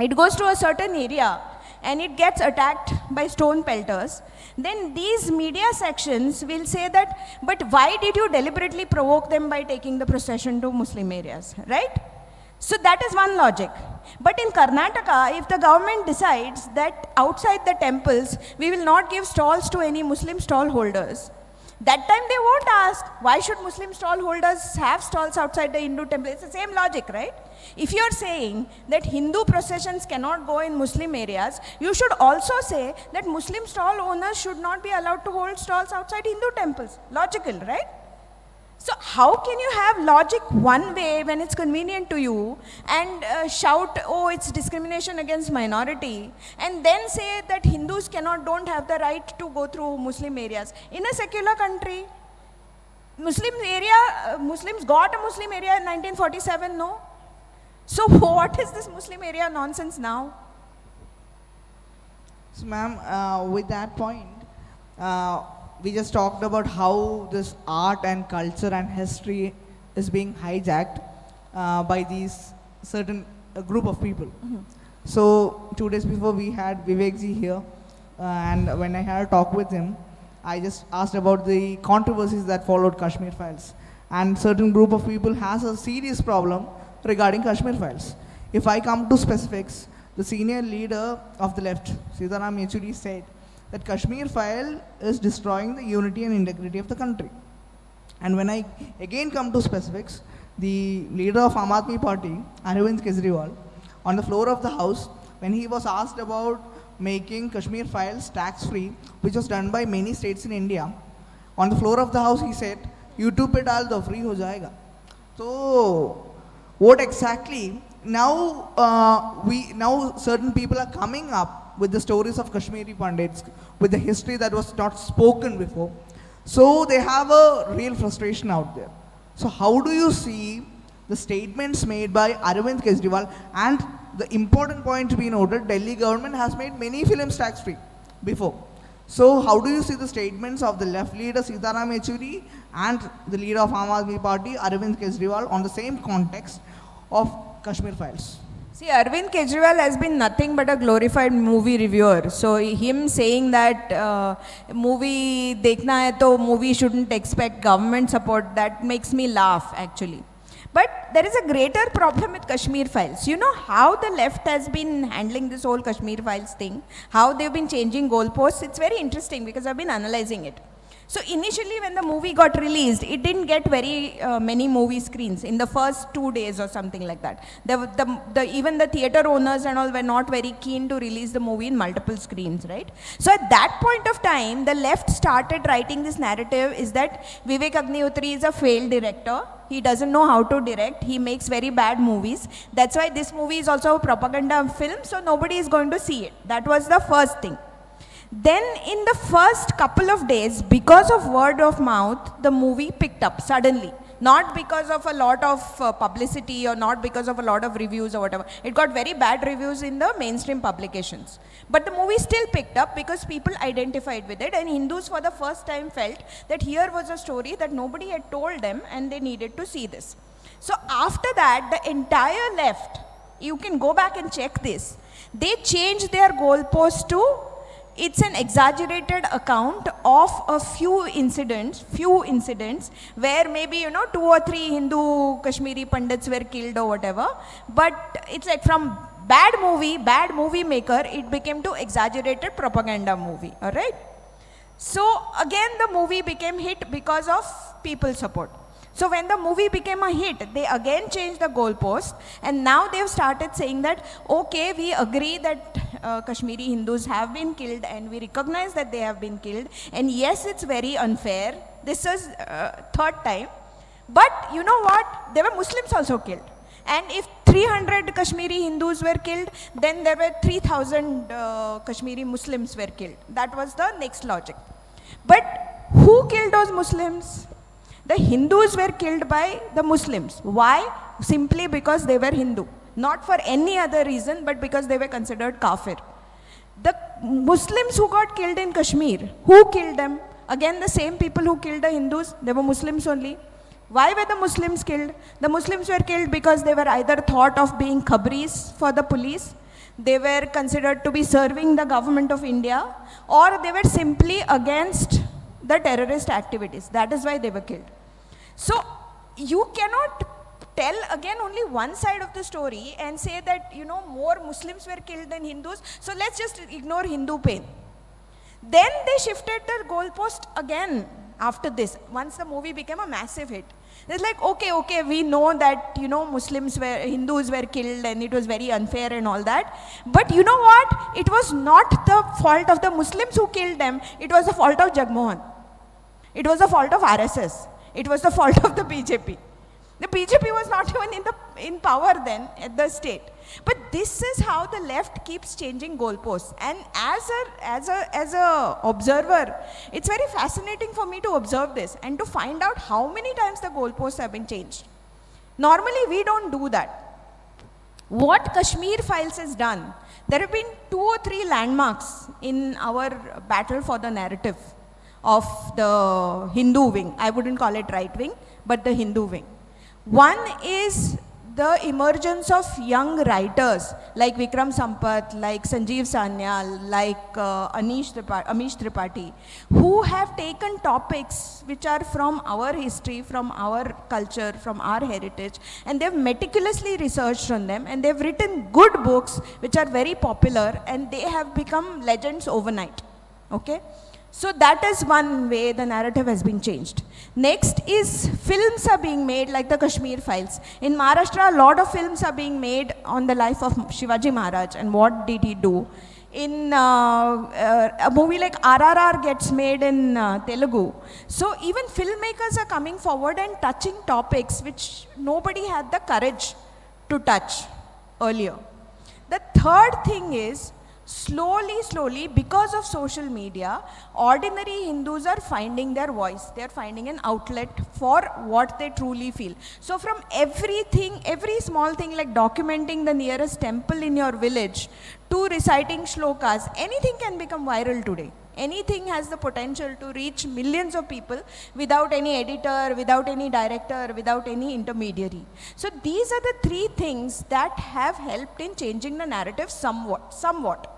it goes to a certain area and it gets attacked by stone pelters, then these media sections will say that, but why did you deliberately provoke them by taking the procession to Muslim areas, right? So that is one logic. But in Karnataka, if the government decides that outside the temples, we will not give stalls to any Muslim stall holders, that time they won't ask, why should Muslim stall holders have stalls outside the Hindu temple? It's the same logic, right? If you're saying that Hindu processions cannot go in Muslim areas, you should also say that Muslim stall owners should not be allowed to hold stalls outside Hindu temples. Logical, right? So how can you have logic one way when it's convenient to you and shout, oh, it's discrimination against minority, and then say that Hindus don't have the right to go through Muslim areas? In a secular country, Muslims got a Muslim area in 1947, no? So what is this Muslim area nonsense now? So ma'am, with that point, we just talked about how this art and culture and history is being hijacked by these certain group of people. Mm-hmm. So 2 days before we had Vivekji here, and when I had a talk with him, I just asked about the controversies that followed Kashmir Files. And certain group of people has a serious problem regarding Kashmir Files. If I come to specifics, the senior leader of the left, Sitaram Yechuri, said that Kashmir File is destroying the unity and integrity of the country. And when I again come to specifics, the leader of Aam Aadmi Party, Arvind Kejriwal, on the floor of the House, when he was asked about making Kashmir Files tax-free, which was done by many states in India, on the floor of the House he said, YouTube pe dal do, free ho jayega. So, what exactly? Now certain people are coming up with the stories of Kashmiri Pandits, with the history that was not spoken before. So they have a real frustration out there. So how do you see the statements made by Arvind Kejriwal? And the important point to be noted, Delhi government has made many films tax-free before. So how do you see the statements of the left leader Sitaram Yechuri and the leader of Aam Aadmi Party, Arvind Kejriwal, on the same context of Kashmir Files? See, Arvind Kejriwal has been nothing but a glorified movie reviewer. So him saying that movie dekhna hai to movie shouldn't expect government support, that makes me laugh actually. But there is a greater problem with Kashmir Files. You know how the left has been handling this whole Kashmir Files thing, how they've been changing goalposts. It's very interesting because I've been analyzing it. So initially when the movie got released, it didn't get very many movie screens in the first 2 days or something like that. Even the theater owners and all were not very keen to release the movie in multiple screens, right? So at that point of time, the left started writing this narrative is that Vivek Agnihotri is a failed director. He doesn't know how to direct. He makes very bad movies. That's why this movie is also a propaganda film, so nobody is going to see it. That was the first thing. Then in the first couple of days, because of word of mouth, the movie picked up suddenly. Not because of a lot of publicity or not because of a lot of reviews or whatever. It got very bad reviews in the mainstream publications. But the movie still picked up because people identified with it, and Hindus for the first time felt that here was a story that nobody had told them and they needed to see this. So after that, the entire left, you can go back and check this, they changed their goalpost to it's an exaggerated account of a few incidents where maybe, 2 or 3 Hindu Kashmiri Pandits were killed or whatever. But it's like from bad movie maker, it became to exaggerated propaganda movie, all right? So again, the movie became hit because of people support. So when the movie became a hit, they again changed the goalpost, and now they've started saying that, okay, we agree that Kashmiri Hindus have been killed and we recognize that they have been killed, and yes, it's very unfair. This is third time. But you know what? There were Muslims also killed. And if 300 Kashmiri Hindus were killed, then there were 3,000 Kashmiri Muslims were killed. That was the next logic. But who killed those Muslims? The Hindus were killed by the Muslims. Why? Simply because they were Hindu. Not for any other reason, but because they were considered kafir. The Muslims who got killed in Kashmir, who killed them? Again, the same people who killed the Hindus, they were Muslims only. Why were the Muslims killed? The Muslims were killed because they were either thought of being khabris for the police, they were considered to be serving the government of India, or they were simply against the terrorist activities. That is why they were killed. So you cannot tell again only one side of the story and say that, more Muslims were killed than Hindus, so let's just ignore Hindu pain. Then they shifted their goalpost again after this, once the movie became a massive hit. It's like, okay, we know that, Hindus were killed and it was very unfair and all that. But you know what? It was not the fault of the Muslims who killed them. It was the fault of Jagmohan. It was the fault of RSS. It was the fault of the BJP. The BJP was not even in power then at the state. But this is how the left keeps changing goalposts. And as a observer, it's very fascinating for me to observe this and to find out how many times the goalposts have been changed. Normally, we don't do that. What Kashmir Files has done, there have been 2 or 3 landmarks in our battle for the narrative of the Hindu wing. I wouldn't call it right wing, but the Hindu wing. One is the emergence of young writers like Vikram Sampath, like Sanjeev Sanyal, like Amish Tripathi, who have taken topics which are from our history, from our culture, from our heritage, and they've meticulously researched on them, and they've written good books which are very popular, and they have become legends overnight. Okay? So that is one way the narrative has been changed. Next is films are being made like the Kashmir Files. In Maharashtra, a lot of films are being made on the life of Shivaji Maharaj and what did he do. In a movie like RRR gets made in Telugu. So even filmmakers are coming forward and touching topics which nobody had the courage to touch earlier. The third thing is, slowly, because of social media, ordinary Hindus are finding their voice. They are finding an outlet for what they truly feel. So from everything, every small thing like documenting the nearest temple in your village to reciting shlokas, anything can become viral today. Anything has the potential to reach millions of people without any editor, without any director, without any intermediary. So these are the 3 things that have helped in changing the narrative somewhat.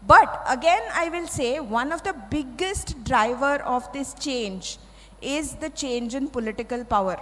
But again, I will say one of the biggest driver of this change is the change in political power.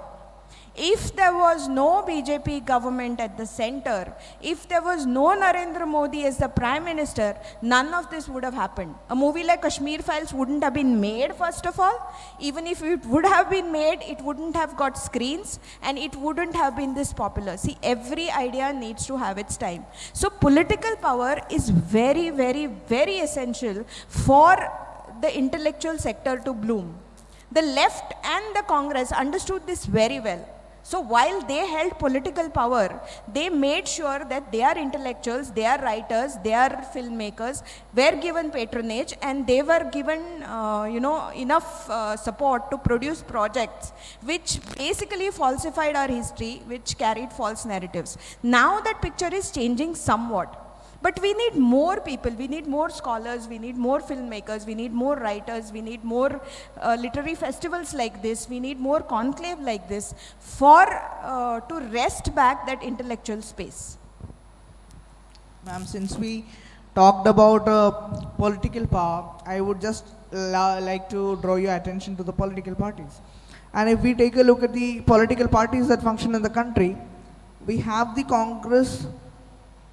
If there was no BJP government at the center, if there was no Narendra Modi as the Prime Minister, none of this would have happened. A movie like Kashmir Files wouldn't have been made, first of all. Even if it would have been made, it wouldn't have got screens and it wouldn't have been this popular. See, every idea needs to have its time. So political power is very, very, very essential for the intellectual sector to bloom. The left and the Congress understood this very well. So while they held political power, they made sure that their intellectuals, their writers, their filmmakers were given patronage, and they were given, enough support to produce projects which basically falsified our history, which carried false narratives. Now that picture is changing somewhat. But we need more people, we need more scholars, we need more filmmakers, we need more writers, we need more literary festivals like this, we need more conclave like this for to wrest back that intellectual space. Ma'am, since we talked about political power, I would just like to draw your attention to the political parties. And if we take a look at the political parties that function in the country, we have the Congress,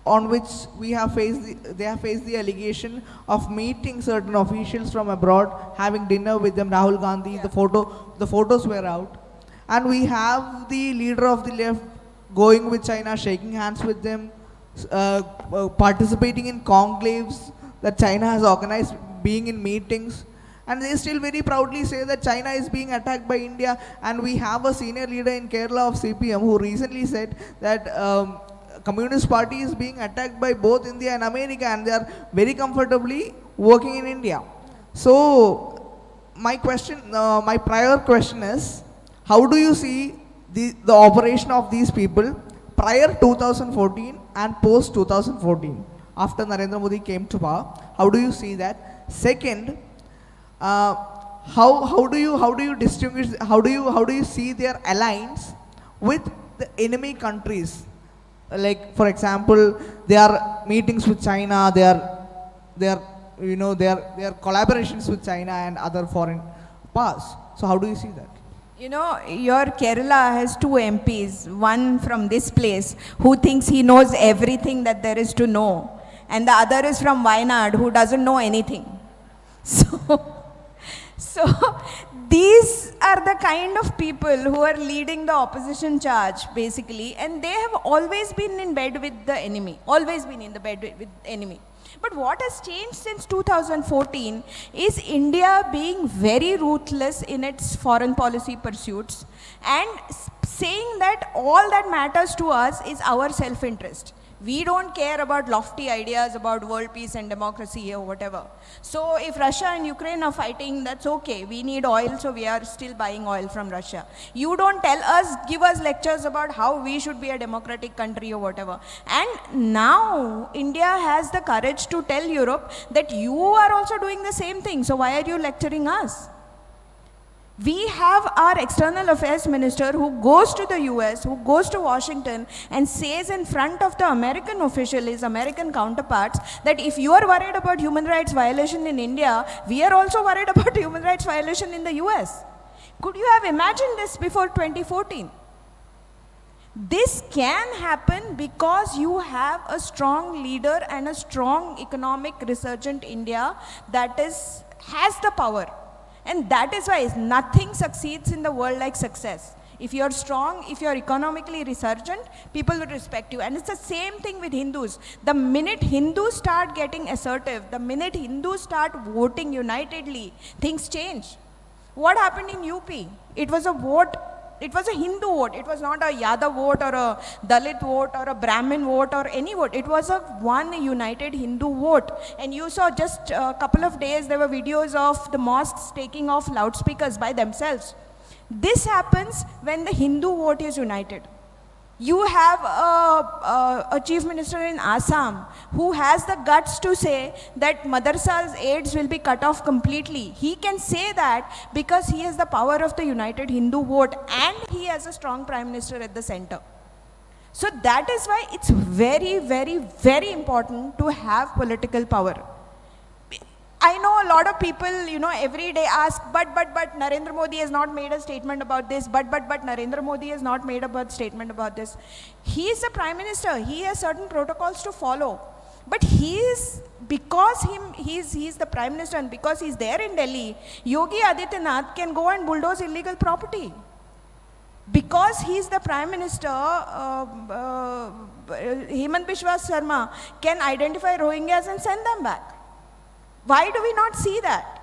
on which they have faced the allegation of meeting certain officials from abroad, having dinner with them, Rahul Gandhi, Yeah. the photos were out. And we have the leader of the left going with China, shaking hands with them, participating in conclaves that China has organized, being in meetings. And they still very proudly say that China is being attacked by India. And we have a senior leader in Kerala of CPM who recently said that Communist Party is being attacked by both India and America, and they are very comfortably working in India. So my prior question is, how do you see the operation of these people prior 2014 and post 2014, after Narendra Modi came to power? How do you see that? Second, how do you distinguish? How do you see their alliance with the enemy countries? Like, for example, there are meetings with China, there are collaborations with China and other foreign powers. So how do you see that? You know, your Kerala has two MPs, one from this place who thinks he knows everything that there is to know, and the other is from Wayanad who doesn't know anything. So these are the kind of people who are leading the opposition charge, basically, and they have always been in bed with the enemy, always been in the bed with the enemy. But what has changed since 2014 is India being very ruthless in its foreign policy pursuits and saying that all that matters to us is our self-interest. We don't care about lofty ideas about world peace and democracy or whatever. So if Russia and Ukraine are fighting, that's okay. We need oil, so we are still buying oil from Russia. You don't give us lectures about how we should be a democratic country or whatever. And now India has the courage to tell Europe that you are also doing the same thing. So why are you lecturing us? We have our external affairs minister who goes to the US, who goes to Washington and says in front of the American official, his American counterparts, that if you are worried about human rights violation in India, we are also worried about human rights violation in the US. Could you have imagined this before 2014? This can happen because you have a strong leader and a strong economic resurgent India that has the power. And that is why nothing succeeds in the world like success. If you're strong, if you're economically resurgent, people will respect you. And it's the same thing with Hindus. The minute Hindus start getting assertive, the minute Hindus start voting unitedly, things change. What happened in UP? It was a vote. It was a Hindu vote. It was not a Yadav vote or a Dalit vote or a Brahmin vote or any vote. It was a one united Hindu vote. And you saw just a couple of days, there were videos of the mosques taking off loudspeakers by themselves. This happens when the Hindu vote is united. You have a chief minister in Assam who has the guts to say that madrasa's aids will be cut off completely. He can say that because he has the power of the united Hindu vote and he has a strong prime minister at the center. So that is why it's very, very, very important to have political power. I know a lot of people, every day ask, but Narendra Modi has not made a statement about this, but Narendra Modi has not made a statement about this. He is the Prime Minister, he has certain protocols to follow. But because he's the Prime Minister and because he's there in Delhi, Yogi Adityanath can go and bulldoze illegal property. Because he's the Prime Minister, Hemant Biswa Sarma can identify Rohingyas and send them back. Why do we not see that?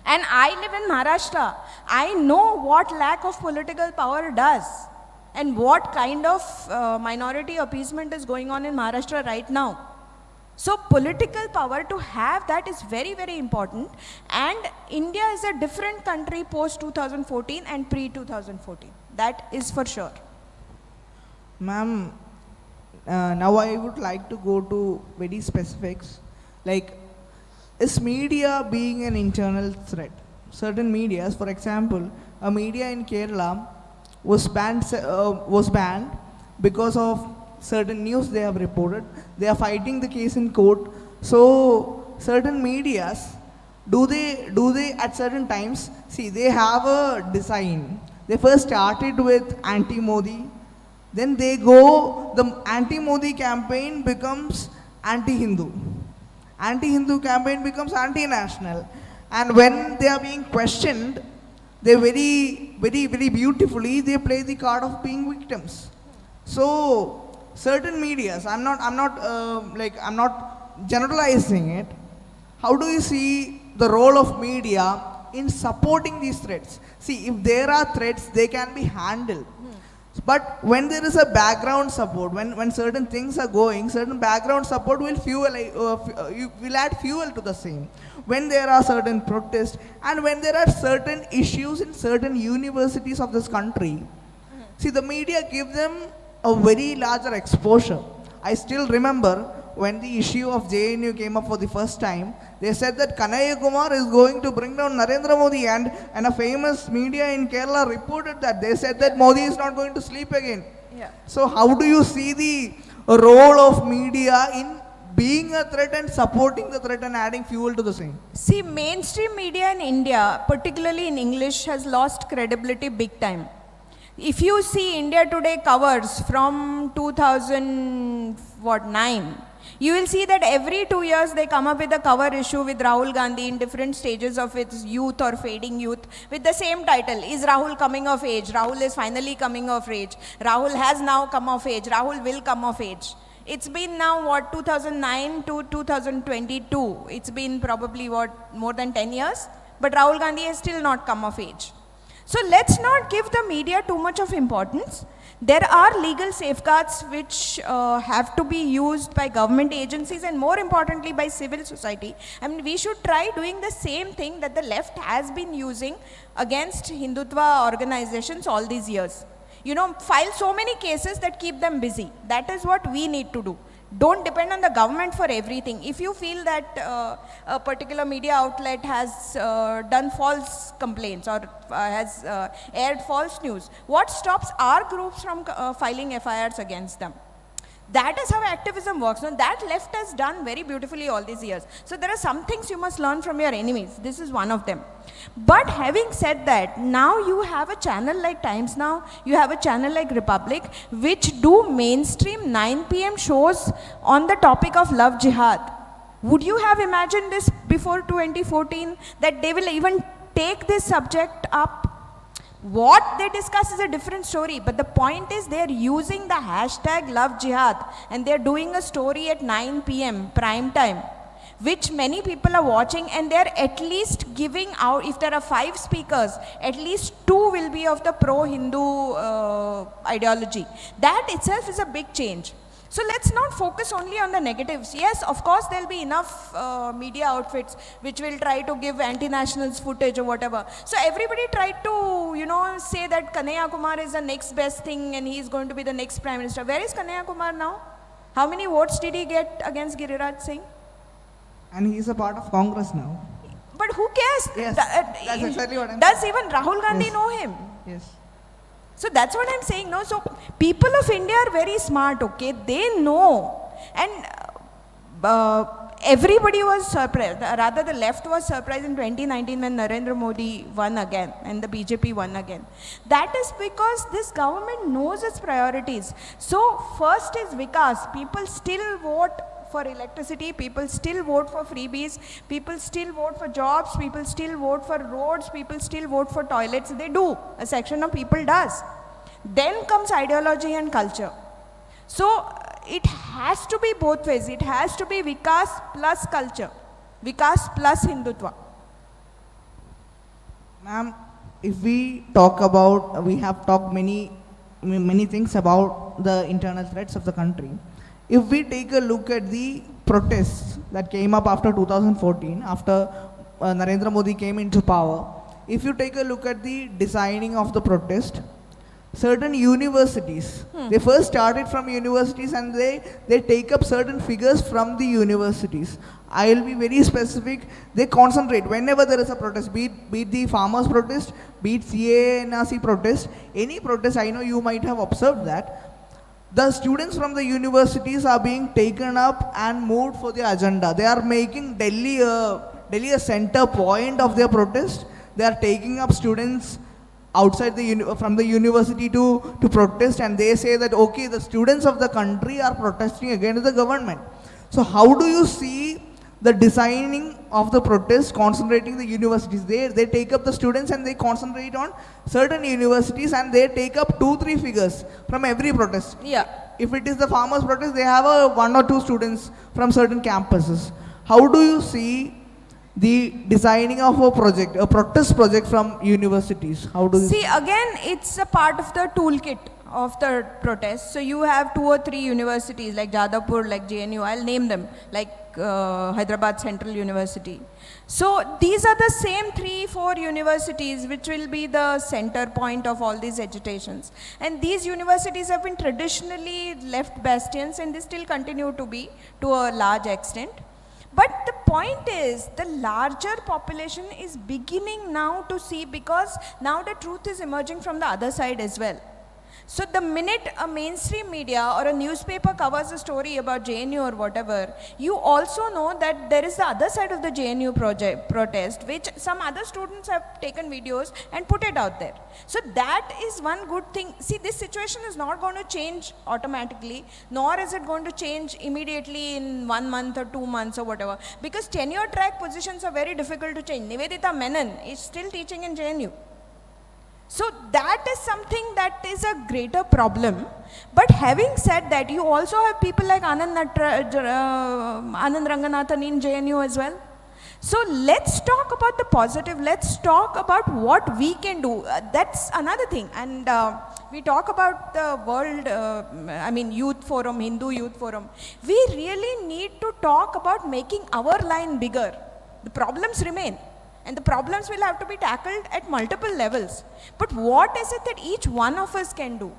And I live in Maharashtra. I know what lack of political power does and what kind of minority appeasement is going on in Maharashtra right now. So political power, to have that is very, very important. And India is a different country post 2014 and pre 2014. That is for sure. Ma'am, now I would like to go to very specifics. Like, is media being an internal threat? Certain medias, for example, a media in Kerala was banned because of certain news they have reported. They are fighting the case in court. So certain medias, do they at certain times, see, they have a design. They first started with anti-Modi, then they go, the anti-Modi campaign becomes anti-Hindu. Anti-Hindu campaign becomes anti-national. And when they are being questioned, they very, very, very beautifully, they play the card of being victims. So certain medias, I'm not generalizing it. How do you see the role of media in supporting these threats? See, if there are threats, they can be handled. But when there is a background support, when certain things are going, certain background support will will add fuel to the same. When there are certain protests and when there are certain issues in certain universities of this country, see, the media give them a very larger exposure. I still remember when the issue of JNU came up for the first time, they said that Kanhaiya Kumar is going to bring down Narendra Modi, and a famous media in Kerala reported that. They said that Modi is not going to sleep again. Yeah. So how do you see the role of media in being a threat and supporting the threat and adding fuel to the same? See, mainstream media in India, particularly in English, has lost credibility big time. If you see India Today covers from 2009, you will see that every 2 years they come up with a cover issue with Rahul Gandhi in different stages of its youth or fading youth with the same title. Is Rahul coming of age? Rahul is finally coming of age. Rahul has now come of age. Rahul will come of age. It's been now 2009 to 2022. It's been probably more than 10 years. But Rahul Gandhi has still not come of age. So let's not give the media too much of importance. There are legal safeguards which have to be used by government agencies and more importantly by civil society. I mean, we should try doing the same thing that the left has been using against Hindutva organizations all these years. You know, file so many cases that keep them busy. That is what we need to do. Don't depend on the government for everything. If you feel that a particular media outlet has done false complaints or has aired false news, what stops our groups from filing FIRs against them? That is how activism works. Now, that left has done very beautifully all these years. So there are some things you must learn from your enemies. This is one of them. But having said that, now you have a channel like Times Now, you have a channel like Republic, which do mainstream 9 p.m. shows on the topic of love jihad. Would you have imagined this before 2014, that they will even take this subject up? What they discuss is a different story, but the point is they are using the hashtag love jihad and they are doing a story at 9 p.m. prime time, which many people are watching, and they are at least giving out, if there are 5 speakers, at least 2 will be of the pro-Hindu ideology. That itself is a big change. So let's not focus only on the negatives. Yes, of course, there will be enough media outfits which will try to give anti-nationals footage or whatever. So everybody tried to, say that Kanhaiya Kumar is the next best thing and he is going to be the next Prime Minister. Where is Kanhaiya Kumar now? How many votes did he get against Giriraj Singh? And he is a part of Congress now. But who cares? Yes, that's exactly what I'm saying. Does even Rahul Gandhi know him? Yes. So that's what I'm saying. No, so people of India are very smart. Okay, they know, and everybody was surprised. Rather, the left was surprised in 2019 when Narendra Modi won again and the BJP won again. That is because this government knows its priorities. So first is Vikas. People still vote for electricity, people still vote for freebies, people still vote for jobs, people still vote for roads, people still vote for toilets. They do. A section of people does. Then comes ideology and culture. So it has to be both ways. It has to be Vikas plus culture, Vikas plus Hindutva. Ma'am, if we talk about, we have talked many things about the internal threats of the country. If we take a look at the protests that came up after 2014, after Narendra Modi came into power, if you take a look at the designing of the protest, certain universities, they first started from universities and they take up certain figures from the universities. I will be very specific. They concentrate whenever there is a protest, be it the farmers protest, be it CA/NRC protest, any protest. I know you might have observed that the students from the universities are being taken up and moved for the agenda. They are making Delhi a center point of their protest. They are taking up students outside from the university to protest, and they say that okay, the students of the country are protesting against the government. So how do you see the designing of the protest concentrating the universities? They take up the students and they concentrate on certain universities and they take up 2-3 figures from every protest. Yeah. If it is the farmers protest, they have 1 or 2 students from certain campuses. How do you see the designing of a protest project from universities? How do you See, again, it's a part of the toolkit of the protest. So you have 2 or 3 universities like Jadavpur, like JNU, I'll name them, like Hyderabad Central University. So these are the same 3-4 universities which will be the center point of all these agitations. And these universities have been traditionally left bastions and they still continue to be to a large extent. But the point is, the larger population is beginning now to see, because now the truth is emerging from the other side as well. So the minute a mainstream media or a newspaper covers a story about JNU or whatever, you also know that there is the other side of the JNU protest, which some other students have taken videos and put it out there. So that is one good thing. See, this situation is not going to change automatically, nor is it going to change immediately in 1 month or 2 months or whatever, because tenure track positions are very difficult to change. Nivedita Menon is still teaching in JNU. So that is something that is a greater problem. But having said that, you also have people like Anand Ranganathan in JNU as well. So let's talk about the positive. Let's talk about what we can do. That's another thing. And we talk about the world, youth forum, Hindu youth forum. We really need to talk about making our line bigger. The problems remain. And the problems will have to be tackled at multiple levels. But what is it that each one of us can do?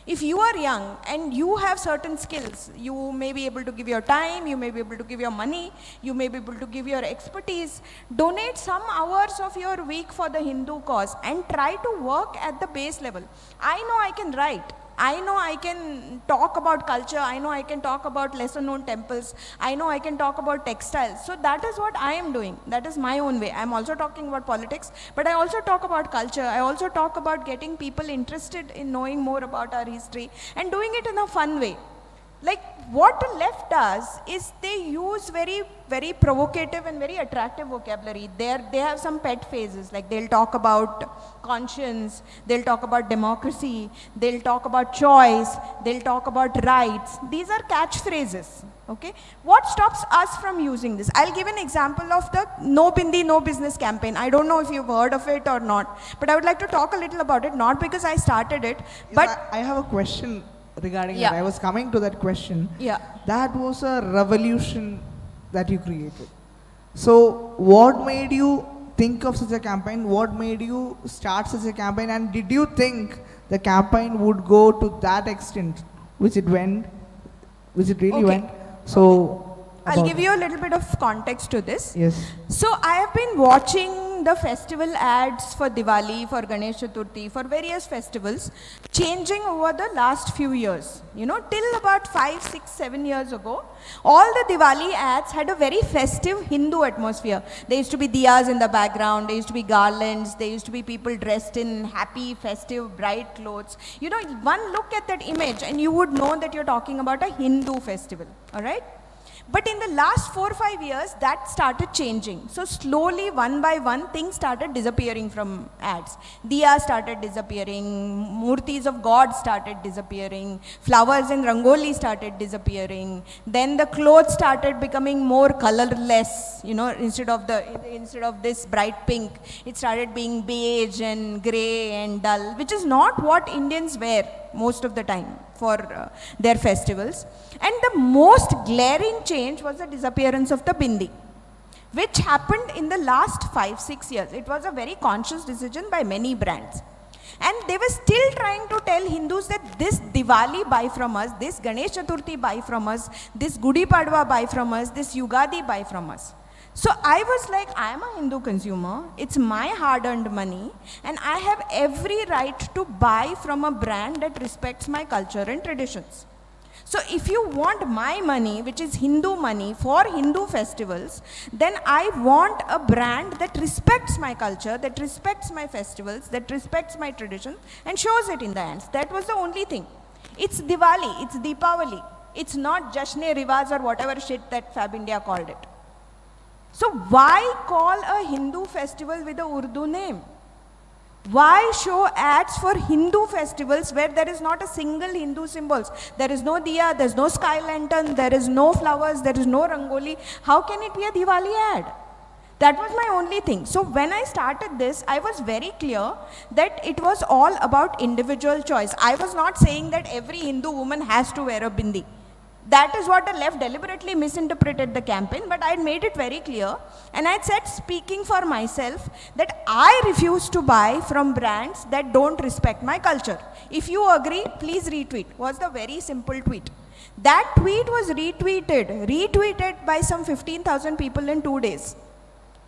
If you are young and you have certain skills, you may be able to give your time, you may be able to give your money, you may be able to give your expertise. Donate some hours of your week for the Hindu cause and try to work at the base level. I know I can write. I know I can talk about culture, I know I can talk about lesser known temples, I know I can talk about textiles. So that is what I am doing. That is my own way. I am also talking about politics, but I also talk about culture. I also talk about getting people interested in knowing more about our history and doing it in a fun way. Like what the left does is they use very, very provocative and very attractive vocabulary. They have some pet phrases, like they'll talk about conscience, they'll talk about democracy, they'll talk about choice, they'll talk about rights. These are catchphrases. Okay, what stops us from using this? I'll give an example of the No Bindi, No Business campaign. I don't know if you've heard of it or not, but I would like to talk a little about it, not because I started it, but I have a question regarding Yeah. that. I was coming to that question. Yeah. That was a revolution that you created. So what made you think of such a campaign? What made you start such a campaign? And did you think the campaign would go to that extent, which it went, which it really Okay. went? So I'll about give you a little bit of context to this. Yes. So I have been watching the festival ads for Diwali, for Ganesh Chaturthi, for various festivals, changing over the last few years. You know, till about 5, 6, 7 years ago, all the Diwali ads had a very festive Hindu atmosphere. There used to be diyas in the background, there used to be garlands, there used to be people dressed in happy, festive, bright clothes. You know, one look at that image and you would know that you're talking about a Hindu festival, all right? But in the last 4 or 5 years, that started changing. So slowly, one by one, things started disappearing from ads. Diya started disappearing, murtis of God started disappearing, flowers in rangoli started disappearing. Then the clothes started becoming more colorless. You know, instead of this bright pink, it started being beige and grey and dull, which is not what Indians wear most of the time for their festivals. And the most glaring change was the disappearance of the bindi, which happened in the last 5-6 years. It was a very conscious decision by many brands. And they were still trying to tell Hindus that this Diwali buy from us, this Ganesh Chaturthi buy from us, this Gudi Padwa buy from us, this Yugadi buy from us. So I was like, I am a Hindu consumer, it's my hard-earned money, and I have every right to buy from a brand that respects my culture and traditions. So if you want my money, which is Hindu money for Hindu festivals, then I want a brand that respects my culture, that respects my festivals, that respects my tradition, and shows it in the ends. That was the only thing. It's Diwali, it's Deepavali. It's not Jashn-e-Riwaz or whatever shit that Fab India called it. So why call a Hindu festival with a Urdu name? Why show ads for Hindu festivals where there is not a single Hindu symbols? There is no diya, there is no sky lantern, there is no flowers, there is no rangoli. How can it be a Diwali ad? That was my only thing. So when I started this, I was very clear that it was all about individual choice. I was not saying that every Hindu woman has to wear a bindi. That is what the left deliberately misinterpreted the campaign, but I had made it very clear, and I had said, speaking for myself, that I refuse to buy from brands that don't respect my culture. If you agree, please retweet, was the very simple tweet. That tweet was retweeted by some 15,000 people in 2 days.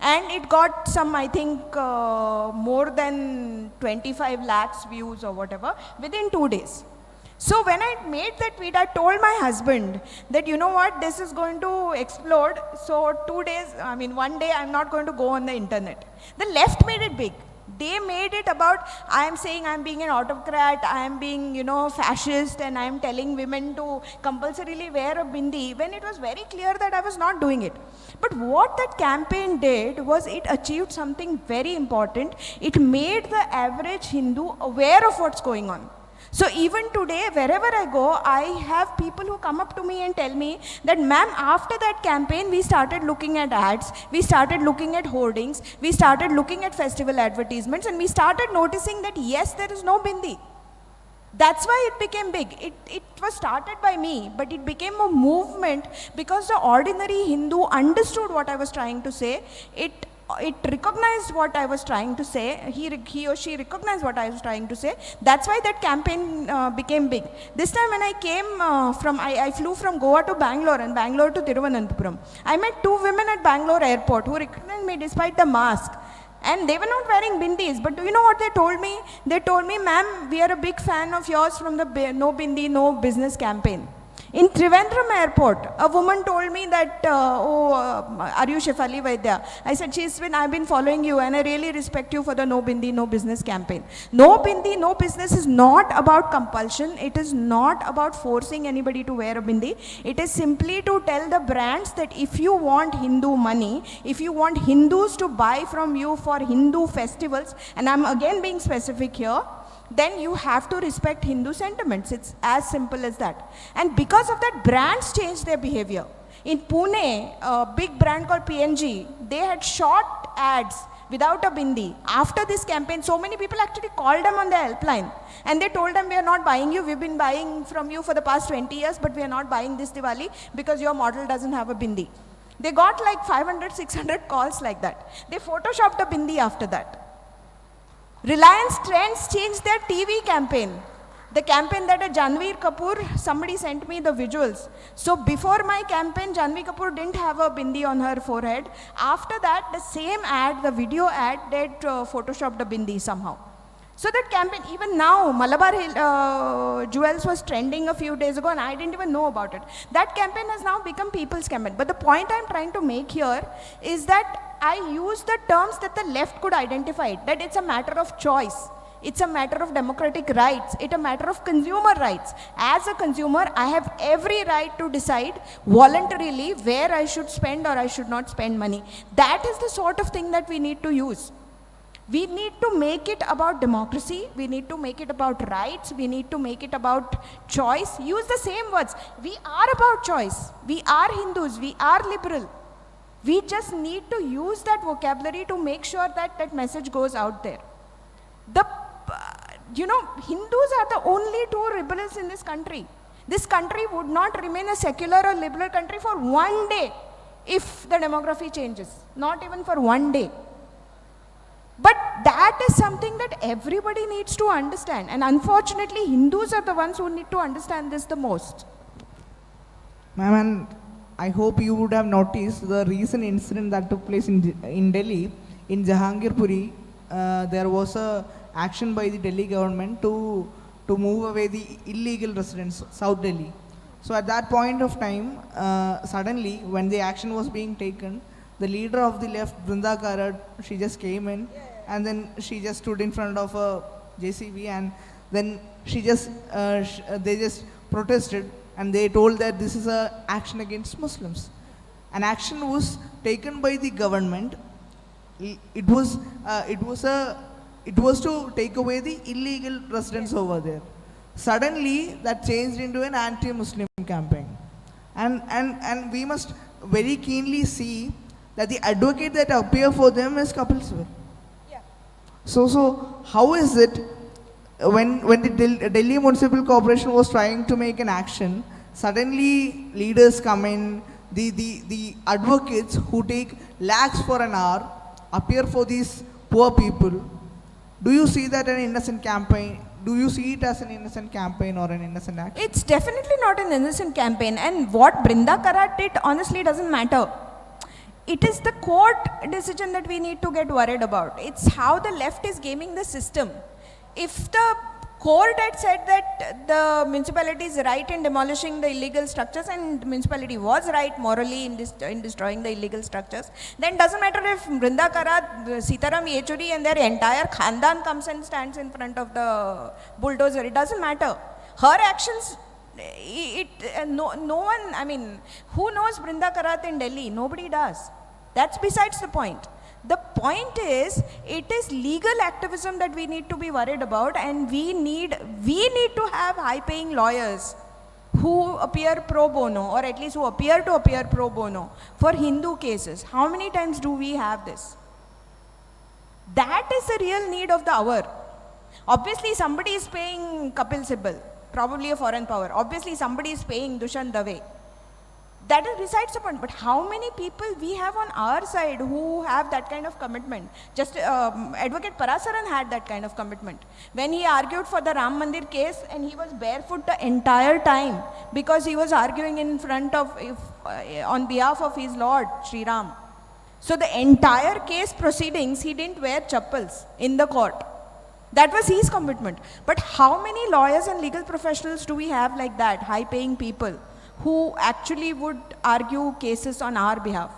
And it got some, I think, more than 25 lakhs views or whatever within 2 days. So when I made that tweet, I told my husband that, you know what, this is going to explode. So 2 days, I mean, one day I'm not going to go on the internet. The left made it big. They made it about, I am saying I'm being an autocrat, I am being, fascist, and I am telling women to compulsorily wear a bindi, when it was very clear that I was not doing it. But what that campaign did was it achieved something very important. It made the average Hindu aware of what's going on. So even today, wherever I go, I have people who come up to me and tell me that, ma'am, after that campaign, we started looking at ads, we started looking at hoardings, we started looking at festival advertisements, and we started noticing that, yes, there is no bindi. That's why it became big. It was started by me, but it became a movement because the ordinary Hindu understood what I was trying to say. It recognized what I was trying to say. He or she recognized what I was trying to say. That's why that campaign became big. This time when I came I flew from Goa to Bangalore and Bangalore to Ananthapuri. I met 2 women at Bangalore airport who recognized me despite the mask. And they were not wearing bindis, but do you know what they told me? They told me, ma'am, we are a big fan of yours from the No Bindi, No Business campaign. In Trivandrum airport, a woman told me that, are you Shefali Vaidya? I said, I've been following you and I really respect you for the No Bindi, No Business campaign. No Bindi, No Business is not about compulsion. It is not about forcing anybody to wear a bindi. It is simply to tell the brands that if you want Hindu money, if you want Hindus to buy from you for Hindu festivals, and I'm again being specific here, then you have to respect Hindu sentiments. It's as simple as that. And because of that, brands changed their behavior. In Pune, a big brand called PNG, they had shot ads without a bindi. After this campaign, so many people actually called them on the helpline. And they told them, we are not buying you. We've been buying from you for the past 20 years, but we are not buying this Diwali because your model doesn't have a bindi. They got like 500, 600 calls like that. They photoshopped a bindi after that. Reliance Trends changed their TV campaign. The campaign that Janhvi Kapoor, somebody sent me the visuals. So before my campaign, Janhvi Kapoor didn't have a bindi on her forehead. After that, the same ad, the video ad, they photoshopped a bindi somehow. So that campaign, even now, Malabar Jewels was trending a few days ago and I didn't even know about it. That campaign has now become people's campaign. But the point I'm trying to make here is that I use the terms that the left could identify, that it's a matter of choice. It's a matter of democratic rights. It's a matter of consumer rights. As a consumer, I have every right to decide voluntarily where I should spend or I should not spend money. That is the sort of thing that we need to use. We need to make it about democracy. We need to make it about rights. We need to make it about choice. Use the same words. We are about choice. We are Hindus. We are liberal. We just need to use that vocabulary to make sure that that message goes out there. Hindus are the only two rebels in this country. This country would not remain a secular or liberal country for one day if the demography changes. Not even for one day. But that is something that everybody needs to understand. And unfortunately, Hindus are the ones who need to understand this the most. Ma'am, and I hope you would have noticed the recent incident that took place in Delhi, in Jahangirpuri. There was a action by the Delhi government to move away the illegal residents, South Delhi. So at that point of time, suddenly, when the action was being taken, the leader of the left, Brinda Karat, she just came in, and then she just stood in front of a JCB, and then they just protested, and they told that this is a action against Muslims. An action was taken by the government. It was to take away the illegal residents over there. Suddenly, that changed into an anti-Muslim campaign, and we must very keenly see that the advocate that appear for them is Kapil Sibal. Yeah. So how is it when the Delhi Municipal Corporation was trying to make an action, suddenly leaders come in, the advocates who take lakhs for an hour appear for these poor people? Do you see that an innocent campaign? Do you see it as an innocent campaign or an innocent action? It's definitely not an innocent campaign. And what Brinda Karat did honestly doesn't matter. It is the court decision that we need to get worried about. It's how the left is gaming the system. If the court had said that the municipality is right in demolishing the illegal structures, and the municipality was right morally in destroying the illegal structures, then doesn't matter if Brinda Karat, Sitaram Yechuri and their entire khandan comes and stands in front of the bulldozer. It doesn't matter. Her actions, no one, I mean, who knows Brinda Karat in Delhi? Nobody does. That's besides the point. The point is, it is legal activism that we need to be worried about, and we need to have high-paying lawyers who appear pro bono, or at least who appear to appear pro bono for Hindu cases. How many times do we have this? That is the real need of the hour. Obviously, somebody is paying Kapil Sibal, probably a foreign power. Obviously, somebody is paying Dushan Dave. That is besides the point. But how many people we have on our side who have that kind of commitment? Just Advocate Parasaran had that kind of commitment. When he argued for the Ram Mandir case, and he was barefoot the entire time because he was arguing in front of, on behalf of his Lord, Sri Ram. So the entire case proceedings, he didn't wear chappals in the court. That was his commitment. But how many lawyers and legal professionals do we have like that, high-paying people, who actually would argue cases on our behalf?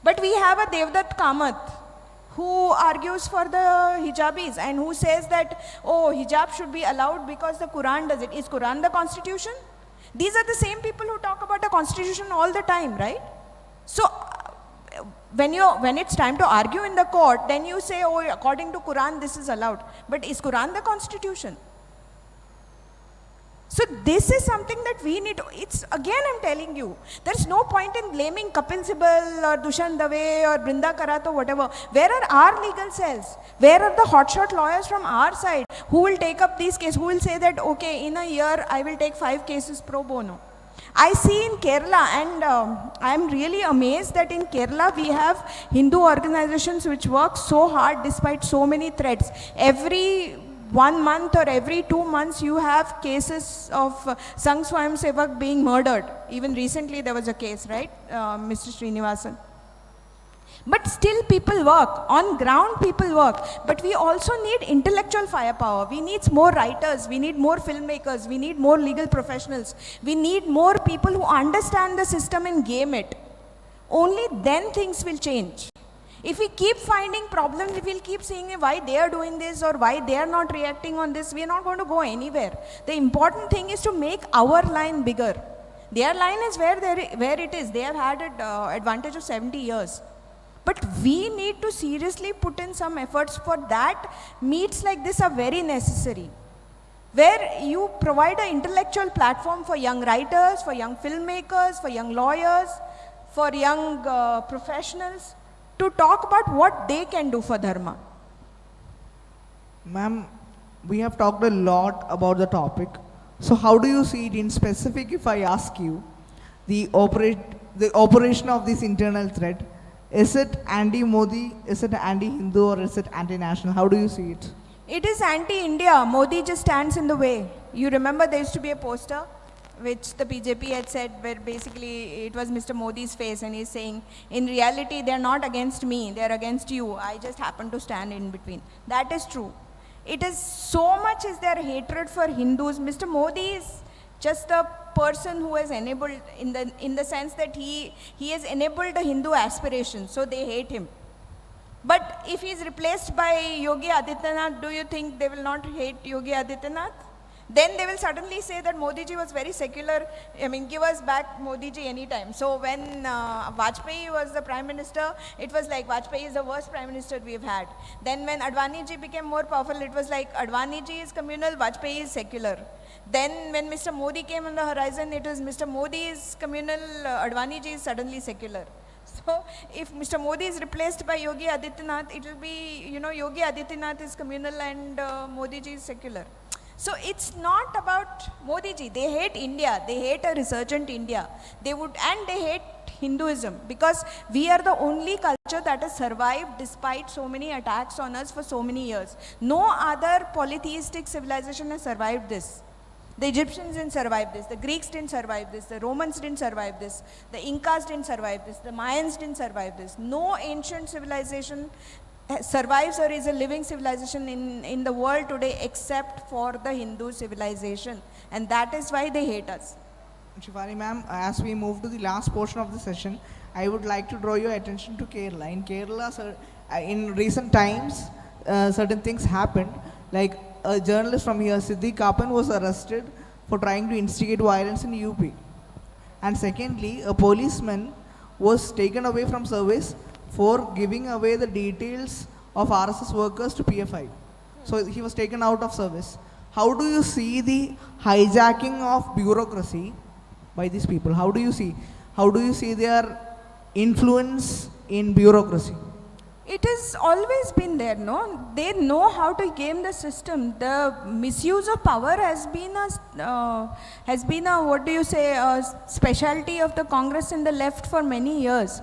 But we have a Devdutt Kamath who argues for the hijabis and who says that, oh, hijab should be allowed because the Quran does it. Is Quran the constitution? These are the same people who talk about a constitution all the time, right? So when it's time to argue in the court, then you say, oh, according to Quran, this is allowed. But is Quran the constitution? So this is something that we need to, again I'm telling you, there's no point in blaming Kapil Sibal or Dushan Dave or Brinda Karat or whatever. Where are our legal cells? Where are the hotshot lawyers from our side who will take up these cases, who will say that, okay, in a year I will take 5 cases pro bono? I see in Kerala, and I'm really amazed that in Kerala we have Hindu organizations which work so hard despite so many threats. Every 1 month or every 2 months you have cases of Sangh Swayam Sevak being murdered. Even recently there was a case, right? Mr. Srinivasan. But still people work. On ground people work. But we also need intellectual firepower. We need more writers. We need more filmmakers. We need more legal professionals. We need more people who understand the system and game it. Only then things will change. If we keep finding problems, if we'll keep seeing why they are doing this or why they are not reacting on this, we are not going to go anywhere. The important thing is to make our line bigger. Their line is where it is. They have had an advantage of 70 years. But we need to seriously put in some efforts for that. Meets like this are very necessary, where you provide an intellectual platform for young writers, for young filmmakers, for young lawyers, for young professionals to talk about what they can do for dharma. Ma'am, we have talked a lot about the topic. So how do you see it in specific if I ask you the operation of this internal threat? Is it anti-Modi, is it anti-Hindu, or is it anti-national? How do you see it? It is anti-India. Modi just stands in the way. You remember there used to be a poster which the BJP had said, where basically it was Mr. Modi's face, and he's saying, in reality, they're not against me, they're against you. I just happen to stand in between. That is true. It is so much is their hatred for Hindus. Mr. Modi is just a person who has enabled, in the sense that he has enabled the Hindu aspiration, so they hate him. But if he is replaced by Yogi Adityanath, do you think they will not hate Yogi Adityanath? Then they will suddenly say that Modi ji was very secular. I mean, give us back Modi ji anytime. So when Vajpayee was the prime minister, it was like Vajpayee is the worst prime minister we've had. Then when Advani ji became more powerful, it was like Advani ji is communal, Vajpayee is secular. Then when Mr. Modi came on the horizon, it was Mr. Modi is communal, Advani ji is suddenly secular. So if Mr. Modi is replaced by Yogi Adityanath, it will be, Yogi Adityanath is communal and Modi ji is secular. So it's not about Modi ji. They hate India. They hate a resurgent India. They hate Hinduism, because we are the only culture that has survived despite so many attacks on us for so many years. No other polytheistic civilization has survived this. The Egyptians didn't survive this, the Greeks didn't survive this, the Romans didn't survive this, the Incas didn't survive this, the Mayans didn't survive this. No ancient civilization survives or is a living civilization in the world today except for the Hindu civilization, and that is why they hate us. Shivani ma'am, as we move to the last portion of the session, I would like to draw your attention to Kerala. In Kerala, in recent times, certain things happened, like a journalist from here, Siddiq Kapan, was arrested for trying to instigate violence in UP. And secondly, a policeman was taken away from service for giving away the details of RSS workers to PFI. So he was taken out of service. How do you see the hijacking of bureaucracy by these people? How do you see their influence in bureaucracy? It has always been there, no? They know how to game the system. The misuse of power has been a specialty of the Congress and the left for many years.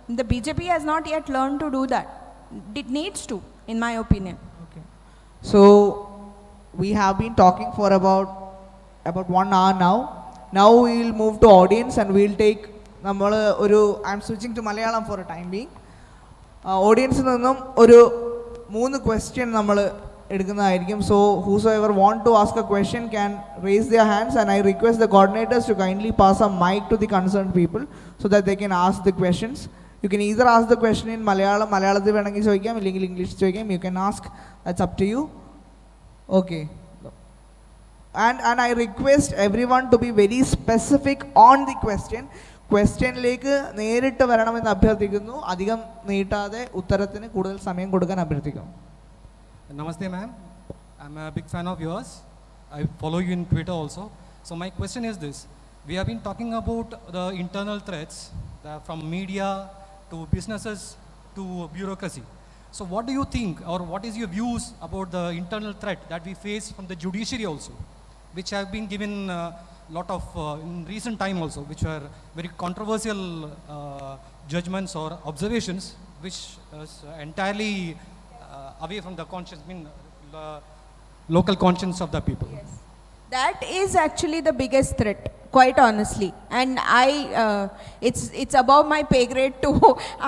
The BJP has not yet learned to do that. It needs to, in my opinion. Okay. So we have been talking for about 1 hour now. Now we will move to audience and we will take. I'm switching to Malayalam for a time being. Audience നിന്നും ഒരു 3 question നമ്മൾ എടുക്കുന്നതായിരിക്കും. So whosoever want to ask a question can raise their hands, and I request the coordinators to kindly pass a mic to the concerned people so that they can ask the questions. You can either ask the question in മലയാളത്തിൽ വേണമെങ്കിൽ ചോദിക്കാം, ഇല്ലെങ്കിൽ English ചോദിക്കാം. You can ask, that's up to you. Okay. And I request everyone to be very specific on the question. ക്വസ്റ്റ്യനിലേക്ക് നേരിട്ട് വരണമെന്ന് അഭ്യർത്ഥിക്കുന്നു. അധികം നീട്ടാതെ ഉത്തരത്തിന് കൂടുതൽ സമയം കൊടുക്കാൻ അഭ്യർത്ഥിക്കുന്നു. Namaste ma'am, I'm a big fan of yours. I follow you in Twitter also. So my question is this: we have been talking about the internal threats from media to businesses to bureaucracy. So what do you think, or what is your views about the internal threat that we face from the judiciary also, which have been given lot of in recent time also, which were very controversial judgments or observations, which is entirely away from the conscience, local conscience of the people. Yes. That is actually the biggest threat, quite honestly. And it's above my pay grade to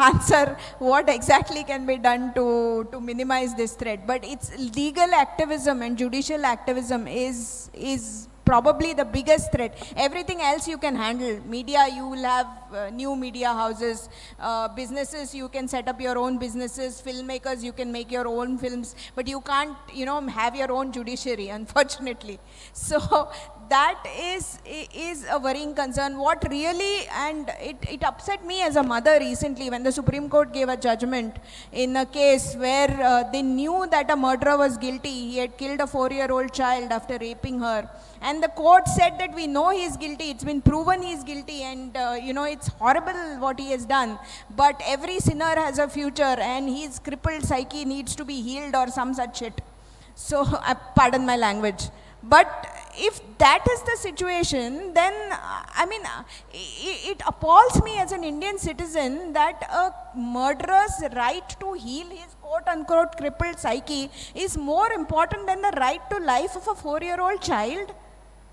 answer what exactly can be done to minimize this threat. But it's legal activism and judicial activism is probably the biggest threat. Everything else you can handle. Media, you will have new media houses. Businesses, you can set up your own businesses. Filmmakers, you can make your own films. But you can't, have your own judiciary, unfortunately. So that is a worrying concern. What really, and it upset me as a mother recently when the Supreme Court gave a judgment in a case where they knew that a murderer was guilty. He had killed a 4-year-old child after raping her. And the court said that we know he is guilty. It's been proven he is guilty, and it's horrible what he has done. But every sinner has a future, and his crippled psyche needs to be healed or some such shit. So, pardon my language. But if that is the situation, then it appalls me as an Indian citizen that a murderer's right to heal his quote-unquote crippled psyche is more important than the right to life of a 4-year-old child.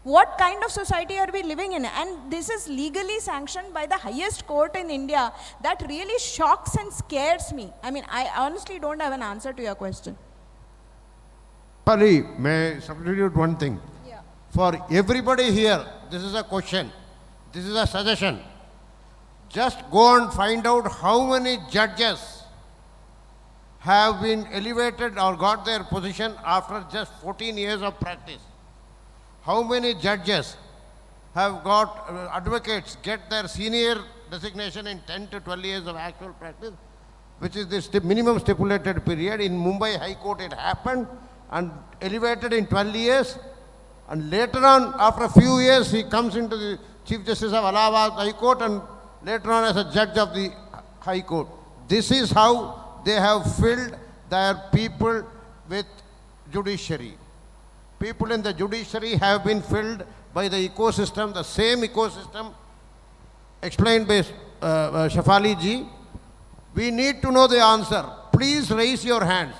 What kind of society are we living in? And this is legally sanctioned by the highest court in India. That really shocks and scares me. I honestly don't have an answer to your question. Pali, may I substitute one thing? Yeah. For everybody here, this is a question. This is a suggestion. Just go and find out how many judges have been elevated or got their position after just 14 years of practice. How many judges have got advocates get their senior designation in 10 to 12 years of actual practice, which is the minimum stipulated period. In Mumbai High Court it happened and elevated in 12 years. And later on, after a few years, he comes into the Chief Justice of Allahabad High Court and later on as a judge of the High Court. This is how they have filled their people with judiciary. People in the judiciary have been filled by the ecosystem, the same ecosystem explained by Shafali ji. We need to know the answer. Please raise your hands.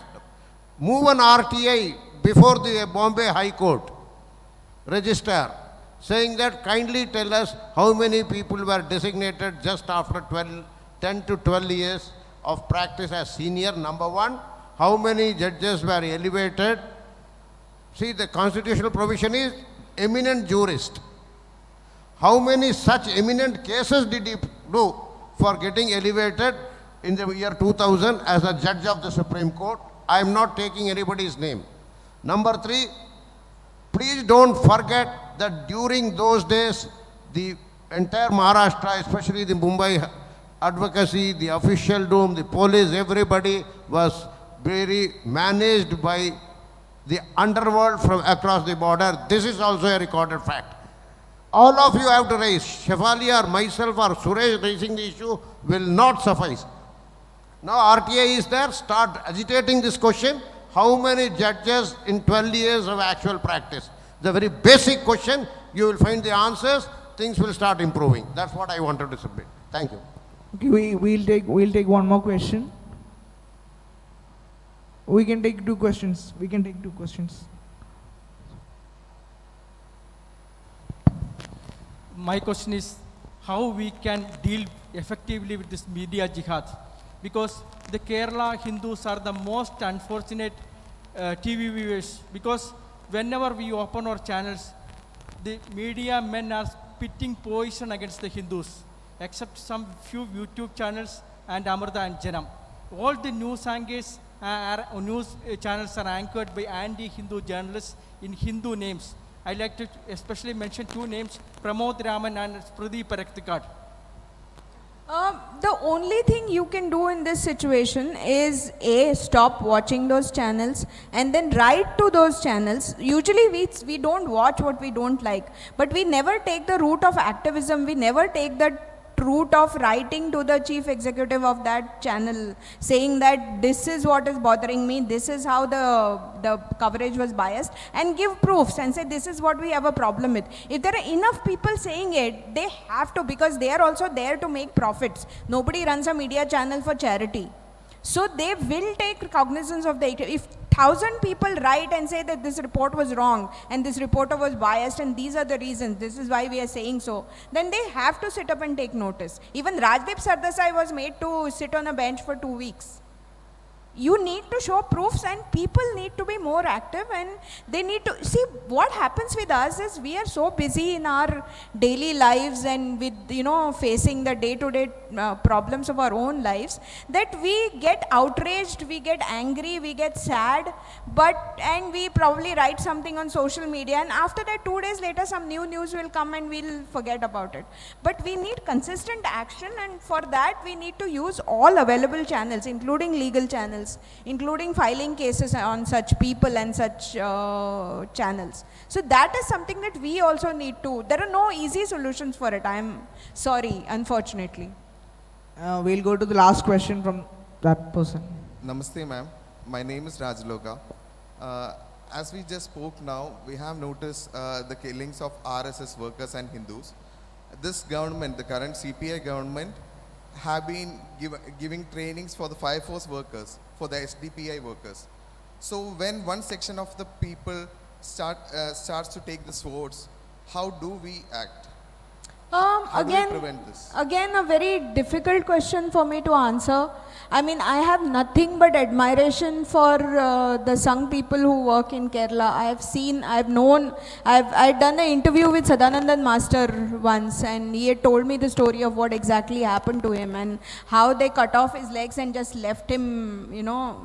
Move an RTI before the Bombay High Court. Register, saying that kindly tell us how many people were designated just after 10 to 12 years of practice as senior, number one. How many judges were elevated? See, the constitutional provision is eminent jurist. How many such eminent cases did he do for getting elevated in the year 2000 as a judge of the Supreme Court? I am not taking anybody's name. Number three, please don't forget that during those days, the entire Maharashtra, especially the Mumbai advocacy, the official dome, the police, everybody was very managed by the underworld from across the border. This is also a recorded fact. All of you have to raise. Shefali or myself or Suresh raising the issue will not suffice. Now RTI is there, start agitating this question. How many judges in 12 years of actual practice? The very basic question, you will find the answers, things will start improving. That's what I wanted to submit. Thank you. Okay, we'll take one more question. We can take two questions. My question is how we can deal effectively with this media jihad, because the Kerala Hindus are the most unfortunate TV viewers, because whenever we open our channels, the media men are spitting poison against the Hindus, except some few YouTube channels and Amrita and Janam. All the news anchors, news channels are anchored by anti-Hindu journalists in Hindu names. I'd like to especially mention two names, Pramod Raman and Pradeep Paraktikad. The only thing you can do in this situation is A, stop watching those channels and then write to those channels. Usually we don't watch what we don't like, but we never take the route of activism, we never take the route of writing to the chief executive of that channel saying that this is what is bothering me, this is how the coverage was biased, and give proofs and say this is what we have a problem with. If there are enough people saying it, they have to, because they are also there to make profits. Nobody runs a media channel for charity. So they will take cognizance of the, if 1,000 people write and say that this report was wrong and this reporter was biased and these are the reasons, this is why we are saying so, then they have to sit up and take notice. Even Rajdeep Sardesai was made to sit on a bench for 2 weeks. You need to show proofs, and people need to be more active, and they need to see what happens with us is we are so busy in our daily lives and with, you know, facing the day-to-day problems of our own lives, that we get outraged, we get angry, we get sad, and we probably write something on social media, and after that 2 days later some new news will come and we'll forget about it. But we need consistent action, and for that we need to use all available channels, including legal channels, including filing cases on such people and such channels. So that is something that we also need to. There are no easy solutions for it. I'm sorry, unfortunately. We'll go to the last question from that person. Namaste, ma'am. My name is Rajaloka. As we just spoke now, we have noticed the killings of RSS workers and Hindus. This government, the current CPI government, have been giving trainings for the Fire Force workers, for the SDPI workers. So when one section of the people starts to take the swords, how do we act? How do we prevent this? Again, a very difficult question for me to answer. I mean, I have nothing but admiration for the Sangh people who work in Kerala. I've done an interview with Sadanandan Master once, and he had told me the story of what exactly happened to him and how they cut off his legs and just left him, you know,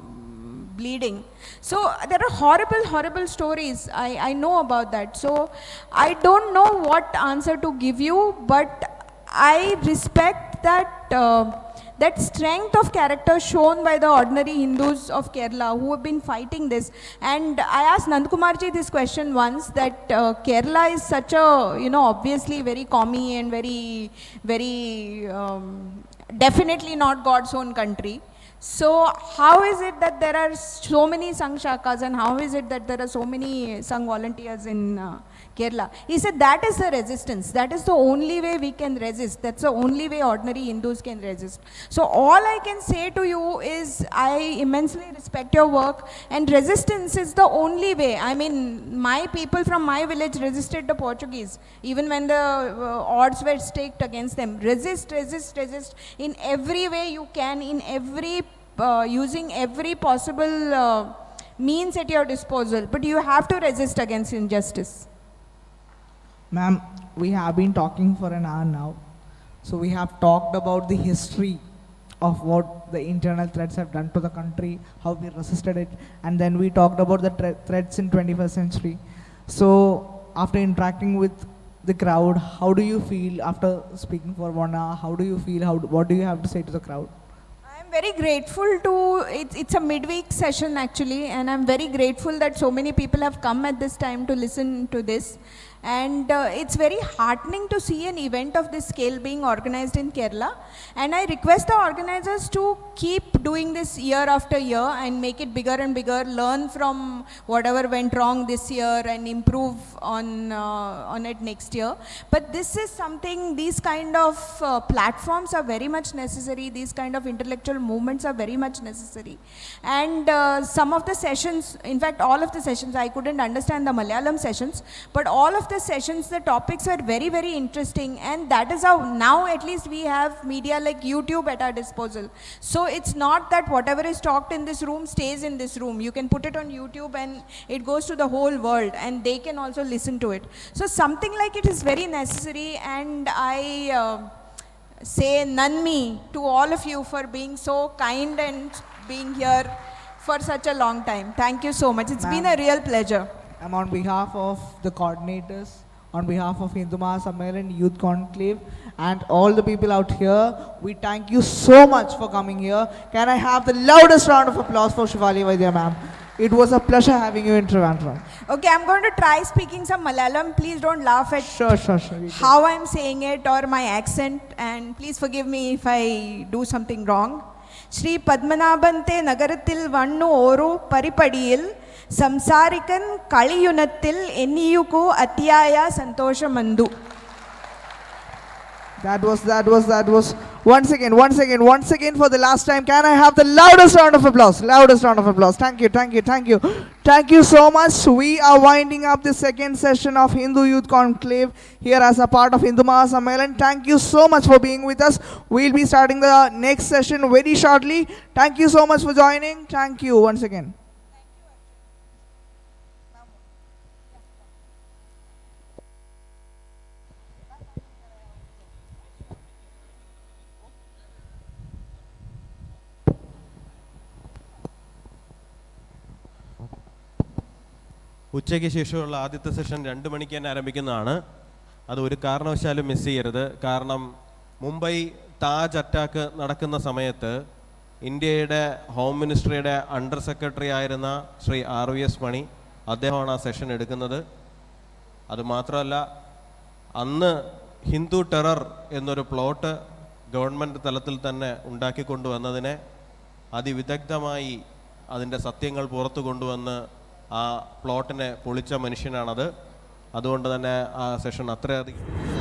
bleeding. So there are horrible, horrible stories. I know about that. So I don't know what answer to give you, but I respect that that strength of character shown by the ordinary Hindus of Kerala who have been fighting this. And I asked Nandkumarji this question once, that Kerala is such a, you know, obviously very commie and very, very definitely not God's own country. So how is it that there are so many Sangh Shakas, and how is it that there are so many Sangh volunteers in Kerala? He said that is the resistance. That is the only way we can resist. That's the only way ordinary Hindus can resist. So all I can say to you is I immensely respect your work, and resistance is the only way. I mean, my people from my village resisted the Portuguese, even when the odds were staked against them. Resist, resist, resist in every way you can, in every using every possible means at your disposal, but you have to resist against injustice. Ma'am, we have been talking for an hour now. So we have talked about the history of what the internal threats have done to the country, how we resisted it, and then we talked about the threats in 21st century. So after interacting with the crowd, how do you feel after speaking for 1 hour? How do you feel? What do you have to say to the crowd? I'm very grateful to, it's a midweek session actually, and I'm very grateful that so many people have come at this time to listen to this. And it's very heartening to see an event of this scale being organized in Kerala. And I request the organizers to keep doing this year after year and make it bigger and bigger, learn from whatever went wrong this year and improve on it next year. But this is something, these kind of platforms are very much necessary. These kind of intellectual movements are very much necessary. And some of the sessions, in fact all of the sessions, I couldn't understand the Malayalam sessions, but all of the sessions, the topics were very, very interesting, and that is how now at least we have media like YouTube at our disposal. So it's not that whatever is talked in this room stays in this room. You can put it on YouTube and it goes to the whole world, and they can also listen to it. So something like it is very necessary, and I say nanmi to all of you for being so kind and being here for such a long time. Thank you so much. It's been a real pleasure. I'm on behalf of the coordinators, on behalf of Hindu Mahasammelanam Youth Conclave, and all the people out here, we thank you so much for coming here. Can I have the loudest round of applause for Shivali Vaidya ma'am? It was a pleasure having you in Trivandrum. Okay, I'm going to try speaking some Malayalam. Please don't laugh at Sure. how I'm saying it or my accent, and please forgive me if I do something wrong. Shri Padmanabhante Nagaratil Vannu Oru Paripadiyil സംസാരിക്കൻ കളിയുണത്തിൽ എന്നിയുക്കു അത്യായ സന്തോഷമന്തു. That was. Once again, for the last time, can I have the loudest round of applause? Loudest round of applause. Thank you. Thank you so much. We are winding up the second session of Hindu Youth Conclave here as a part of Hindu Mahasammelanam. Thank you so much for being with us. We'll be starting the next session very shortly. Thank you so much for joining. Thank you once again. ഉച്ചയ്ക്ക് ശേഷമുള്ള ആദ്യത്തെ session 2 മണിക്ക് തന്നെ ആരംഭിക്കുന്നതാണ്. അത് ഒരു കാരണവശാലും miss ചെയ്യരുത്. കാരണം മുംബൈ താജ് അറ്റാക്ക് നടക്കുന്ന സമയത്ത് ഇന്ത്യയുടെ ഹോം മിനിസ്ട്രിയുടെ അണ്ടർ സെക്രട്ടറി ആയിരുന്ന ശ്രീ RVS മണി അദ്ദേഹമാണ് ആ സെഷൻ എടുക്കുന്നത്. അതുമാത്രമല്ല, അന്ന് ഹിന്ദു ടെറർ എന്നൊരു പ്ലോട്ട് ഗവൺമെൻറ് തലത്തിൽ തന്നെ ഉണ്ടാക്കിക്കൊണ്ടുവന്നതിനെ അതിവിദഗ്ധമായി അതിൻ്റെ സത്യങ്ങൾ പുറത്തു കൊണ്ടുവന്ന് ആ പ്ലോട്ടിനെ പൊളിച്ച മനുഷ്യനാണത്. അതുകൊണ്ട് തന്നെ ആ സെഷൻ അത്രയധികം